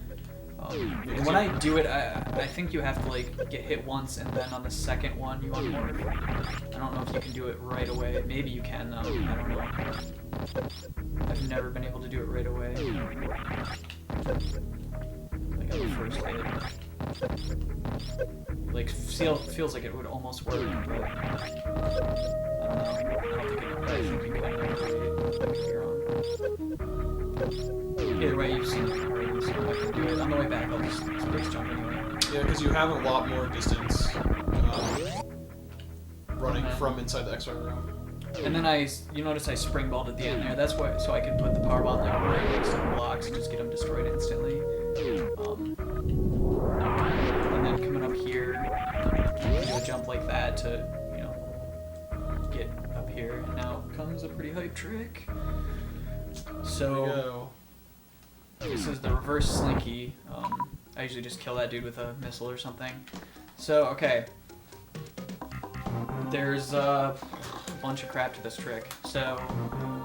And when I do it, I think you have to like get hit once, and then on the second one you unmorph. I don't know if you can do it right away. Maybe you can though. I don't know. I've never been able to do it right away. Like on the first hit. Like feels like it would almost work, but I don't know. I think you can. I could be wrong. Either way, you've seen it already, so I can do it. On the way back, I'll just space jump anyway. Yeah, because you have a lot more distance running from inside the X-ray room. And then you notice I springballed at the end there. That's why, so I could put the power bomb like right next to the blocks and just get them destroyed instantly. And then coming up here, do a jump like that to, you know, get up here. And now comes a pretty hype trick. So this is the reverse slinky. I usually just kill that dude with a missile or something. So okay, there's a bunch of crap to this trick. So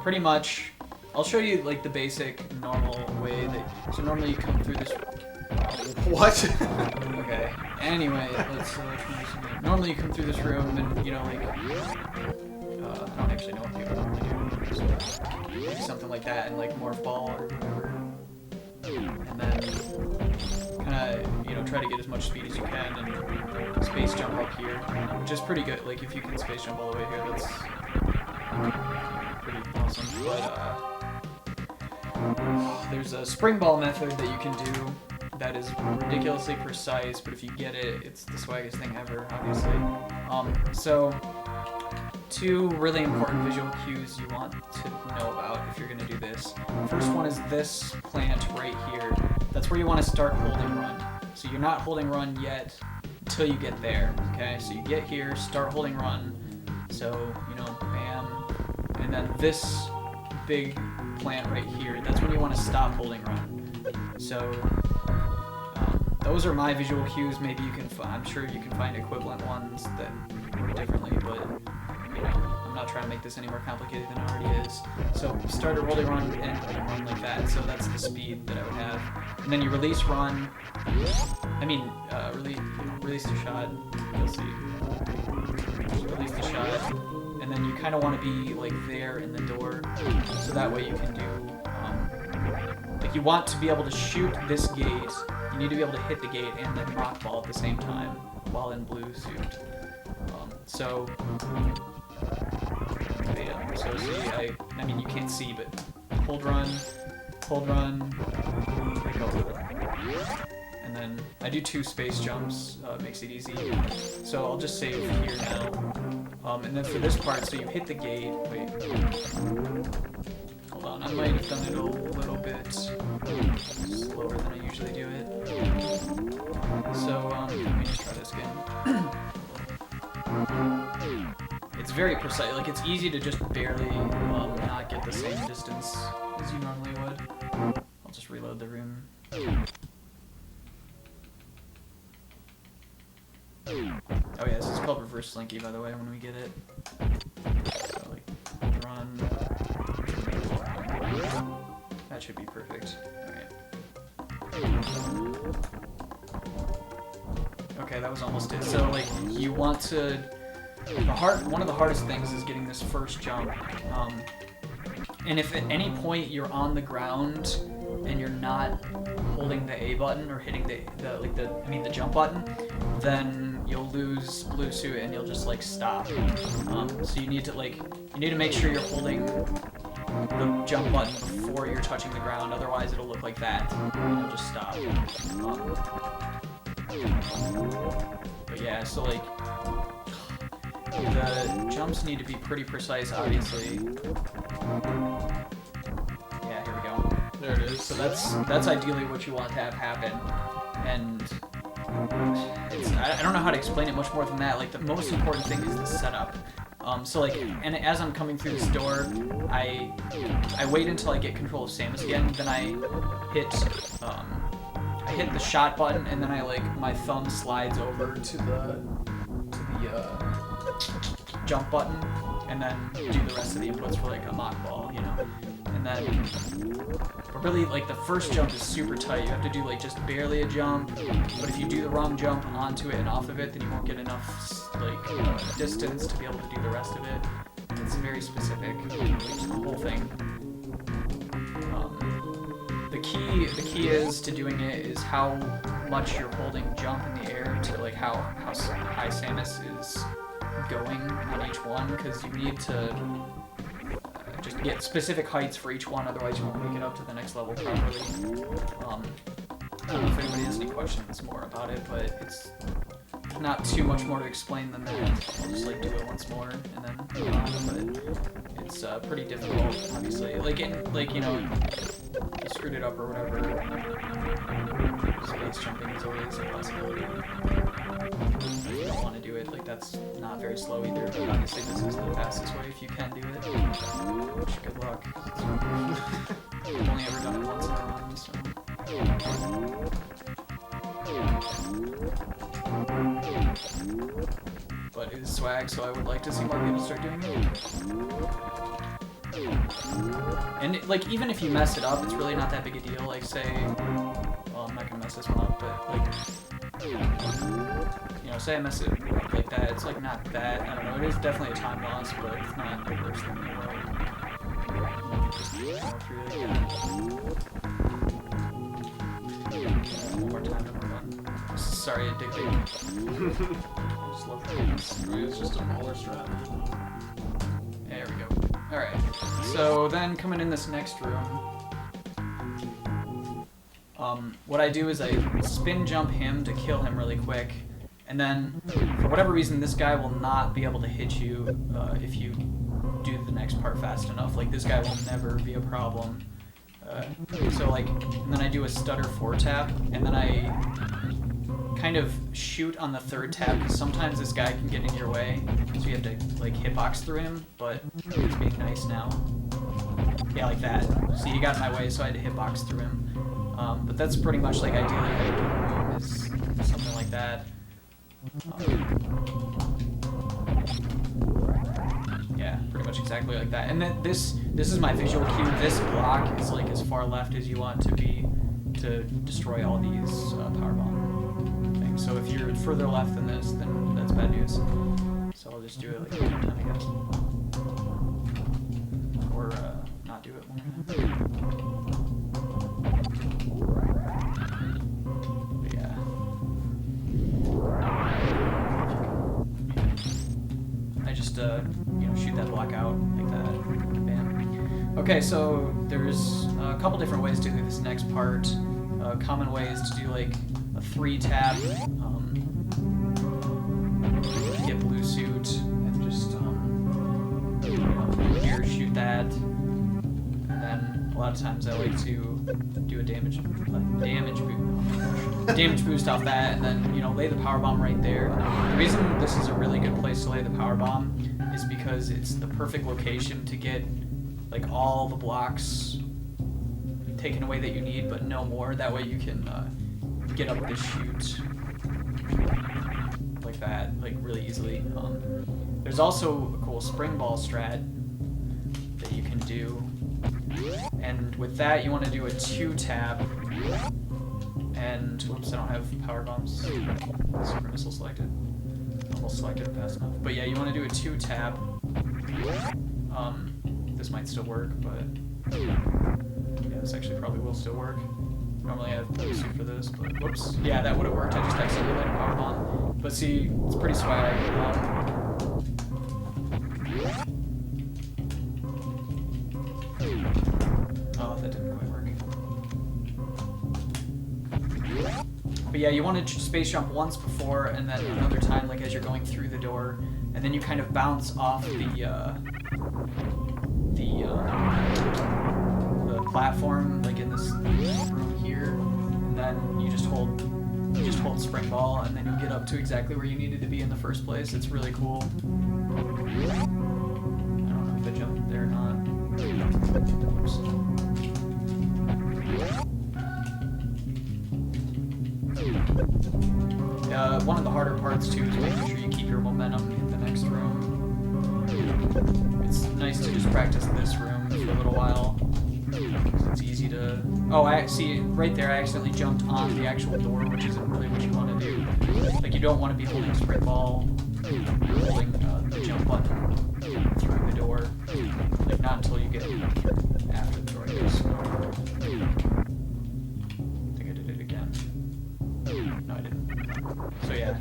pretty much, I'll show you like the basic normal way that. So normally you come through this. What? Okay. Anyway, let's try something. Normally you come through this room and, you know, like, I don't actually know what people normally do. So maybe something like that and, like, morph ball or whatever. And then kind of, you know, try to get as much speed as you can and space jump up here, which is pretty good. Like, if you can space jump all the way here, that's pretty awesome. But, there's a spring ball method that you can do that is ridiculously precise, but if you get it, it's the swaggiest thing ever, obviously. So, two really important visual cues you want to know about if you're going to do this. First one is this plant right here. That's where you want to start holding run. So you're not holding run yet until you get there, okay? So you get here, start holding run. So, you know, bam. And then this big plant right here, that's when you want to stop holding run. So, those are my visual cues. Maybe you can, I'm sure you can find equivalent ones that work differently, but, you know, I'm not trying to make this any more complicated than it already is. So you start a rolling run and holding run like that, so that's the speed that I would have. And then you release run, release the shot, you'll see. Release the shot, and then you kind of want to be like there in the door, so that way you can do, like you want to be able to shoot this gate, you need to be able to hit the gate and then rock ball at the same time while in blue suit. So see, I mean you can't see, but hold run, go. And then I do 2 space jumps, makes it easy. So I'll just save here now. And then for this part, so you hit the gate, wait. Hold on, I might have done it a little bit slower than I usually do it. So, let me just try this again. It's very precise, like it's easy to just barely not get the same distance as you normally would. I'll just reload the room. Oh yeah, this is called reverse slinky, by the way, when we get it. So, like, run. That should be perfect. Okay, that was almost it. So, like, you want to... one of the hardest things is getting this first jump. And if at any point you're on the ground and you're not holding the A button or hitting the jump button, then you'll lose blue suit and you'll just like stop. So you need to make sure you're holding the jump button before you're touching the ground, otherwise it'll look like that and you'll just stop. But yeah, so like the jumps need to be pretty precise, obviously. Yeah, here we go. There it is. So that's ideally what you want to have happen, and I don't know how to explain it much more than that. Like the most important thing is the setup. So like, and as I'm coming through this door, I wait until I get control of Samus again. Then I hit the shot button, and then my thumb slides over to the jump button, and then do the rest of the inputs for like a mock ball, you know. And then, but really, like the first jump is super tight. You have to do like just barely a jump. But if you do the wrong jump onto it and off of it, then you won't get enough distance to be able to do the rest of it. And it's very specific, like just the whole thing. The key is to doing it is how much you're holding jump in the air to like how high Samus is going on each one, because you need to just get specific heights for each one, otherwise you won't make it up to the next level properly. I don't know if anybody has any questions more about it, but it's not too much more to explain than that. I'll just like do it once more and then move on, but it's pretty difficult, obviously. You know, you screwed it up or whatever. Space jumping is always a possibility. If you don't want to do it, like that's not very slow either, but obviously this is the fastest way if you can do it. Which, good luck. I've only ever done it once in a run, so... But it is swag, so I would like to see more people start doing it. And like even if you mess it up, it's really not that big a deal. Like say, well, I'm not gonna mess this one up, but like, you know, say I mess it up like that, it's like not that, I don't know, it is definitely a time loss, but it's not the worst thing in the world. Just go through like that. One more time and we're done. Sorry, addicting. I just love this. It's just a baller strat. There we go. Alright, so then coming in this next room, what I do is I spin jump him to kill him really quick, and then for whatever reason this guy will not be able to hit you if you do the next part fast enough. Like this guy will never be a problem. So like, and then I do a stutter 4 tap, and then I kind of shoot on the 3rd tap, because sometimes this guy can get in your way, so you have to like hitbox through him, but it's being nice now. Yeah, like that. See, he got in my way, so I had to hitbox through him. But that's pretty much like ideally how you do a room, is something like that. Yeah, pretty much exactly like that. And then this is my visual cue. This block is like as far left as you want to be to destroy all these powerbomb things. So if you're further left than this, then that's bad news. So I'll just do it like one more time, I guess. Or not do it one more time. But yeah. I just you know, shoot that block out like that. Bam. Okay, so there's a couple different ways to do this next part. Common way is to do like a 3 tap, get blue suit, and just you know, here shoot that. And then a lot of times I like to do a damage boost off that, and then, you know, lay the power bomb right there. The reason this is a really good place to lay the power bomb is because it's the perfect location to get like all the blocks taken away that you need, but no more. That way you can get up the chute like that, like really easily. There's also a cool spring ball strat that you can do, and with that you want to do a 2 tap. And whoops, I don't have power bombs. Super missile selected. Almost selected fast enough. But yeah, you want to do a 2 tap. This might still work, but yeah, this actually probably will still work. Normally I have blue suit for this, but whoops. Yeah, that would have worked. I just accidentally lit a power bomb. But see, it's pretty swag. Oh, that didn't quite work. But yeah, you want to space jump once before, and then another time like as you're going through the door, and then you kind of bounce off the platform, like in this room here, and then you just hold spring ball, and then you'll get up to exactly where you needed to be in the first place. It's really cool. I don't know if I jumped there or not. Oops. One of the harder parts too is making sure you keep your momentum in the next room. It's nice to just practice this room for a little while. It's easy to... Oh, I see right there I accidentally jumped on the actual door, which isn't really what you want to do. Like, you don't want to be holding spring ball, holding the jump button through the door. Like, not until you get after the door, I guess. No, I didn't. So yeah,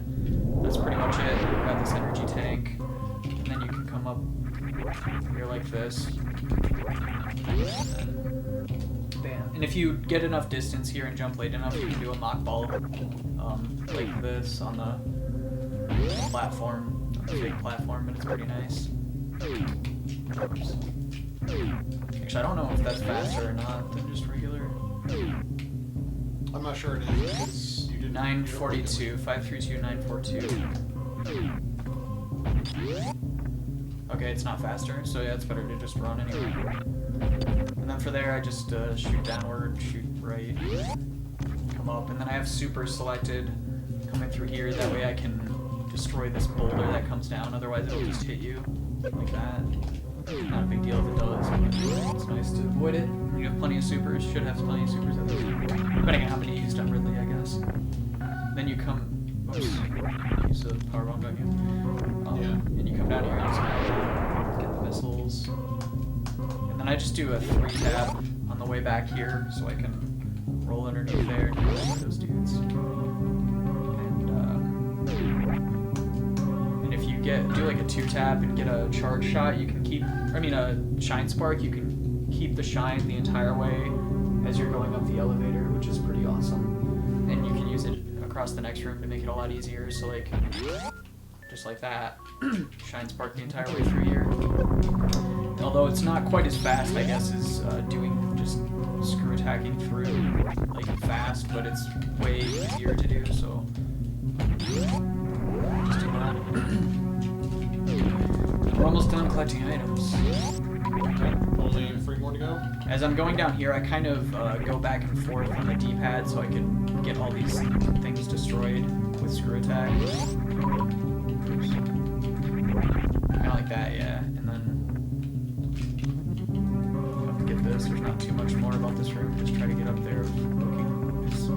that's pretty much it. You've got this energy tank, and then you can come up here like this, and then bam. And if you get enough distance here and jump late enough, you can do a mock ball like this on the platform, the big platform, but it's pretty nice. Oops. Actually, I don't know if that's faster or not than just regular. I'm not sure it is, because you didn't... 942, 532, 942. Okay, it's not faster, so yeah, it's better to just run anyway. And then for there, I just shoot downward, shoot right, come up, and then I have super selected coming through here. That way I can destroy this boulder that comes down, otherwise it'll just hit you like that. Not a big deal if it does, but it's nice to avoid it. You have plenty of supers, should have plenty of supers at least. Depending on how many you used on Ridley, I guess. Then you come, oops, use the power bomb, don't you? And you come down here and just kind of get the missiles. And then I just do a 3-tap on the way back here so I can roll underneath there and get those dudes. And if you do like a 2-tap and get a charge shot, you can keep, a shine spark, you can keep the shine the entire way as you're going up the elevator, which is pretty awesome. And you can use it across the next room to make it a lot easier. So like, just like that, shine spark the entire way through here. Although it's not quite as fast, I guess, as doing just screw attacking through like fast, but it's way easier to do. So just do that. We're almost done collecting items. Only 3 more to go? As I'm going down here, I kind of go back and forth on the D-pad so I can get all these things destroyed with screw attack. Kind of like that, yeah. And then if I forget this, there's not too much more about this room. Just try to get up there looking as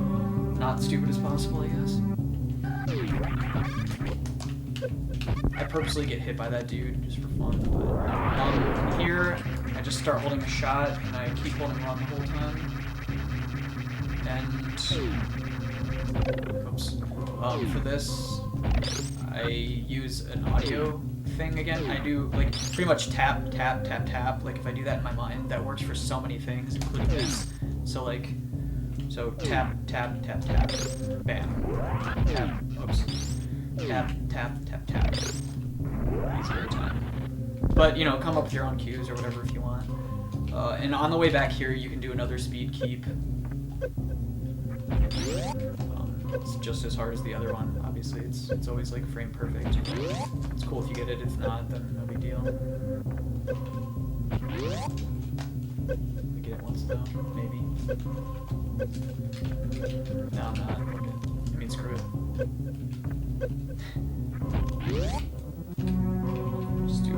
not stupid as possible, I guess. I purposely get hit by that dude just for fun, but here I just start holding a shot and I keep holding run the whole time. And oops. For this, I use an audio thing again. I do like pretty much tap, tap, tap, tap. Like if I do that in my mind, that works for so many things, including this. So tap, tap, tap, tap, bam, tap, oops, tap, tap, tap, tap. Easier time. But come up with your own cues or whatever if you want. And on the way back here, you can do another speed keep. It's just as hard as the other one. Obviously, it's always like frame perfect. It's cool if you get it. If not, then no big deal. I get it once though, maybe. No, I'm not. Okay. I mean, screw it. Just do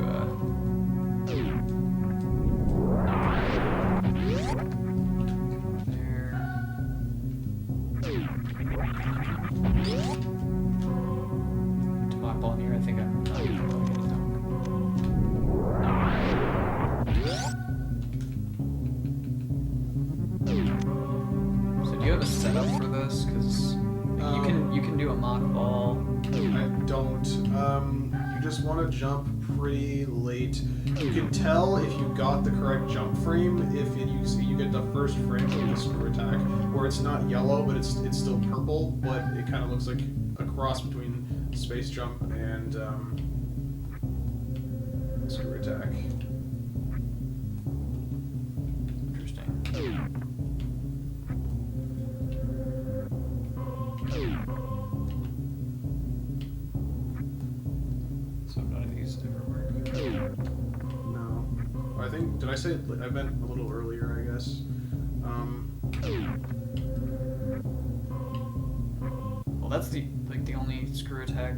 to mock ball here, I think I'm not even going to get it done. So do you have a setup for this? Because you can do a mock ball. I don't. You just want to jump pretty late. You can tell if you got the correct jump frame if you get the first frame of the screw attack, where it's not yellow but it's still purple, but it kind of looks like a cross between space jump and screw attack. Interesting. So none of these ever work. No. I think, did I say, I meant a little earlier, I guess. Well, that's the only screw attack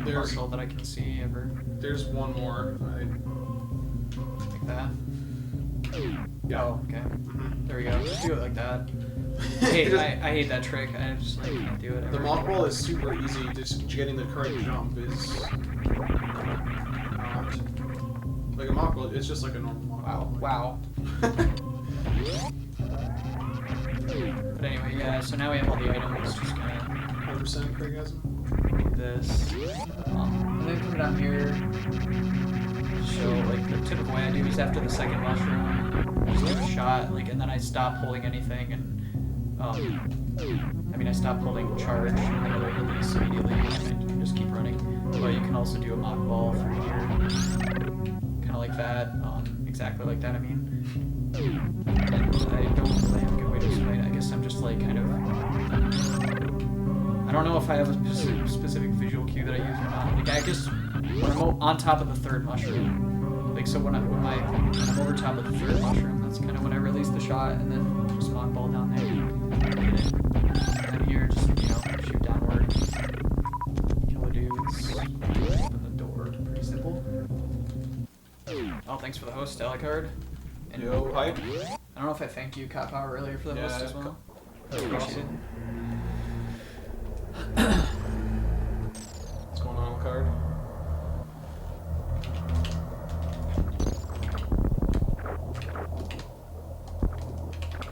partial that I can see ever. There's one more. Like that? Yeah. Oh, okay. Mm-hmm. There we go. Just do it like that. I hate that trick. I just can't do it ever. The mock ball is super easy. Just getting the correct jump is not like a mock ball. It's just like a normal mock ball. Wow. But anyway, yeah. So now we have all the items. Just kind of 100% Craigasm. this, and then come down here. So like the typical way I do is after the second mushroom, just do a shot, and then I stop holding anything, and I stop holding charge, and then I release immediately, and you can just keep running. But you can also do a mock ball through here, kind of like that, exactly like that. And I don't really have a good way to explain it. I guess I'm just kind of. I don't know if I have a specific visual cue that I use or not. I just when I'm on top of the third mushroom. So when I'm over top of the third mushroom, that's kind of when I release the shot, and then just mock ball down there. And then here, just shoot downward, kill the dudes, open the door. Pretty simple. Oh, thanks for the host, Delicard. And Yo, hype. I don't know if I thanked you, Cop Power, earlier for the host as well. Appreciate awesome. What's going on, card?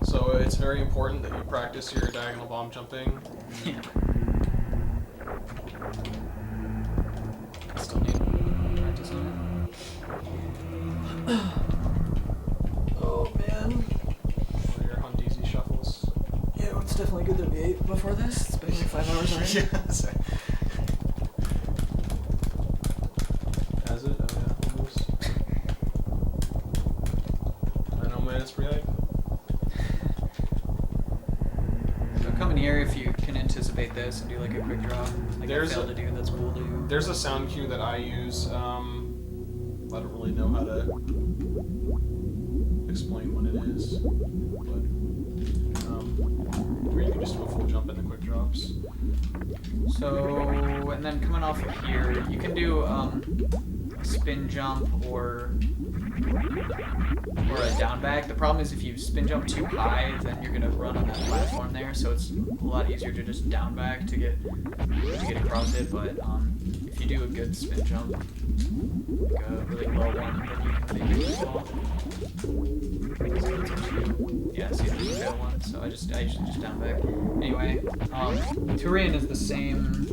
So it's very important that you practice your diagonal bomb jumping. Yeah. Still need practice on it. Oh man. One of your Hundeezy shuffles. Yeah, it's definitely good that we ate before this. It's been like 5 hours already. Yes. Has it? Oh yeah, almost. I know, man, it's pretty hype. So come in here if you can anticipate this and do like a quick drop. Like I failed to do, that's cool to do. There's a sound cue that I use. I don't really know how to explain what it is, but where you can just do a full jump into quick drops. So, and then coming off of here, you can do a spin jump or a down bag. The problem is if you spin jump too high, then you're gonna run on that platform there. So it's a lot easier to just down bag to get across it. But if you do a good spin jump, like a really low one, then you can make it fall. Yeah, see, there's a fail one. So I usually just down bag. Anyway, Turian is the same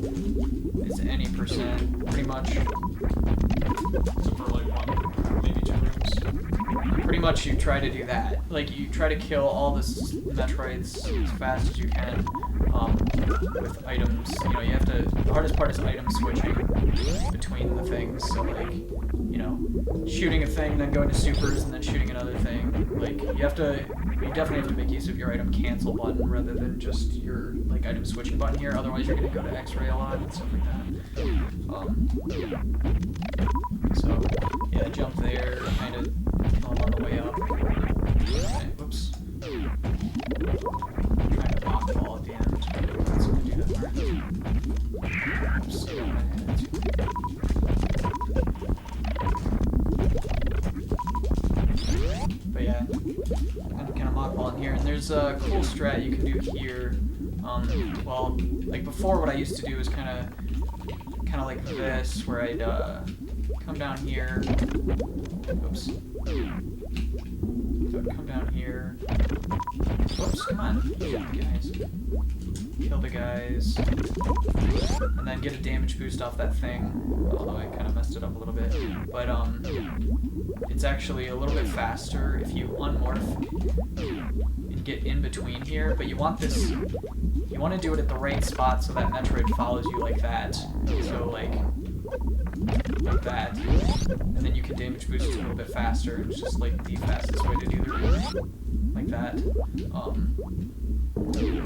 as any percent, pretty much. Except for like 1, maybe 2 rooms. Pretty much you try to do that. Like you try to kill all the Metroids as fast as you can with items. You know, you have to. The hardest part is item switching between the things. So like, you know, shooting a thing, then going to supers, and then shooting another thing. Like you definitely have to make use of your item cancel button rather than just your like item switching button here. Otherwise, you're gonna go to X-ray a lot and stuff like that. So yeah, jump there, kind of on the way up. Okay, whoops. Trying to block the ball at the end. Let's do that part. Oops, don't want to hit it. But yeah, I'm kind of mock ball in here, and there's a cool strat you can do here. Well, like before, what I used to do is kind of like this, where I'd come down here. Oops. So I'd come down here. Whoops, come on. Guys. Kill the guys. And then get a damage boost off that thing. Although I kind of messed it up a little bit. But it's actually a little bit faster if you unmorph and get in between here. But you want this, you want to do it at the right spot so that Metroid follows you like that. So like that, and then you can damage boost a little bit faster. It's just like the fastest way to do it, like that.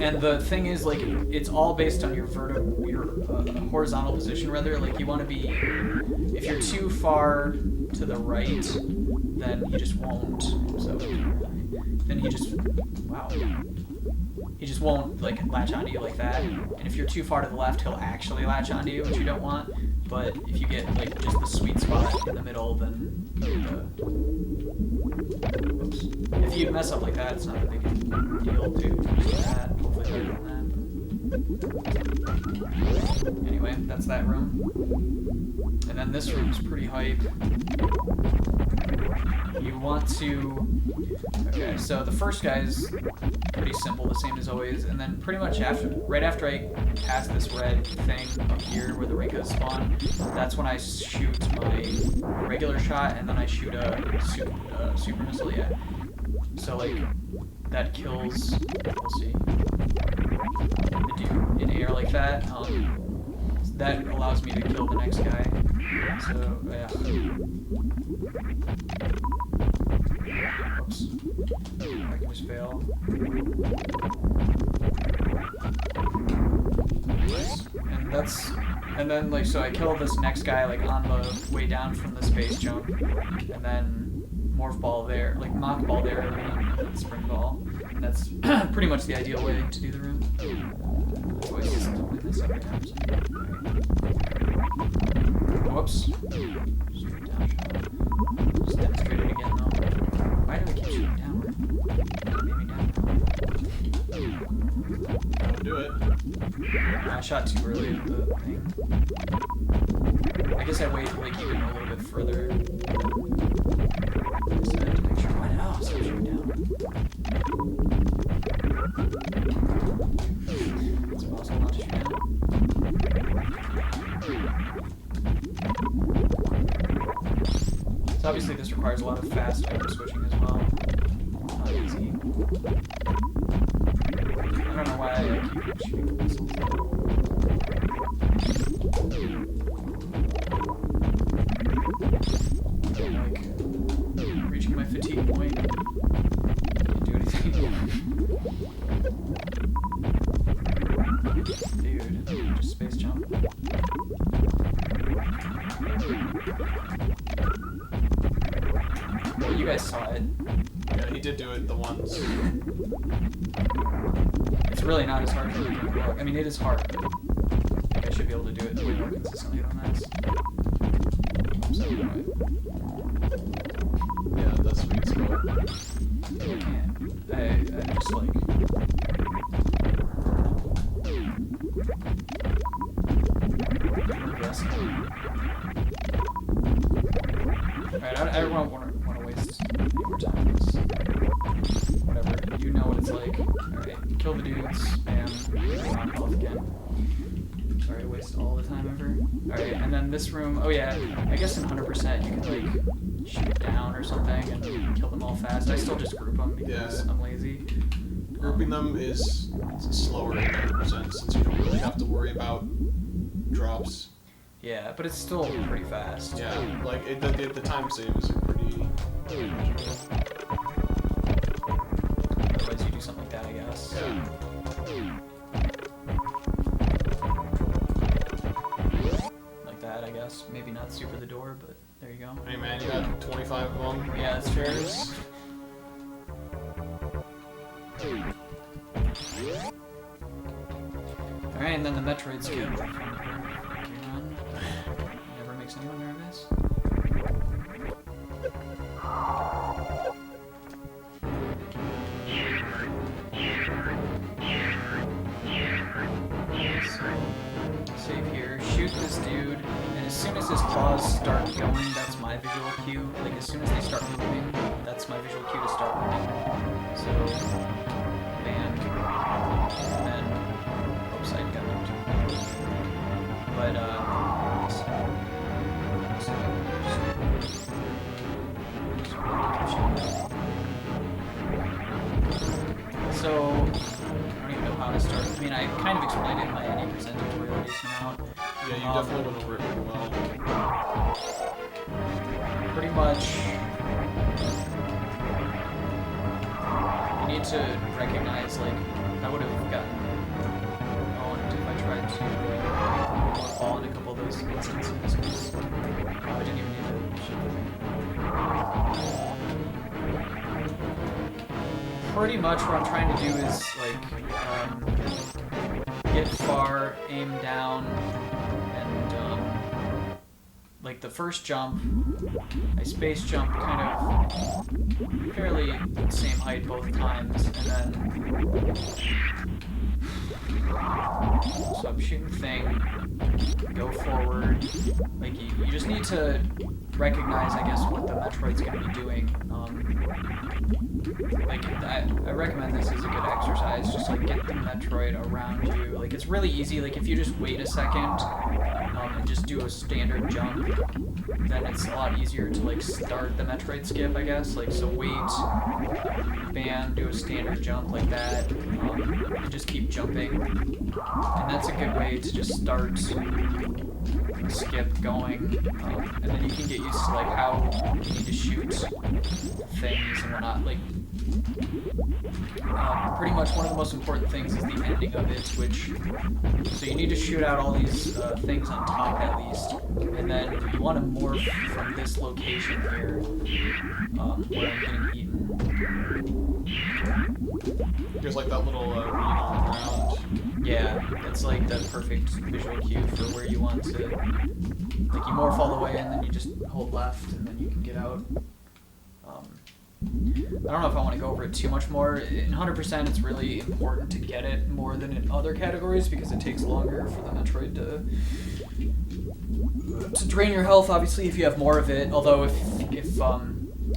And the thing is, like, it's all based on your horizontal position, rather. Like, you want to be, if you're too far to the right, then he just won't. So then he just won't like latch onto you like that. And if you're too far to the left, he'll actually latch onto you, which you don't want. But if you get like just the sweet spot in the middle, then whoops. If you mess up like that, it's not a big deal to do that. Hopefully better than that. Anyway, that's that room. And then this room's pretty hype. You want to... Okay, so the first guy's pretty simple, the same as always, and then pretty much right after I pass this red thing up here where the Rinkas spawn, that's when I shoot my regular shot, and then I shoot a super missile, yeah. So like, that kills, we'll see, the dude in air like that. That allows me to kill the next guy. So, yeah. Oops. I can just fail. And then like, so I kill this next guy like on the way down from the space jump, and then morph ball there, like mock ball there, and spring ball. And that's pretty much the ideal way to do the room. Always doing this every time. Whoops. Straight down shot. Just demonstrated shot too early at the thing. I guess I wait like even a little bit further. Just to make sure. What? Oh, so shooting down. It's possible not to shoot down. So obviously this requires a lot of fast item switching as well. Not easy. I don't know why I keep shooting the missiles. I'm like reaching my fatigue point. Can't do anything. Dude, just space jump. Well, you guys saw it. Yeah, he did do it the once. It's really not as hard as it can look. I mean, it is hard, but I think I should be able to do it way more consistently than this. So, anyway. Yeah, that's sweet spot. I can't. I'm just like... I'm guessing. Alright, I don't want to waste any more time on this. Whatever, you know what it's like. Alright, kill the dudes, spam, on health again. Sorry to waste all the time ever. Alright, and then this room, oh yeah, I guess in 100% you can like shoot down or something and kill them all fast. I still just group them because I'm lazy. Grouping them is slower than 100% since you don't really have to worry about drops. Yeah, but it's still pretty fast. Yeah, like the time save is pretty. Otherwise, you do something like that, I guess. Yeah. Like that, I guess. Maybe not super the door, but there you go. Hey man, you got 25 of them. Yeah, that's fair. Alright, and then the Metroid skip. Never makes anyone nervous. So, save here, shoot this dude, and as soon as his claws start going, that's my visual cue. Like, as soon as they start moving, that's my visual cue to start running. So, band, and then, oops, I got moved. But, so, I don't even know how to start. I mean, I kind of explained it in my 80% tutorial a decent amount. Yeah, you definitely went over it pretty well. Pretty much, you need to recognize, like, I would have gotten owned if I tried to fall in a couple of those instances, because I didn't even need to shoot the thing. Pretty much what I'm trying to do is, like, get far, aim down, and, like, the first jump, I space jump kind of fairly same height both times, and then, so I'm shooting the thing, go forward, like, you just need to recognize, I guess, what the Metroid's going to be doing. Like, I recommend this as a good exercise, just like get the Metroid around you. Like, it's really easy, like if you just wait a second and just do a standard jump, then it's a lot easier to like start the Metroid skip, I guess. Like, so wait, bam, do a standard jump like that, and just keep jumping. And that's a good way to just start the skip going, and then you can get used to like how you need to shoot things and whatnot. Like, pretty much one of the most important things is the ending of it, which, so you need to shoot out all these things on top at least, and then you want to morph from this location here, where I'm getting eaten. There's like that little read on the ground. Yeah, it's like the perfect visual cue for where you want to, like, you morph all the way and then you just hold left and then you can get out. I don't know if I want to go over it too much more. In 100%, it's really important to get it more than in other categories because it takes longer for the Metroid to drain your health. Obviously, if you have more of it. Although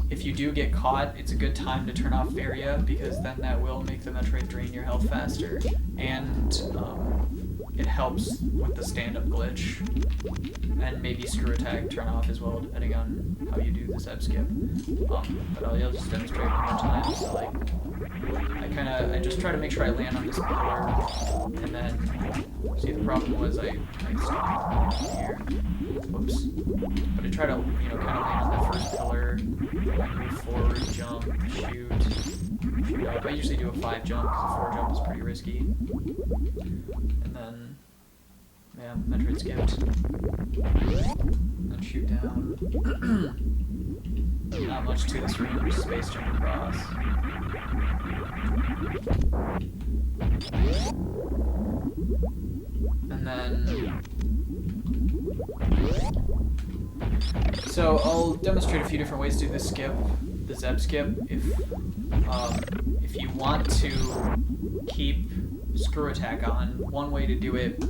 if you do get caught, it's a good time to turn off area because then that will make the Metroid drain your health faster, and it helps with the stand-up glitch. And maybe screw attack turn off as well, depending on how you do the Zeb skip. But I'll just demonstrate one more time. So like, I just try to make sure I land on this pillar, and then see the problem was I stopped here. Whoops. But I try to kind of land on the first pillar, move forward, jump, shoot up. I usually do a 5 jump because a 4 jump is pretty risky. And then. Yeah, Metroid skipped. Then shoot down. Not much to this room, just space jump across. And then... So I'll demonstrate a few different ways to do this skip, the Zeb skip. If you want to keep screw attack on, one way to do it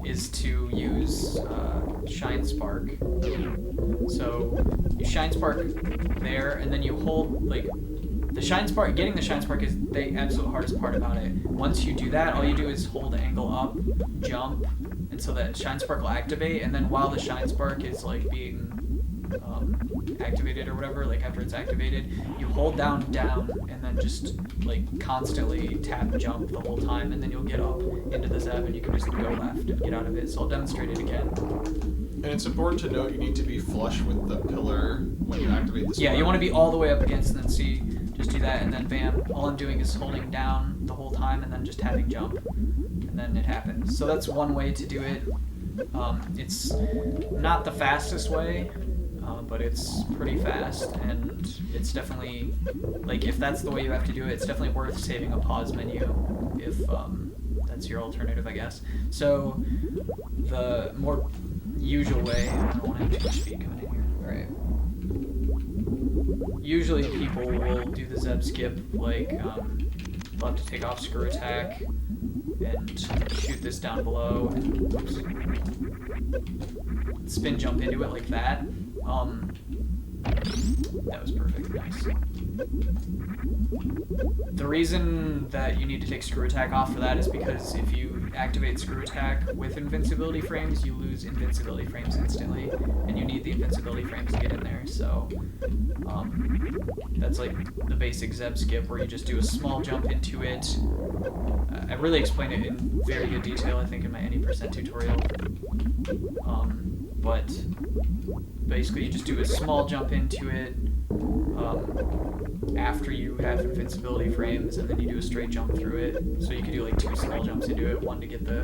is to use Shine Spark. So you Shine Spark there, and then you hold, like, the Shine Spark, getting the Shine Spark is the absolute hardest part about it. Once you do that, all you do is hold angle up, jump, and so that Shine Spark will activate, and then while the Shine Spark is, like, being activated or whatever, like after it's activated, you hold down, and then just like constantly tap jump the whole time, and then you'll get up into the Zeb and you can just go left and get out of it. So I'll demonstrate it again. And it's important to note you need to be flush with the pillar when you activate this. Yeah, you want to be all the way up against, and then just do that, and then bam, all I'm doing is holding down the whole time and then just tapping jump, and then it happens. So that's one way to do it. It's not the fastest way, but it's pretty fast, and it's definitely, like, if that's the way you have to do it, it's definitely worth saving a pause menu if that's your alternative, I guess. So the more usual way, I don't want to have too much speed coming in here. Alright. Usually people will do the Zeb skip, like, they'll have to take off screw attack and shoot this down below and spin jump into it like that. That was perfect, nice. The reason that you need to take screw attack off for that is because if you activate screw attack with invincibility frames, you lose invincibility frames instantly, and you need the invincibility frames to get in there, so that's like the basic Zeb skip where you just do a small jump into it. I really explained it in very good detail, I think, in my any percent tutorial. But basically you just do a small jump into it after you have invincibility frames, and then you do a straight jump through it. So you can do like 2 small jumps into it, one to get the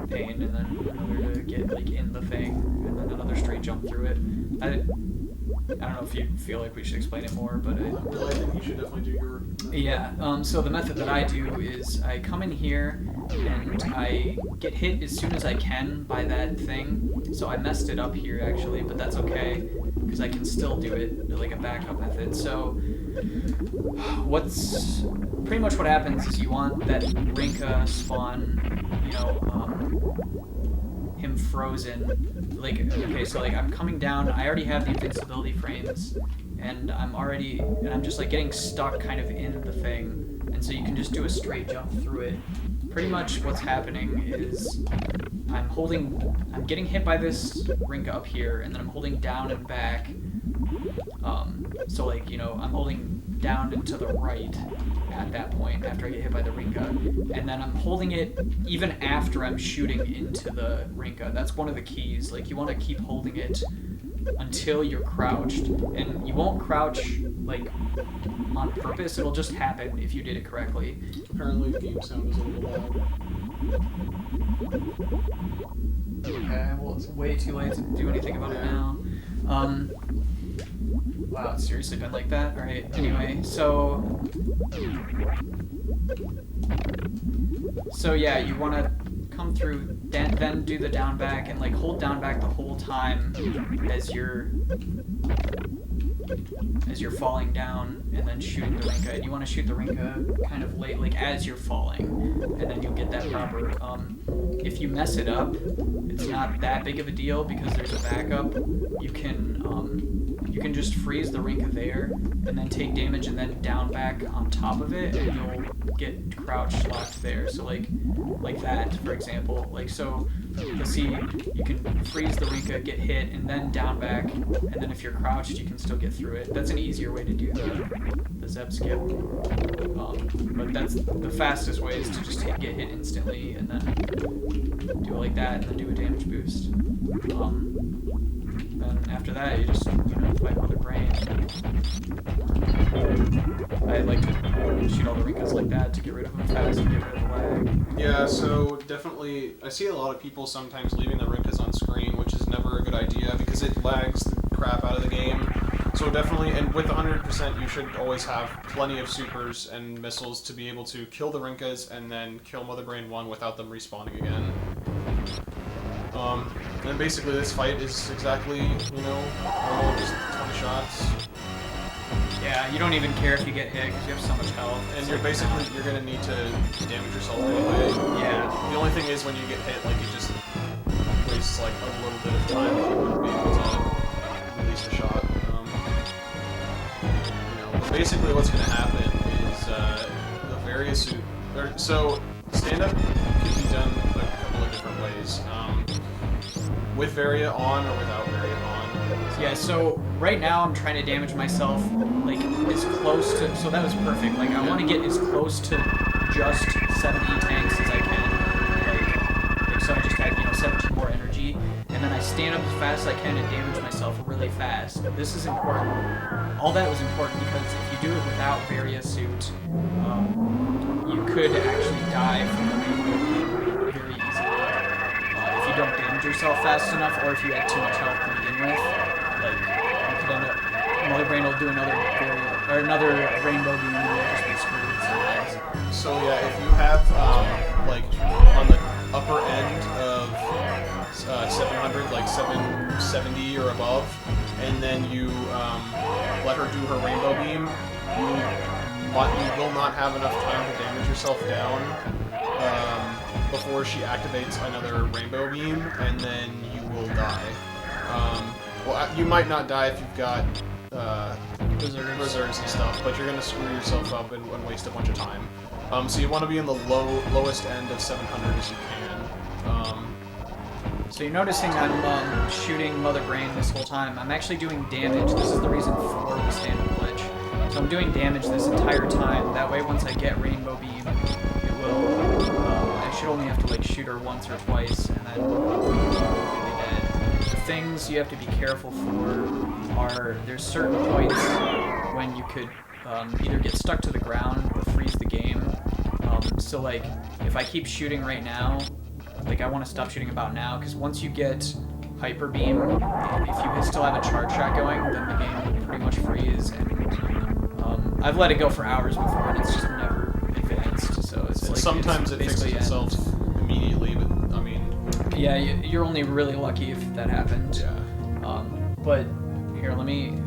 pain, and then another to get like in the thing, and then another straight jump through it. I don't know if you feel like we should explain it more, but I think you should definitely do your... Yeah, so the method that I do is I come in here and I get hit as soon as I can by that thing. So I messed it up here actually, but that's okay because I can still do it like a backup method. So what's pretty much what happens is you want that Rinka spawn, him frozen. Like, okay, so like I'm coming down, I already have the invincibility frames, and I'm just like getting stuck kind of in the thing, and so you can just do a straight jump through it. Pretty much what's happening is I'm getting hit by this Rinka up here, and then I'm holding down and back. So like, I'm holding down and to the right at that point after I get hit by the Rinka, and then I'm holding it even after I'm shooting into the Rinka. That's one of the keys. Like, you want to keep holding it until you're crouched, and you won't crouch like on purpose. It'll just happen if you did it correctly. Apparently the game sound is a little loud. Okay, well, it's way too late to do anything about it now. Wow, it's seriously been like that? Alright, anyway, so yeah, you want to come through, then do the down back, and like hold down back the whole time as you're as you're falling down and then shooting the Rinka. And you want to shoot the Rinka kind of late, like as you're falling, and then you'll get that proper. If you mess it up, it's not that big of a deal because there's a backup. You can just freeze the Rinka there and then take damage and then down back on top of it, and you'll get crouch locked there. So like that, for example. Like so, you'll see you can freeze the Rinka, get hit, and then down back, and then if you're crouched, you can still get through it. That's an easier way to do the Zeb skip. But that's the fastest way is to just get hit instantly and then do it like that and then do a damage boost. Then after that, you just fight Mother Brain. I like to shoot all the Rinkas like that to get rid of them fast and get rid of the lag. Yeah, so definitely, I see a lot of people sometimes leaving the Rinkas on screen, which is never a good idea because it lags the crap out of the game. So definitely, and with 100%, you should always have plenty of supers and missiles to be able to kill the Rinkas and then kill Mother Brain 1 without them respawning again. And basically this fight is exactly, normal, just 20 shots. Yeah, you don't even care if you get hit because you have so much health. And you're going to need to damage yourself anyway. Yeah. The only thing is when you get hit, like, it just wastes, like, a little bit of time to be able to release the shot. But basically what's going to happen is the various suit... So, stand-up can be done a couple of different ways. With Varia on or without Varia on. Yeah, so right now I'm trying to damage myself like as close to, so that was perfect. Like I want to get as close to just 70 tanks as I can. Like so I just had 17 more energy, and then I stand up as fast as I can and damage myself really fast. This is important. All that was important because if you do it without Varia suit, you could actually die from the rainbow beam very easily. If you don't damage yourself fast enough, or if you had too much health to begin with, like you could end up. Mother Brain will do another rainbow beam, and you'll just be screwed sometimes. So yeah, if you have like on the upper end of 700, like 770 or above, and then you let her do her rainbow beam, you will not have enough time to damage yourself down before she activates another rainbow beam, and then you will die. Well, you might not die if you've got reserves and stuff, but you're going to screw yourself up and waste a bunch of time. So you want to be in the lowest end of 700 as you can. So you're noticing I'm shooting Mother Brain this whole time. I'm actually doing damage. This is the reason for the stand-up glitch. So I'm doing damage this entire time. That way, once I get Rainbow Beam, it will. I should only have to like shoot her once or twice, and then completely dead. The things you have to be careful for are there's certain points when you could either get stuck to the ground or freeze the game. So like if I keep shooting right now, like I want to stop shooting about now, because once you get Hyper Beam, if you still have a charge shot going, then the game will pretty much freeze. And I've let it go for hours before, and it's just never advanced. So it's like sometimes it fixes itself immediately, but I mean, yeah, you're only really lucky if that happened. Yeah. But here, let me.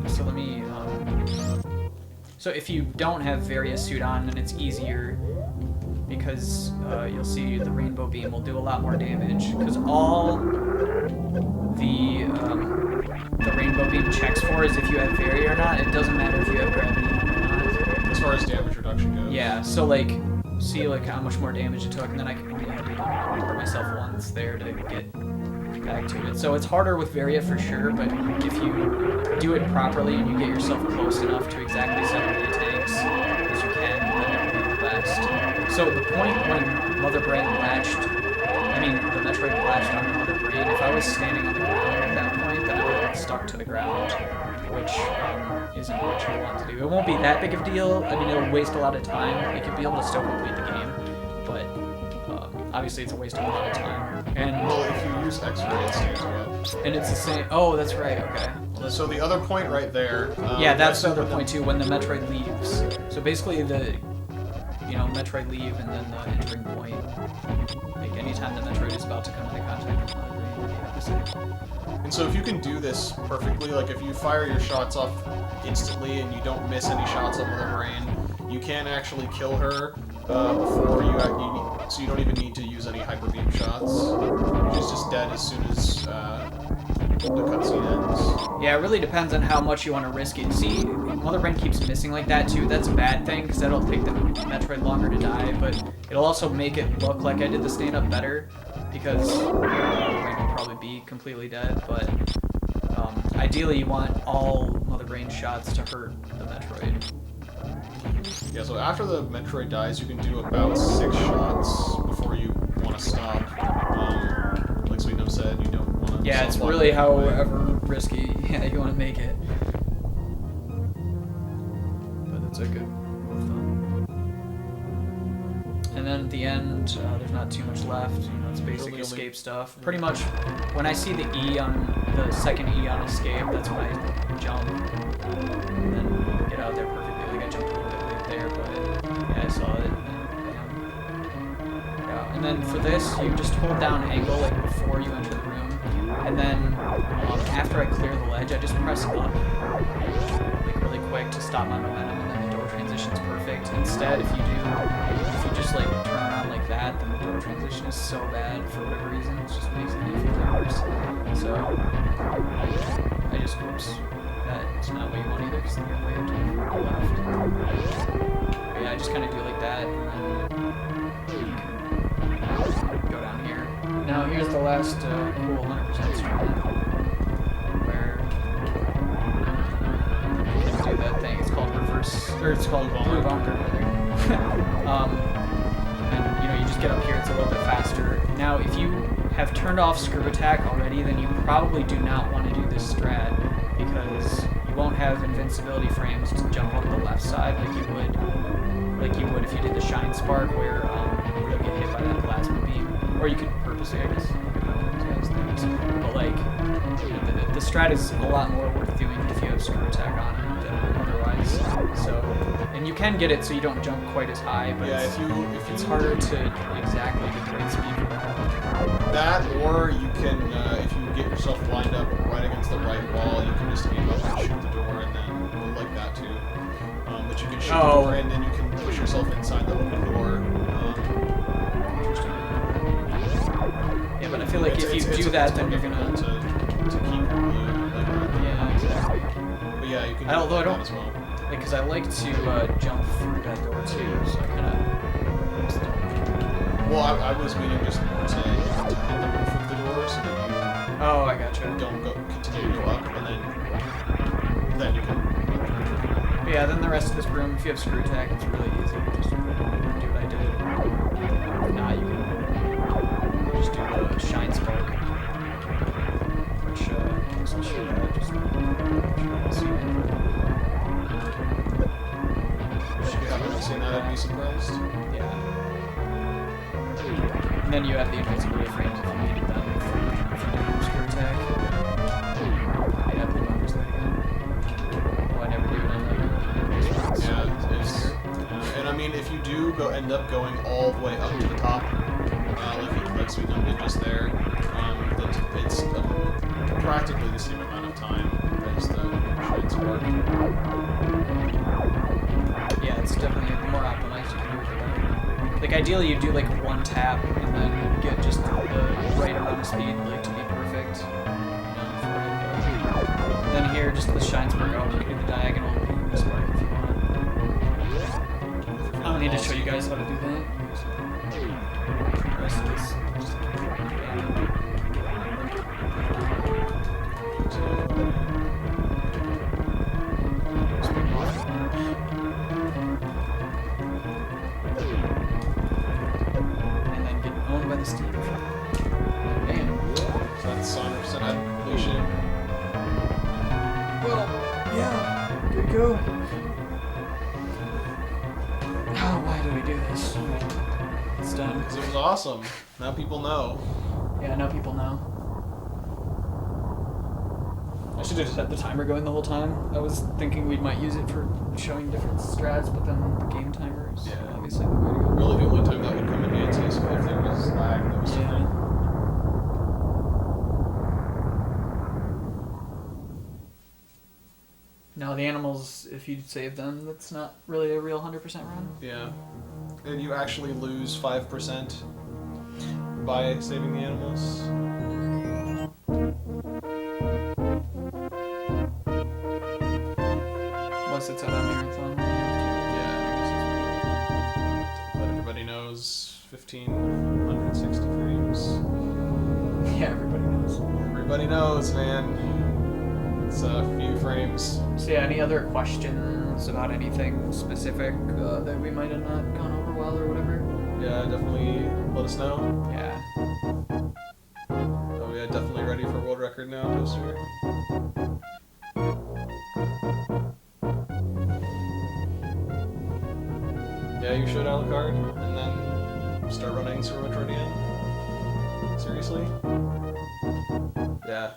So if you don't have Varia suit on, then it's easier. Because you'll see the Rainbow Beam will do a lot more damage. Because all the Rainbow Beam checks for is if you have Varia or not. It doesn't matter if you have Gravity on or not. As far as damage reduction goes. Yeah, so like, see like how much more damage it took, and then I only had to hurt myself once there to get back to it. So it's harder with Varia for sure, but if you do it properly and you get yourself close enough to exactly 70 tanks as you can, then it will be the best. So the point when Mother Brain latched, the Metroid latched onto Mother Brain, if I was standing on the ground at that point, then I would have been stuck to the ground, which isn't what you want to do. It won't be that big of a deal. It'll waste a lot of time. You could be able to still complete the game, but obviously it's a waste of a lot of time. And well, if you use X-ray, it stands up. And it's the same. Oh, that's right. Okay. Well, so the other point right there. Yeah, that's the other point too. When the Metroid leaves. So basically the. Metroid leave and then the entering point. Like anytime the Metroid is about to come into contact with Mother Brain. And so if you can do this perfectly, like if you fire your shots off instantly and you don't miss any shots on Mother Brain, you can actually kill her before so you don't even need to use any hyper beam shots. She's just dead as soon as the cutscene ends. Yeah, it really depends on how much you want to risk it. See, Mother Brain keeps missing like that too. That's a bad thing because that'll take the Metroid longer to die, but it'll also make it look like I did the stand-up better because Mother Brain will probably be completely dead, but ideally you want all Mother Brain shots to hurt the Metroid. Yeah, so after the Metroid dies, you can do about 6 shots before you want to stop. Like Sweetnum said, you don't want to. Yeah, it's really however risky you want to make it. But it's a good rule of thumb. And then at the end, there's not too much left. You know, it's basic escape stuff. Pretty much, when I see the E on the second E on escape, that's when I jump and then get out there perfectly. Like I jumped a little bit late there, but yeah, I saw it. Yeah, and then for this, you just hold down angle like before you enter the room, and then after I clear the ledge, I just press up like really quick to stop my momentum, and then the door transition's perfect. Instead, if you just like turn around like that, then the door transition is so bad for whatever reason. It just makes it even worse. So I just whoops. That's not what you want either, because then you're way to the left. But yeah, I just kind of do it like that, and then go down here. Now here's the last cool 100% strat, where you can do that thing. It's called reverse, or it's called blue bunker, rather. And you know, you just get up here. It's a little bit faster. Now, if you have turned off screw attack already, then you probably do not want to do this strat, because you won't have invincibility frames to jump up the left side like you would if you did the shine spark, where you'll get hit by that plasma beam, or you could purposely, I guess, things. But like, you know, the strat is a lot more worth doing if you have screw attack on it than otherwise. So, and you can get it so you don't jump quite as high, but yeah, it's harder to exactly get the right speed for that. That, or you can, if you get yourself lined up right against the right wall, you can just aim up and shoot the door, and then like that too. But you can shoot the door, and then you can push yourself inside the open door. Interesting. Yeah, but I feel like if you do that, then you're gonna to keep your blue. Like, yeah, exactly. But yeah, you can. Although I don't, as well. because I like to jump through that door too, so I kind of. Well, I was meaning just more to hit the roof of the door so that you. Oh, I gotcha. Don't continue to go up, and then you can. But yeah, then the rest of this room, if you have screw attack, it's really easy. Just do what I did. Now you can just do the shine spark, which kills the shit out of just see it. If you haven't seen that, I'd be surprised. Yeah. And then you have the invincibility frames if you needed them if you do screw attack. Yeah, blue bunkers there again. Oh, I never do it on like. Yeah, and I mean, if you do end up going all the way up to the top, like Sweetnum did just there, it's practically the same amount of time as the shine spark. Yeah, it's definitely more optimized. You can do it better. Like ideally, you do like one tap and then get just the right amount of speed, like to be perfect. Then here, just the shine spark. Oh, you can do the diagonal spark if you want. I don't need to show you guys how to do that. The rest of this. And then get owned by the Steve. Damn. So that's 100% at completion. Well, yeah. Good go. Oh, why do we do this? It's done. Because it was awesome. Now people know. Yeah, now people know. I should have just had the timer going the whole time. I was thinking we might use it for showing different strats, but then the game timer is obviously the way to go. Really, the only time that would come in handy is if there was lag that was No, the animals, if you save them, that's not really a real 100% run. Yeah. And you actually lose 5% by saving the animals. Unless it's at a marathon. Yeah, I guess it's but everybody knows 1560 frames. Yeah, everybody knows. Everybody knows, man. It's a few frames. So yeah, any other questions about anything specific that we might have not gone over well or whatever? Yeah, definitely let us know. Yeah. Oh yeah, definitely ready for world record now, poster. Yeah, you should Alucard, and then start running Super Metroid again. Seriously? Yeah.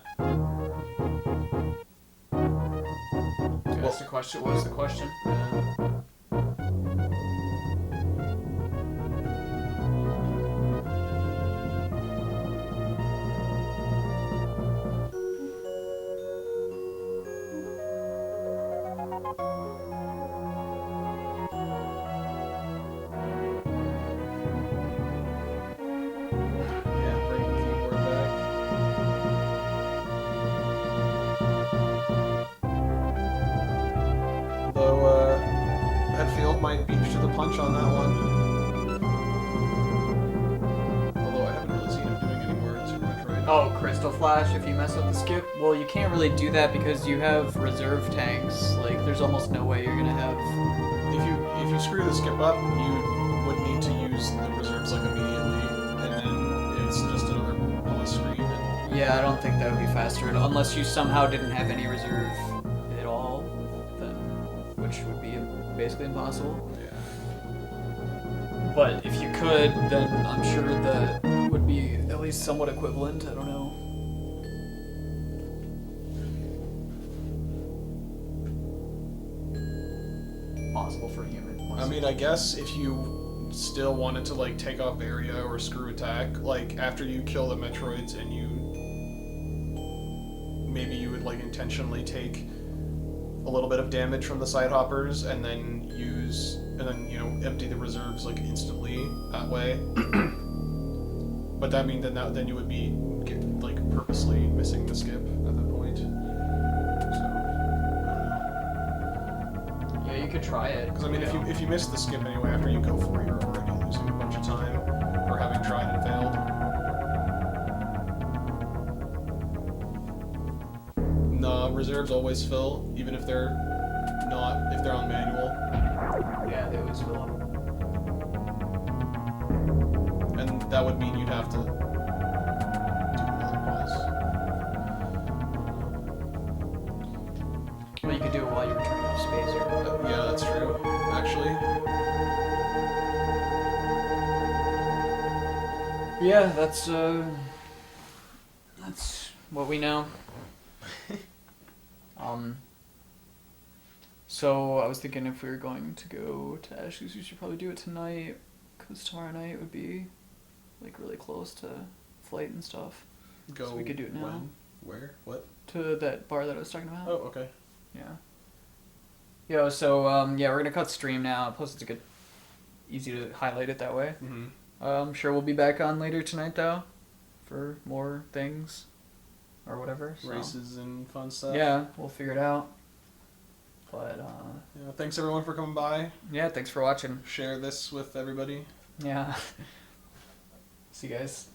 What's the question? What was the question? Yeah. Yeah, bring the keyboard back. Though, Headfield might beat you to the punch on that one. Although I haven't really seen him doing any more in Super Metroid. Oh, Crystal Flash, if you mess up the skip? Well, you can't really do that because you have reserve tanks. Like, there's almost no way you're gonna have... If you screw the skip up, you would need to use the reserves like immediately, and then it's just another bonus screen. And Yeah, I don't think that would be faster, unless you somehow didn't have any reserve at all, then, which would be basically impossible. yeah. But if you could, then I'm sure that would be at least somewhat equivalent. I don't know. Possible for a human. I mean, I guess if you still wanted to like take off area or screw attack, like after you kill the Metroids and maybe you would like intentionally take a little bit of damage from the side hoppers and then empty the reserves like instantly that way. But that means then you would be like purposely missing the skip at that point. Yeah, you could try it. Because I mean, if you miss the skip anyway after you go for it, you're already losing a bunch of time for having tried and failed. No, reserves always fill, even if they're on manual. Yeah, they always fill up. And that would mean you'd have to do another pause. Well, you could do it while you're turning off Spaser. Yeah, that's true. Actually, Yeah, that's what we know. So I was thinking if we were going to go to Ashley's, we should probably do it tonight, because tomorrow night would be like really close to flight and stuff. go. So we could do it now. When? Where? What? To that bar that I was talking about. Oh, okay. Yeah. Yo, so yeah, we're gonna cut stream now. Plus, it's easy to highlight it that way. Mm-hmm. I'm sure we'll be back on later tonight though, for more things, or whatever. So. Races and fun stuff. Yeah, we'll figure it out. But Yeah. Thanks everyone for coming by. yeah, thanks for watching. Share this with everybody. Yeah. See you guys.